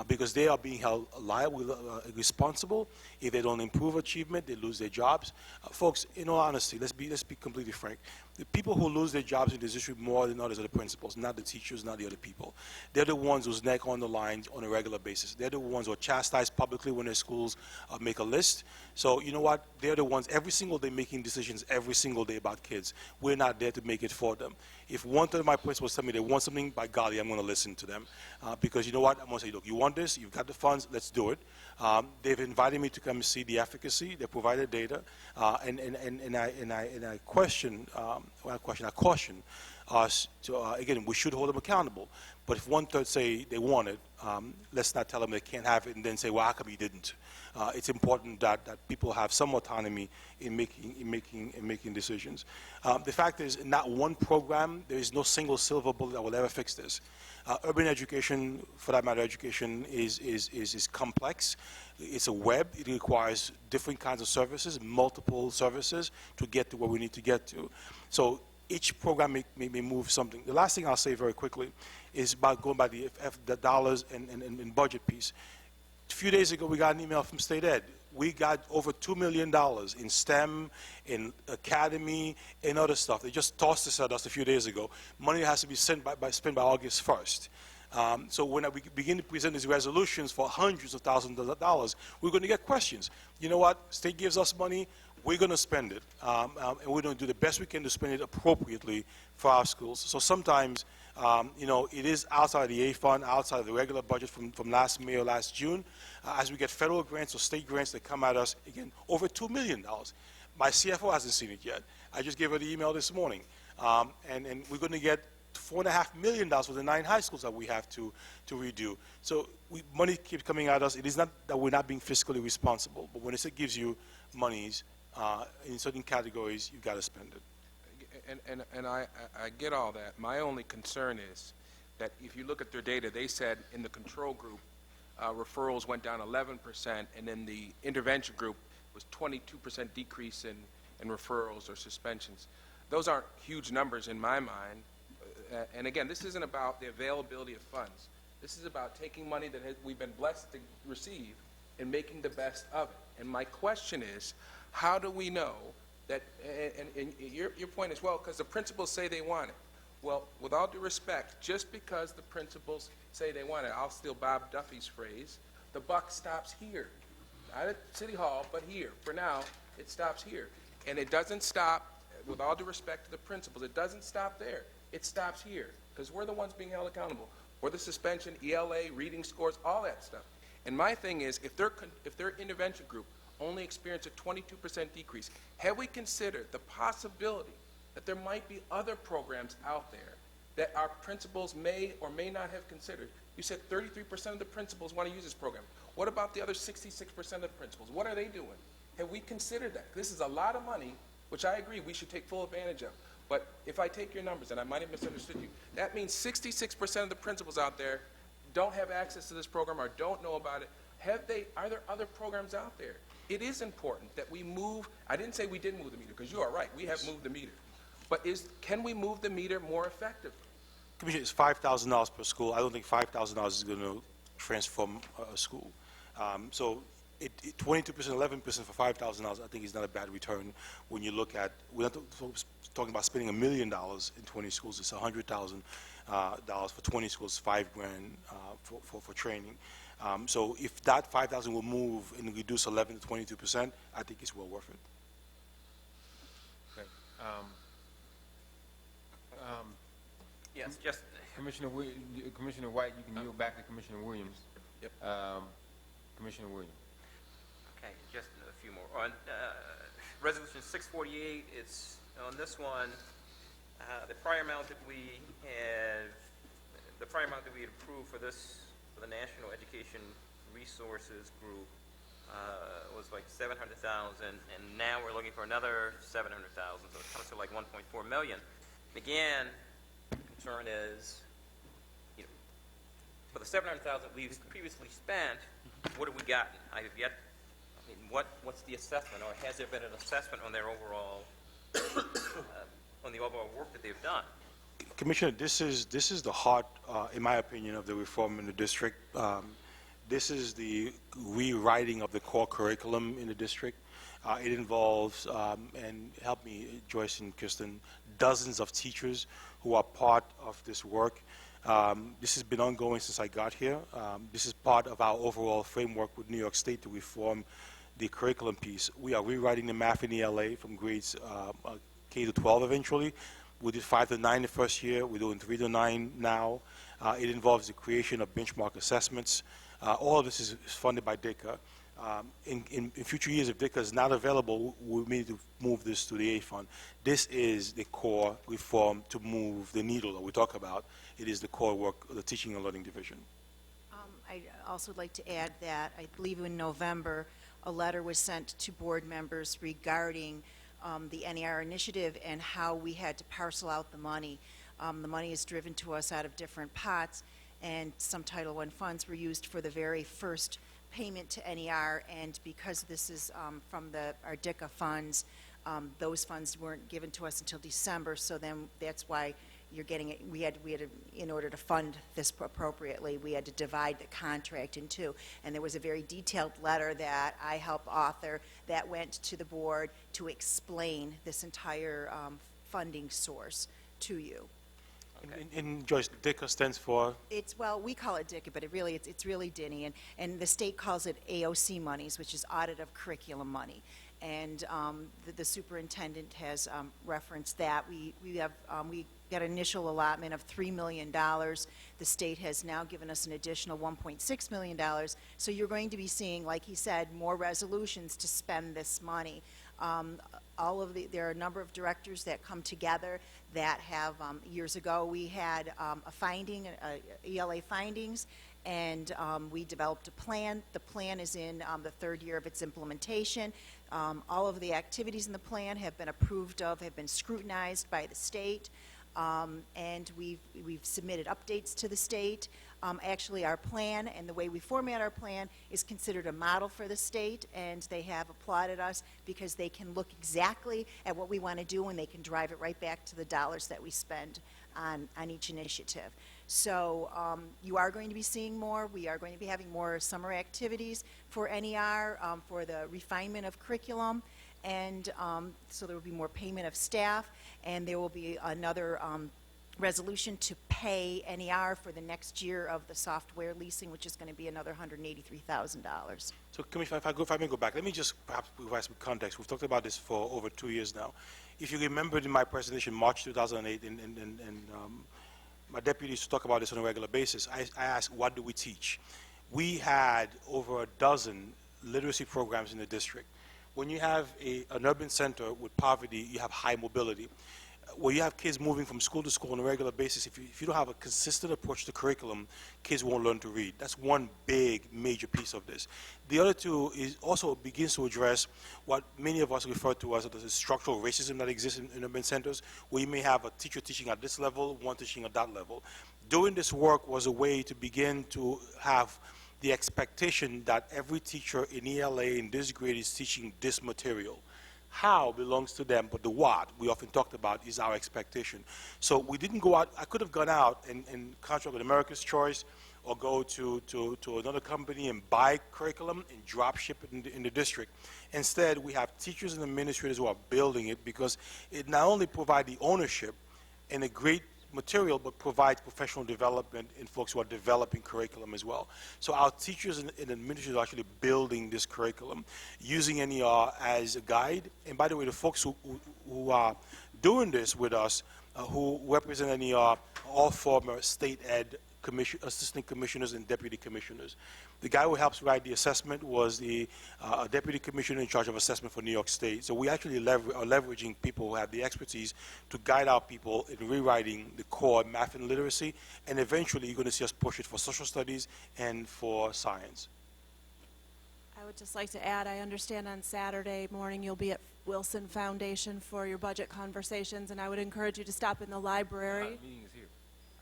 because they are being held liable, responsible. If they don't improve achievement, they lose their jobs. Folks, in all honesty, let's be completely frank. The people who lose their jobs in this district more than others are the principals, not the teachers, not the other people. They're the ones whose neck on the line on a regular basis. They're the ones who are chastised publicly when their schools make a list. So you know what? They're the ones every single day making decisions every single day about kids. We're not there to make it for them. If 1/3 of my principals tell me they want something, by golly, I'm going to listen to them. Because you know what? I'm going to say, look, you want this? You've got the funds. Let's do it. They've invited me to come and see the efficacy. They provided data. And I caution us to, again, we should hold them accountable. But if one-third say they want it, let's not tell them they can't have it and then say, well, how come you didn't? It's important that people have some autonomy in making decisions. The fact is, not one program, there is no single silver bullet that will ever fix this. Urban education, for that matter, education is complex. It's a web. It requires different kinds of services, multiple services to get to where we need to get to. So each program may move something. The last thing I'll say very quickly is about going by the dollars and budget piece. A few days ago, we got an email from State Ed. We got over $2 million in STEM, in academy, and other stuff. They just tossed this at us a few days ago. Money has to be spent by August 1st. So when we begin to present these resolutions for hundreds of thousands of dollars, we're going to get questions. You know what? State gives us money. We're going to spend it. And we're going to do the best we can to spend it appropriately for our schools. So sometimes, you know, it is outside the A fund, outside of the regular budget from last May or last June. As we get federal grants or state grants that come at us, again, over $2 million. My CFO hasn't seen it yet. I just gave her the email this morning. And we're going to get $4.5 million for the 9 high schools that we have to redo. So money keeps coming at us. It is not that we're not being fiscally responsible, but when it gives you monies in certain categories, you've got to spend it. And I get all that. My only concern is that if you look at their data, they said in the control group, referrals went down 11%, and in the intervention group was 22% decrease in referrals or suspensions. Those aren't huge numbers in my mind. And again, this isn't about the availability of funds. This is about taking money that we've been blessed to receive and making the best of it. And my question is, how do we know that, and your point is, well, because the principals say they want it. Well, with all due respect, just because the principals say they want it, I'll steal Bob Duffy's phrase, the buck stops here. Not at City Hall, but here. For now, it stops here. And it doesn't stop, with all due respect to the principals, it doesn't stop there. It stops here, because we're the ones being held accountable for the suspension, ELA, reading scores, all that stuff. And my thing is, if their intervention group only experienced a 22% decrease, have we considered the possibility that there might be other programs out there that our principals may or may not have considered? You said 33% of the principals want to use this program. What about the other 66% of the principals? What are they doing? Have we considered that? This is a lot of money, which I agree we should take full advantage of. But if I take your numbers, and I might have misunderstood you, that means 66% of the principals out there don't have access to this program or don't know about it. Are there other programs out there? It is important that we move. I didn't say we didn't move the meter, because you are right. We have moved the meter. But can we move the meter more effectively? Commissioner, it's $5,000 per school. I don't think $5,000 is going to transform a school. So 22%, 11% for $5,000, I think is not a bad return when you look at, we're not talking about spending $1 million in 20 schools. It's $100,000 for 20 schools, $5,000 for training. So if that $5,000 will move and reduce 11 to 22%, I think it's well worth it. Okay. Yes, just Commissioner White, you can yield back to Commissioner Williams. Yep. Commissioner Williams. Okay, just a few more. On Resolution 648, it's on this one, the prior amount that we had approved for the National Education Resources Group was like $700,000, and now we're looking for another $700,000, so it comes to like $1.4 million. Again, concern is, you know, for the $700,000 we've previously spent, what have we gotten? What's the assessment, or has there been an assessment on their overall, on the overall work that they've done? Commissioner, this is the heart, in my opinion, of the reform in the district. This is the rewriting of the core curriculum in the district. It involves, and help me, Joyce and Kirsten, dozens of teachers who are part of this work. This has been ongoing since I got here. This is part of our overall framework with New York State to reform the curriculum piece. We are rewriting the math in ELA from grades K to 12 eventually. We did 5 to 9 the first year. We're doing 3 to 9 now. It involves the creation of benchmark assessments. All of this is funded by DICA. In future years, if DICA is not available, we need to move this to the A fund. This is the core reform to move the needle that we talk about. It is the core work of the Teaching and Learning Division. I'd also like to add that I believe in November, a letter was sent to board members regarding the NER initiative and how we had to parcel out the money. The money is driven to us out of different pots, and some Title I funds were used for the very first payment to NER, and because this is from our DICA funds, those funds weren't given to us until December, so then that's why you're getting it. We had to, in order to fund this appropriately, we had to divide the contract in two, and there was a very detailed letter that I helped author that went to the board to explain this entire funding source to you. And Joyce, DICA stands for? Well, we call it DICA, but it's really DINI, and the state calls it AOC monies, which is Audit of Curriculum money. And the superintendent has referenced that. We got an initial allotment of $3 million. The state has now given us an additional $1.6 million. So you're going to be seeing, like he said, more resolutions to spend this money. There are a number of directors that come together that have, years ago, we had ELA findings, and we developed a plan. The plan is in the third year of its implementation. All of the activities in the plan have been approved of, have been scrutinized by the state, and we've submitted updates to the state. Actually, our plan and the way we format our plan is considered a model for the state, and they have applauded us because they can look exactly at what we want to do, and they can drive it right back to the dollars that we spend on each initiative. So you are going to be seeing more. We are going to be having more summer activities for NER, for the refinement of curriculum, and so there will be more payment of staff, and there will be another resolution to pay NER for the next year of the software leasing, which is going to be another $183,000. So, Commissioner, if I may go back, let me just perhaps provide some context. We've talked about this for over 2 years now. If you remember in my presentation, March 2008, and my deputies talk about this on a regular basis, I asked, what do we teach? We had over a dozen literacy programs in the district. When you have an urban center with poverty, you have high mobility. Where you have kids moving from school to school on a regular basis, if you don't have a consistent approach to curriculum, kids won't learn to read. That's one big, major piece of this. The other two is also begins to address what many of us refer to as the structural racism that exists in urban centers, where you may have a teacher teaching at this level, one teaching at that level. Doing this work was a way to begin to have the expectation that every teacher in ELA in this grade is teaching this material. How belongs to them, but the what we often talked about is our expectation. So we didn't go out. I could have gone out and contract with America's Choice or go to another company and buy curriculum and drop ship it in the district. Instead, we have teachers and administrators who are building it because it not only provides the ownership and a great material, but provides professional development in folks who are developing curriculum as well. So our teachers and administrators are actually building this curriculum, using NER as a guide. And by the way, the folks who are doing this with us, who represent NER, all former state ed assistant commissioners and deputy commissioners. The guy who helps write the assessment was the deputy commissioner in charge of assessment for New York State. So we actually are leveraging people who have the expertise to guide our people in rewriting the core math and literacy, and eventually you're going to see us push it for social studies and for science. I would just like to add, I understand on Saturday morning you'll be at Wilson Foundation for your budget conversations, and I would encourage you to stop in the library. Meeting is here.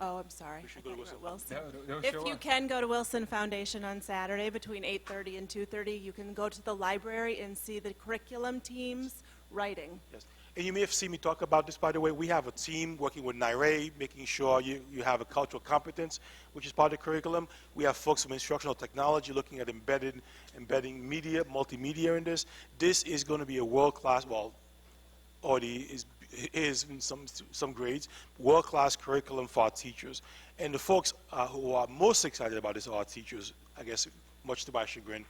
Oh, I'm sorry. We should go to Wilson. Wilson. If you can go to Wilson Foundation on Saturday between 8:30 and 2:30, you can go to the library and see the curriculum teams writing. Yes. And you may have seen me talk about this, by the way. We have a team working with NIRE, making sure you have a cultural competence, which is part of the curriculum. We have folks from instructional technology looking at embedding media, multimedia in this. This is going to be a world-class, well, already is in some grades, world-class curriculum for our teachers. And the folks who are most excited about this are our teachers, I guess, much to my chagrin,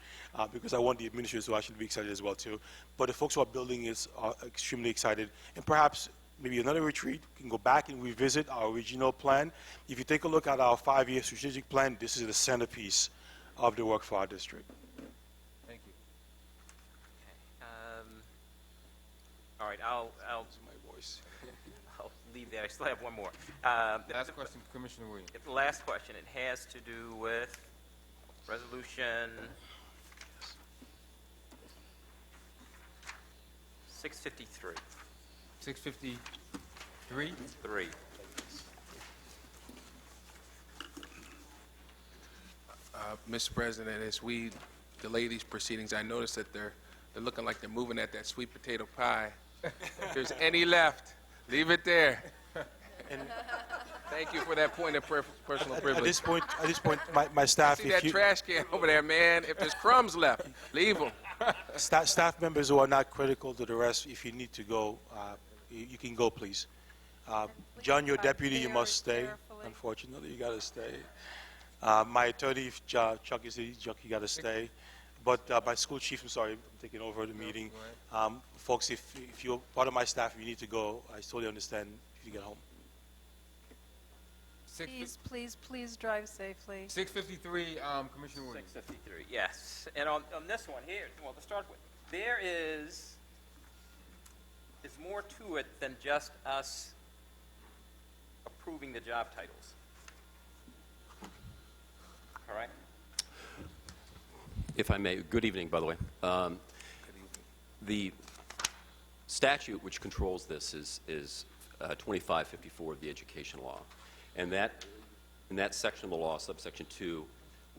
because I want the administrators to actually be excited as well, too. But the folks who are building this are extremely excited. And perhaps maybe another retreat, we can go back and revisit our original plan. If you take a look at our 5-year strategic plan, this is the centerpiece of the work for our district. Thank you. right, I'll My voice. I'll leave that. I still have one more. Last question, Commissioner Williams. The last question, it has to do with Resolution 653. 653. 3. Mr. President, as we delay these proceedings, I noticed that they're looking like they're moving at that sweet potato pie. If there's any left, leave it there. And thank you for that point of personal privilege. At this point, my staff, See that trash can over there, man? If there's crumbs left, leave them. staff members who are not critical to the rest, if you need to go, you can go, please. John, your deputy, you must stay. Unfortunately, you got to stay. My attorney, Chuck, you got to stay. But my school chief, I'm sorry, I'm taking over the meeting. Folks, if you're part of my staff, you need to go. I totally understand if you get home. Please drive safely. 653, Commissioner Williams. 653, yes. And on this one here, well, to start with, there's more to it than just us approving the job titles. All right? If I may, good evening, by the way. The statute which controls this is 2554 of the education law. And in that section of the law, subsection 2,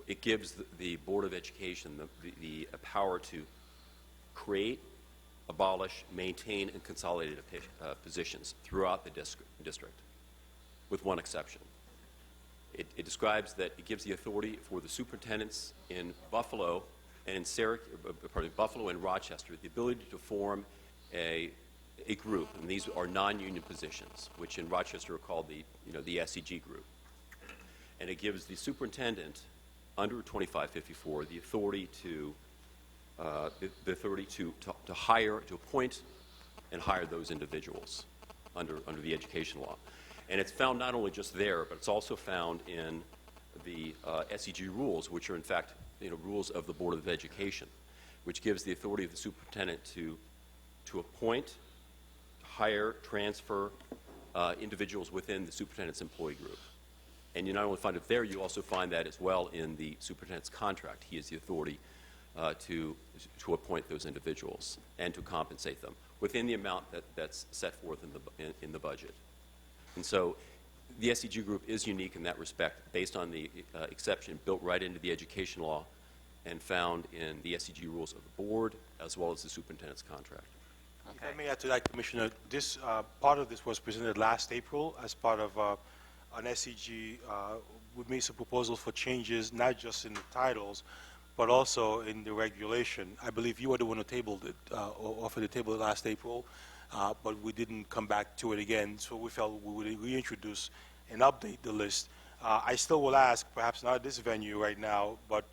it gives the Board of Education the power to create, abolish, maintain, and consolidate positions throughout the district, with one exception. It describes that it gives the authority for the superintendents in Buffalo and in Buffalo and Rochester the ability to form a group, and these are non-union positions, which in Rochester are called the SEG group. And it gives the superintendent under 2554 the authority to hire, to appoint, and hire those individuals under the education law. And it's found not only just there, but it's also found in the SEG rules, which are in fact rules of the Board of Education, which gives the authority of the superintendent to appoint, hire, transfer individuals within the superintendent's employee group. And you not only find it there, you also find that as well in the superintendent's contract. He has the authority to appoint those individuals and to compensate them within the amount that's set forth in the budget. And so the SEG group is unique in that respect, based on the exception built right into the education law and found in the SEG rules of the board as well as the superintendent's contract. If I may add to that, Commissioner, this part of this was presented last April as part of an SEG. We made some proposals for changes, not just in the titles, but also in the regulation. I believe you were the one who tabled it, or offered to table it last April, but we didn't come back to it again, so we felt we would reintroduce and update the list. I still will ask, perhaps not at this venue right now, but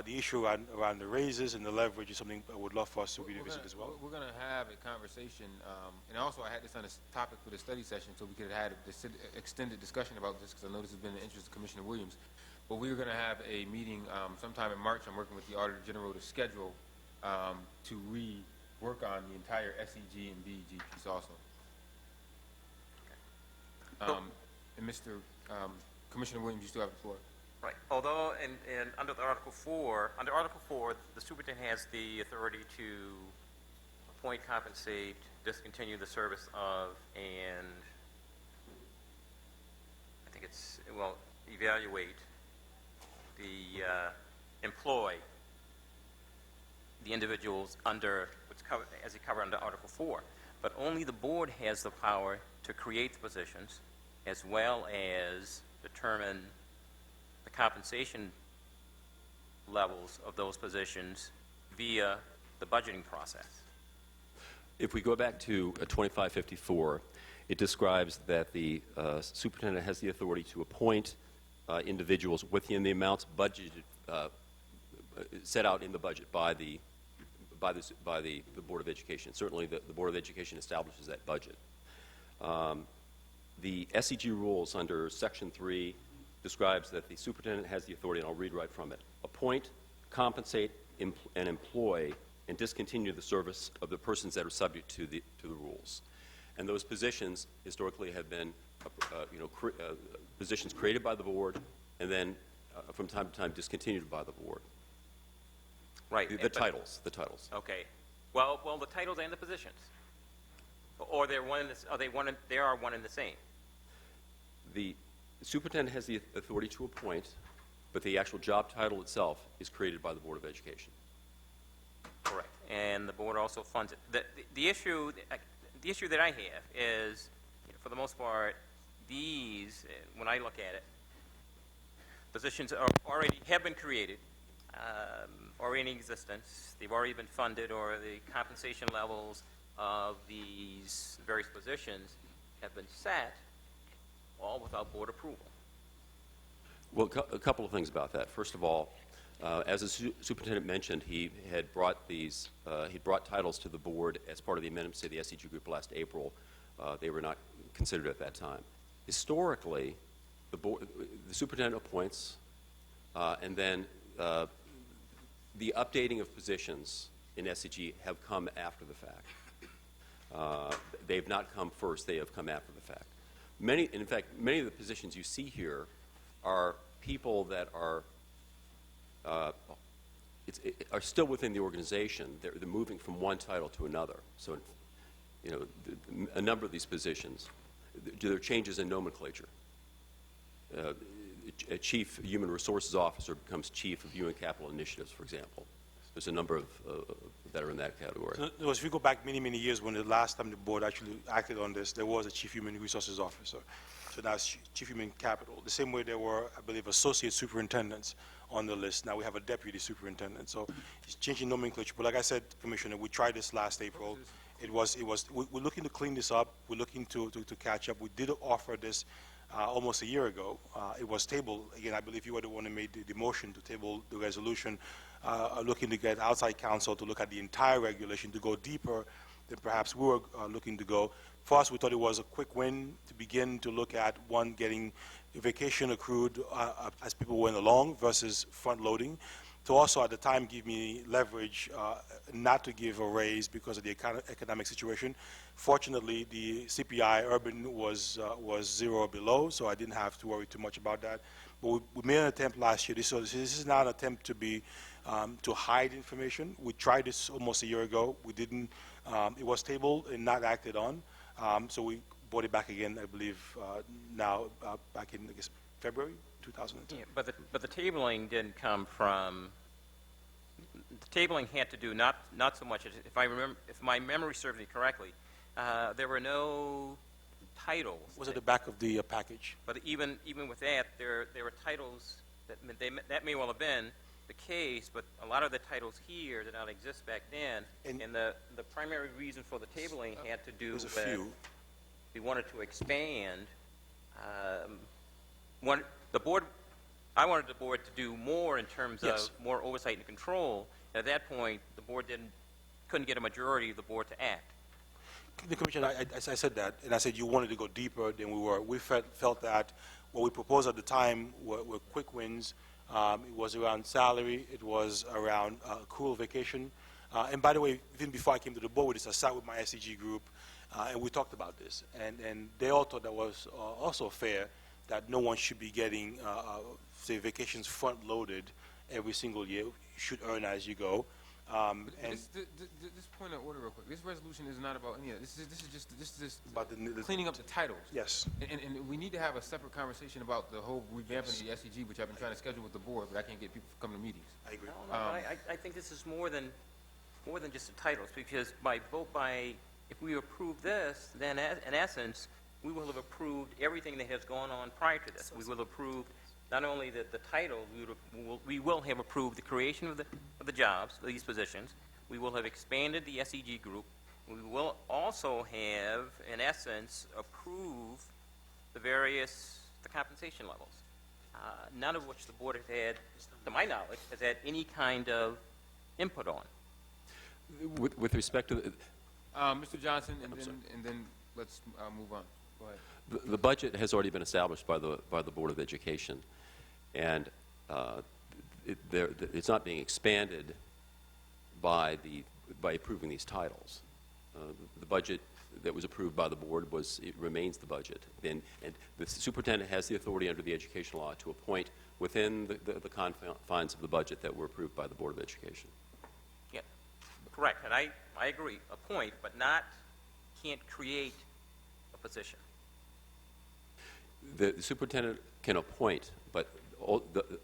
the issue around the raises and the leverage is something I would love for us to revisit as well. We're going to have a conversation, and also I had this on a topic for the study session so we could have had an extended discussion about this, because I know this has been the interest of Commissioner Williams. But we're going to have a meeting sometime in March. I'm working with the Auditor General to schedule to rework on the entire SEG and BEG piece also. And Mr. Commissioner Williams, you still have the floor. Right. Although under Article 4, the superintendent has the authority to appoint, compensate, discontinue the service of, and I think it's, evaluate, employ the individuals under what's covered, as he covered under Article 4. But only the board has the power to create the positions as well as determine the compensation levels of those positions via the budgeting process. If we go back to 2554, it describes that the superintendent has the authority to appoint individuals within the amounts budgeted, set out in the budget by the Board of Education. Certainly, the Board of Education establishes that budget. The SEG rules under Section 3 describes that the superintendent has the authority, and I'll read right from it, appoint, compensate, and employ and discontinue the service of the persons that are subject to the rules. And those positions historically have been positions created by the board and then from time to time discontinued by the board. Right. The titles. Okay. Well, the titles and the positions. Or they're one in the, they are one and the same. The superintendent has the authority to appoint, but the actual job title itself is created by the Board of Education. Correct. And the board also funds it. The issue that I have is, for the most part, these, when I look at it, positions have been created, already in existence. They've already been funded, or the compensation levels of these various positions have been set, all without board approval. Well, a couple of things about that. First of all, as the superintendent mentioned, he had brought he brought titles to the board as part of the amendments to the SEG group last April. They were not considered at that time. Historically, the superintendent appoints, and then the updating of positions in SEG have come after the fact. They've not come first, they have come after the fact. In fact, many of the positions you see here are people that are still within the organization. They're moving from one title to another. So, a number of these positions, there are changes in nomenclature. A chief human resources officer becomes chief of human capital initiatives, for example. There's a number of that are in that category. So, if we go back many, many years, when the last time the board actually acted on this, there was a chief human resources officer. So now it's chief human capital. The same way there were, I believe, associate superintendents on the list. Now we have a deputy superintendent. So it's changing nomenclature. But like I said, Commissioner, we tried this last April. We're looking to clean this up. We're looking to catch up. We did offer this almost a year ago. It was tabled. Again, I believe you were the one who made the motion to table the resolution, looking to get outside counsel to look at the entire regulation, to go deeper than perhaps we were looking to go. For us, we thought it was a quick win to begin to look at, one, getting vacation accrued as people went along versus front-loading, to also at the time give me leverage not to give a raise because of the economic situation. Fortunately, the CPI urban was 0 or below, so I didn't have to worry too much about that. But we made an attempt last year. This is not an attempt to be to hide information. We tried this almost a year ago. We didn't. It was tabled and not acted on. So we brought it back again, I believe, now back in, I guess, February 2010. Yeah, but the tabling didn't come from. The tabling had to do not so much as, if my memory serves me correctly, there were no titles. Was at the back of the package. But even with that, there were titles that may well have been the case, but a lot of the titles here did not exist back then. And the primary reason for the tabling had to do with we wanted to expand. I wanted the board to do more in terms of more oversight and control. At that point, the board couldn't get a majority of the board to act. The Commissioner, I said that, and I said you wanted to go deeper than we were. We felt that what we proposed at the time were quick wins. It was around salary. It was around accrual vacation. And by the way, even before I came to the board with this, I sat with my SEG group, and we talked about this. And they all thought that was also fair, that no one should be getting, say, vacations front-loaded every single year. You should earn as you go. This point of order real quick. This resolution is not about any of that. This is just about the cleaning up the titles. Yes. And we need to have a separate conversation about the whole revamping of the SEG, which I've been trying to schedule with the board, but I can't get people to come to meetings. I agree. No, I think this is more than just the titles, because if we approve this, then in essence, we will have approved everything that has gone on prior to this. We will approve not only the title, we will have approved the creation of the jobs, these positions. We will have expanded the SEG group. We will also have, in essence, approved the compensation levels. None of which the board has had, to my knowledge, has had any kind of input on. With respect to the, Mr. Johnson, and then let's move on. Go ahead. The budget has already been established by the Board of Education, and it's not being expanded by the by approving these titles. The budget that was approved by the board it remains the budget. And the superintendent has the authority under the education law to appoint within the confines of the budget that were approved by the Board of Education. Yeah, correct, and I agree, appoint, but can't create a position. The superintendent can appoint, but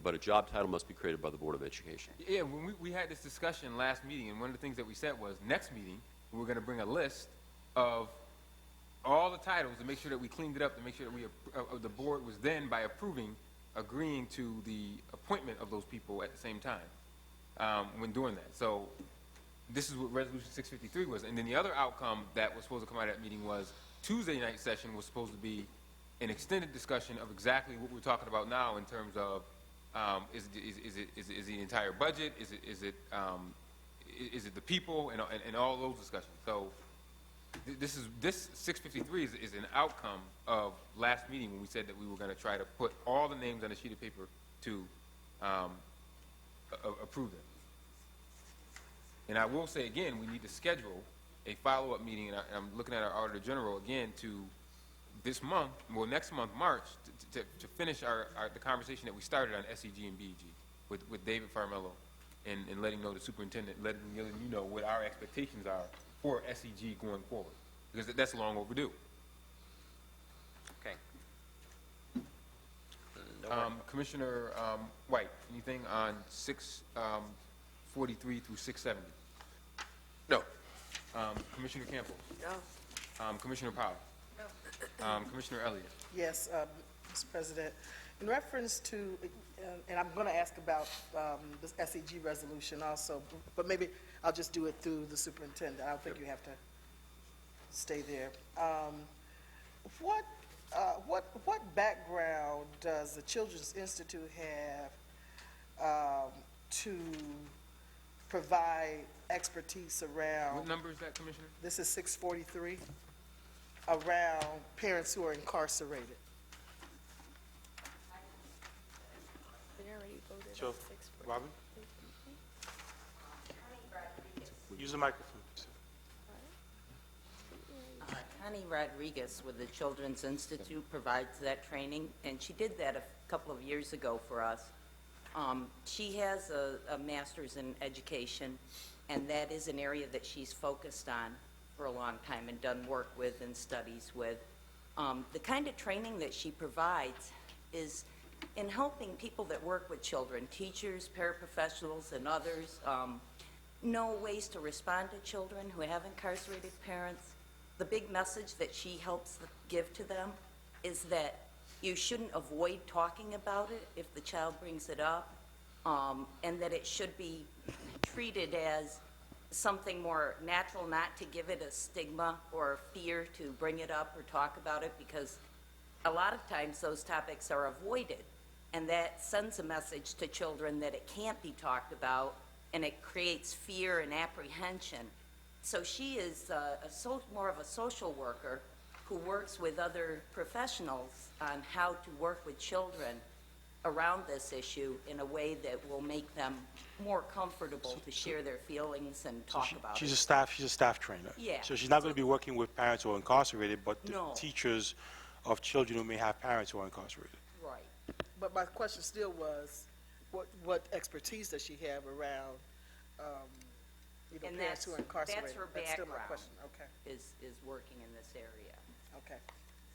a job title must be created by the Board of Education. Yeah, when we had this discussion last meeting, and one of the things that we said was, next meeting, we were going to bring a list of all the titles to make sure that we cleaned it up, to make sure that the board was then, by agreeing to the appointment of those people at the same time when doing that. So this is what Resolution 653 was. And then the other outcome that was supposed to come out of that meeting was Tuesday night session was supposed to be an extended discussion of exactly what we're talking about now in terms of is it the entire budget, is it the people, and all those discussions. So this 653 is an outcome of last meeting when we said that we were going to try to put all the names on a sheet of paper to approve them. And I will say again, we need to schedule a follow-up meeting, and I'm looking at our Auditor General again to next month, March, to finish the conversation that we started on SEG and BEG with David Farmello and letting know the superintendent, letting you know what our expectations are for SEG going forward, because that's long overdue. Okay. Commissioner White, anything on 643 through 670? No. Commissioner Campbell? No. Commissioner Powell? No. Commissioner Elliott? Yes, Mr. President. In reference to, and I'm going to ask about this SEG resolution also, but maybe I'll just do it through the superintendent. I don't think you have to stay there. What background does the Children's Institute have to provide expertise around? What number is that, Commissioner? This is 643, around parents who are incarcerated. So, Robin? Use the microphone, please. Connie Rodriguez with the Children's Institute provides that training, and she did that a couple of years ago for us. She has a master's in education, and that is an area that she's focused on for a long time and done work with and studies with. The kind of training that she provides is in helping people that work with children, teachers, paraprofessionals, and others, know ways to respond to children who have incarcerated parents. The big message that she helps give to them is that you shouldn't avoid talking about it if the child brings it up, and that it should be treated as something more natural, not to give it a stigma or a fear to bring it up or talk about it, because a lot of times those topics are avoided, and that sends a message to children that it can't be talked about, and it creates fear and apprehension. So she is more of a social worker who works with other professionals on how to work with children around this issue in a way that will make them more comfortable to share their feelings and talk about She's it. a staff trainer. Yeah. So she's not going to be working with parents who are incarcerated, but the No. teachers of children who may have parents who are incarcerated. Right. But my question still was, what expertise does she have around, And parents who are incarcerated? that's her That's still my background, question. Okay, is working in this area, okay,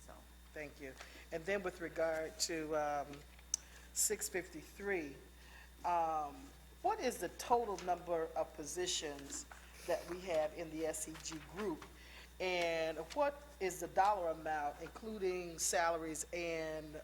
so. thank you. And then with regard to 653, what is the total number of positions that we have in the SEG group? And what is the dollar amount, including salaries and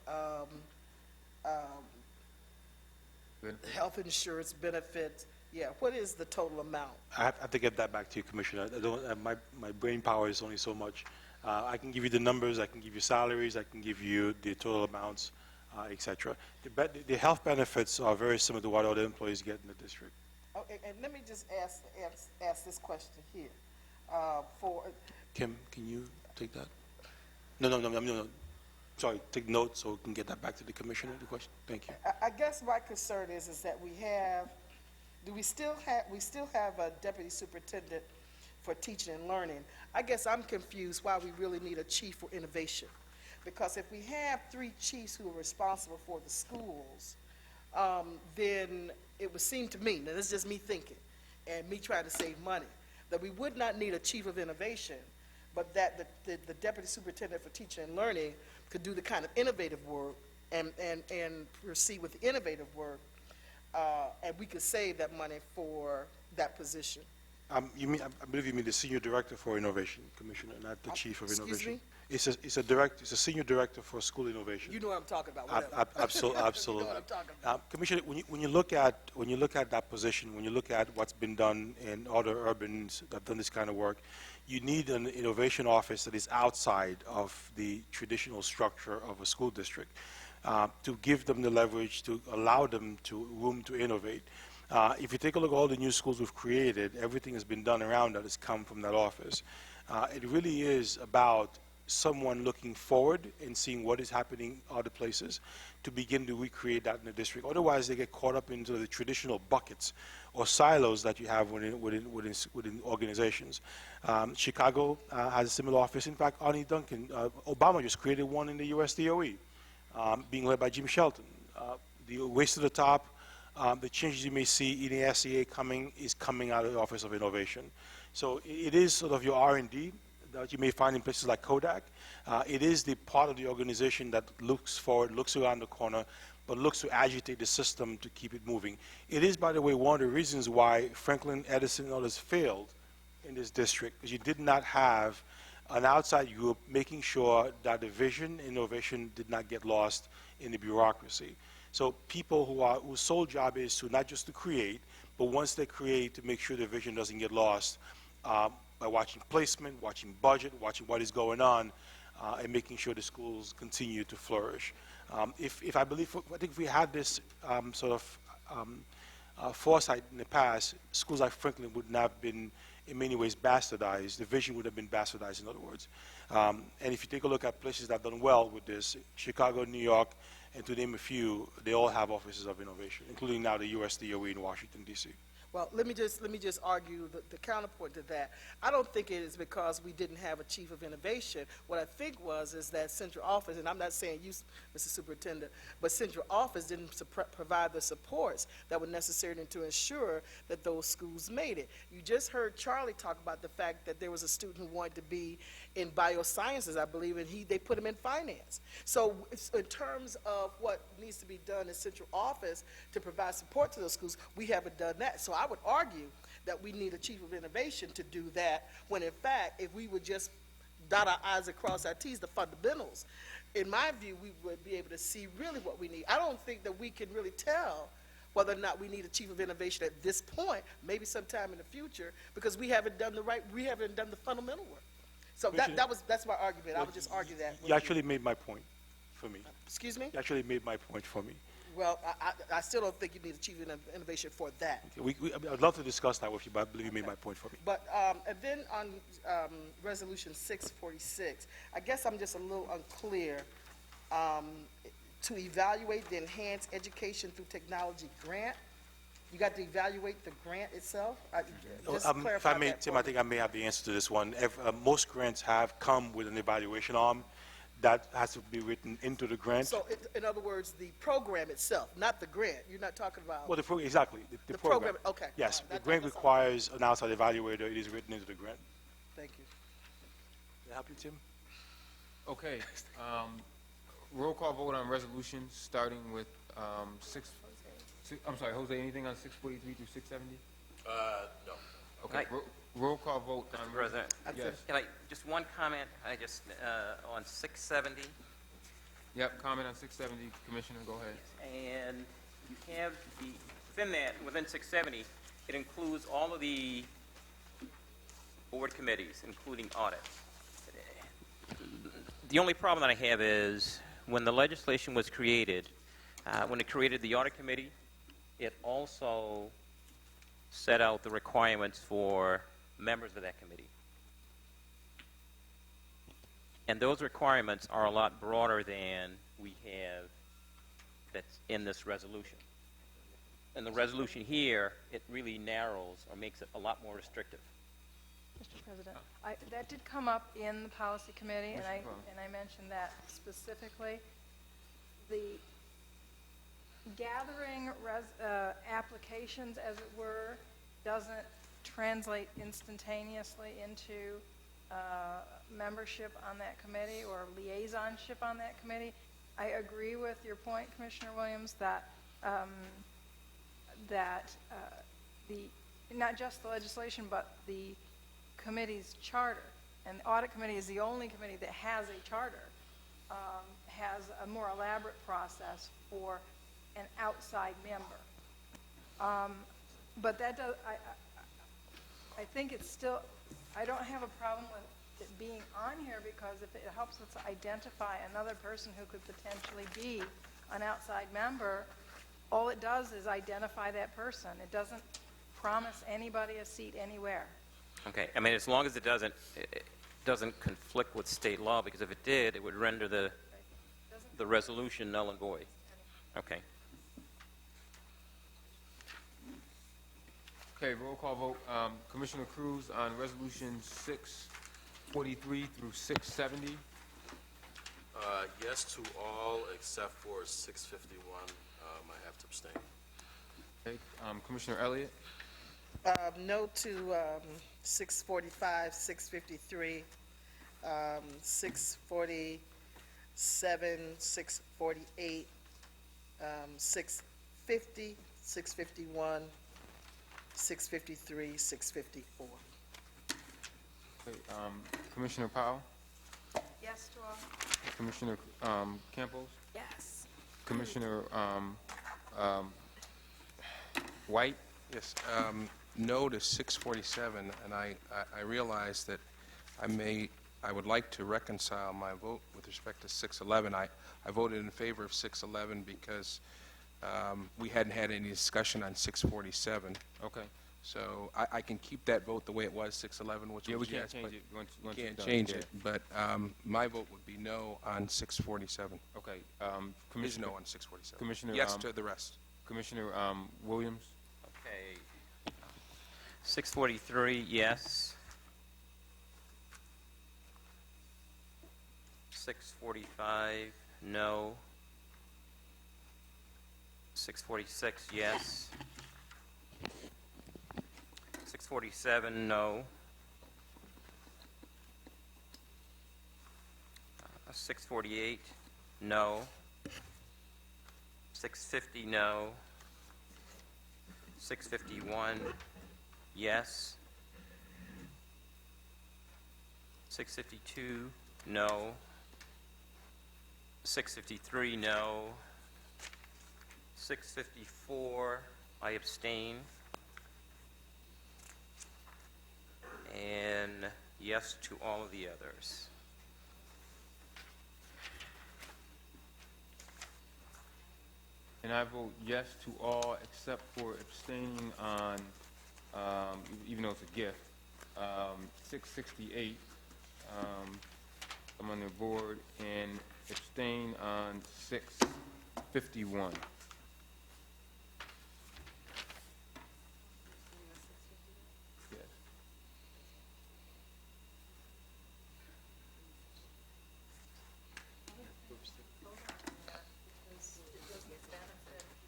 health insurance benefits? Yeah, what is the total amount? I have to get that back to you, Commissioner. I don't, my brain power is only so much. I can give you the numbers, I can give you salaries, I can give you the total amounts, et cetera. The health benefits are very similar to what other employees get in the district. Okay, and let me just ask this question here. Kim, can you take that? No. Sorry, take notes so we can get that back to the Commissioner, the question. Thank you. I guess my concern is that we have Do we still have a deputy superintendent for teaching and learning? I guess I'm confused why we really need a chief for innovation. Because if we have 3 chiefs who are responsible for the schools, then it would seem to me, now this is just me thinking, and me trying to save money, that we would not need a chief of innovation, but that the deputy superintendent for teaching and learning could do the kind of innovative work and proceed with the innovative work, and we could save that money for that position. You mean, I believe you mean the Senior Director for Innovation, Commissioner, not the Chief of Excuse Innovation. me? It's a Senior Director for School Innovation. You know what I'm talking about, whatever. Absolutely. You know what I'm talking about. Commissioner, when you look at that position, when you look at what's been done in other urbans that have done this kind of work, you need an innovation office that is outside of the traditional structure of a school district to give them the leverage, to allow them room to innovate. If you take a look at all the new schools we've created, everything has been done around that has come from that office. It really is about someone looking forward and seeing what is happening other places to begin to recreate that in the district. Otherwise, they get caught up into the traditional buckets or silos that you have within organizations. Chicago has a similar office. In fact, Arnie Duncan, Obama just created one in the US DOE, being led by Jim Shelton. The race to the top, the changes you may see in the SEA is coming out of the Office of Innovation. So it is sort of your R&D that you may find in places like Kodak. It is the part of the organization that looks forward, looks around the corner, but looks to agitate the system to keep it moving. It is, by the way, one of the reasons why Franklin, Edison, and others failed in this district, because you did not have an outside group making sure that the vision, innovation did not get lost in the bureaucracy. So people whose sole job is to not just to create, but once they create, to make sure the vision doesn't get lost by watching placement, watching budget, watching what is going on, and making sure the schools continue to flourish. I think if we had this foresight in the past, schools like Franklin would not have been in many ways bastardized. The vision would have been bastardized, in other words. And if you take a look at places that have done well with this, Chicago, New York, and to name a few, they all have offices of innovation, including now the US DOE in Washington, D.C. Well, let me just argue the counterpoint to that. I don't think it is because we didn't have a chief of innovation. What I think is that central office, and I'm not saying you, Mr. Superintendent, but central office didn't provide the supports that were necessary to ensure that those schools made it. You just heard Charlie talk about the fact that there was a student who wanted to be in biosciences, I believe, and they put him in finance. So in terms of what needs to be done in central office to provide support to those schools, we haven't done that. So I would argue that we need a chief of innovation to do that, when in fact, if we would just dot our I's and cross our T's, the fundamentals, in my view, we would be able to see really what we need. I don't think that we can really tell whether or not we need a chief of innovation at this point, maybe sometime in the future, because we haven't done the fundamental work. So that's my argument. I would just argue that. You actually made my point for me. Excuse me? You actually made my point for me. Well, I still don't think you need a chief of innovation for that. Okay. I'd love to discuss that with you, but I believe you made my point for me. But and then on Resolution 646, I guess I'm just a little unclear. To evaluate the Enhanced Education Through Technology grant, you got to evaluate the grant itself? Just clarify if I may, that Tim, for I think I may have the answer to this one. Most grants have come with an evaluation arm that has to be written into the grant. So, in other words, the program itself, not the grant. You're not talking about... Well, the program, exactly. The program. Okay. Yes, Right. the grant requires an outside evaluator. It is written into the grant. Thank you. Can I help you, Tim? Okay. Roll call vote on resolutions, starting with I'm sorry, Jose, anything on 643 through 670? No. Okay. Roll call vote on... Mr. President, Yes. can I, just one comment, on 670, Yep, comment on 670. Commissioner, go ahead. and you have within 670, it includes all of the board committees, including audit. The only problem that I have is, when the legislation was created, when it created the audit committee, it also set out the requirements for members of that committee. And those requirements are a lot broader than we have that's in this resolution. And the resolution here, it really narrows or makes it a lot more restrictive. Mr. President, that did come up in the policy committee, and I mentioned that specifically. The gathering applications, as it were, doesn't translate instantaneously into membership on that committee or liaisonship on that committee. I agree with your point, Commissioner Williams, that not just the legislation, but the committee's charter, and the audit committee is the only committee that has a charter, has a more elaborate process for an outside member. But that does, I think it's still, I don't have a problem with it being on here, because if it helps us identify another person who could potentially be an outside member, all it does is identify that person. It doesn't promise anybody a seat anywhere. Okay, I mean, as long as it doesn't conflict with state law, because if it did, it would render the resolution null and void. Okay. Okay, roll call vote. Commissioner Cruz on Resolution 643 through 670. Yes to all except for 651. I have to abstain. Okay, Commissioner Elliott. No to 645, 653, 647, 648, 650, 651, 653, 654. Okay, Commissioner Powell. Yes to all. Commissioner Campos. Yes. Commissioner White. Yes, no to 647, and I realize that I would like to reconcile my vote with respect to 611. I voted in favor of 611 because we hadn't had any discussion on 647. Okay. So I can keep that vote the way it was, 611, which Yeah, was we can't yes, change but it once we it's can't done. change Yeah. it. But my vote would be no on 647. Okay. Is Commissioner. no on 647. Commissioner. Yes to the rest. Commissioner Williams. Okay. 643, yes. 645, no. 646, yes. 647, no. 648, no. 650, no. 651, yes. 652, no. 653, no. 654, I abstain. And yes to all of the others. And I vote yes to all except for abstaining on, even though it's a gift, 668. I'm on the board, and abstain on 651. Yes.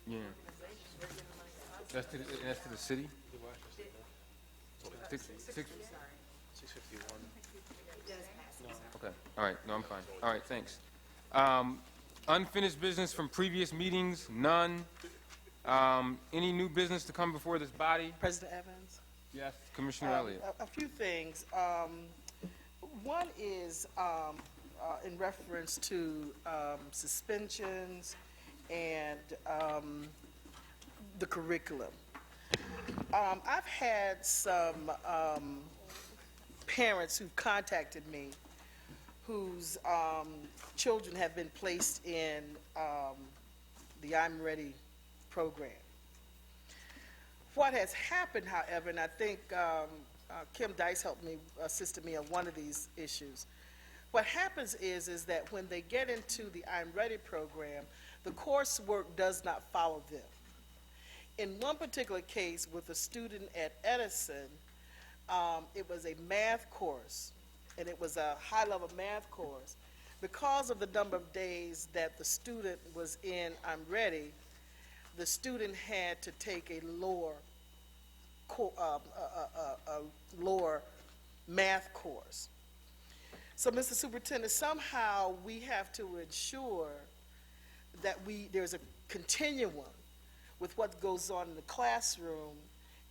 Yeah. That's to the city? Six- 651. Okay, all right, no, I'm fine. All right, thanks. Unfinished business from previous meetings, none. Any new business to come before this body? President Evans? Yes. Commissioner Elliott. A few things. One is in reference to suspensions and the curriculum. I've had some parents who've contacted me whose children have been placed in the I'm Ready program. What has happened, however, and I think Kim Dice assisted me on one of these issues. What happens is that when they get into the I'm Ready program, the coursework does not follow them. In one particular case with a student at Edison, it was a math course, and it was a high-level math course. Because of the number of days that the student was in I'm Ready, the student had to take a lower math course. So, Mr. Superintendent, somehow we have to ensure that there's a continuum with what goes on in the classroom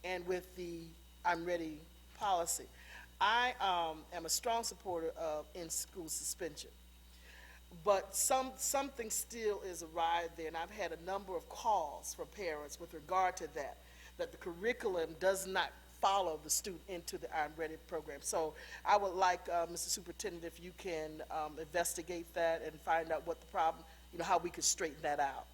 and with the I'm Ready policy. I am a strong supporter of in-school suspension, but something still is awry there, and I've had a number of calls from parents with regard to that the curriculum does not follow the student into the I'm Ready program. So I would like, Mr. Superintendent, if you can investigate that and find out what the problem, how we could straighten that out.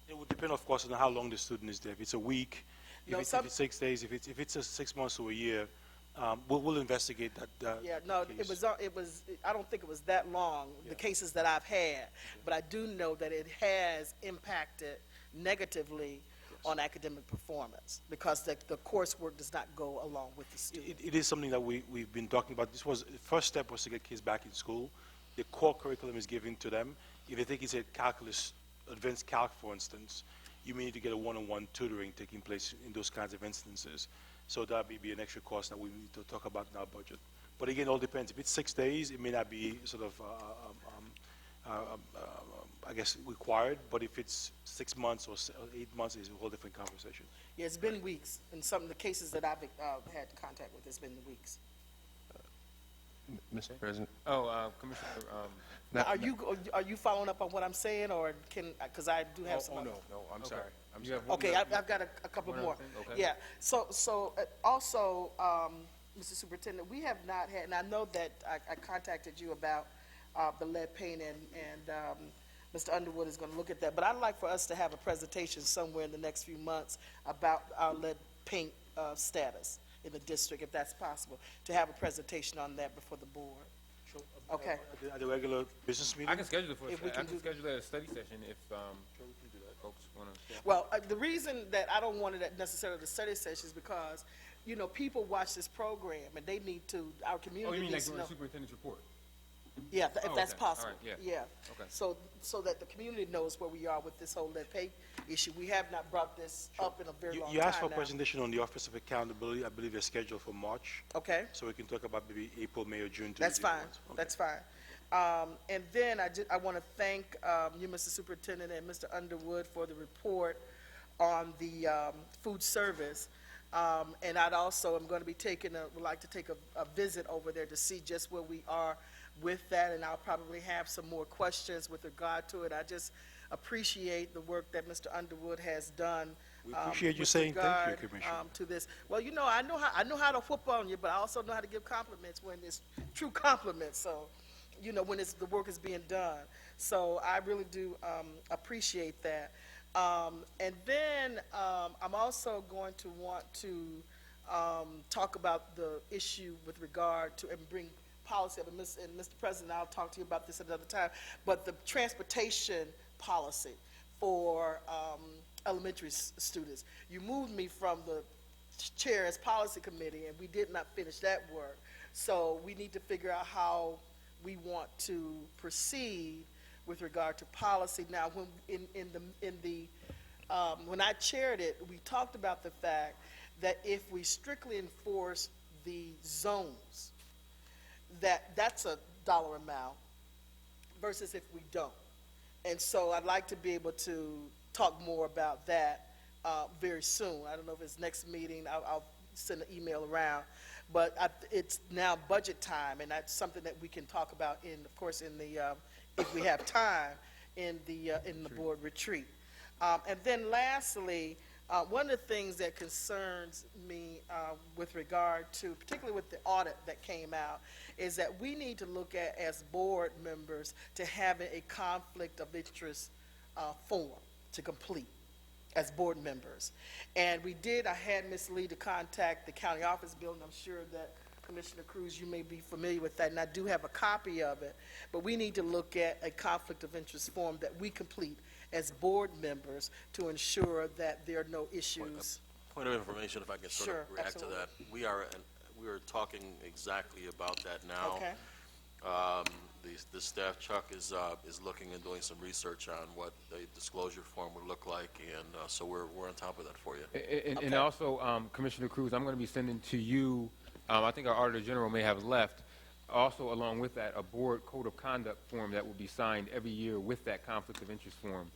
It would depend, of course, on how long the student is there. If it's a week, if it's 6 days, if it's 6 months to a year, we'll investigate that. Yeah, no, case. I don't think it was that long, the cases that I've had, but I do know that it has impacted negatively on academic performance because the coursework does not go along with the student. It is something that we've been talking about. The first step was to get kids back in school. The core curriculum is given to them. If they think it's a calculus, advanced calc, for instance, you may need to get a one-on-one tutoring taking place in those kinds of instances. So that may be an extra cost that we need to talk about in our budget. But again, it all depends. If it's 6 days, it may not be sort of, I guess, required. But if it's 6 months or 8 months, it's a whole different conversation. Yeah, it's been weeks. In some of the cases that I've had contact with, it's been weeks. Mr. President? Commissioner. Now, are you following up on what I'm saying, or because I do have some. No, I'm sorry. I'm sorry. Okay, I've got a couple more. Okay. Yeah. So also, Mr. Superintendent, we have not had, and I know that I contacted you about the lead paint, and Mr. Underwood is going to look at that. But I'd like for us to have a presentation somewhere in the next few months about our lead paint status in the district, if that's possible, to have a presentation on that before the board. Sure. Okay. At the regular business meeting? I can schedule it for. If we I can can schedule a study session if folks want to. Well, the reason that I don't want it necessarily the study session is because, people watch this program and they need to, our community Oh, you mean like needs to during know. the superintendent's report? Yeah, if that's okay. possible. All right, yeah. Yeah. Okay. So that the community knows where we are with this whole lead paint issue. We have not brought this up in a very long time You asked for a now. presentation on the Office of Accountability. I believe it's scheduled for March. Okay. So we can talk about maybe April, May, or June. That's fine. Okay. That's fine. And then I want to thank you, Mr. Superintendent, and Mr. Underwood for the report on the food service. And I'd also am going to be would like to take a visit over there to see just where we are with that, and I'll probably have some more questions with regard to it. I just appreciate the work that Mr. Underwood has done. We appreciate you with saying thank regard, you, Commissioner. To this. Well, I know how to whoop on you, but I also know how to give compliments when it's true compliments. So, when the work is being done. So I really do appreciate that. And then I'm also going to want to talk about the issue with regard to and bring policy up. And Mr. President, I'll talk to you about this at another time. But the transportation policy for elementary students. You moved me from the chair as policy committee, and we did not finish that work. So we need to figure out how we want to proceed with regard to policy. Now, when I chaired it, we talked about the fact that if we strictly enforce the zones, that's a dollar amount versus if we don't. And so I'd like to be able to talk more about that very soon. I don't know if it's next meeting. I'll send an email around. But it's now budget time, and that's something that we can talk about of course, if we have time, in the board retreat. And then lastly, one of the things that concerns me with regard to, particularly with the audit that came out, is that we need to look at, as board members, to having a conflict of interest form to complete as board members. And I had Ms. Lee to contact the county office building. I'm sure that Commissioner Cruz, you may be familiar with that, and I do have a copy of it, but we need to look at a conflict of interest form that we complete as board members to ensure that there are no issues. Point of information, if I can sort Sure, of react to absolutely. that. We are talking exactly about that now. Okay. The staff, Chuck, is looking and doing some research on what a disclosure form would look like, and so we're on top of that for you. And also, Commissioner Cruz, I'm going to be sending to you, I think our Auditor General may have left, also along with that, a board code of conduct form that will be signed every year with that conflict of interest form.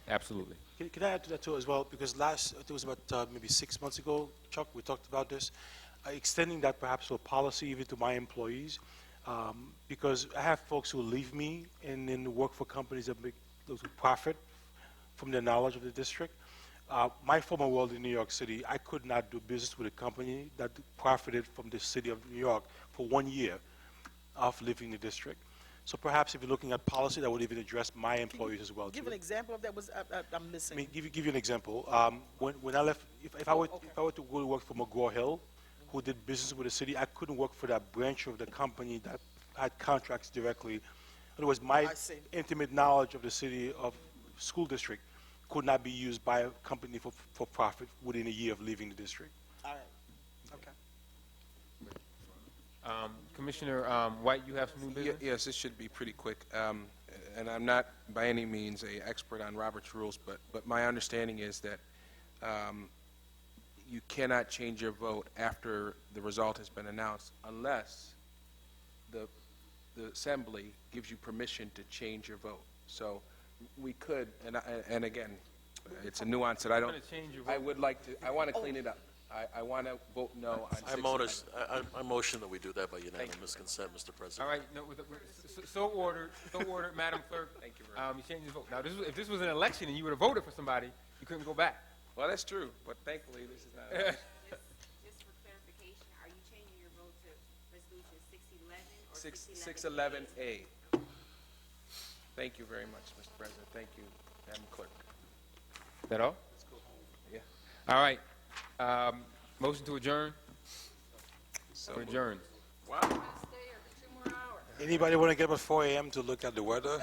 Absolutely. Can I add to that too as well? Because it was about maybe 6 months ago, Chuck, we talked about this, extending that perhaps to a policy even to my employees, because I have folks who leave me and then work for companies that make those who profit from their knowledge of the district. My former world in New York City, I could not do business with a company that profited from the city of New York for 1 year of leaving the district. So perhaps if you're looking at policy, that would even address my employees as well. Give too. an example of that. I'm missing. I mean, give you an example. When I left, if I were to go to work for McGraw-Hill, who did business with the city, I couldn't work for that branch of the company that had contracts directly. In other words, my intimate knowledge of the city of school district could not be used by a company for profit within a year of leaving the district. All right. Okay. Commissioner White, you have some new business? Yes, this should be pretty quick. And I'm not by any means an expert on Robert's rules, but my understanding is that you cannot change your vote after the result has been announced unless the Assembly gives you permission to change your vote. So we could, and again, it's a nuance that I don't, I would like to, I want to clean it up. I want to vote no on I motion that we do that by unanimous consent, Mr. President. All right, no, so ordered, Madam Clerk. Thank you very much. You changed your vote. Now, if this was an election and you would have voted for somebody, you couldn't go back. Well, that's true, but thankfully this is not. Just for clarification, are you changing your vote to resolution 611 or 611A. Thank you very much, Mr. President. Thank you, Madam Clerk. Is that all? Let's go home. Yeah. All right. Motion to adjourn? So We're adjourned. Anybody want to get up at 4 a.m. to look at the weather?